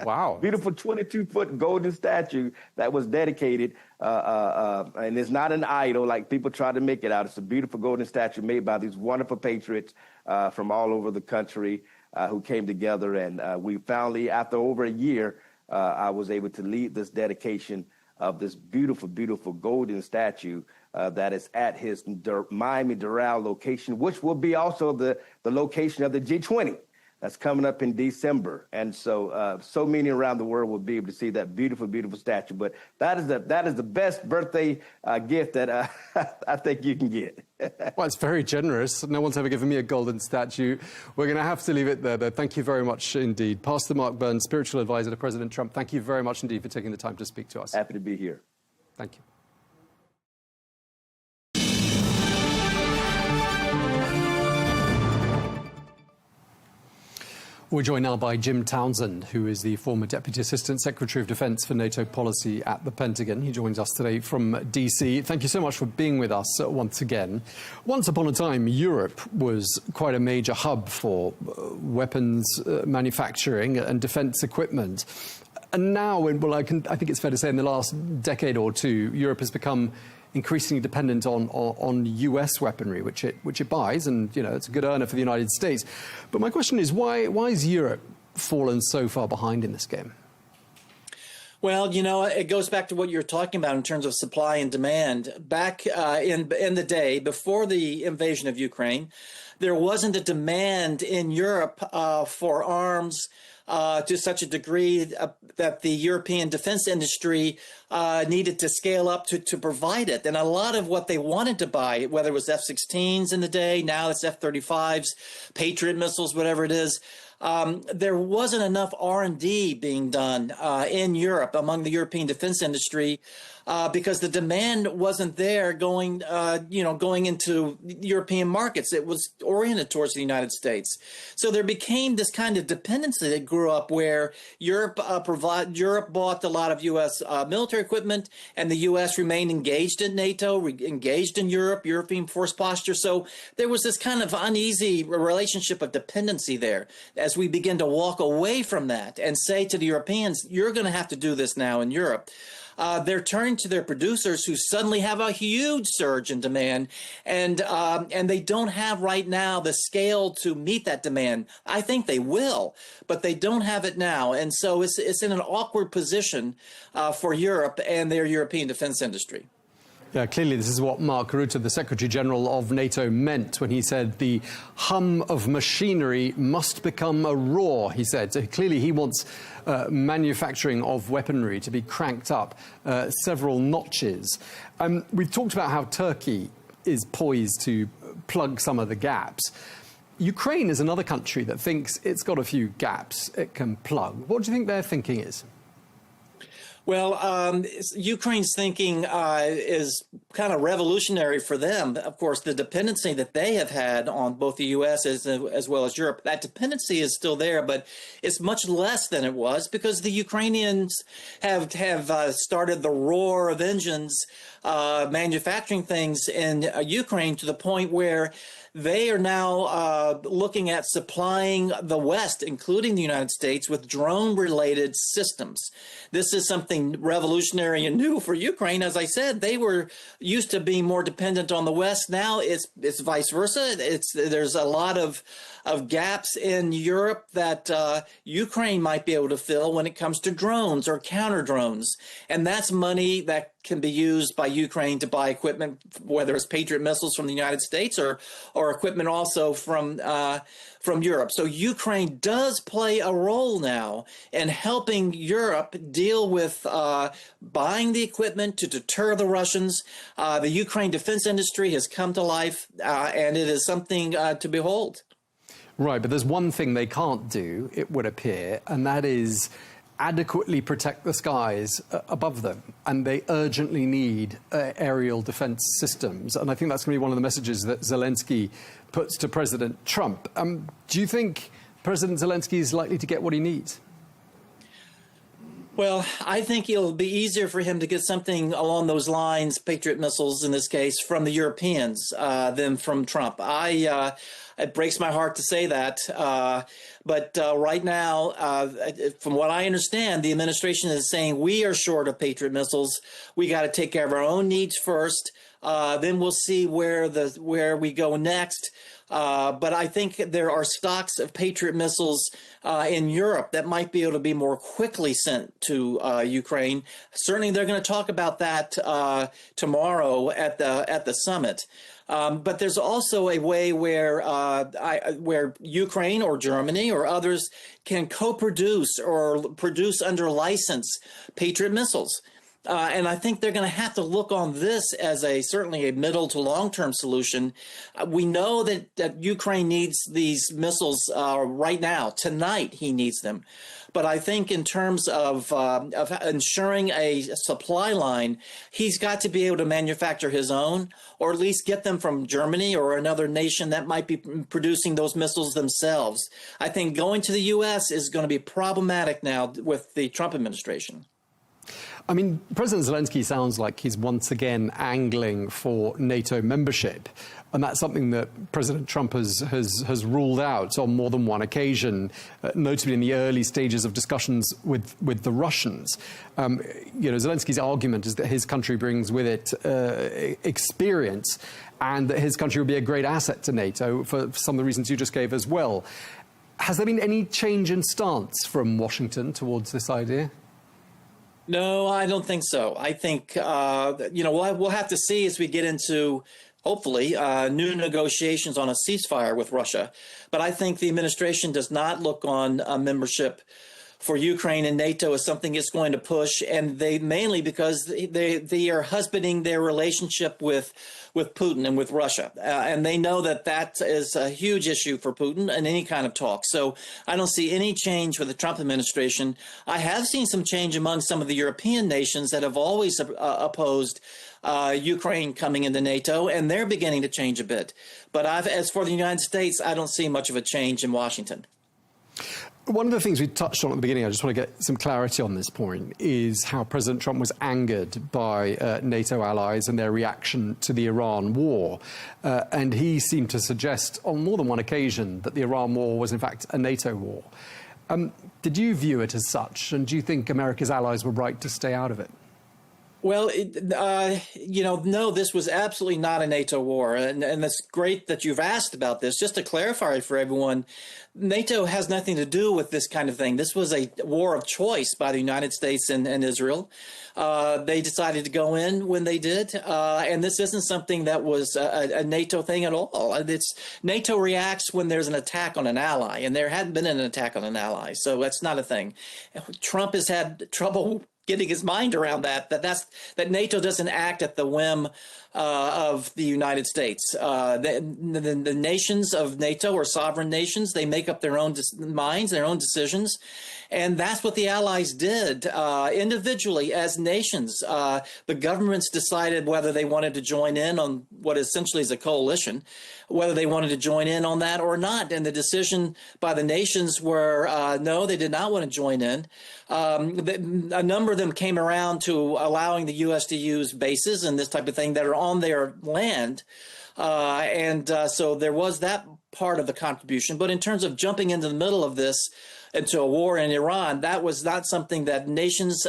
Wow. Beautiful 22-foot golden statue that was dedicated, and it's not an idol like people try to make it out. It's a beautiful golden statue made by these wonderful patriots from all over the country who came together, and we finally, after over a year, I was able to lead this dedication of this beautiful, beautiful golden statue that is at his Miami Doral location, which will be also the location of the G20 that's coming up in December. And so so many around the world will be able to see that beautiful, beautiful statue. But that is the best birthday gift that I think you can get. Well, it's very generous. No one's ever given me a golden statue. We're going to have to leave it there, though. Thank you very much indeed. Pastor Mark Burns, spiritual advisor to President Trump, thank you very much indeed for taking the time to speak to us. Happy to be here. Thank you. We're joined now by Jim Townsend, who is the former Deputy Assistant Secretary of Defense for NATO Policy at the Pentagon. He joins us today from D.C. Thank you so much for being with us once again. Once upon a time, Europe was quite a major hub for weapons manufacturing and defense equipment. And now, well, I think it's fair to say in the last decade or two, Europe has become increasingly dependent on US weaponry, which it buys, and it's a good earner for the United States. But my question is, why is Europe fallen so far behind in this game? Well, it goes back to what you're talking about in terms of supply and demand. Back in the day, before the invasion of Ukraine, there wasn't a demand in Europe for arms to such a degree that the European defense industry needed to scale up to provide it. And a lot of what they wanted to buy, whether it was F-16s in the day, now it's F-35s, Patriot missiles, whatever it is, there wasn't enough R&D being done in Europe among the European defense industry because the demand wasn't there going into European markets. It was oriented towards the United States. So there became this kind of dependency that grew up where Europe bought a lot of U.S. military equipment, and the U.S. remained engaged in NATO, engaged in European force posture. So there was this kind of uneasy relationship of dependency there. As we begin to walk away from that and say to the Europeans, you're going to have to do this now in Europe, they're turning to their producers who suddenly have a huge surge in demand, and they don't have right now the scale to meet that demand. I think they will, but they don't have it now. And so it's in an awkward position for Europe and their European defense industry. Yeah, clearly this is what Mark Rutte, the Secretary General of NATO, meant when he said the hum of machinery must become a roar, he said. So clearly he wants manufacturing of weaponry to be cranked up several notches. We've talked about how Turkey is poised to plug some of the gaps. Ukraine is another country that thinks it's got a few gaps it can plug. What do you think their thinking is? Well, Ukraine's thinking is kind of revolutionary for them. Of course, the dependency that they have had on both the U.S. as well as Europe, that dependency is still there, but it's much less than it was because the Ukrainians have started the roar of engines manufacturing things in Ukraine to the point where they are now looking at supplying the West, including the United States, with drone-related systems. This is something revolutionary and new for Ukraine. As I said, they were used to being more dependent on the West. Now it's vice versa. There's a lot of gaps in Europe that Ukraine might be able to fill when it comes to drones or counter drones. And that's money that can be used by Ukraine to buy equipment, whether it's Patriot missiles from the United States or equipment also from Europe. So Ukraine does play a role now in helping Europe deal with buying the equipment to deter the Russians. The Ukraine defense industry has come to life, and it is something to behold. Right, but there's one thing they can't do, it would appear, and that is adequately protect the skies above them. And they urgently need aerial defense systems. And I think that's going to be one of the messages that Zelensky puts to President Trump. Do you think President Zelensky is likely to get what he needs? Well, I think it'll be easier for him to get something along those lines, Patriot missiles in this case, from the Europeans than from Trump. It breaks my heart to say that. But right now, from what I understand, the administration is saying we are short of Patriot missiles. We got to take care of our own needs first. Then we'll see where we go next. But I think there are stocks of Patriot missiles in Europe that might be able to be more quickly sent to Ukraine. Certainly, they're going to talk about that tomorrow at the summit. But there's also a way where Ukraine or Germany or others can co-produce or produce under license Patriot missiles. And I think they're going to have to look on this as certainly a middle to long-term solution. We know that Ukraine needs these missiles right now. Tonight, he needs them. But I think in terms of ensuring a supply line, he's got to be able to manufacture his own, or at least get them from Germany or another nation that might be producing those missiles themselves. I think going to the U.S. is going to be problematic now with the Trump administration. I mean, President Zelensky sounds like he's once again angling for NATO membership. And that's something that President Trump has ruled out on more than one occasion, notably in the early stages of discussions with the Russians. Zelensky's argument is that his country brings with it experience and that his country will be a great asset to NATO for some of the reasons you just gave as well. Has there been any change in stance from Washington towards this idea? No, I don't think so. I think, we'll have to see as we get into, hopefully, new negotiations on a ceasefire with Russia. But I think the administration does not look on membership for Ukraine and NATO as something it's going to push, and they mainly because they are husbanding their relationship with Putin and with Russia, and they know that is a huge issue for Putin in any kind of talk. So I don't see any change with the Trump administration. I have seen some change among some of the European nations that have always opposed Ukraine coming into NATO, and they're beginning to change a bit. But as for the United States, I don't see much of a change in Washington. One of the things we touched on at the beginning, I just want to get some clarity on this point, is how President Trump was angered by NATO allies and their reaction to the Iran war. And he seemed to suggest on more than one occasion that the Iran war was in fact a NATO war. Did you view it as such? And do you think America's allies were right to stay out of it? Well, no, this was absolutely not a NATO war. And it's great that you've asked about this. Just to clarify for everyone, NATO has nothing to do with this kind of thing. This was a war of choice by the United States and Israel. They decided to go in when they did. And this isn't something that was a NATO thing at all. NATO reacts when there's an attack on an ally, and there hadn't been an attack on an ally. So that's not a thing. Trump has had trouble getting his mind around that NATO doesn't act at the whim of the United States. The nations of NATO are sovereign nations. They make up their own minds, their own decisions. And that's what the allies did individually as nations. The governments decided whether they wanted to join in on what essentially is a coalition, whether they wanted to join in on that or not. And the decision by the nations were no, they did not want to join in. A number of them came around to allowing the U.S. to use bases and this type of thing that are on their land. So there was that part of the contribution. But in terms of jumping into the middle of this, into a war in Iran, that was not something that nations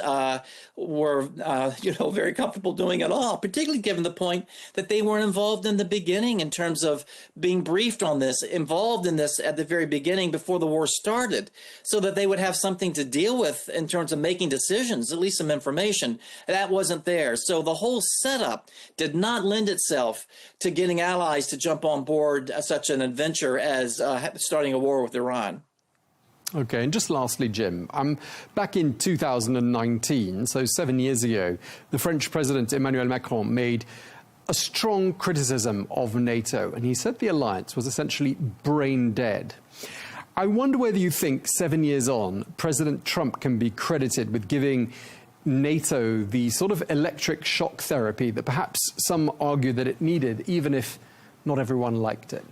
were, very comfortable doing at all, particularly given the point that they weren't involved in the beginning in terms of being briefed on this, involved in this at the very beginning before the war started, so that they would have something to deal with in terms of making decisions, at least some information. That wasn't there. So the whole setup did not lend itself to getting allies to jump on board such an adventure as starting a war with Iran. Okay, and just lastly, Jim, back in 2019, so 7 years ago, the French President Emmanuel Macron made a strong criticism of NATO, and he said the alliance was essentially brain dead. I wonder whether you think 7 years on, President Trump can be credited with giving NATO the sort of electric shock therapy that perhaps some argue that it needed, even if not everyone liked it.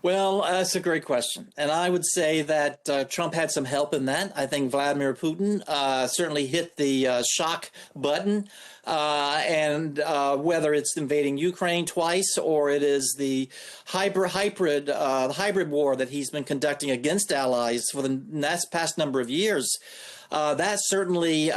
Well, that's a great question. And I would say that Trump had some help in that. I think Vladimir Putin certainly hit the shock button. And whether it's invading Ukraine twice or it is the hybrid war that he's been conducting against allies for the past number of years, that certainly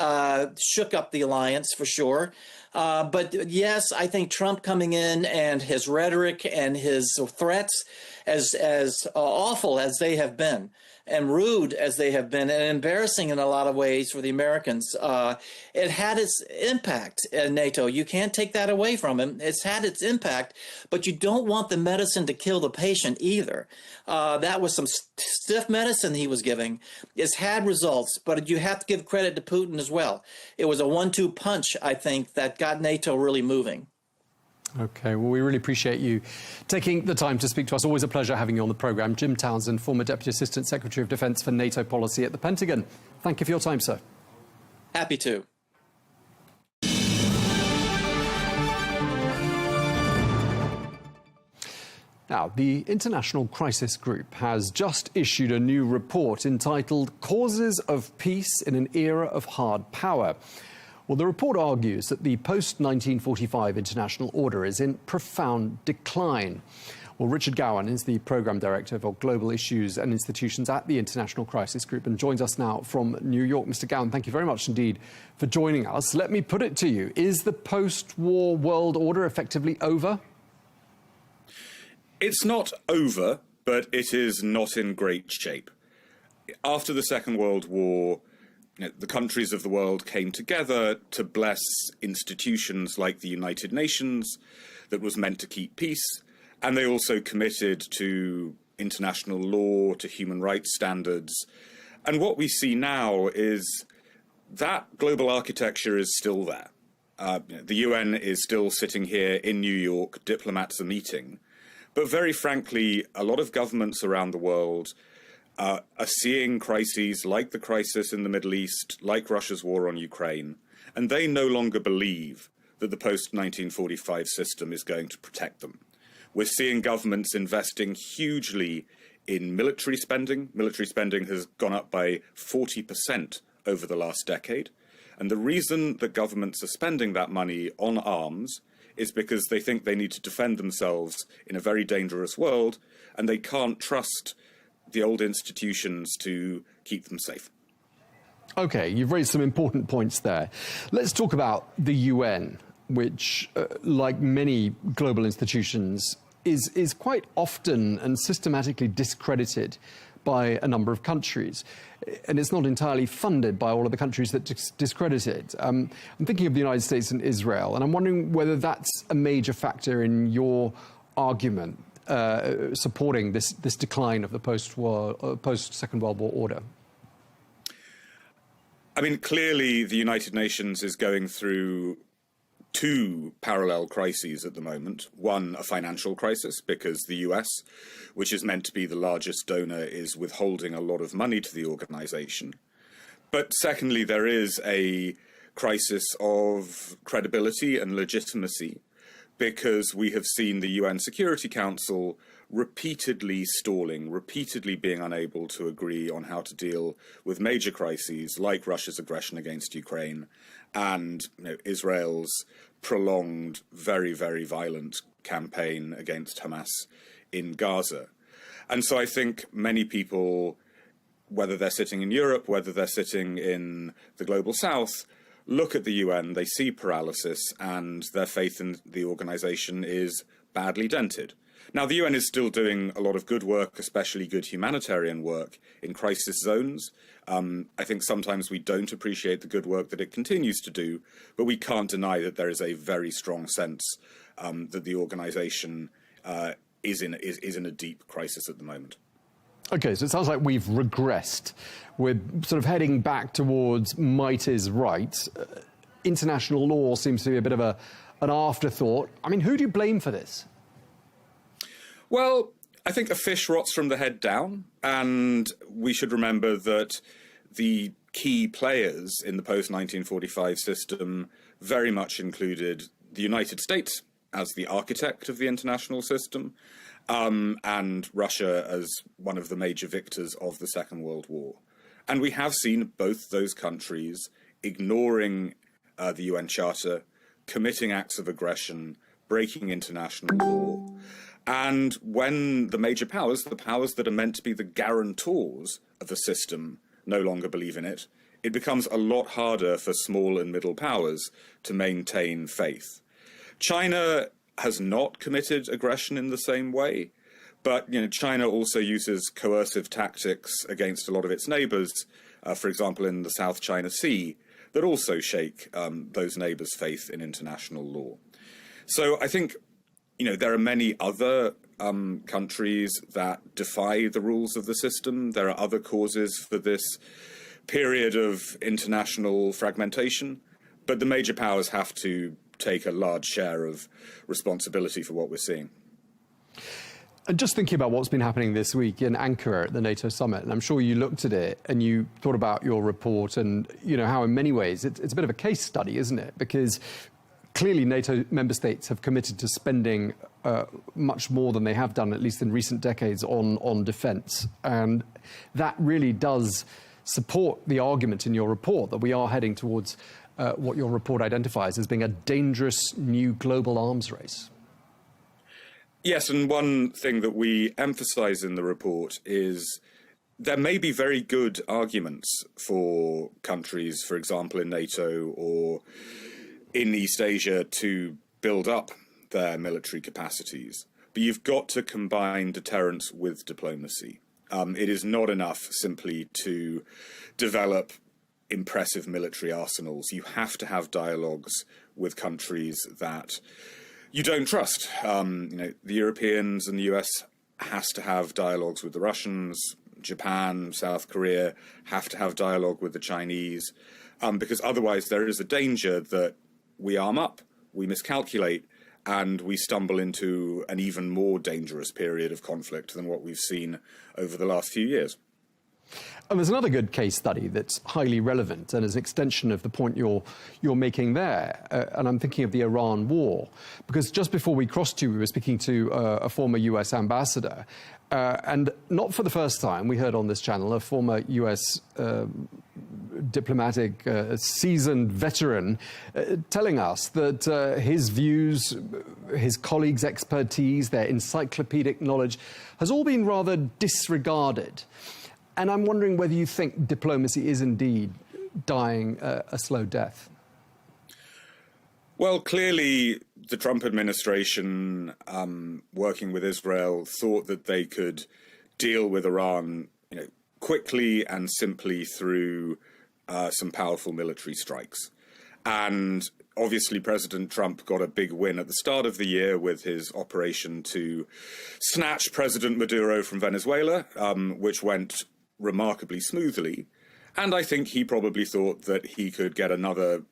shook up the alliance for sure. But yes, I think Trump coming in and his rhetoric and his threats, as awful as they have been and rude as they have been and embarrassing in a lot of ways for the Americans, it had its impact in NATO. You can't take that away from him. It's had its impact, but you don't want the medicine to kill the patient either. That was some stiff medicine he was giving. It's had results, but you have to give credit to Putin as well. It was a 1-2 punch, I think, that got NATO really moving. Okay, well, we really appreciate you taking the time to speak to us. Always a pleasure having you on the programme. Jim Townsend, former Deputy Assistant Secretary of Defence for NATO Policy at the Pentagon. Thank you for your time, sir. Happy to. Now, the International Crisis Group has just issued a new report entitled Causes of Peace in an Era of Hard Power. Well, the report argues that the post-1945 international order is in profound decline. Well, Richard Gowan is the Programme Director for Global Issues and Institutions at the International Crisis Group and joins us now from New York. Mr. Gowan, thank you very much indeed for joining us. Let me put it to you, is the post-war world order effectively over? It's not over, but it is not in great shape. After the Second World War, the countries of the world came together to bless institutions like the United Nations that was meant to keep peace, and they also committed to international law, to human rights standards. And what we see now is that global architecture is still there. The UN is still sitting here in New York, diplomats are meeting, but very frankly, a lot of governments around the world are seeing crises like the crisis in the Middle East, like Russia's war on Ukraine, and they no longer believe that the post-1945 system is going to protect them. We're seeing governments investing hugely in military spending. Military spending has gone up by 40% over the last decade. And the reason that governments are spending that money on arms is because they think they need to defend themselves in a very dangerous world, and they can't trust the old institutions to keep them safe. OK, you've raised some important points there. Let's talk about the UN, which, like many global institutions, is quite often and systematically discredited by a number of countries. And it's not entirely funded by all of the countries that discredit it. I'm thinking of the United States and Israel, and I'm wondering whether that's a major factor in your argument supporting this decline of the post-Second World War order. I mean, clearly the United Nations is going through two parallel crises at the moment. One, a financial crisis, because the US, which is meant to be the largest donor, is withholding a lot of money to the organization. But secondly, there is a crisis of credibility and legitimacy, because we have seen the UN Security Council repeatedly stalling, repeatedly being unable to agree on how to deal with major crises like Russia's aggression against Ukraine and Israel's prolonged, very, very violent campaign against Hamas in Gaza. And so I think many people, whether they're sitting in Europe, whether they're sitting in the global south, look at the UN, they see paralysis, and their faith in the organization is badly dented. Now, the UN is still doing a lot of good work, especially good humanitarian work in crisis zones. I think sometimes we don't appreciate the good work that it continues to do, but we can't deny that there is a very strong sense that the organization is in a deep crisis at the moment. OK, so it sounds like we've regressed. We're sort of heading back towards might is right. International law seems to be a bit of an afterthought. I mean, who do you blame for this? Well, I think a fish rots from the head down, and we should remember that the key players in the post-1945 system very much included the United States as the architect of the international system, and Russia as one of the major victors of the Second World War. And we have seen both those countries ignoring the UN Charter, committing acts of aggression, breaking international law. And when the major powers, the powers that are meant to be the guarantors of the system, no longer believe in it, it becomes a lot harder for small and middle powers to maintain faith. China has not committed aggression in the same way, but China also uses coercive tactics against a lot of its neighbours, for example, in the South China Sea, that also shake those neighbours' faith in international law. So I think, there are many other countries that defy the rules of the system. There are other causes for this period of international fragmentation, but the major powers have to take a large share of responsibility for what we're seeing. And just thinking about what's been happening this week in Ankara at the NATO summit, and I'm sure you looked at it and you thought about your report and, how in many ways it's a bit of a case study, isn't it? Because clearly NATO member states have committed to spending much more than they have done, at least in recent decades, on defence. And that really does support the argument in your report that we are heading towards what your report identifies as being a dangerous new global arms race. Yes, and one thing that we emphasise in the report is there may be very good arguments for countries, for example, in NATO or in East Asia, to build up their military capacities. But you've got to combine deterrence with diplomacy. It is not enough simply to develop impressive military arsenals. You have to have dialogues with countries that you don't trust. The Europeans and the US has to have dialogues with the Russians. Japan, South Korea have to have dialogue with the Chinese, because otherwise there is a danger that we arm up, we miscalculate, and we stumble into an even more dangerous period of conflict than what we've seen over the last few years. And there's another good case study that's highly relevant and is an extension of the point you're making there. And I'm thinking of the Iran war, because just before we crossed you, we were speaking to a former US ambassador. And not for the first time, we heard on this channel a former US diplomatic, seasoned veteran telling us that his views, his colleagues' expertise, their encyclopedic knowledge has all been rather disregarded. And I'm wondering whether you think diplomacy is indeed dying a slow death. Well, clearly the Trump administration, working with Israel, thought that they could deal with Iran, quickly and simply through some powerful military strikes. And obviously President Trump got a big win at the start of the year with his operation to snatch President Maduro from Venezuela, which went remarkably smoothly. And I think he probably thought that he could get another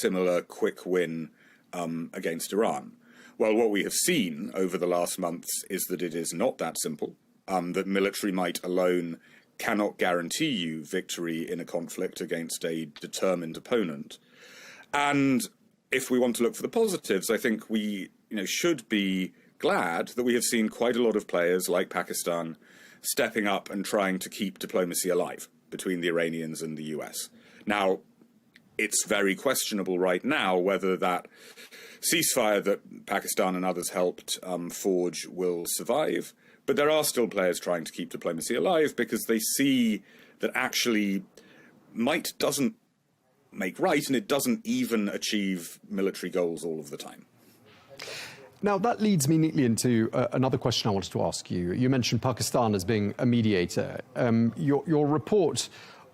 similar quick win against Iran. Well, what we have seen over the last months is that it is not that simple, that military might alone cannot guarantee you victory in a conflict against a determined opponent. And if we want to look for the positives, I think we should be glad that we have seen quite a lot of players like Pakistan stepping up and trying to keep diplomacy alive between the Iranians and the US. Now, it's very questionable right now whether that ceasefire that Pakistan and others helped forge will survive. But there are still players trying to keep diplomacy alive because they see that actually might doesn't make right, and it doesn't even achieve military goals all of the time. Now, that leads me neatly into another question I wanted to ask you. You mentioned Pakistan as being a mediator. Your report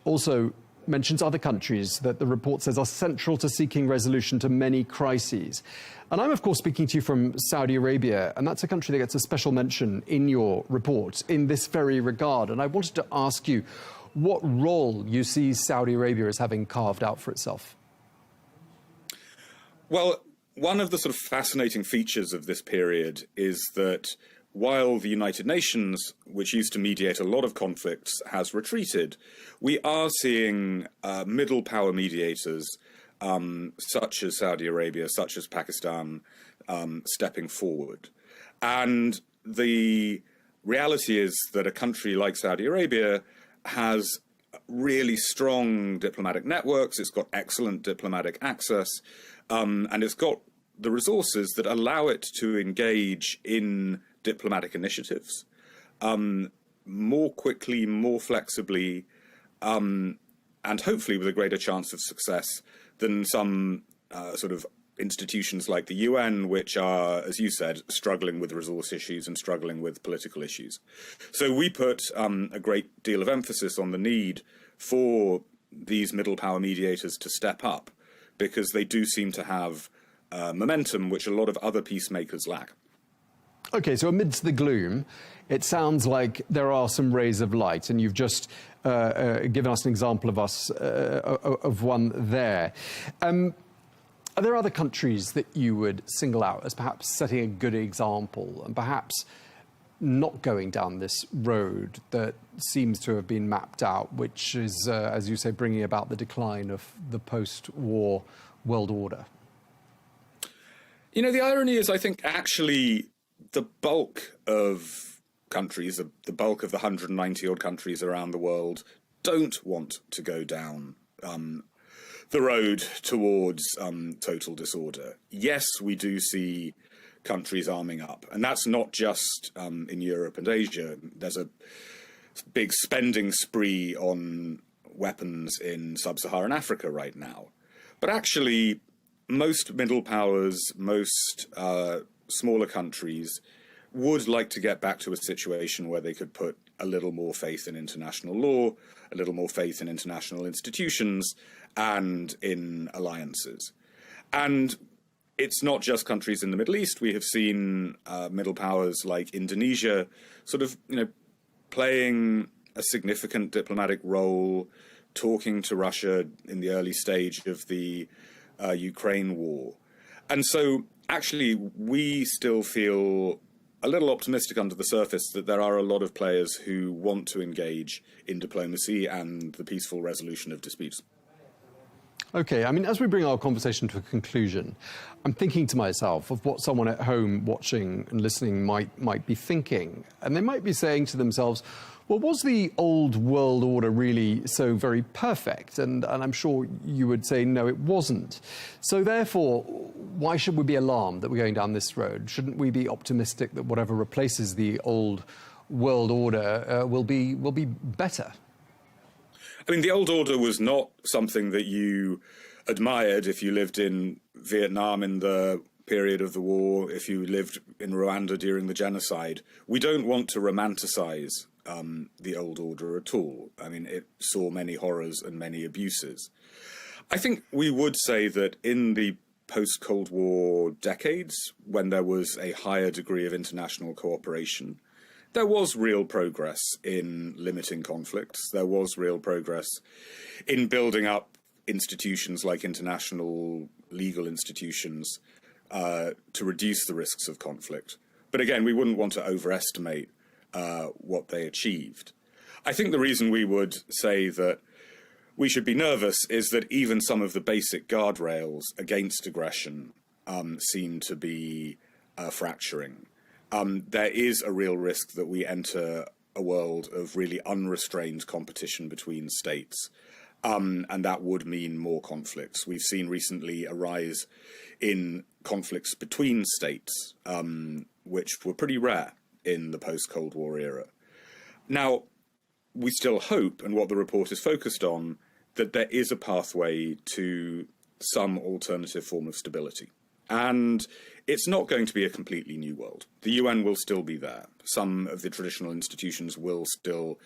also mentions other countries that the report says are central to seeking resolution to many crises. And I'm, of course, speaking to you from Saudi Arabia, and that's a country that gets a special mention in your report in this very regard. And I wanted to ask you what role you see Saudi Arabia as having carved out for itself. Well, one of the sort of fascinating features of this period is that while the United Nations, which used to mediate a lot of conflicts, has retreated, we are seeing middle power mediators such as Saudi Arabia, such as Pakistan, stepping forward. And the reality is that a country like Saudi Arabia has really strong diplomatic networks, it's got excellent diplomatic access, and it's got the resources that allow it to engage in diplomatic initiatives more quickly, more flexibly, and hopefully with a greater chance of success than some sort of institutions like the UN, which are, as you said, struggling with resource issues and struggling with political issues. So we put a great deal of emphasis on the need for these middle power mediators to step up, because they do seem to have momentum which a lot of other peacemakers lack. Okay, so amidst the gloom, it sounds like there are some rays of light, and you've just given us an example of one there. Are there other countries that you would single out as perhaps setting a good example and perhaps not going down this road that seems to have been mapped out, which is, as you say, bringing about the decline of the post-war world order? You know, the irony is, I think, actually, the bulk of countries, the bulk of the 190-odd countries around the world, don't want to go down the road towards total disorder. Yes, we do see countries arming up, and that's not just in Europe and Asia. There's a big spending spree on weapons in sub-Saharan Africa right now. But actually, most middle powers, most smaller countries would like to get back to a situation where they could put a little more faith in international law, a little more faith in international institutions, and in alliances. And it's not just countries in the Middle East. We have seen middle powers like Indonesia sort of, playing a significant diplomatic role, talking to Russia in the early stage of the Ukraine war. And so actually we still feel a little optimistic under the surface that there are a lot of players who want to engage in diplomacy and the peaceful resolution of disputes. Okay, I mean, as we bring our conversation to a conclusion, I'm thinking to myself of what someone at home watching and listening might be thinking. And they might be saying to themselves, well, was the old world order really so very perfect? And I'm sure you would say, no, it wasn't. So therefore, why should we be alarmed that we're going down this road? Shouldn't we be optimistic that whatever replaces the old world order will be better? I mean, the old order was not something that you admired if you lived in Vietnam in the period of the war, if you lived in Rwanda during the genocide. We don't want to romanticize the old order at all. I mean, it saw many horrors and many abuses. I think we would say that in the post-Cold War decades, when there was a higher degree of international cooperation, there was real progress in limiting conflicts. There was real progress in building up institutions like international legal institutions to reduce the risks of conflict. But again, we wouldn't want to overestimate what they achieved. I think the reason we would say that we should be nervous is that even some of the basic guardrails against aggression seem to be fracturing. There is a real risk that we enter a world of really unrestrained competition between states, and that would mean more conflicts. We've seen recently a rise in conflicts between states, which were pretty rare in the post-Cold War era. Now, we still hope, and what the report is focused on, that there is a pathway to some alternative form of stability. And it's not going to be a completely new world. The UN will still be there. Some of the traditional institutions will still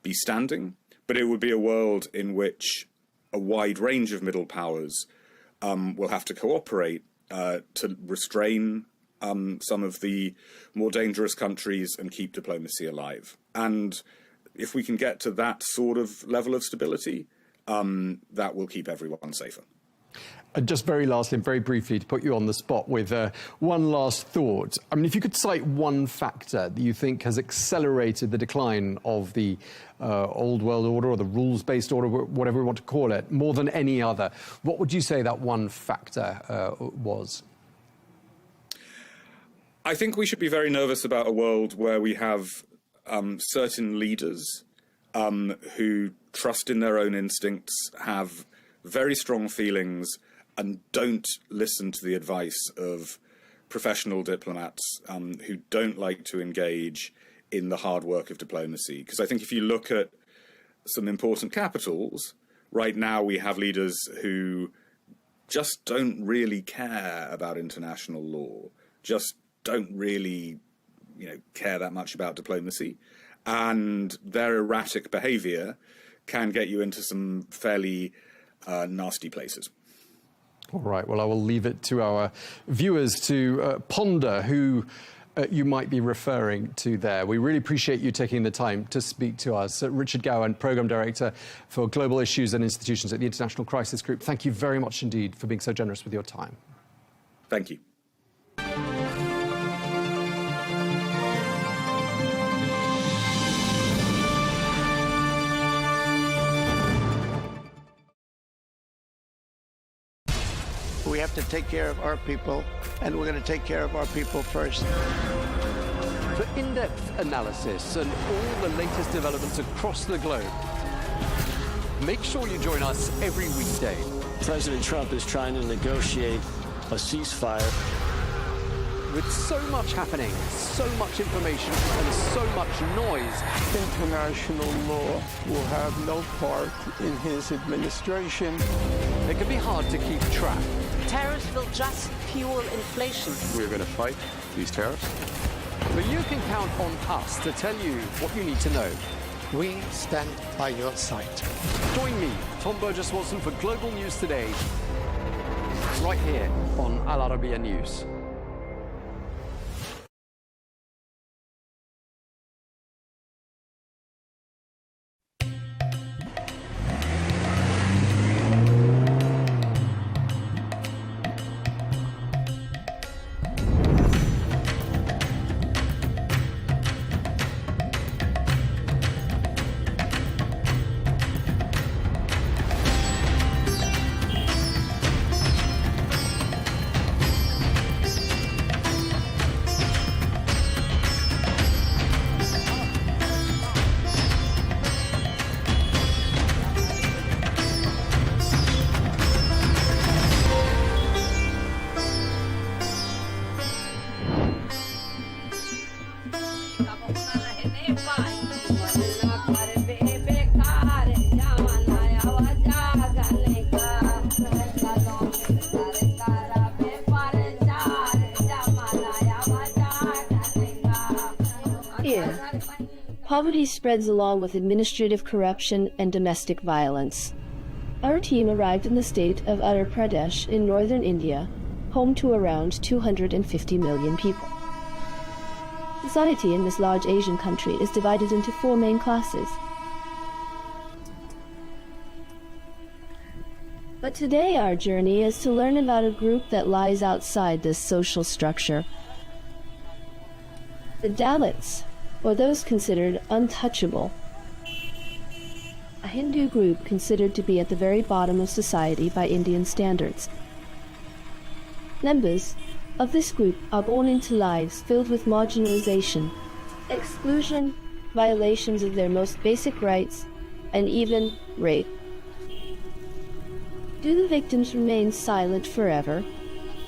be standing, but it would be a world in which a wide range of middle powers will have to cooperate to restrain some of the more dangerous countries and keep diplomacy alive. And if we can get to that sort of level of stability, that will keep everyone safer. Just very lastly and very briefly, to put you on the spot with one last thought. I mean, if you could cite one factor that you think has accelerated the decline of the old world order or the rules-based order, whatever we want to call it, more than any other, what would you say that one factor was? I think we should be very nervous about a world where we have certain leaders who trust in their own instincts, have very strong feelings, and don't listen to the advice of professional diplomats who don't like to engage in the hard work of diplomacy. Because I think if you look at some important capitals, right now we have leaders who just don't really care about international law, just don't really, care that much about diplomacy. And their erratic behavior can get you into some fairly nasty places. All right, well, I will leave it to our viewers to ponder who you might be referring to there. We really appreciate you taking the time to speak to us. Richard Gowan, Programme Director for Global Issues and Institutions at the International Crisis Group, thank you very much indeed for being so generous with your time. Thank you. We have to take care of our people, and we're going to take care of our people first. For in-depth analysis and all the latest developments across the globe, make sure you join us every weekday. President Trump is trying to negotiate a ceasefire. With so much happening, so much information, and so much noise, International law will have no part in his administration. It can be hard to keep track. Tariffs will just fuel inflation. We're going to fight these tariffs. But you can count on us to tell you what you need to know. We stand by your side. Join me, Tom Burges Watson, for Global News Today, right here on Al Arabiya News. Poverty spreads along with administrative corruption and domestic violence. Our team arrived in the state of Uttar Pradesh in northern India, home to around 250 million people. Society in this large Asian country is divided into 4 main classes. But today our journey is to learn about a group that lies outside this social structure. The Dalits, or those considered untouchable. A Hindu group considered to be at the very bottom of society by Indian standards. Members of this group are born into lives filled with marginalization, exclusion, violations of their most basic rights, and even rape. Do the victims remain silent forever?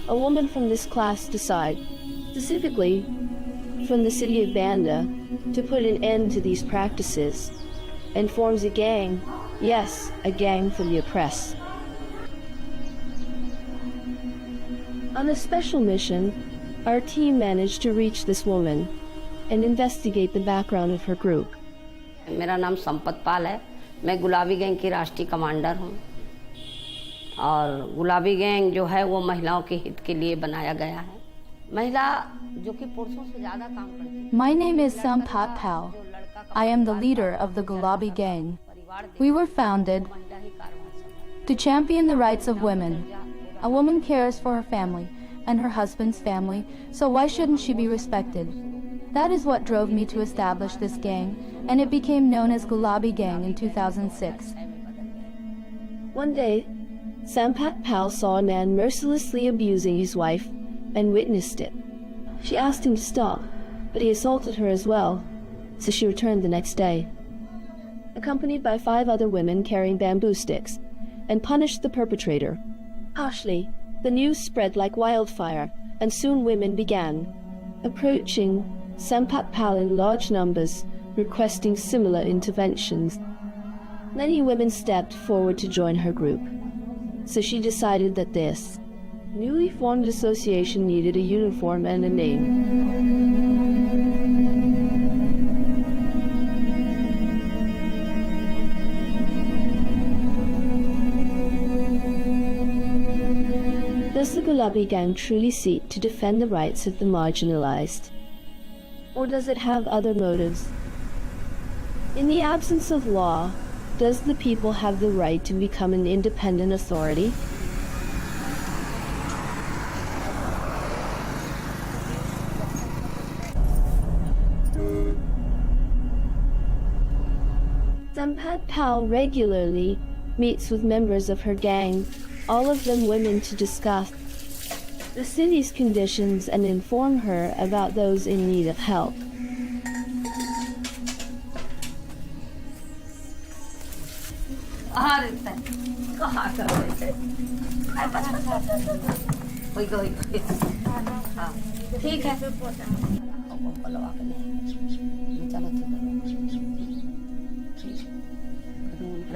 A woman from this class decides, specifically from the city of Banda, to put an end to these practices, and forms a gang, yes, a gang for the oppressed. On a special mission, our team managed to reach this woman and investigate the background of her group. मेरा नाम संपत पाल है, मैं गुलाबी gang की राष्ट्रीय commander हूँ और गुलाबी गैंग जो है वो महिलाओं के हित के लिए बनाया गया है। My name is Sampat Pal. I am the leader of the Gulabi Gang. We were founded to champion the rights of women. A woman cares for her family and her husband's family, so why shouldn't she be respected? That is what drove me to establish this gang, and it became known as Gulabi Gang in 2006. One day, Sampat Pal saw a man mercilessly abusing his wife and witnessed it. She asked him to stop, but he assaulted her as well, so she returned the next day, accompanied by 5 other women carrying bamboo sticks, and punished the perpetrator. Harshly, the news spread like wildfire, and soon women began approaching Sampat Pal in large numbers, requesting similar interventions. Many women stepped forward to join her group, so she decided that this newly formed association needed a uniform and a name. Does the Gulabi Gang truly seek to defend the rights of the marginalized? Or does it have other motives? In the absence of law, does the people have the right to become an independent authority? Sampat Pal regularly meets with members of her gang, all of them women, to discuss the city's conditions and inform her about those in need of help.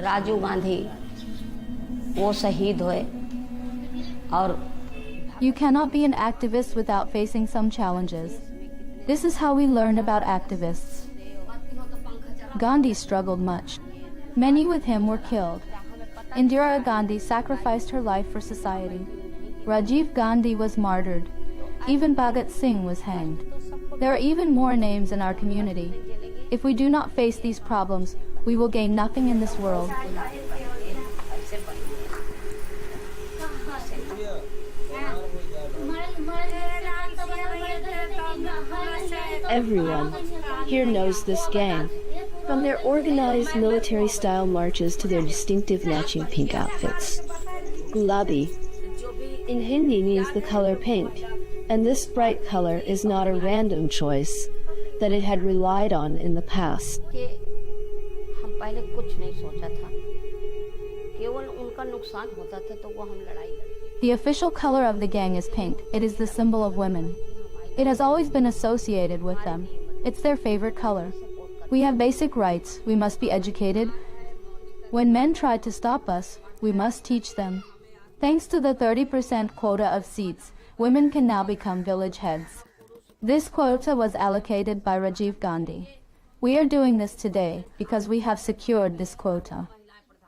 Rajiv Gandhi वो शहीद हुए और You cannot be an activist without facing some challenges. This is how we learn about activists. Gandhi struggled much. Many with him were killed. Indira Gandhi sacrificed her life for society. Rajiv Gandhi was martyred. Even Bhagat Singh was hanged. There are even more names in our community. If we do not face these problems, we will gain nothing in this world. Everyone here knows this gang, from their organized military-style marches to their distinctive matching pink outfits. Gulabi in Hindi means the color pink, and this bright color is not a random choice that it had relied on in the past. The official color of the gang is pink. It is the symbol of women. It has always been associated with them. It's their favorite color. We have basic rights. We must be educated. When men tried to stop us, we must teach them. Thanks to the 30% quota of seats, women can now become village heads. This quota was allocated by Rajiv Gandhi. We are doing this today because we have secured this quota.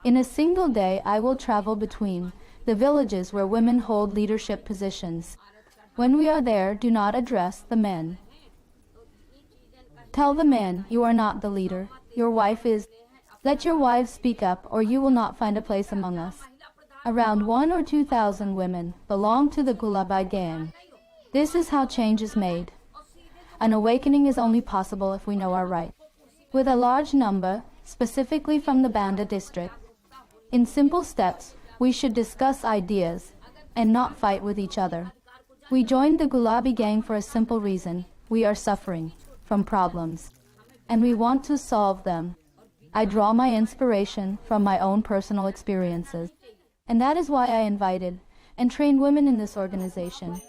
In a single day, I will travel between the villages where women hold leadership positions. When we are there, do not address the men. Tell the men, you are not the leader. Your wife is. Let your wives speak up, or you will not find a place among us. Around 1,000 or 2,000 women belong to the Gulabi gang. This is how change is made. An awakening is only possible if we know our rights. With a large number, specifically from the Banda district, in simple steps, we should discuss ideas and not fight with each other. We joined the Gulabi gang for a simple reason. We are suffering from problems, and we want to solve them. I draw my inspiration from my own personal experiences, and that is why I invited and trained women in this organization.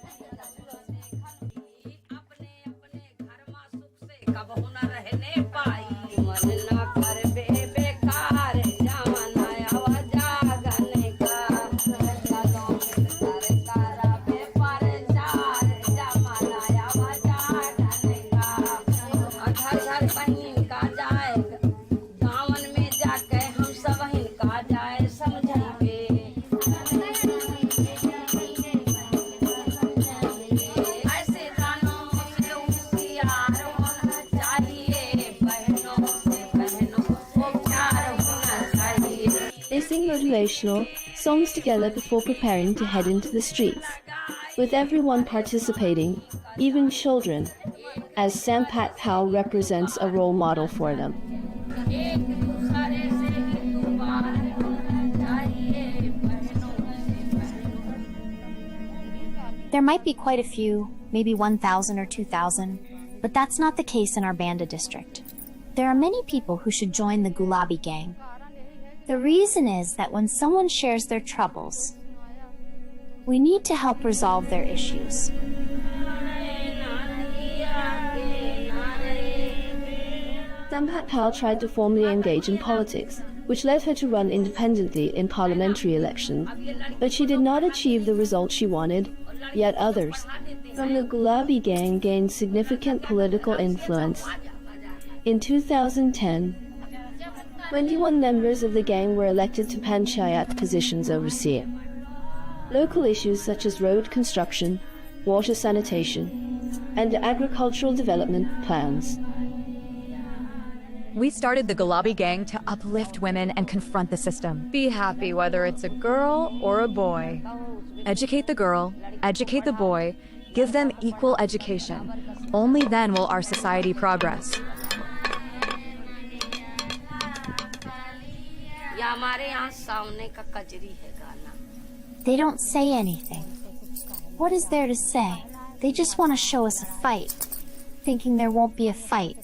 They sing motivational songs together before preparing to head into the streets, with everyone participating, even children, as Sampat Pal represents a role model for them. There might be quite a few maybe 1,000 or 2,000, but that's not the case in our Banda district. There are many people who should join the Gulabi gang. The reason is that when someone shares their troubles, we need to help resolve their issues. Sampat Pal tried to formally engage in politics, which led her to run independently in parliamentary elections, but she did not achieve the result she wanted, yet others from the Gulabi gang gained significant political influence. In 2010, 21 members of the gang were elected to panchayat positions overseas. Local issues such as road construction, water sanitation, and agricultural development plans. We started the Gulabi gang to uplift women and confront the system. Be happy whether it's a girl or a boy. Educate the girl, educate the boy, give them equal education. Only then will our society progress. They don't say anything. What is there to say? They just want to show us a fight, thinking there won't be a fight.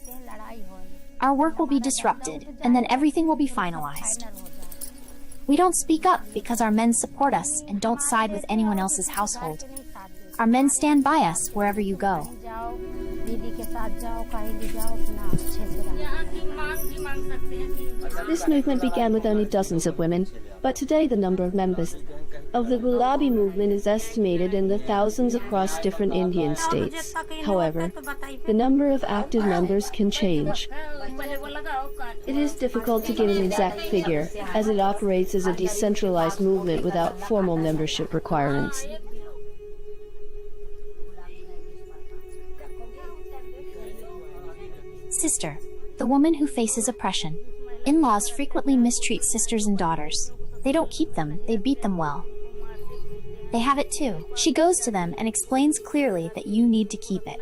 Our work will be disrupted, and then everything will be finalized. We don't speak up because our men support us and don't side with anyone else's household. Our men stand by us wherever you go. This movement began with only dozens of women, but today the number of members of the Gulabi movement is estimated in the thousands across different Indian states. However, the number of active members can change. It is difficult to give an exact figure, as it operates as a decentralized movement without formal membership requirements. Sister, the woman who faces oppression. In-laws frequently mistreat sisters and daughters. They don't keep them, they beat them well. They have it too. She goes to them and explains clearly that you need to keep it.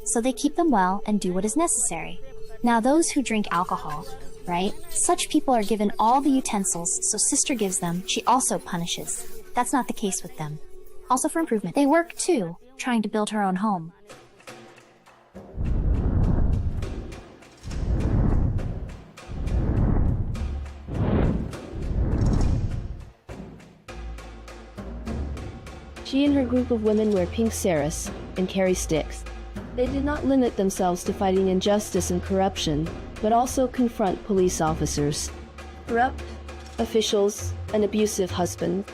So they keep them well and do what is necessary. Now those who drink alcohol, right? Such people are given all the utensils, so sister gives them, she also punishes. That's not the case with them. Also for improvement, they work too, trying to build her own home. She and her group of women wear pink saris and carry sticks. They did not limit themselves to fighting injustice and corruption, but also confront police officers, corrupt officials, and abusive husbands.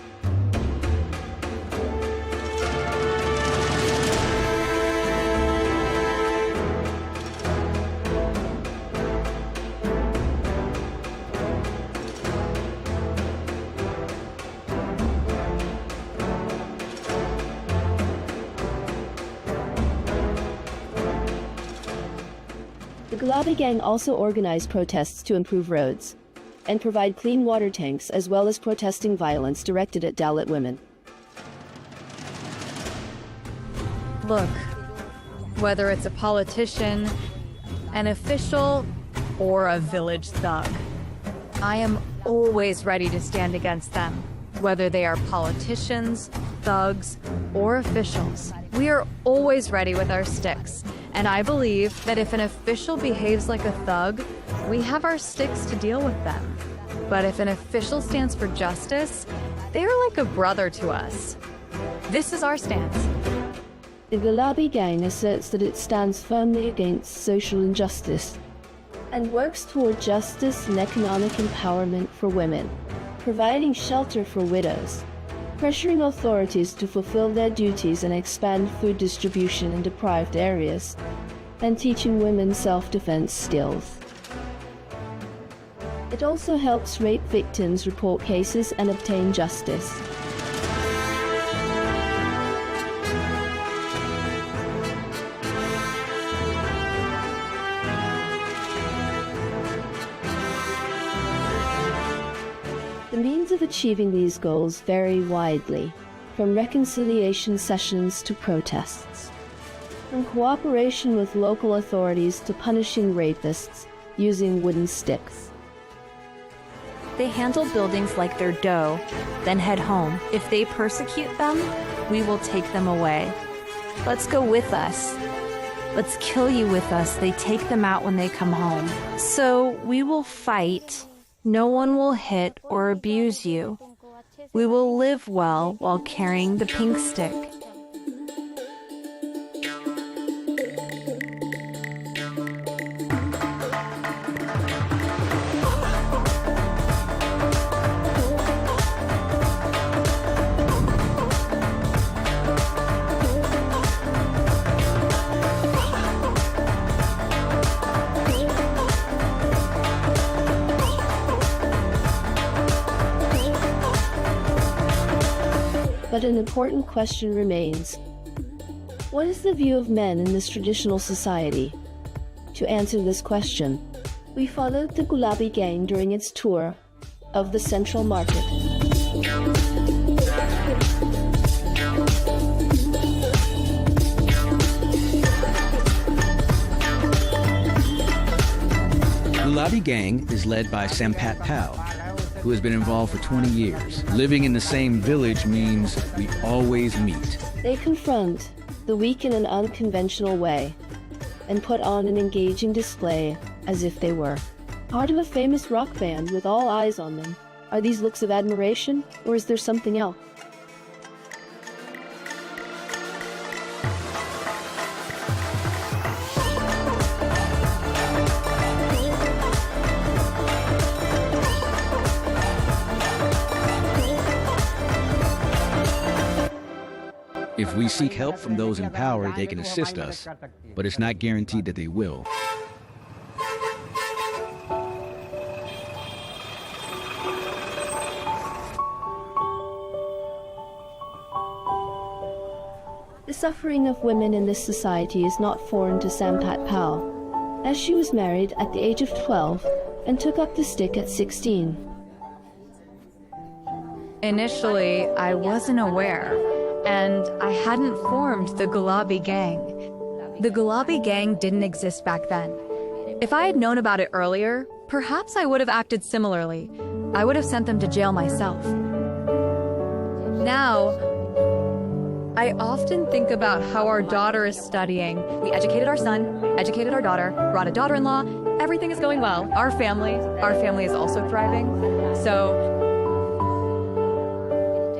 The Gulabi gang also organized protests to improve roads and provide clean water tanks, as well as protesting violence directed at Dalit women. Look, whether it's a politician, an official, or a village thug, I am always ready to stand against them, whether they are politicians, thugs, or officials. We are always ready with our sticks. And I believe that if an official behaves like a thug, we have our sticks to deal with them. But if an official stands for justice, they're like a brother to us. This is our stance. The Gulabi gang asserts that it stands firmly against social injustice and works toward justice and economic empowerment for women, providing shelter for widows, pressuring authorities to fulfill their duties and expand food distribution in deprived areas, and teaching women self-defense skills. It also helps rape victims report cases and obtain justice. The means of achieving these goals vary widely, from reconciliation sessions to protests, from cooperation with local authorities to punishing rapists using wooden sticks. They handle buildings like their dough, then head home. If they persecute them, we will take them away. Let's go with us. Let's kill you with us. They take them out when they come home. So we will fight. No one will hit or abuse you. We will live well while carrying the pink stick. But an important question remains. What is the view of men in this traditional society? To answer this question, we followed the Gulabi gang during its tour of the Central Market. Gulabi gang is led by Sampat Pal, who has been involved for 20 years. Living in the same village means we always meet. They confront the weak in an unconventional way and put on an engaging display as if they were part of a famous rock band with all eyes on them. Are these looks of admiration, or is there something else? If we seek help from those in power, they can assist us, but it's not guaranteed that they will. The suffering of women in this society is not foreign to Sampat Pal, as she was married at the age of 12 and took up the stick at 16. Initially, I wasn't aware, and I hadn't formed the Gulabi gang. The Gulabi gang didn't exist back then. If I had known about it earlier, perhaps I would have acted similarly. I would have sent them to jail myself. Now, I often think about how our daughter is studying. We educated our son, educated our daughter, brought a daughter-in-law. Everything is going well. Our family is also thriving. So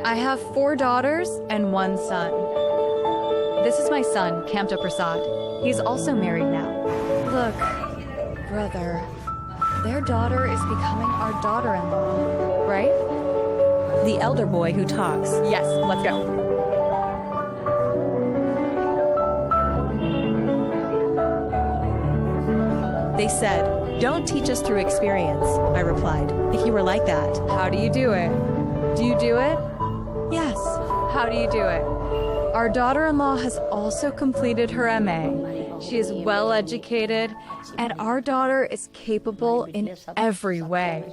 I have 4 daughters and 1 son. This is my son, Kamta Prasad. He's also married now. Look, brother, their daughter is becoming our daughter-in-law, right? The elder boy who talks. Yes, let's go. They said, "Don't teach us through experience," I replied. "If you were like that." How do you do it? Do you do it? Yes. How do you do it? Our daughter-in-law has also completed her MA. She is well educated, and our daughter is capable in every way.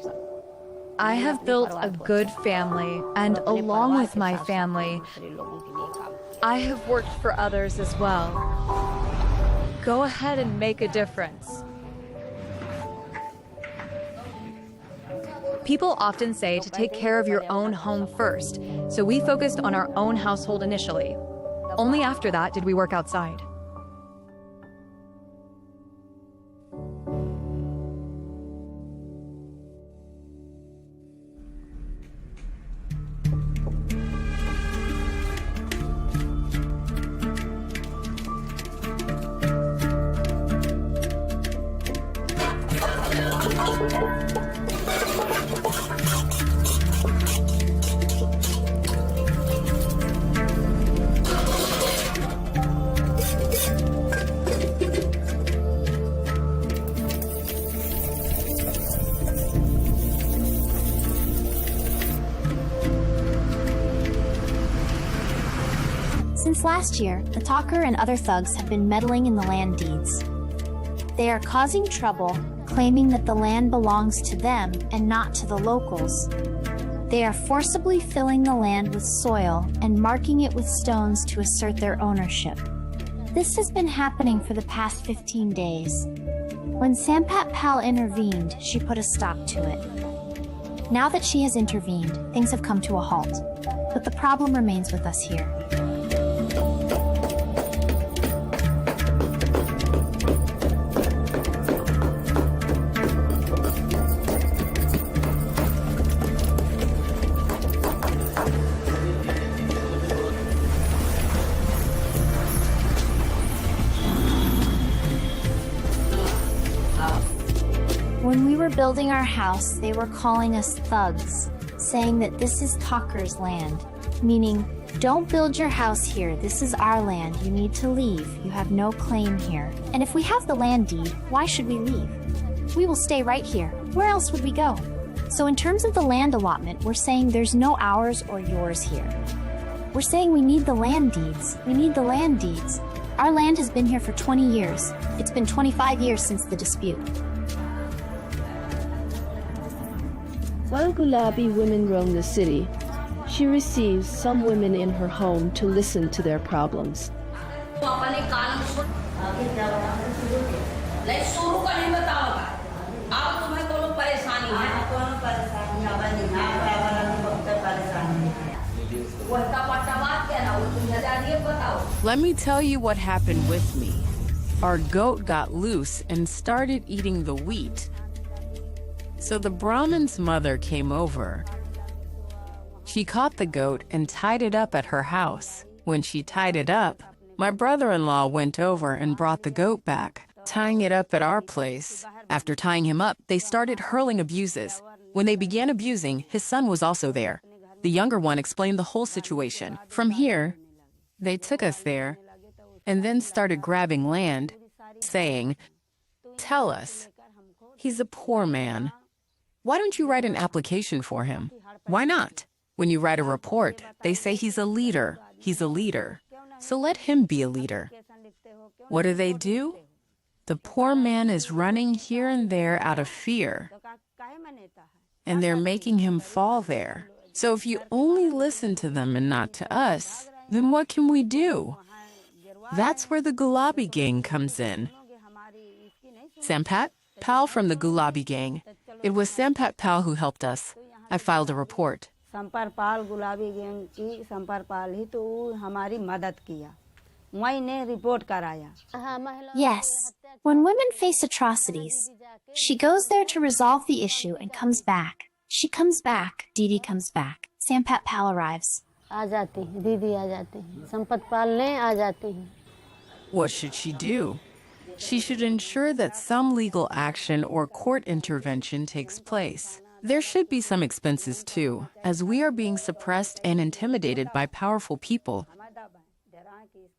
I have built a good family, and along with my family, I have worked for others as well. Go ahead and make a difference. People often say to take care of your own home first, so we focused on our own household initially. Only after that did we work outside. Since last year, the talker and other thugs have been meddling in the land deeds. They are causing trouble, claiming that the land belongs to them and not to the locals. They are forcibly filling the land with soil and marking it with stones to assert their ownership. This has been happening for the past 15 days. When Sampat Pal intervened, she put a stop to it. Now that she has intervened, things have come to a halt. But the problem remains with us here. When we were building our house, they were calling us thugs, saying that this is Tucker's land, meaning, don't build your house here, this is our land, you need to leave, you have no claim here. And if we have the land deed, why should we leave? We will stay right here. Where else would we go? So in terms of the land allotment, we're saying there's no ours or yours here. We're saying we need the land deeds. We need the land deeds. Our land has been here for 20 years. It's been 25 years since the dispute. While Gulabi women roam the city, she receives some women in her home to listen to their problems. Let me tell you what happened with me. Our goat got loose and started eating the wheat. So the Brahmin's mother came over. She caught the goat and tied it up at her house. When she tied it up, my brother-in-law went over and brought the goat back, tying it up at our place. After tying him up, they started hurling abuses. When they began abusing, his son was also there. The younger one explained the whole situation. From here, they took us there and then started grabbing land, saying, "Tell us, he's a poor man. Why don't you write an application for him? Why not? When you write a report, they say he's a leader. He's a leader. So let him be a leader." What do? The poor man is running here and there out of fear, and they're making him fall there. So if you only listen to them and not to us, then what can we do? That's where the Gulabi gang comes in. Sampat Pal from the Gulabi gang. It was Sampat Pal who helped us. I filed a report. Yes, when women face atrocities, she goes there to resolve the issue and comes back. She comes back. Didi comes back. Sampat Pal arrives. What should she do? She should ensure that some legal action or court intervention takes place. There should be some expenses too, as we are being suppressed and intimidated by powerful people.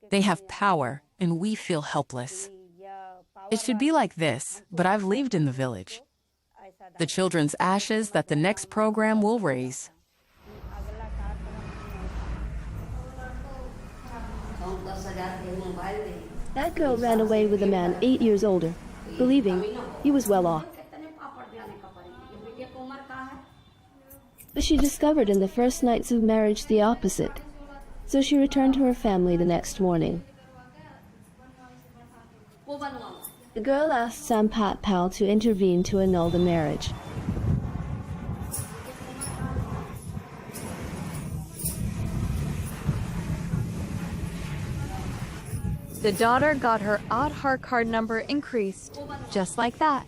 They have power, and we feel helpless. It should be like this, but I've lived in the village. The children's ashes that the next program will raise. That girl ran away with a man 8 years older, believing he was well off. But she discovered in the first nights of marriage the opposite, so she returned to her family the next morning. The girl asked Sampat Pal to intervene to annul the marriage. The daughter got her Aadhaar card number increased, just like that.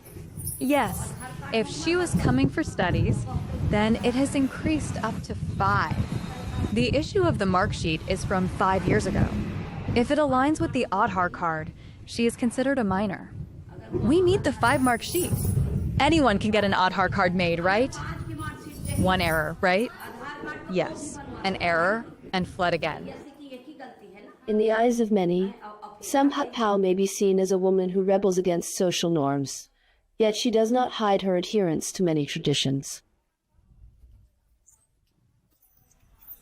Yes, if she was coming for studies, then it has increased up to 5. The issue of the mark sheet is from 5 years ago. If it aligns with the Aadhaar card, she is considered a minor. We need the 5-mark sheet. Anyone can get an Aadhaar card made, right? One error, right? Yes, an error, and fled again. In the eyes of many, Sampat Pal may be seen as a woman who rebels against social norms, yet she does not hide her adherence to many traditions.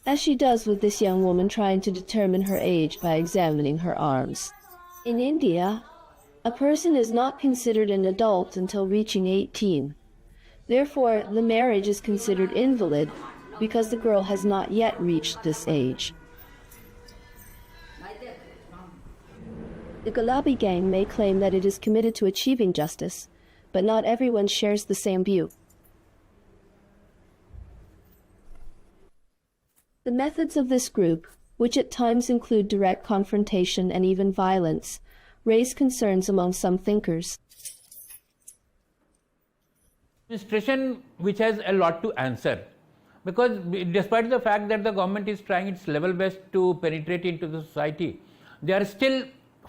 As she does with this young woman trying to determine her age by examining her arms. In India, a person is not considered an adult until reaching 18. Therefore, the marriage is considered invalid because the girl has not yet reached this age. The Gulabi gang may claim that it is committed to achieving justice, but not everyone shares the same view. The methods of this group, which at times include direct confrontation and even violence, raise concerns among some thinkers. Administration which has a lot to answer, because despite the fact that the government is trying its level best to penetrate into the society, they are still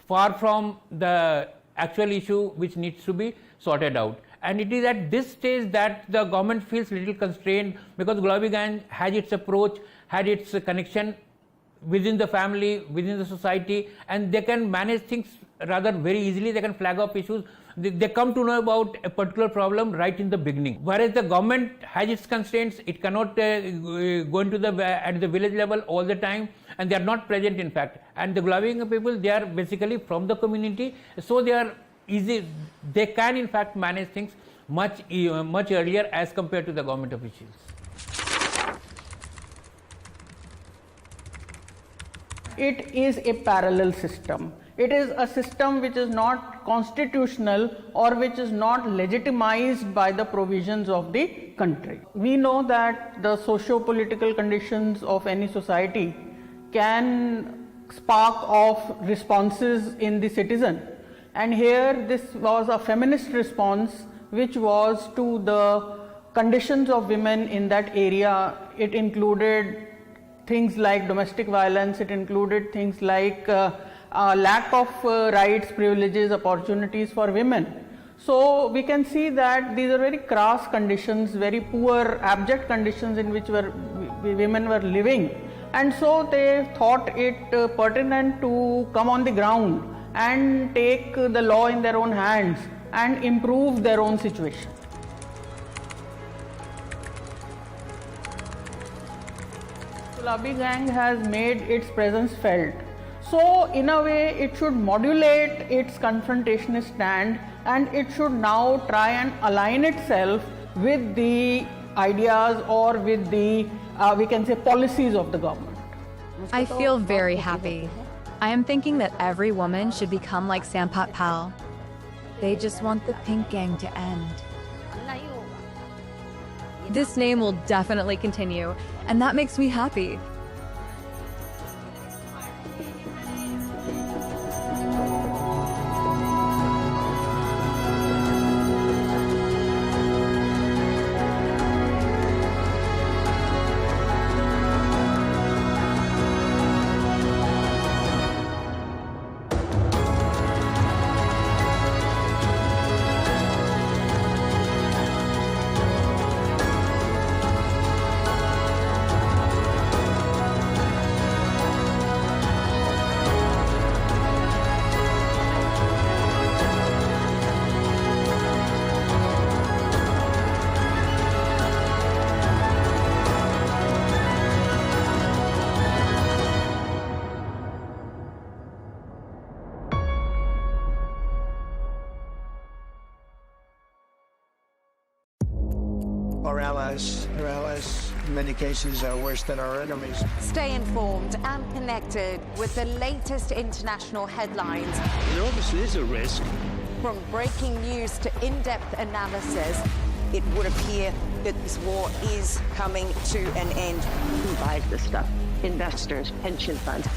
far from the actual issue which needs to be sorted out. And it is at this stage that the government feels little constrained, because Gulabi Gang had its approach, had its connection within the family, within the society, and they can manage things rather very easily. They can flag up issues. They come to know about a particular problem right in the beginning. Whereas the government has its constraints, it cannot go into at the village level all the time, and they are not present in fact. And the Gulabi Gang people, they are basically from the community, so they are easy. They can in fact manage things much earlier as compared to the government officials. It is a parallel system. It is a system which is not constitutional or which is not legitimized by the provisions of the country. We know that the socio-political conditions of any society can spark off responses in the citizen. And here this was a feminist response which was to the conditions of women in that area. It included things like domestic violence, it included things like lack of rights, privileges, opportunities for women. So we can see that these are very crass conditions, very poor, abject conditions in which women were living. And so they thought it pertinent to come on the ground and take the law in their own hands and improve their own situation. Gulabi Gang has made its presence felt. So in a way it should modulate its confrontationist stand, and it should now try and align itself with the ideas or with the we can say policies of the government. I feel very happy. I am thinking that every woman should become like Sampat Pal. They just want the Pink Gang to end. This name will definitely continue, and that makes me happy. Our allies in many cases are worse than our enemies. Stay informed and connected with the latest international headlines. There obviously is a risk. From breaking news to in-depth analysis, it would appear that this war is coming to an end. Who buys this stuff? Investors, pension funds.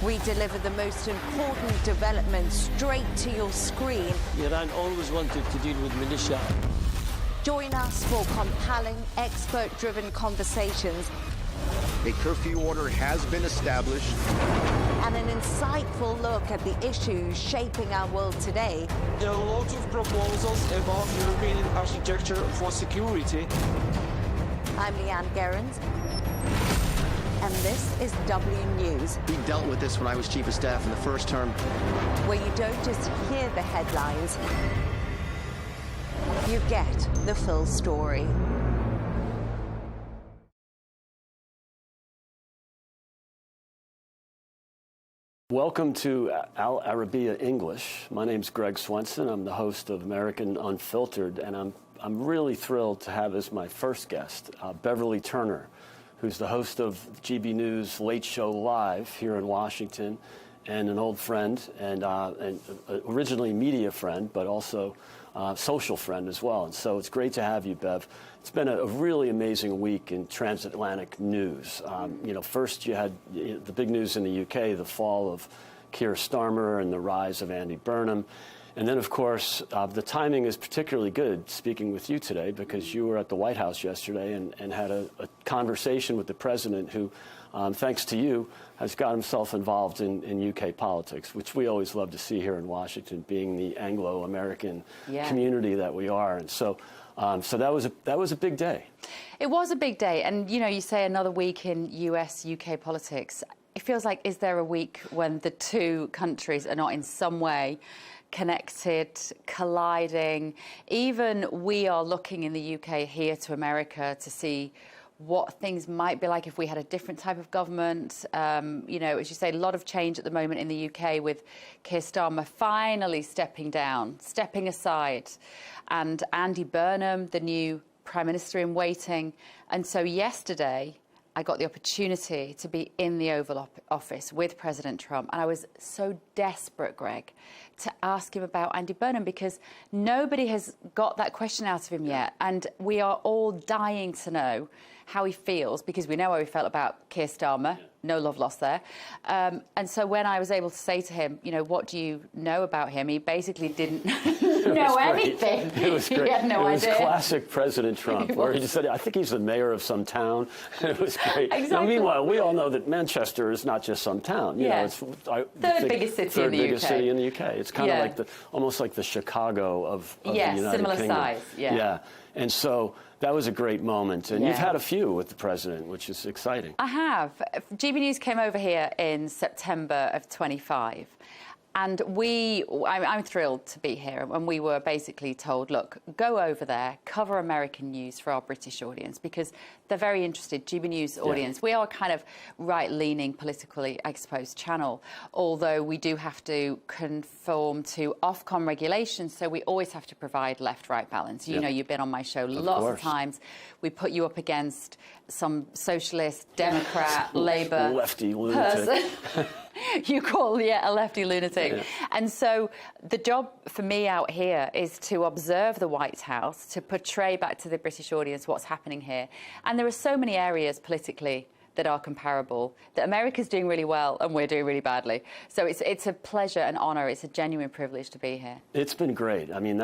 We deliver the most important developments straight to your screen. Iran always wanted to deal with militia. Join us for compelling, expert-driven conversations. A curfew order has been established. And an insightful look at the issues shaping our world today. There are lots of proposals about European architecture for security. I'm Leigh Ann Gerrans, and this is W News. We dealt with this when I was Chief of Staff in the first term. Where you don't just hear the headlines, you get the full story. Welcome to Arabiya English. My name's Greg Swenson. I'm the host of American Unfiltered, and I'm really thrilled to have as my first guest Beverly Turner, who's the host of GB News Late Show Live here in Washington, and an old friend, and originally media friend, but also social friend as well. And so it's great to have you, Bev. It's been a really amazing week in transatlantic news. First you had the big news in the UK, the fall of Keir Starmer and the rise of Andy Burnham. And then, of course, the timing is particularly good speaking with you today because you were at the White House yesterday and had a conversation with the president who, thanks to you, has got himself involved in UK politics, which we always love to see here in Washington, being the Anglo-American community that we are. And so that was a big day. It was a big day. And, you know, you say another week in US-UK politics. It feels like, is there a week when the two countries are not in some way connected, colliding? Even we are looking in the UK here to America to see what things might be like if we had a different type of government. You know, as you say, a lot of change at the moment in the UK with Keir Starmer finally stepping down, stepping aside, and Andy Burnham, the new Prime Minister in waiting. And so yesterday, I got the opportunity to be in the Oval Office with President Trump, and I was so desperate, Greg, to ask him about Andy Burnham because nobody has got that question out of him yet, and we are all dying to know how he feels because we know how he felt about Keir Starmer. No love lost there. And so when I was able to say to him, you know, what do you know about him? He basically didn't know anything. It was great. He had no idea. It was classic President Trump, where he just said, I think he's the mayor of some town. It was great. Exactly. Now, meanwhile, we all know that Manchester is not just some town. You know, it's third biggest city in the UK. Third biggest city in the UK. It's kind of like almost like the Chicago of the United Kingdom. Similar size. Yeah. And so that was a great moment. And you've had a few with the president, which is exciting. I have. GB News came over here in September of 25. And I'm thrilled to be here. And we were basically told, look, go over there, cover American news for our British audience, because they're very interested. GB News audience. We are kind of right-leaning, politically exposed channel, although we do have to conform to Ofcom regulations, so we always have to provide left-right balance. You know, you've been on my show lots of times. We put you up against some socialist, Democrat, Labour lefty lunatic. person. You call, a lefty lunatic. Yeah. And so the job for me out here is to observe the White House, to portray back to the British audience what's happening here. And there are so many areas politically that are comparable, that America's doing really well and we're doing really badly. So it's a pleasure and honour. It's a genuine privilege to be here. It's been great. I mean,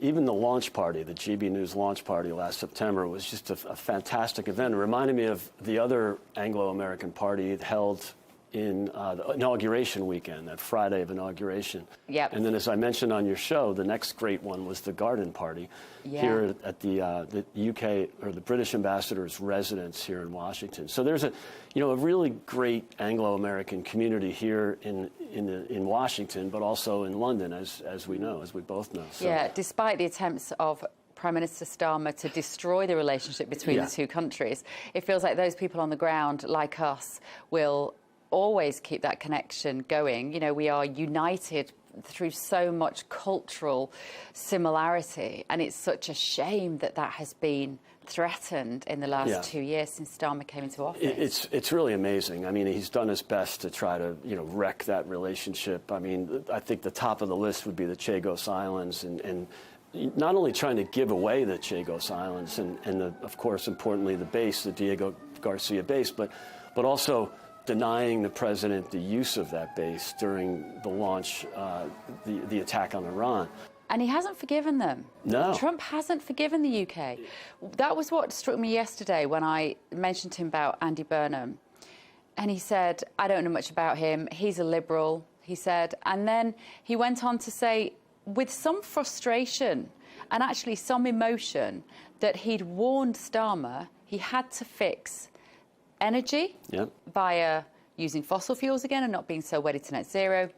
even the launch party, the GB News launch party last September was just a fantastic event. It reminded me of the other Anglo-American party held in the inauguration weekend, that Friday of inauguration. Yep. And then, as I mentioned on your show, the next great one was the Garden Party here at the UK, or the British ambassador's residence here in Washington. So there's a really great Anglo-American community here in Washington, but also in London, as we know, as we both know. So. Yeah, despite the attempts of Prime Minister Starmer to destroy the relationship between the two countries, it feels like those people on the ground, like us, will always keep that connection going. You know, we are united through so much cultural similarity, and it's such a shame that that has been threatened in the last 2 years since Starmer came into office. It's really amazing. I mean, he's done his best to try to, wreck that relationship. I mean, I think the top of the list would be the Chagos Islands, and not only trying to give away the Chagos Islands and of course, importantly, the base, the Diego Garcia base, but also denying the president the use of that base during the launch, the attack on Iran. And he hasn't forgiven them. No. Trump hasn't forgiven the UK. That was what struck me yesterday when I mentioned to him about Andy Burnham. And he said, I don't know much about him. He's a liberal, he said. And then he went on to say, with some frustration and actually some emotion, that he'd warned Starmer he had to fix energy via using fossil fuels again and not being so wedded to net zero.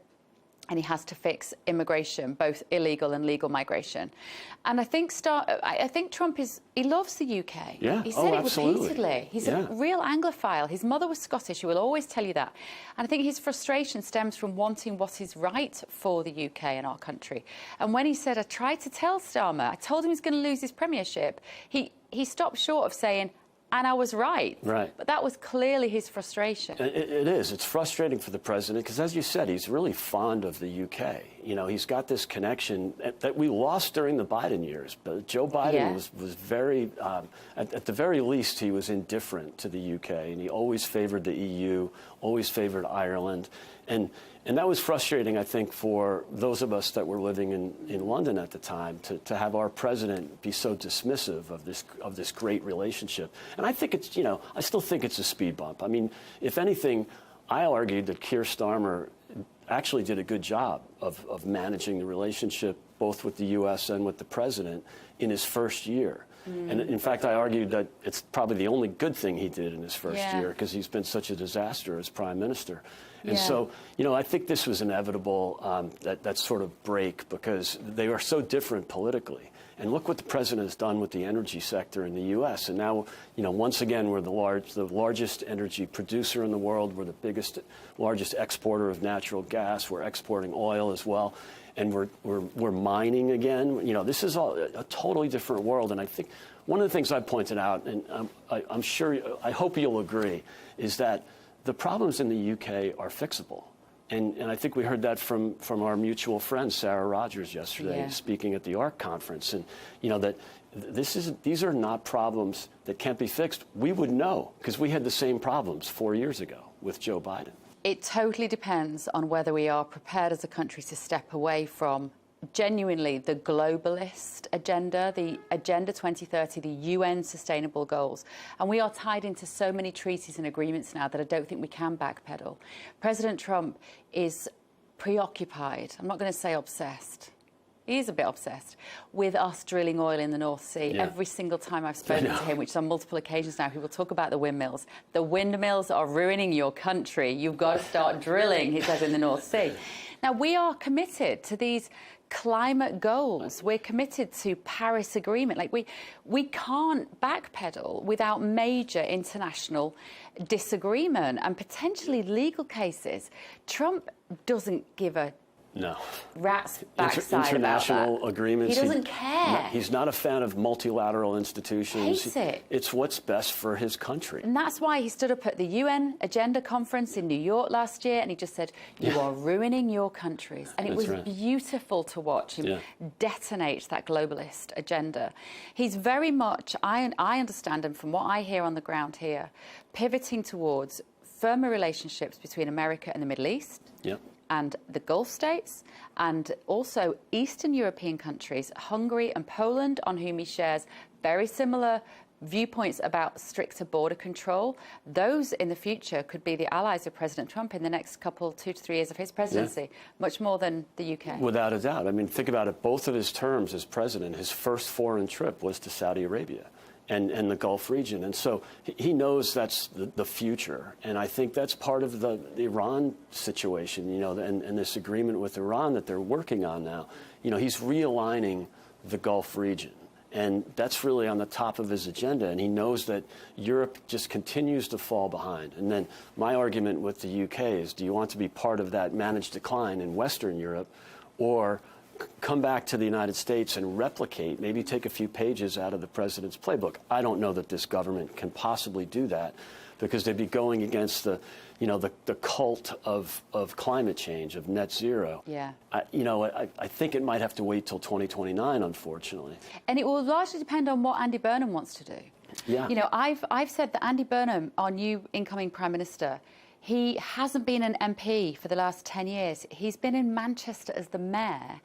And he has to fix immigration, both illegal and legal migration. And I think Trump he loves the UK. Yeah. He said it absolutely. repeatedly. He's a real Anglophile. His mother was Scottish. He will always tell you that. And I think his frustration stems from wanting what is right for the UK and our country. And when he said, I tried to tell Starmer, I told him he's going to lose his premiership, he stopped short of saying, and I was right. Right. But that was clearly his frustration. It is. It's frustrating for the president because, as you said, he's really fond of the UK. You know, he's got this connection that we lost during the Biden years. But Joe Biden was very, at the very least, he was indifferent to the UK, and he always favored the EU, always favored Ireland. And And that was frustrating, I think, for those of us that were living in London at the time, to have our president be so dismissive of this great relationship. And I think it's, I still think it's a speed bump. I mean, if anything, I argued that Keir Starmer actually did a good job of managing the relationship both with the U.S. and with the president in his first year. And in fact, I argued that it's probably the only good thing he did in his first year, because he's been such a disaster as prime minister. And so, I think this was inevitable, that sort of break, because they are so different politically. And look what the president has done with the energy sector in the U.S. And now, once again, we're the largest energy producer in the world. We're the largest exporter of natural gas. We're exporting oil as well. And we're mining again. This is a totally different world. And I think one of the things I pointed out, and I hope you'll agree, is that the problems in the UK are fixable. And I think we heard that from our mutual friend, Sarah Rogers, yesterday, speaking at the ARC conference. And, that these are not problems that can't be fixed. We would know, because we had the same problems 4 years ago with Joe Biden. It totally depends on whether we are prepared as a country to step away from genuinely the globalist agenda, the Agenda 2030, the UN Sustainable Goals. And we are tied into so many treaties and agreements now that I don't think we can backpedal. President Trump is preoccupied, I'm not going to say obsessed, he is a bit obsessed with us drilling oil in the North Sea. Every single time I've spoken to him, which is on multiple occasions now, he will talk about the windmills. The windmills are ruining your country. You've got to start drilling, he says, in the North Sea. Now, we are committed to these climate goals. We're committed to Paris Agreement. Like, we can't backpedal without major international disagreement and potentially legal cases. Trump doesn't give a rat's backside international about that. agreements. He doesn't care. He's not a fan of multilateral institutions. Hates it. It's what's best for his country. And that's why he stood up at the UN Agenda Conference in New York last year and he just said, you are ruining your countries. And it was beautiful to watch him detonate that globalist agenda. He's very much, I understand him from what I hear on the ground here, pivoting towards firmer relationships between America and the Middle East. And the Gulf states, and also Eastern European countries, Hungary and Poland, on whom he shares very similar viewpoints about stricter border control. Those in the future could be the allies of President Trump in the next 2 to 3 years of his presidency, much more than the UK. Without a doubt. I mean, think about it. Both of his terms as president, his first foreign trip was to Saudi Arabia and the Gulf region. And so he knows that's the future. And I think that's part of the Iran situation, and this agreement with Iran that they're working on now. He's realigning the Gulf region. And that's really on the top of his agenda. And he knows that Europe just continues to fall behind. And then my argument with the UK is, do you want to be part of that managed decline in Western Europe, or come back to the United States and replicate, maybe take a few pages out of the president's playbook? I don't know that this government can possibly do that, because they'd be going against the cult of climate change, of net zero. I think it might have to wait till 2029, unfortunately. And it will largely depend on what Andy Burnham wants to do. I've said that Andy Burnham, our new incoming Prime Minister, he hasn't been an MP for the last 10 years. He's been in Manchester as the mayor.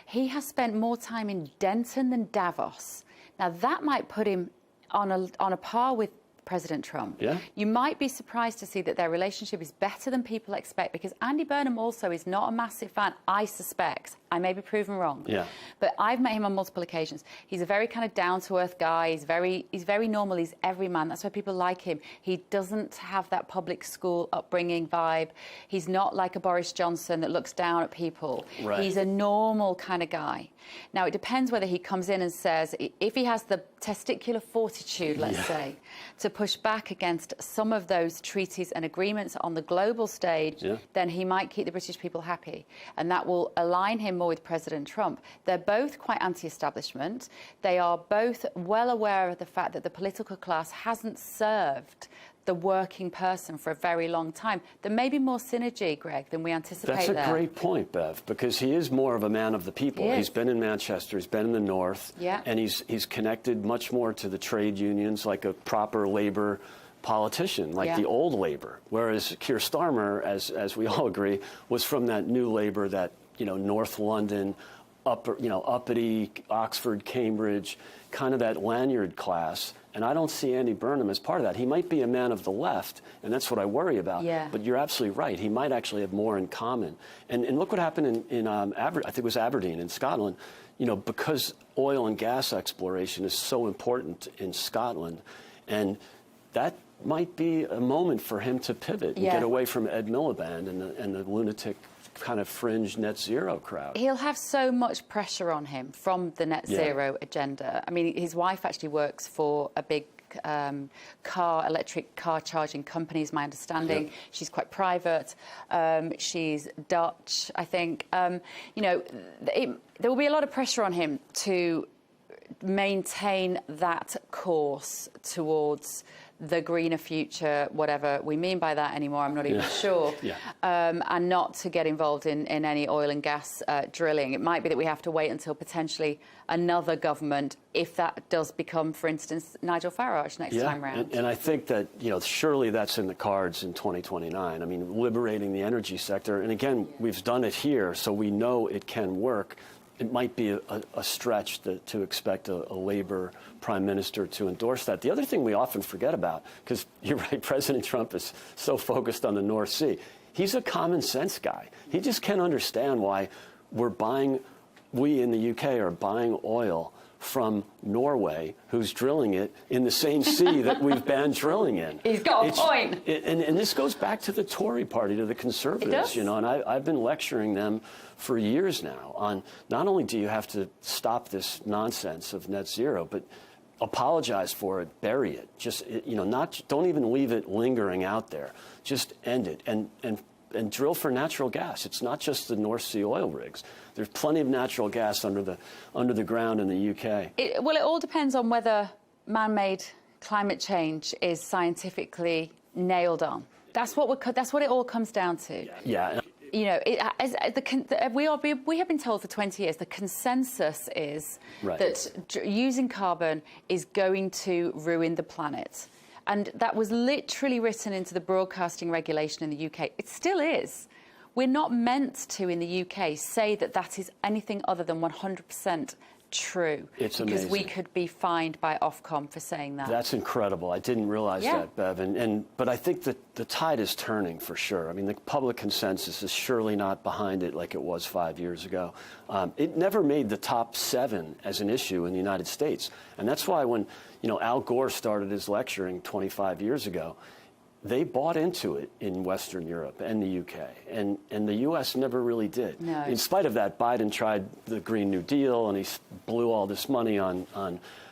He has spent more time in Denton than Davos. Now, that might put him on a par with President Trump. You might be surprised to see that their relationship is better than people expect, because Andy Burnham also is not a massive fan, I suspect. I may be proven wrong. But I've met him on multiple occasions. He's a very kind of down-to-earth guy. He's very normal. He's everyman. That's why people like him. He doesn't have that public school upbringing vibe. He's not like a Boris Johnson that looks down at people. He's a normal kind of guy. Now, it depends whether he comes in and says, if he has the testicular fortitude, let's say, to push back against some of those treaties and agreements on the global stage, then he might keep the British people happy. And that will align him more with President Trump. They're both quite anti-establishment. They are both well aware of the fact that the political class hasn't served the working person for a very long time. There may be more synergy, Greg, than we anticipate there. That's a great point, Bev, because he is more of a man of the people. He's been in Manchester, he's been in the North, and he's connected much more to the trade unions, like a proper labor politician, like the old Labour, whereas Keir Starmer, as we all agree, was from that new Labour, that, you know, North London, uppity, Oxford, Cambridge, kind of that lanyard class. And I don't see Andy Burnham as part of that. He might be a man of the left, and that's what I worry about. Yeah. But you're absolutely right. He might actually have more in common. And look what happened in I think it was Aberdeen in Scotland. You know, because oil and gas exploration is so important in Scotland, and that might be a moment for him to pivot and get away from Ed Miliband and the lunatic kind of fringe net zero crowd. He'll have so much pressure on him from the net zero agenda. I mean, his wife actually works for a big electric car charging company, is my understanding. She's quite private. She's Dutch, I think. You know, there will be a lot of pressure on him to maintain that course towards the greener future, whatever we mean by that anymore, I'm not even sure, and not to get involved in any oil and gas drilling. It might be that we have to wait until potentially another government, if that does become, for instance, Nigel Farage next time round. And I think that, you know, surely that's in the cards in 2029. I mean, liberating the energy sector, and again, we've done it here, so we know it can work. It might be a stretch to expect a Labour prime minister to endorse that. The other thing we often forget about, because you're right, President Trump is so focused on the North Sea, he's a common sense guy. He just can't understand why we in the UK are buying oil from Norway, who's drilling it in the same sea that we've banned drilling in. He's got a point. And this goes back to the Tory party, to the Conservatives, you know, and I've been lecturing them for years now on not only do you have to stop this nonsense of net zero, but apologize for it, bury it. Just, you know, don't even leave it lingering out there. Just end it and drill for natural gas. It's not just the North Sea oil rigs. There's plenty of natural gas under the ground in the UK. It all depends on whether man-made climate change is scientifically nailed on. That's what it all comes down to. Yeah. You know, we have been told for 20 years the consensus is that using carbon is going to ruin the planet. And that was literally written into the broadcasting regulation in the UK. It still is. We're not meant to, in the UK, say that that is anything other than 100% true. It's because amazing. We could be fined by Ofcom for saying that. That's incredible. I didn't realize that, Bev. But I think that the tide is turning for sure. I mean, the public consensus is surely not behind it like it was 5 years ago. It never made the top 7 as an issue in the United States. And that's why when, you know, Al Gore started his lecturing 25 years ago, they bought into it in Western Europe and the UK, and the U.S. never really did. No. In spite of that, Biden tried the Green New Deal, and he blew all this money on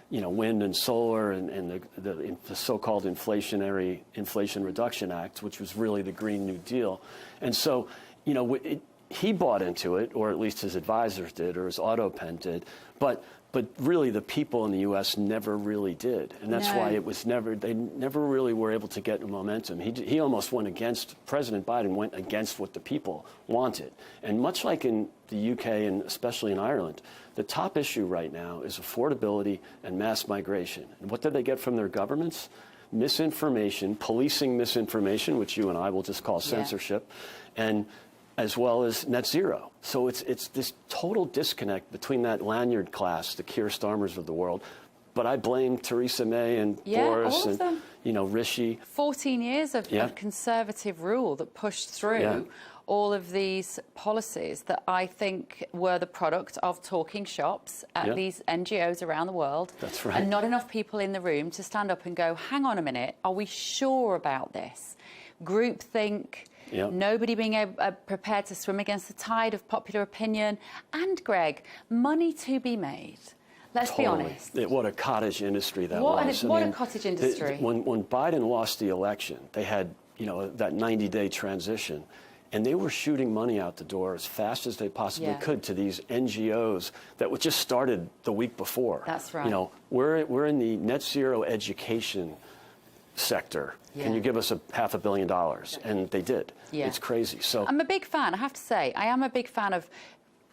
you know, wind and solar and the so-called Inflation Reduction Act, which was really the Green New Deal. And so, you know, he bought into it, or at least his advisors did, or his auto pen did, but really the people in the U.S. never really did, and that's why they never really were able to get momentum. He almost went against, President Biden went against what the people wanted. And much like in the UK and especially in Ireland, the top issue right now is affordability and mass migration. And what did they get from their governments? Misinformation, policing misinformation, which you and I will just call censorship, and as well as net zero. So it's this total disconnect between that lanyard class, the Keir Starmers of the world. But I blame Theresa May and Boris and, you know, Rishi. 14 years of Conservative rule that pushed through all of these policies that I think were the product of talking shops at these NGOs around the world. That's right. And not enough people in the room to stand up and go, hang on a minute, are we sure about this? Groupthink. Yep. Nobody being prepared to swim against the tide of popular opinion. And, Greg, money to be made. Let's be honest. What a cottage industry that was. What a cottage industry. When Biden lost the election, they had, you know, that 90-day transition, and they were shooting money out the door as fast as they possibly could to these NGOs that just started the week before. That's right. You know, we're in the net zero education sector. Can you give us $500 million? And they did. It's crazy. So I'm a big fan, I have to say. I am a big fan of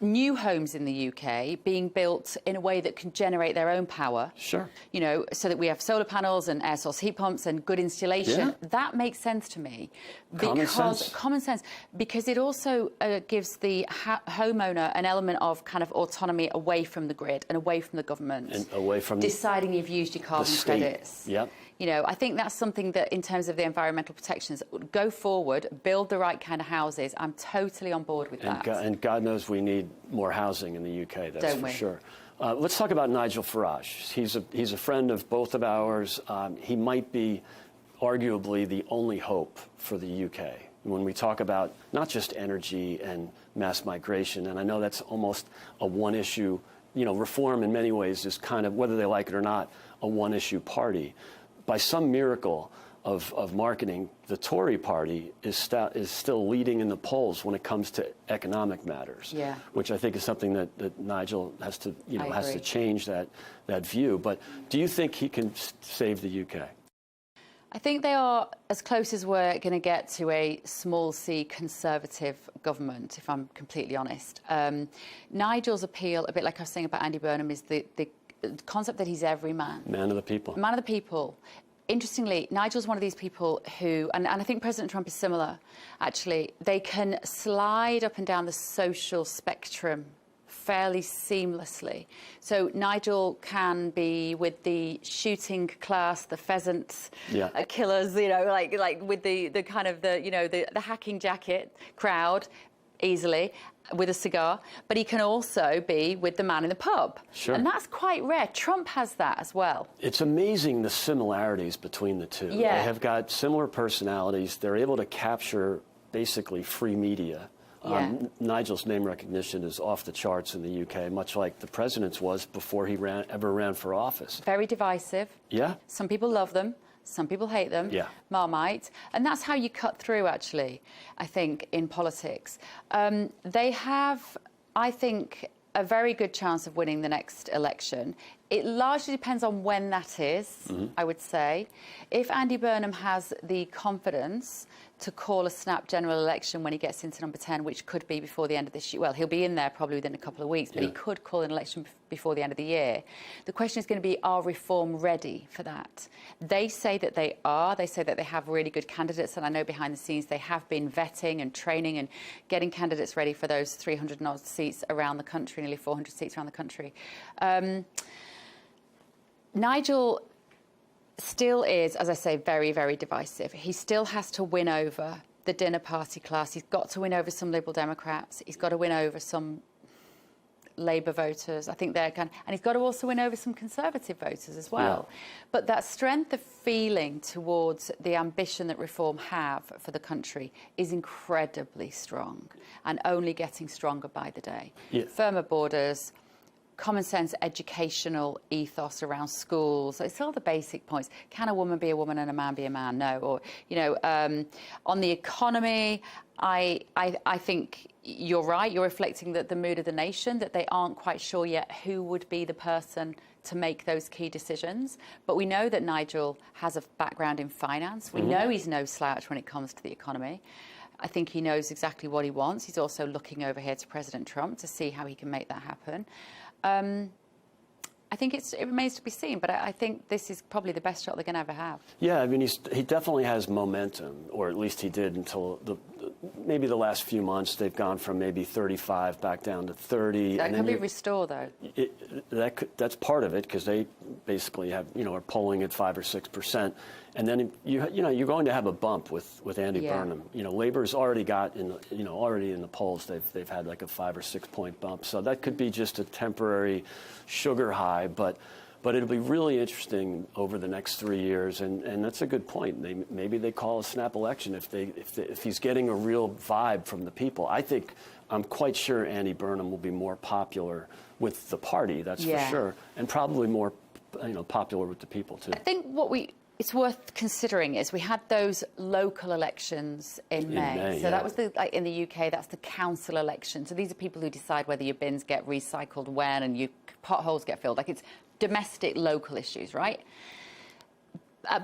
new homes in the UK being built in a way that can generate their own power. Sure. You know, so that we have solar panels and air source heat pumps and good insulation. Yeah. That makes sense to me. Common sense. Because it also gives the homeowner an element of kind of autonomy away from the grid and away from the government. And away from deciding you've used your carbon credits. Yep. You know, I think that's something that, in terms of the environmental protections, go forward, build the right kind of houses. I'm totally on board with that. And God knows we need more housing in the UK, that's Don't for we? sure. Let's talk about Nigel Farage. He's a friend of both of ours. He might be arguably the only hope for the UK when we talk about not just energy and mass migration. And I know that's almost a one-issue, you know, reform in many ways is kind of, whether they like it or not, a one-issue party. By some miracle of marketing, the Tory party is still leading in the polls when it comes to economic matters, which I think is something that Nigel has to, has to change that view. But do you think he can save the UK? I think they are as close as we're going to get to a small c Conservative government, if I'm completely honest. Nigel's appeal, a bit like I was saying about Andy Burnham, is the concept that he's every man. Man of the people. Man of the people. Interestingly, Nigel's one of these people who, and I think President Trump is similar, actually, they can slide up and down the social spectrum fairly seamlessly. So Nigel can be with the shooting class, the pheasant killers, you know, like with the kind of the hacking jacket crowd easily with a cigar, but he can also be with the man in the pub. Sure. And that's quite rare. Trump has that as well. It's amazing the similarities between the two. Yeah. They have got similar personalities. They're able to capture basically free media. Nigel's name recognition is off the charts in the UK, much like the president's was before he ever ran for office. Very divisive. Yeah. Some people love them. Some people hate them. Yeah. Marmite. And that's how you cut through, actually, I think, in politics. They have, I think, a very good chance of winning the next election. It largely depends on when that is, I would say. If Andy Burnham has the confidence to call a snap general election when he gets into number 10, which could be before the end of this year. Well, he'll be in there probably within a couple of weeks, but he could call an election before the end of the year. The question is going to be, are Reform ready for that? They say that they are. They say that they have really good candidates, and I know behind the scenes they have been vetting and training and getting candidates ready for those 300 and odd seats around the country, nearly 400 seats around the country. Nigel still is, as I say, very, very divisive. He still has to win over the dinner party class. He's got to win over some Liberal Democrats. He's got to win over some Labour voters. I think they're and he's got to also win over some Conservative voters as well. Yeah. But that strength of feeling towards the ambition that Reform have for the country is incredibly strong and only getting stronger by the day. Yeah. Firmer borders, common sense educational ethos around schools. It's all the basic points. Can a woman be a woman and a man be a man? No. Or, you know, on the economy, I think you're right. You're reflecting that the mood of the nation, that they aren't quite sure yet who would be the person to make those key decisions. But we know that Nigel has a background in finance. We know he's no slouch when it comes to the economy. I think he knows exactly what he wants. He's also looking over here to President Trump to see how he can make that happen. I think it remains to be seen, but I think this is probably the best shot they're going to ever have. Yeah, I mean, he definitely has momentum, or at least he did until maybe the last few months. They've gone from maybe 35 back down to 30. That can be restored, though. That's part of it, because they basically have, are polling at 5 or 6%. And then you're going to have a bump with Andy Burnham. Labor's already got already in the polls. They've had like a 5 or 6 point bump. So that could be just a temporary sugar high, but it'll be really interesting over the next 3 years. And that's a good point. Maybe they call a snap election if he's getting a real vibe from the people. I'm quite sure Andy Burnham will be more popular with the party. That's for sure, and probably more popular with the people too. I think it's worth considering is we had those local elections in May. So that was in the UK, that's the council election. So these are people who decide whether your bins get recycled when and your potholes get filled. Like, it's domestic local issues, right?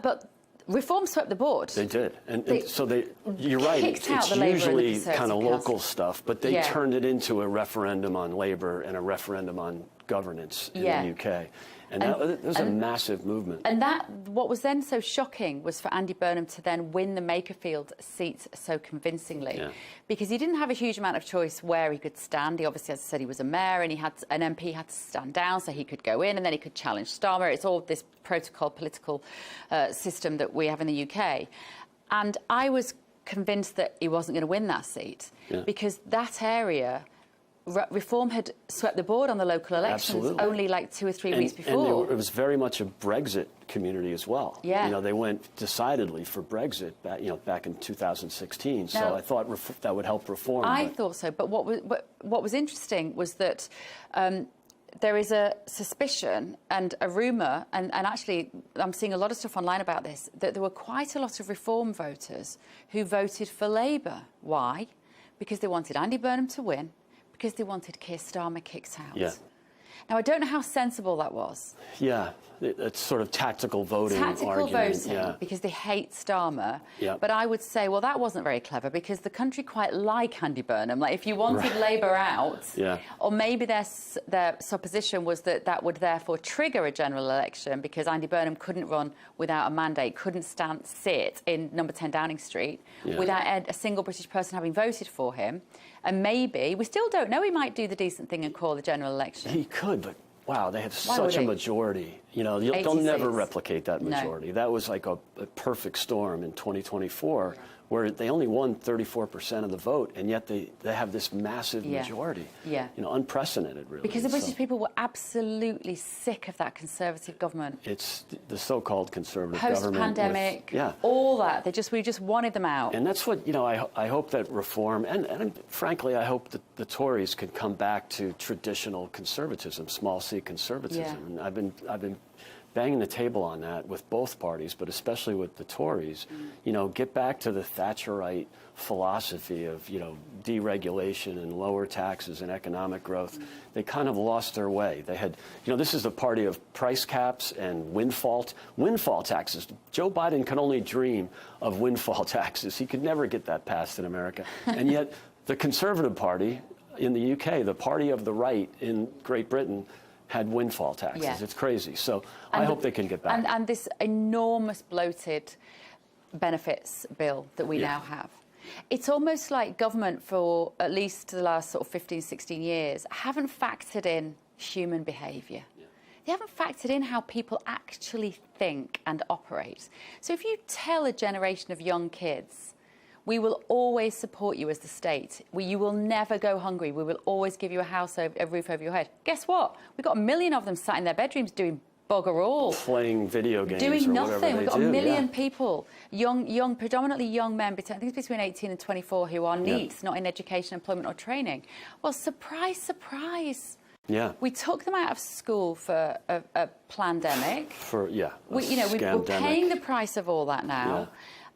But Reform swept the board. They did. And so you're right, it's usually kind of local stuff, but they turned it into a referendum on labor and a referendum on governance in the UK. And that was a massive movement. And what was then so shocking was for Andy Burnham to then win the Makerfield seat so convincingly, because he didn't have a huge amount of choice where he could stand. He obviously, as I said, he was a mayor, and an MP had to stand down so he could go in, and then he could challenge Starmer. It's all this protocol political system that we have in the UK. And I was convinced that he wasn't going to win that seat because that area... Reform had swept the board on the local elections only like 2 or 3 weeks before. And it was very much a Brexit community as well. Yeah. You know, they went decidedly for Brexit back in 2016. So I thought that would help reform. I thought so. But what was interesting was that there is a suspicion and a rumour, and actually I'm seeing a lot of stuff online about this, that there were quite a lot of Reform voters who voted for Labour. Why? Because they wanted Andy Burnham to win, because they wanted Keir Starmer kicked out. Yeah. Now, I don't know how sensible that was. Yeah, it's sort of tactical voting argument. Because they hate Starmer. Yeah. But I would say, well, that wasn't very clever, because the country quite like Andy Burnham. Like, if you wanted Labour out, or maybe their supposition was that would therefore trigger a general election, because Andy Burnham couldn't run without a mandate, couldn't sit in number 10 Downing Street without a single British person having voted for him. And maybe, we still don't know, he might do the decent thing and call the general election. He could, but wow, they have such a majority. You know, they'll never replicate that majority. No. That was like a perfect storm in 2024, where they only won 34% of the vote, and yet they have this massive majority. Yeah. You know, unprecedented, really. Because the British people were absolutely sick of that Conservative government. It's the so-called Conservative government. Post-pandemic, all that. We just wanted them out. And that's what, you know, I hope that Reform, and frankly, I hope that the Tories can come back to traditional conservatism, small C conservatism. And I've been banging the table on that with both parties, but especially with the Tories. You know, get back to the Thatcherite philosophy of, you know, deregulation and lower taxes and economic growth. They kind of lost their way. They had, you know, this is the party of price caps and windfall taxes. Joe Biden can only dream of windfall taxes. He could never get that passed in America. And yet the Conservative Party in the UK, the party of the right in Great Britain, had windfall taxes. Yeah. It's crazy. So I hope they can get back. And this enormous bloated benefits bill that we now have. It's almost like government for at least the last sort of 15, 16 years haven't factored in human behaviour. They haven't factored in how people actually think and operate. So if you tell a generation of young kids, we will always support you as the state. You will never go hungry. We will always give you a roof over your head. Guess what? We've got 1 million of them sat in their bedrooms doing bugger all. Playing video games doing or nothing. whatever they We've got do. 1 million people, young, predominantly young men, I think it's between 18 and 24, who are NEETs, not in education, employment or training. Well, surprise, surprise. Yeah. We took them out of school for a pandemic. We're paying the price of all that now. Yeah.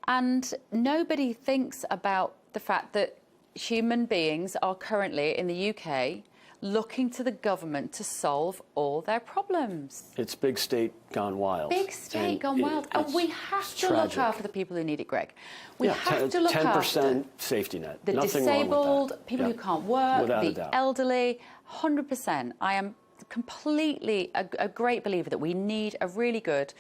And nobody thinks about the fact that human beings are currently in the UK looking to the government to solve all their problems. It's big state gone wild. Big state gone wild. And we have to look after the people who need it, Greg. We have to look 10% after safety net. the Nothing disabled, wrong with that. people who can't work, Without a the doubt. elderly. 100%. I am completely a great believer that we need a really good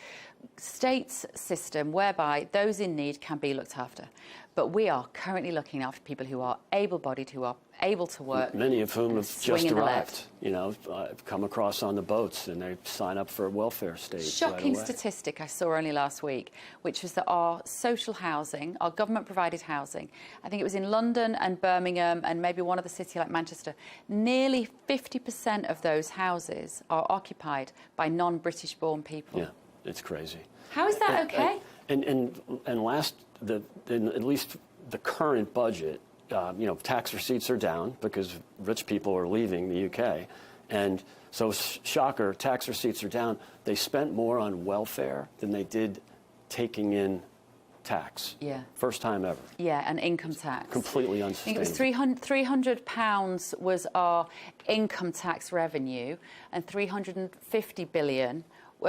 state system whereby those in need can be looked after. But we are currently looking after people who are able-bodied, who are able to work. Many of whom have just arrived. You know, I've come across on the boats and they sign up for a welfare state. Shocking right away. statistic I saw only last week, which was that our social housing, our government-provided housing, I think it was in London and Birmingham and maybe one other city like Manchester, nearly 50% of those houses are occupied by non-British born people. Yeah, it's crazy. How is that okay? And at least the current budget, you know, tax receipts are down because rich people are leaving the UK. And so, shocker, tax receipts are down. They spent more on welfare than they did taking in tax. Yeah. First time ever. Yeah, and income tax. Completely unsustainable. I think it was £300 was our income tax revenue and 350 billion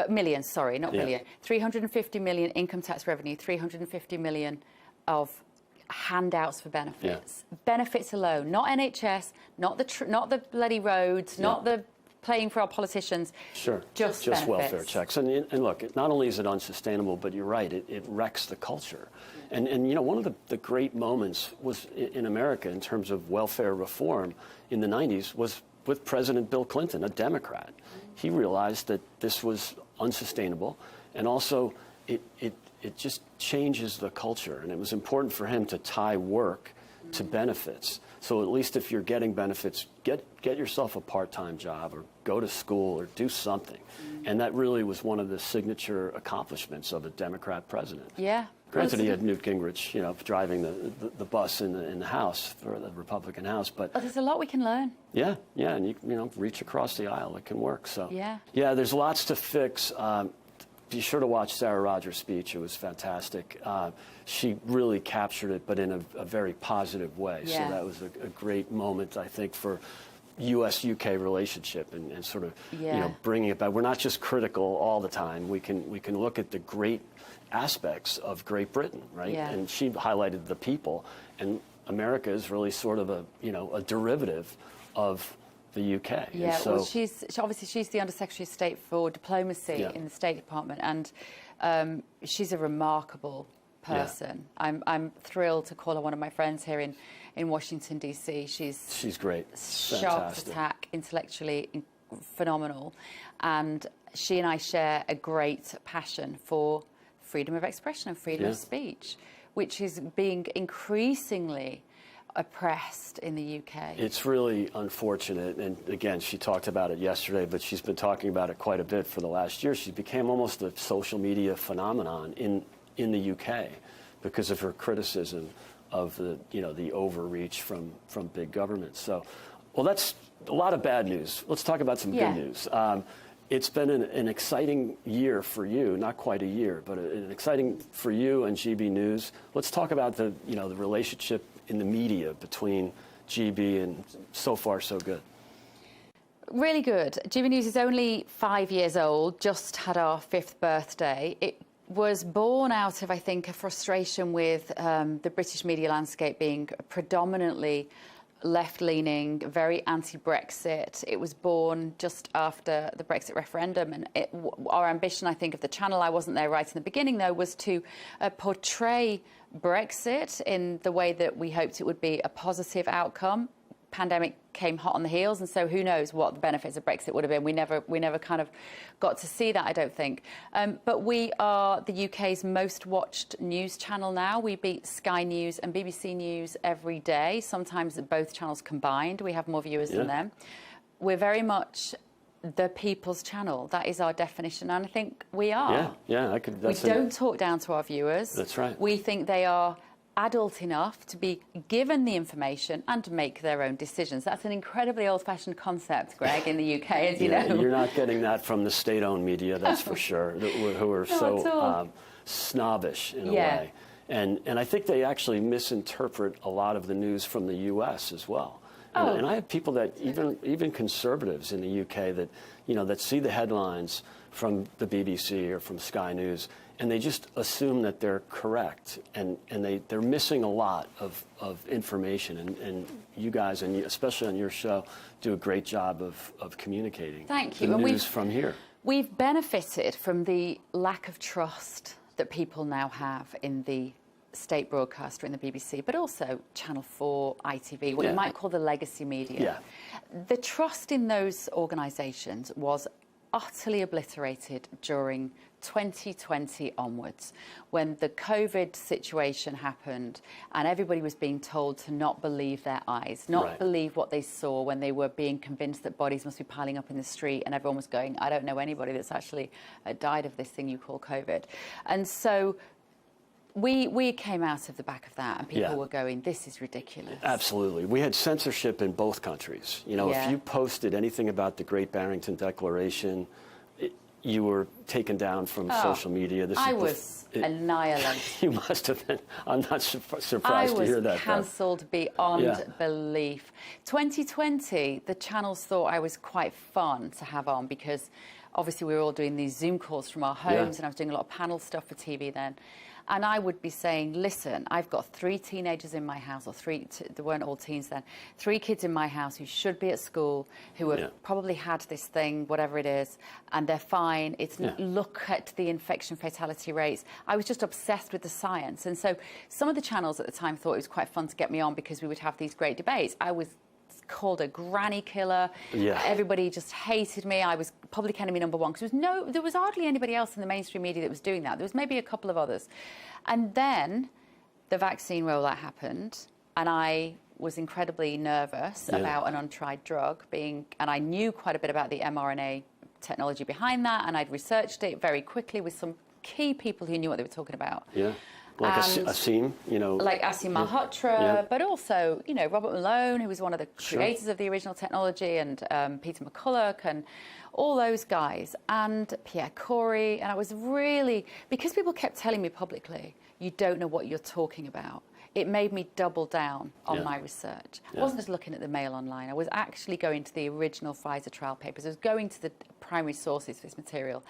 million, sorry, not Yeah. billion. 350 million income tax revenue, 350 million of handouts for benefits. Benefits alone, not NHS, not the bloody roads, not the paying for our politicians. Sure. Just welfare checks. And look, not only is it unsustainable, but you're right, it wrecks the culture. And you know, one of the great moments was in America in terms of welfare reform in the 90s was with President Bill Clinton, a Democrat. He realized that this was unsustainable, and also it just changes the culture. And it was important for him to tie work to benefits. So at least if you're getting benefits, get yourself a part-time job or go to school or do something. And that really was one of the signature accomplishments of a Democrat president. Yeah. Granted, he had Newt Gingrich, you know, driving the bus in the House, for the Republican House, but there's a lot we can learn. Yeah, and you know, reach across the aisle, it can work. So yeah, there's lots to fix. Be sure to watch Sarah Rogers' speech. It was fantastic. She really captured it, but in a very positive way. Yeah. So that was a great moment, I think, for U.S.-UK relationship and sort of you know, bringing it back. We're not just critical all the time. We can look at the great aspects of Great Britain, right? Yeah. And she highlighted the people, and America is really sort of a derivative of the UK. Yeah, so, well, she's the Under-Secretary of State for Diplomacy in the State Department, and she's a remarkable person. Yeah. I'm thrilled to call her one of my friends here in Washington, D.C. She's great. Sharp as tack, intellectually phenomenal, and she and I share a great passion for freedom of expression and freedom of speech, which is being increasingly oppressed in the UK. It's really unfortunate, and again, she talked about it yesterday, but she's been talking about it quite a bit for the last year. She became almost a social media phenomenon in the UK because of her criticism of the overreach from big government. So, well, that's a lot of bad news. Let's talk about some good news. It's been an exciting year for you, not quite a year, but an exciting for you and GB News. Let's talk about the relationship in the media between GB, and so far so good. Really good. GB News is only 5 years old, just had our 5th birthday. It was born out of, I think, a frustration with the British media landscape being predominantly left-leaning, very anti-Brexit. It was born just after the Brexit referendum, and our ambition, I think, of the channel, I wasn't there right in the beginning, though, was to portray Brexit in the way that we hoped it would be a positive outcome. Pandemic came hot on the heels, and so who knows what the benefits of Brexit would have been. We never kind of got to see that, I don't think. But we are the UK's most watched news channel now. We beat Sky News and BBC News every day, sometimes both channels combined. We have more viewers than them. We're very much the people's channel. That is our definition, and I think we are. Yeah, we don't talk down to our viewers. That's right. We think they are adult enough to be given the information and to make their own decisions. That's an incredibly old-fashioned concept, Greg, in the UK, as you know. You're not getting that from the state-owned media, that's for sure, who are so snobbish in a way. And I think they actually misinterpret a lot of the news from the US as well. And I have people that, even conservatives in the UK, that that see the headlines from the BBC or from Sky News, and they just assume that they're correct, and they're missing a lot of information. And you guys, and especially on your show, do a great job of communicating the news from here. We've benefited from the lack of trust that people now have in the state broadcaster, in the BBC, but also Channel 4, ITV, what you might call the legacy media. The trust in those organisations was utterly obliterated during 2020 onwards, when the COVID situation happened and everybody was being told to not believe their eyes, not believe what they saw, when they were being convinced that bodies must be piling up in the street, and everyone was going, I don't know anybody that's actually died of this thing you call COVID. And so we came out of the back of that, and people were going, this is ridiculous. Absolutely. We had censorship in both countries. If you posted anything about the Great Barrington Declaration, you were taken down from social media. I was annihilated. You must have been. I'm not surprised to hear that. I was cancelled beyond belief. 2020, the channels thought I was quite fun to have on because obviously we were all doing these Zoom calls from our homes, and I was doing a lot of panel stuff for TV then. And I would be saying, listen, I've got 3 teenagers in my house, or they weren't all teens then, 3 kids in my house who should be at school, who have probably had this thing, whatever it is, and they're fine. Look at the infection fatality rates. I was just obsessed with the science. And so some of the channels at the time thought it was quite fun to get me on because we would have these great debates. I was called a granny killer. Everybody just hated me. I was public enemy #1 because there was hardly anybody else in the mainstream media that was doing that. There was maybe a couple of others. And then the vaccine rollout happened, and I was incredibly nervous about an untried drug and I knew quite a bit about the mRNA technology behind that, and I'd researched it very quickly with some key people who knew what they were talking about. Like Asim, like Asim Malhotra, but also, Robert Malone, who was one of the creators of the original technology, and Peter McCulloch, and all those guys, and Pierre Corey. And I was really, because people kept telling me publicly, you don't know what you're talking about, it made me double down on my research. I wasn't just looking at the Mail Online. I was actually going to the original Pfizer trial papers. I was going to the primary sources for this material.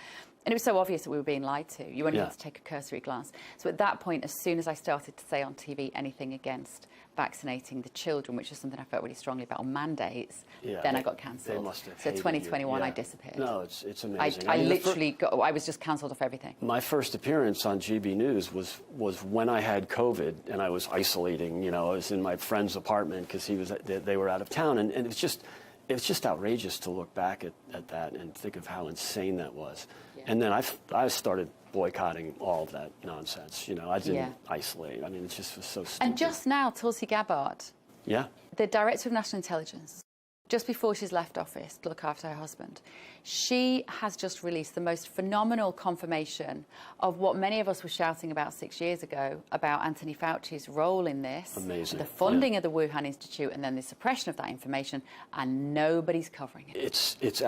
And it was so obvious that we were being lied to. You only had to take a cursory glance. So at that point, as soon as I started to say on TV anything against vaccinating the children, which is something I felt really strongly about, on mandates, then I got cancelled. So 2021, I disappeared. No, it's amazing. I was just cancelled off everything. My first appearance on GB News was when I had COVID and I was isolating. I was in my friend's apartment because they were out of town, and it was just outrageous to look back at that and think of how insane that was. And then I started boycotting all of that nonsense. I didn't isolate. I mean, it just was so stupid. And just now, Tulsi Gabbard, the Director of National Intelligence, just before she's left office to look after her husband, she has just released the most phenomenal confirmation of what many of us were shouting about 6 years ago about Anthony Fauci's role in this. Amazing. The funding of the Wuhan Institute, and then the suppression of that information, and nobody's covering it. It's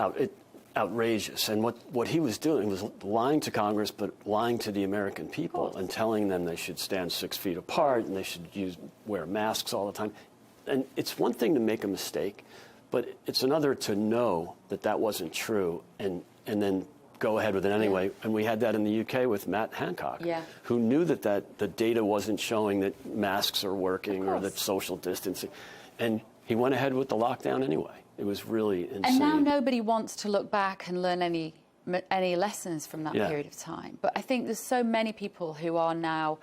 outrageous. And what he was doing was lying to Congress, but lying to the American people and telling them they should stand 6 feet apart and they should wear masks all the time. And it's one thing to make a mistake, but it's another to know that wasn't true and then go ahead with it anyway. And we had that in the UK with Matt Hancock, who knew that the data wasn't showing that masks are working or that social distancing. And he went ahead with the lockdown anyway. It was really insane. And now nobody wants to look back and learn any lessons from that period of time. But I think there's so many people who are now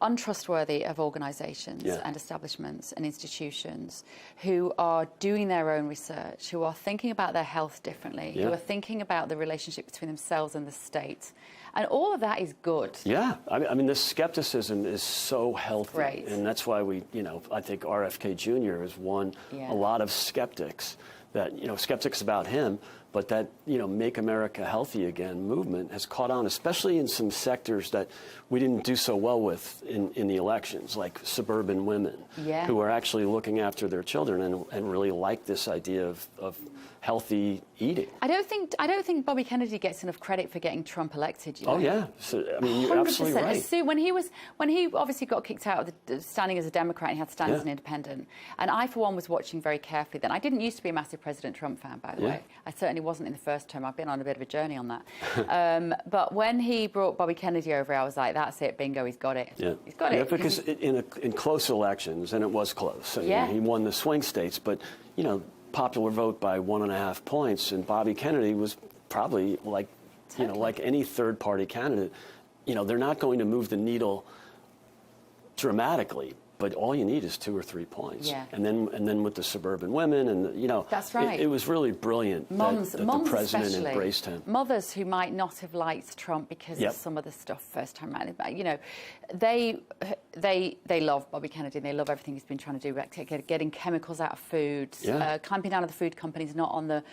untrustworthy of organisations and establishments and institutions, who are doing their own research, who are thinking about their health differently, who are thinking about the relationship between themselves and the state. And all of that is good. Yeah, I mean, this skepticism is so healthy. Right. And that's why I think RFK Jr. has won a lot of skeptics, skeptics about him, but that, Make America Healthy Again movement has caught on, especially in some sectors that we didn't do so well with in the elections, like suburban women, who are actually looking after their children and really like this idea of healthy eating. I don't think Bobby Kennedy gets enough credit for getting Trump elected. Oh yeah, so, I mean, you're 100%. Absolutely right. So when he obviously got kicked out of standing as a Democrat, he had to stand as an independent. And I, for one, was watching very carefully then. I didn't used to be a massive President Trump fan, by the way. I certainly wasn't in the first term. I've been on a bit of a journey on that. But when he brought Bobby Kennedy over, I was like, that's it, bingo, he's got it. Yeah. He's got it. Because in close elections, and it was close, so, he won the swing states, but, popular vote by 1.5 points, and Bobby Kennedy was probably like any third-party candidate, they're not going to move the needle dramatically, but all you need is 2 or 3 points. Yeah. And then with the suburban women, and that's right. It was really brilliant that the president embraced him. Mothers who might not have liked Trump because of some of the stuff first time around, they love Bobby Kennedy, and they love everything he's been trying to do, getting chemicals out of food, clamping down on the food companies, not on the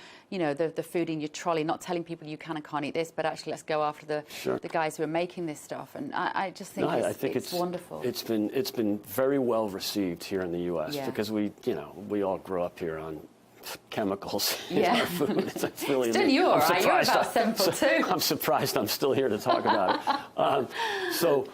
food in your trolley, not telling people you can and can't eat this, but actually let's go after the guys who are making this stuff. And I just think it's wonderful. It's been very well received here in the U.S. because we all grew up here on chemicals in Yeah. our food. It's really Still, you're all right. You're surprised about 7'2". I'm surprised I'm still here to talk about it. So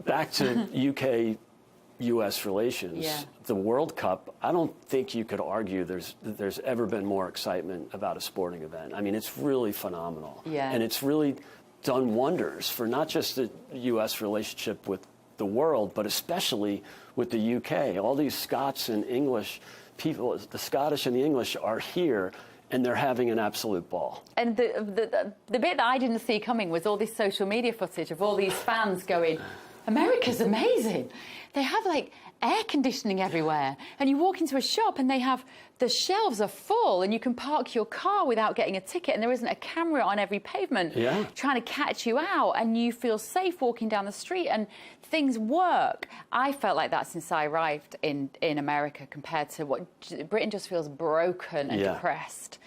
back to UK-US relations. Yeah. The World Cup, I don't think you could argue there's ever been more excitement about a sporting event. I mean, it's really phenomenal. Yeah. And it's really done wonders for not just the US relationship with the world, but especially with the UK. All these Scots and English people, the Scottish and the English are here, and they're having an absolute ball. And the bit that I didn't see coming was all this social media footage of all these fans going, America's amazing. They have like air conditioning everywhere, and you walk into a shop and they have, the shelves are full and you can park your car without getting a ticket, and there isn't a camera on every pavement trying to catch you out, and you feel safe walking down the street and things work. I felt like that since I arrived in America, compared to what Britain just feels broken and depressed.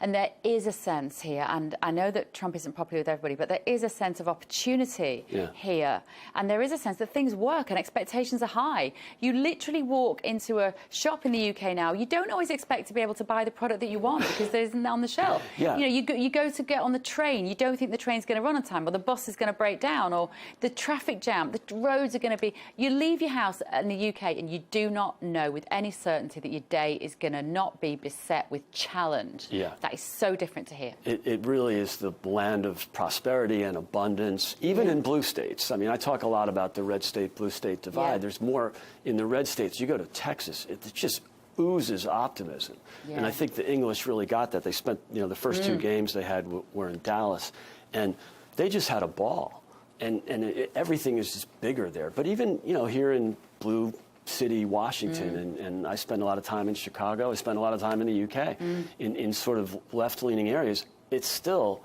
And there is a sense here, and I know that Trump isn't popular with everybody, but there is a sense of opportunity here. And there is a sense that things work and expectations are high. You literally walk into a shop in the UK now, you don't always expect to be able to buy the product that you want because there isn't on the shelf. Yeah. You know, you go to get on the train, you don't think the train's going to run on time, or the bus is going to break down, or the traffic jam, the roads are going to be... You leave your house in the UK and you do not know with any certainty that your day is going to not be beset with challenge. Yeah. That is so different to here. It really is the land of prosperity and abundance, even in blue states. I mean, I talk a lot about the red state, blue state divide. There's more in the red states. You go to Texas, it just oozes optimism. And I think the English really got that. They spent, you know, the first two games they had were in Dallas, and they just had a ball. And everything is just bigger there. But even, you know, here in blue city, Washington, and I spend a lot of time in Chicago. I spend a lot of time in the UK, in sort of left-leaning areas. It's still,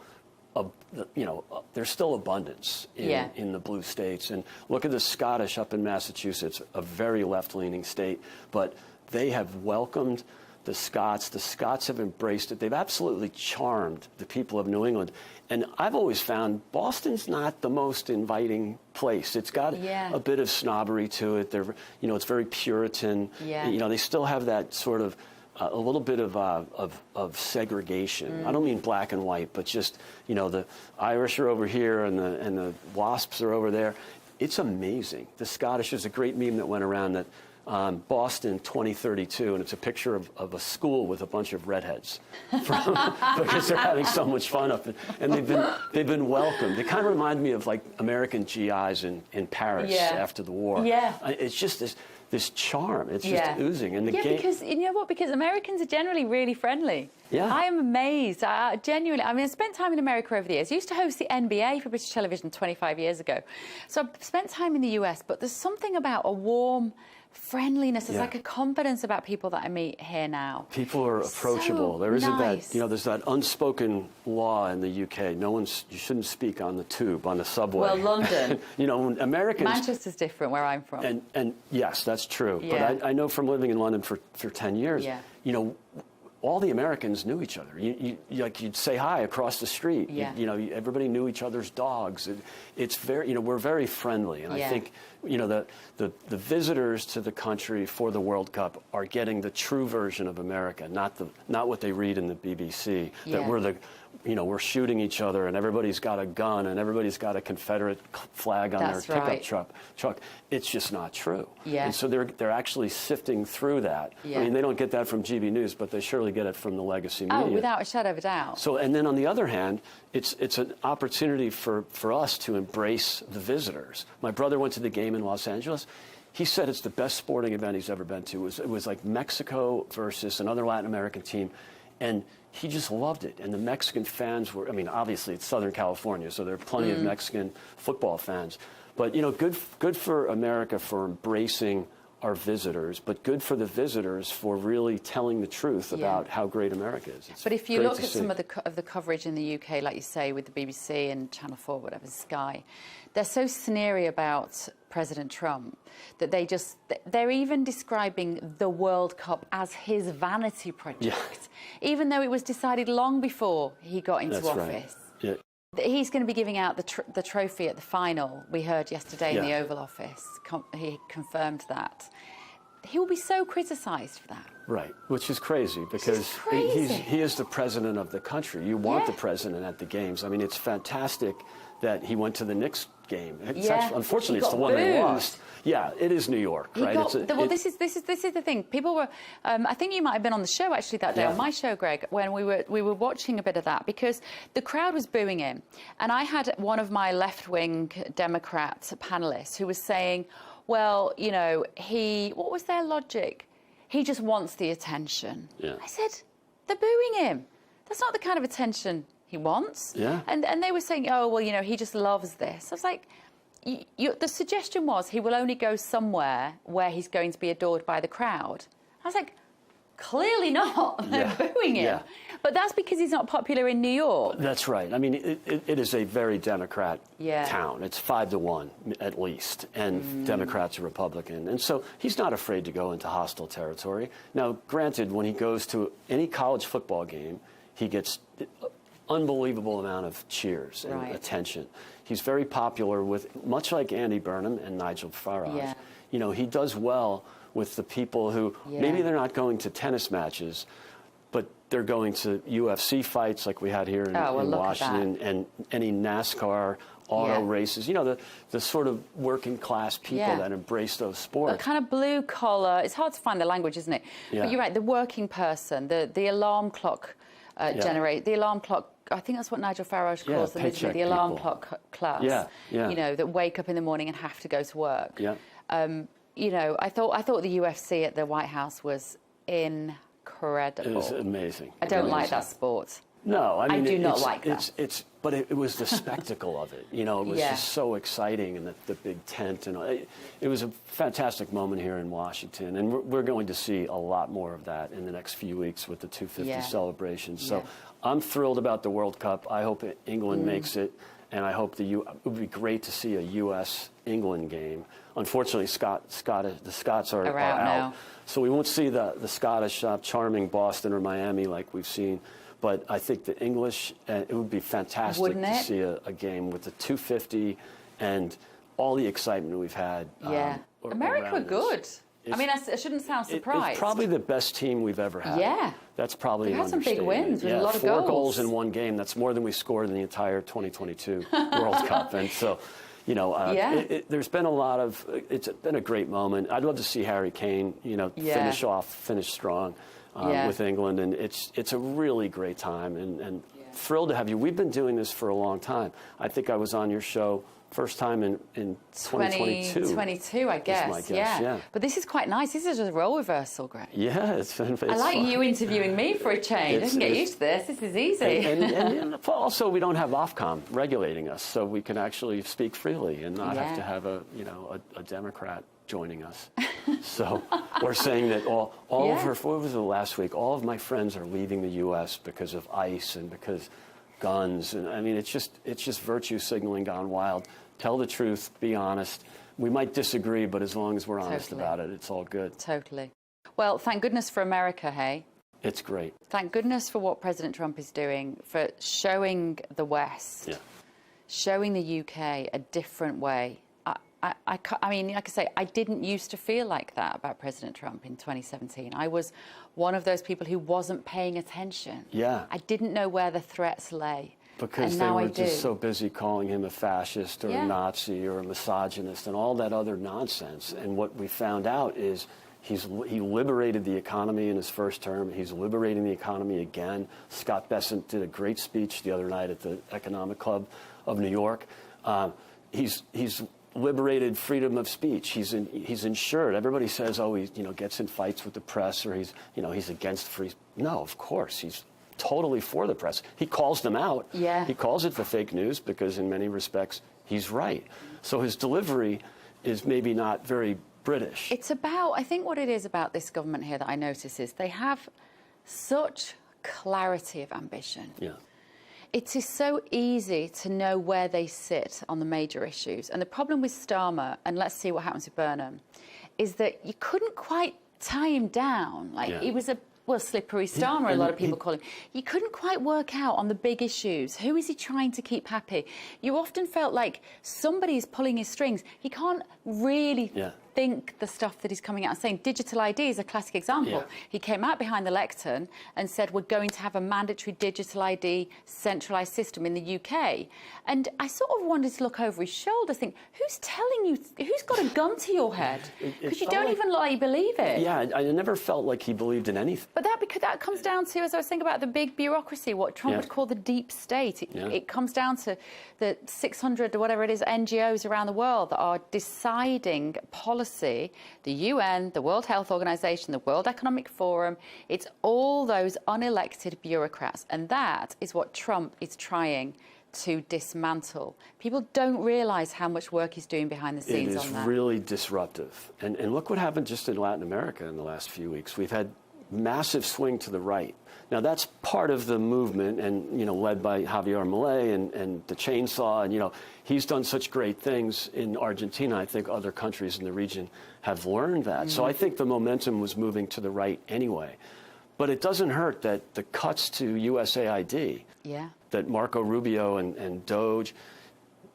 there's still abundance in the blue states. And look at the Scottish up in Massachusetts, a very left-leaning state, but they have welcomed the Scots. The Scots have embraced it. They've absolutely charmed the people of New England. And I've always found Boston's not the most inviting place. It's got a bit of snobbery to it. They're, you know, it's very Puritan. You know, they still have that sort of a little bit of segregation. I don't mean black and white, but just, you know, the Irish are over here and the WASPs are over there. It's amazing. The Scottish, there's a great meme that went around that Boston 2032, and it's a picture of a school with a bunch of redheads because they're having so much fun up there. And they've been welcomed. They kind of remind me of like American GIs in Paris after the war. It's just this charm. It's just oozing. And the game, because you know what? Because Americans are generally really friendly. I am amazed. Genuinely. I mean, I spent time in America over the years. I used to host the NBA for British television 25 years ago. So I've spent time in the US, but there's something about a warm friendliness. There's like a confidence about people that I meet here now. People are approachable. So there isn't nice. that, you know, there's that unspoken law in the UK. You shouldn't speak on the tube, on the subway. Well, London. You know, Americans. Manchester's different where I'm from. And yes, that's true. But I know from living in London for 10 years, you know, all the Americans knew each other. You'd say hi across the street. You know, everybody knew each other's dogs. It's very, you know, we're very friendly. And I think, you know, the visitors to the country for the World Cup are getting the true version of America, not what they read in the BBC. That we're shooting each other and everybody's got a gun and everybody's got a Confederate flag on their pickup truck. It's just not true. And so they're actually sifting through that. I mean, they don't get that from GB News, but they surely get it from the legacy media. Oh, without a shadow of a doubt. So, and then on the other hand, it's an opportunity for us to embrace the visitors. My brother went to the game in Los Angeles. He said it's the best sporting event he's ever been to. It was like Mexico versus another Latin American team. And he just loved it. And the Mexican fans were, I mean, obviously it's Southern California, so there are plenty of Mexican football fans. But, you know, good for America for embracing our visitors, but good for the visitors for really telling the truth about how great America is. It's but if you look at see. some of the coverage in the UK, like you say, with the BBC and Channel 4, whatever, Sky, they're so sneery about President Trump that they're even describing the World Cup as his vanity project, even though it was decided long before he got into office. Right. He's going to be giving out the trophy at the final, we heard yesterday in the Oval Office. He confirmed that. he will be so criticised for that. Right, which is crazy because he is the president of the country. You want the president at the games. I mean, it's fantastic that he went to the Knicks game. It's actually, unfortunately, it's the one they lost. Yeah, it is New York, right? Well, this is the thing. People were. I think you might have been on the show actually that day on my show, Greg, when we were watching a bit of that because the crowd was booing him, and I had one of my left-wing Democrat panelists who was saying, "Well, you know, what was their logic? He just wants the attention." Yeah. I said, "They're booing him. That's not the kind of attention he wants." Yeah. And they were saying, "Oh, well, you know, he just loves this." I was like, the suggestion was he will only go somewhere where he's going to be adored by the crowd. I was like, clearly not. They're booing him. Yeah. But that's because he's not popular in New York. That's right. I mean, it is a very Democrat Yeah. town. It's 5-1 at least, and Democrats are Republican. And so he's not afraid to go into hostile territory. Now, granted, when he goes to any college football game, he gets unbelievable amount of cheers and attention. He's very popular with, much like Andy Burnham and Nigel Farage. Yeah. You know, he does well with the people who maybe they're not going to tennis matches, but they're going to UFC fights like we had here in Washington, and any NASCAR auto races. You know, the sort of working class people that embrace those sports. A kind of blue collar. It's hard to find the language, isn't it? Yeah. But you're right. The working person, the alarm clock the alarm clock. I think that's what Nigel Farage calls them, isn't it? The alarm clock class. Yeah. You know, that wake up in the morning and have to go to work. Yeah. You know, I thought the UFC at the White House was incredible. It was amazing. I don't like that sport. No, I mean, I do not like that. But it was the spectacle of it. You know, it was just so exciting, and the big tent, and it was a fantastic moment here in Washington, and we're going to see a lot more of that in the next few weeks with the 250 celebrations. So I'm thrilled about the World Cup. I hope England makes it, and I hope it would be great to see a U.S.-England game. Unfortunately, the Scots are out now. So we won't see the Scottish charming Boston or Miami like we've seen. But I think the English, it would be fantastic to see a game with the 250 and all the excitement we've had. Yeah. America were good. I mean, I shouldn't sound surprised. It's probably the best team we've ever had. Yeah. That's probably We've had some big wins with a lot of 4 goals. goals in one game. That's more than we scored in the entire 2022 World Cup. And so, you know, there's been it's been a great moment. I'd love to see Harry Kane, you know, finish strong. With England, and it's a really great time, and thrilled to have you. We've been doing this for a long time. I think I was on your show first time in 2022. 2022, I guess. Yeah. But this is quite nice. This is just a role reversal, Greg. Yeah, it's I like fun. you interviewing me for a change. I can get used to this. This is easy. And also, we don't have Ofcom regulating us, so we can actually speak freely and not have to have a Democrat joining us. So we're saying that all of her, what was it last week? All of my friends are leaving the U.S. because of ICE and because guns. And I mean, it's just virtue signaling gone wild. Tell the truth, be honest. We might disagree, but as long as we're honest about it, it's all good. Totally. Well, thank goodness for America, hey? It's great. Thank goodness for what President Trump is doing, for showing the West, showing the UK a different way. I mean, like I say, I didn't used to feel like that about President Trump in 2017. I was one of those people who wasn't paying attention. Yeah. I didn't know where the threats lay. Because they were just so busy calling him a fascist or a Nazi or a misogynist and all that other nonsense. And what we found out is he liberated the economy in his first term. He's liberating the economy again. Scott Bessent did a great speech the other night at the Economic Club of New York. He's liberated freedom of speech. He's ensured. Everybody says, oh, he gets in fights with the press, or he's against free. No, of course he's totally for the press. He calls them out. Yeah. He calls it the fake news because in many respects he's right. So his delivery is maybe not very British. It's about, I think what it is about this government here that I notice is they have such clarity of ambition. Yeah. It is so easy to know where they sit on the major issues. And the problem with Starmer, and let's see what happens with Burnham, is that you couldn't quite tie him down. Like, he was a, slippery Starmer, a lot of people call him. You couldn't quite work out on the big issues. Who is he trying to keep happy? You often felt like somebody's pulling his strings. He can't really think the stuff that he's coming out and saying. Digital ID is a classic example. Yeah. He came out behind the lectern and said, we're going to have a mandatory digital ID centralised system in the UK. And I sort of wanted to look over his shoulder, think, who's telling you, who's got a gun to your head? Because you don't even like believe it. Yeah, I never felt like he believed in anything. But that comes down to, as I was thinking about the big bureaucracy, what Trump would call the deep state. It comes down to the 600 or whatever it is NGOs around the world that are deciding policy, the UN, the World Health Organization, the World Economic Forum. It's all those unelected bureaucrats. And that is what Trump is trying to dismantle. People don't realise how much work he's doing behind the scenes on that. It is really disruptive. And look what happened just in Latin America in the last few weeks. We've had massive swing to the right. Now, that's part of the movement, and, led by Javier Milei and the chainsaw, and, he's done such great things in Argentina. I think other countries in the region have learned that. So I think the momentum was moving to the right anyway. But it doesn't hurt that the cuts to USAID, that Marco Rubio and Doge,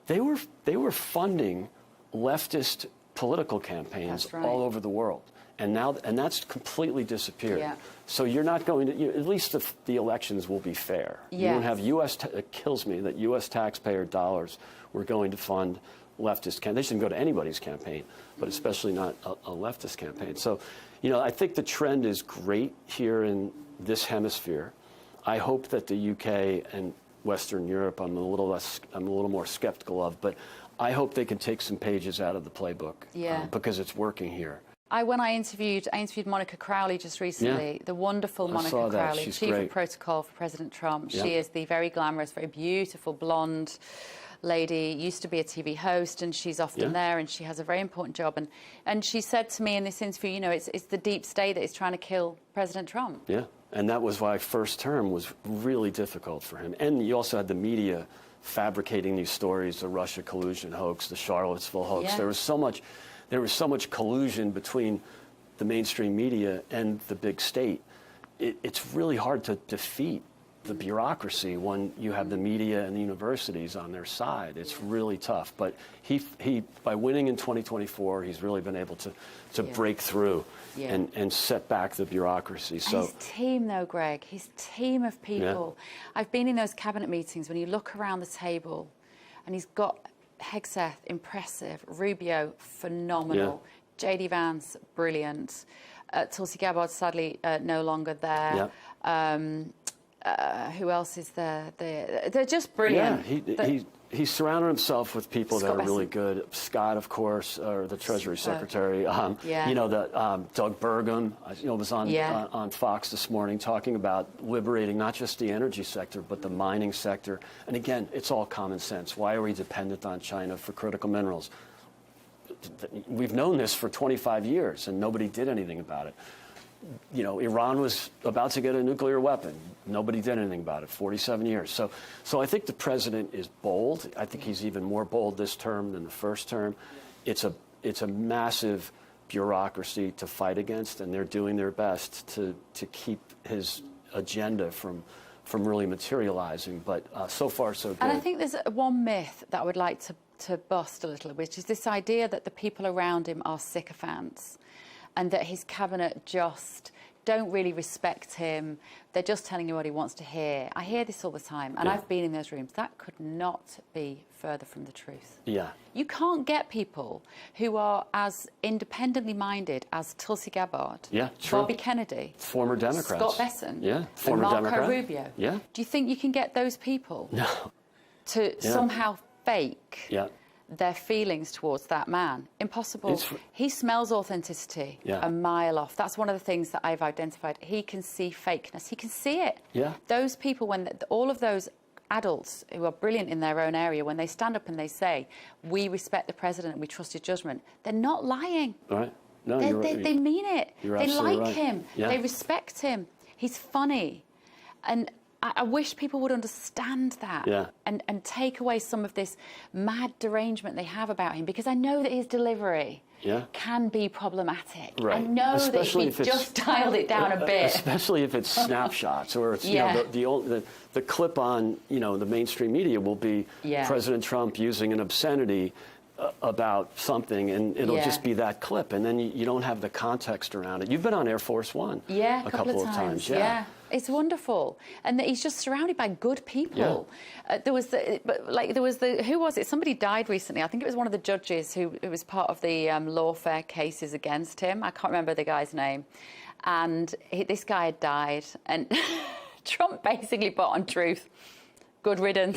they were funding leftist political campaigns all over the world. And that's completely disappeared. Yeah. So you're not going to, at least the elections will be fair. Yes. You won't have it kills me that U.S. taxpayer dollars were going to fund leftist campaigns. They shouldn't go to anybody's campaign, but especially not a leftist campaign. So, I think the trend is great here in this hemisphere. I hope that the UK and Western Europe, I'm a little more skeptical of, but I hope they can take some pages out of the playbook because it's working here. When I interviewed Monica Crowley just recently, the wonderful Monica Crowley, Chief of Protocol for President Trump. Yeah. She is the very glamorous, very beautiful, blonde lady, used to be a TV host, and she's often there, and she has a very important job. And she said to me in this interview, it's the deep state that is trying to kill President Trump. Yeah, and that was why first term was really difficult for him. And you also had the media fabricating these stories, the Russia collusion hoax, the Charlottesville hoax. Yeah. There was so much collusion between the mainstream media and the big state. It's really hard to defeat the bureaucracy when you have the media and the universities on their side. It's really tough. But he by winning in 2024, he's really been able to break through and set back the bureaucracy. So and his team, though, Greg, his team of people. Yeah. I've been in those cabinet meetings when you look around the table, and he's got Hegseth, impressive. Rubio, phenomenal. J.D. Vance, brilliant. Tulsi Gabbard, sadly, no longer there. Who else is there? They're just brilliant. Yeah, he's surrounded himself with people that are really good. Scott, of course, or the Treasury Secretary. Doug Burgum, was on Fox this morning talking about liberating not just the energy sector, but the mining sector. And again, it's all common sense. Why are we dependent on China for critical minerals? We've known this for 25 years, and nobody did anything about it. Iran was about to get a nuclear weapon. Nobody did anything about it. 47 years. So I think the president is bold. I think he's even more bold this term than the first term. It's a massive bureaucracy to fight against, and they're doing their best to keep his agenda from really materializing. But so far, so good. And I think there's one myth that I would like to bust a little, which is this idea that the people around him are sycophants, and that his cabinet just don't really respect him. They're just telling you what he wants to hear. I hear this all the time, and I've been in those rooms. That could not be further from the truth. Yeah. You can't get people who are as independently minded as Tulsi Gabbard, Bobby Kennedy, former Democrats, Scott Bessent, former and Marco Democrat. Rubio. Yeah. Do you think you can get those people to somehow fake their feelings towards that man? Impossible. He smells authenticity a mile off. That's one of the things that I've identified. He can see fakeness. He can see it. Yeah. Those people, when all of those adults who are brilliant in their own area, when they stand up and they say, we respect the president and we trust his judgment, they're not lying. Right. No, they mean it. You're they absolutely like right. him. Yeah. They respect him. He's funny. And I wish people would understand that and take away some of this mad derangement they have about him, because I know that his delivery can be problematic. Right. I know especially that if he just dialed it down a bit. Especially if it's snapshots, or it's the clip on the mainstream media will be President Trump using an obscenity about something, and it'll just be that clip, and then you don't have the context around it. You've been on Air Force One a couple of times. Yeah. It's wonderful, and he's just surrounded by good people. There was who was it? Somebody died recently. I think it was one of the judges who was part of the lawfare cases against him. I can't remember the guy's name, and this guy had died, and Trump basically put on Truth, good riddance.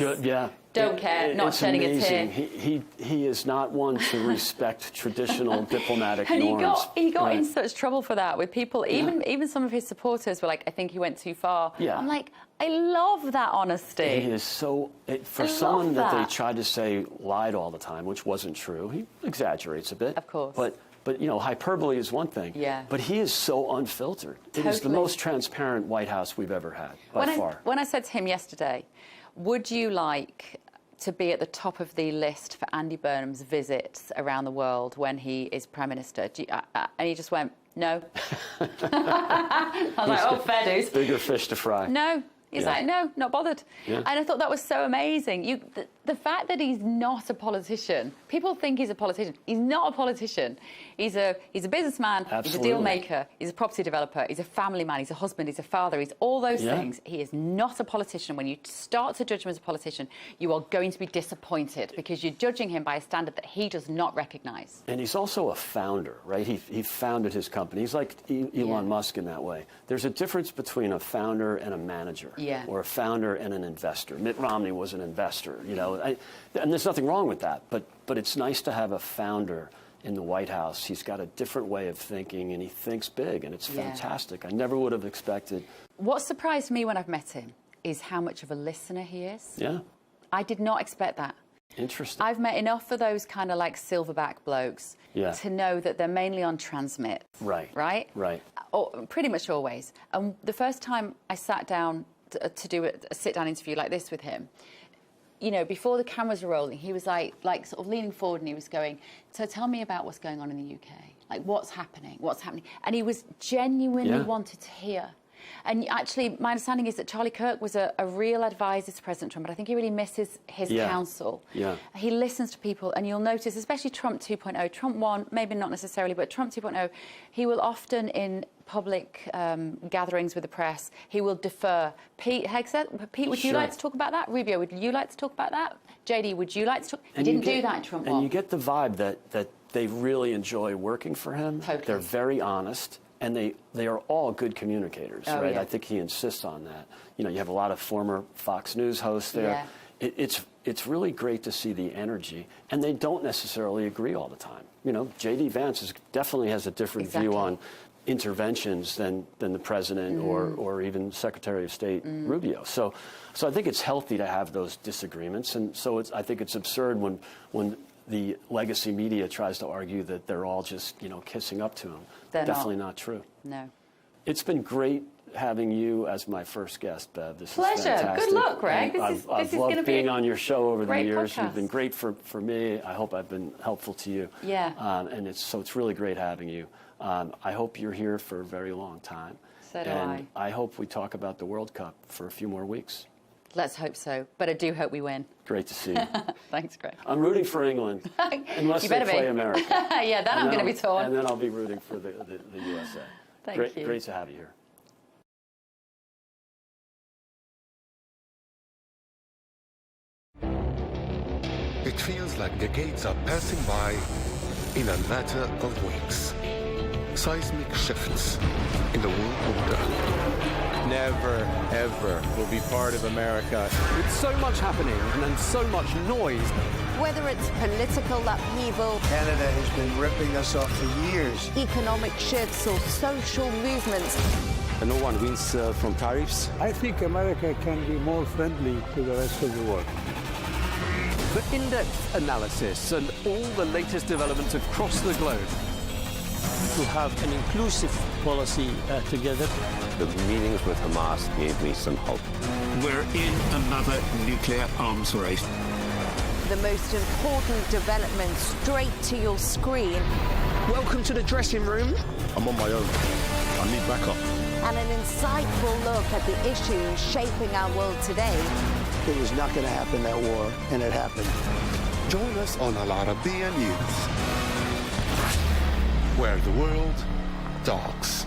Don't care, not shedding a tear. He is not one to respect traditional diplomatic norms. He got in such trouble for that with people. Even some of his supporters were like, I think he went too far. I'm like, I love that honesty. He is so, for someone that they tried to say lied all the time, which wasn't true. He exaggerates a bit. Of course. But you know, hyperbole is one thing. But he is so unfiltered. It is the most transparent White House we've ever had, by far. When I said to him yesterday, would you like to be at the top of the list for Andy Burnham's visits around the world when he is Prime Minister? And he just went, no. I was like, oh, fair dues. Bigger fish to fry. No. He's like, no, not bothered. And I thought that was so amazing. The fact that he's not a politician, people think he's a politician. He's not a politician. He's a businessman. Absolutely. He's a deal maker. He's a property developer. He's a family man. He's a husband. He's a father. He's all those things. He is not a politician. When you start to judge him as a politician, you are going to be disappointed because you're judging him by a standard that he does not recognise. And he's also a founder, right? He founded his company. He's like Elon Musk in that way. There's a difference between a founder and a manager. Or a founder and an investor. Mitt Romney was an investor, you know, and there's nothing wrong with that, but it's nice to have a founder in the White House. He's got a different way of thinking, and he thinks big, and it's fantastic. I never would have expected. What surprised me when I've met him is how much of a listener he is. I did not expect that. Interesting. I've met enough of those kind of like silverback blokes to know that they're mainly on transmit. Right? Or pretty much always. And the first time I sat down to do a sit-down interview like this with him, you know, before the cameras were rolling, he was like sort of leaning forward, and he was going, so tell me about what's going on in the UK. Like, what's happening? And he was genuinely wanted to hear. And actually, my understanding is that Charlie Kirk was a real advisor to President Trump, but I think he really misses his counsel. He listens to people, and you'll notice, especially Trump 2.0, Trump 1, maybe not necessarily, but Trump 2.0, he will often, in public gatherings with the press, he will defer. Pete Hegseth, Pete, would you like to talk about that? Rubio, would you like to talk about that? JD, would you like to talk? He didn't do that in Trump 1. And you get the vibe that they really enjoy working for him. They're very honest. And they are all good communicators, right? I think he insists on that. You know, you have a lot of former Fox News hosts there. It's really great to see the energy, and they don't necessarily agree all the time. You know, J.D. Vance definitely has a different view on interventions than the president or even Secretary of State Rubio. So I think it's healthy to have those disagreements, and so I think it's absurd when the legacy media tries to argue that they're all just, you know, kissing up to him. Definitely not true. No. It's been great having you as my first guest, Bev. This Pleasure. is fantastic. Good luck, Greg. I've loved being on your show over the years. Podcast. You've been great for me. I hope I've been helpful to you. And it's really great having you. I hope you're here for a very long time. So do and I hope we talk about the World Cup for a few more weeks. Let's hope so, but I do hope we win. Great to see you. Thanks, Greg. I'm rooting for England, unless they play America. Then I'm going to be torn. And then I'll be rooting for the USA. Thank you. Great to have you here. It feels like decades are passing by in a matter of weeks. Seismic shifts in the world order. Never, ever will be part of America. With so much happening and then so much noise. Whether it's political upheaval, Canada has been ripping us off for years. Economic shifts or social movements. And no one wins from tariffs. I think America can be more friendly to the rest of the world. For in-depth analysis and all the latest developments across the globe. To have an inclusive policy together. The meetings with Hamas gave me some hope. We're in another nuclear arms race. The most important development straight to your screen. Welcome to the dressing room. I'm on my own. I need backup. And an insightful look at the issues shaping our world today. It was not going to happen, that war, and it happened. Join us on Al Arabiya News, where the world talks.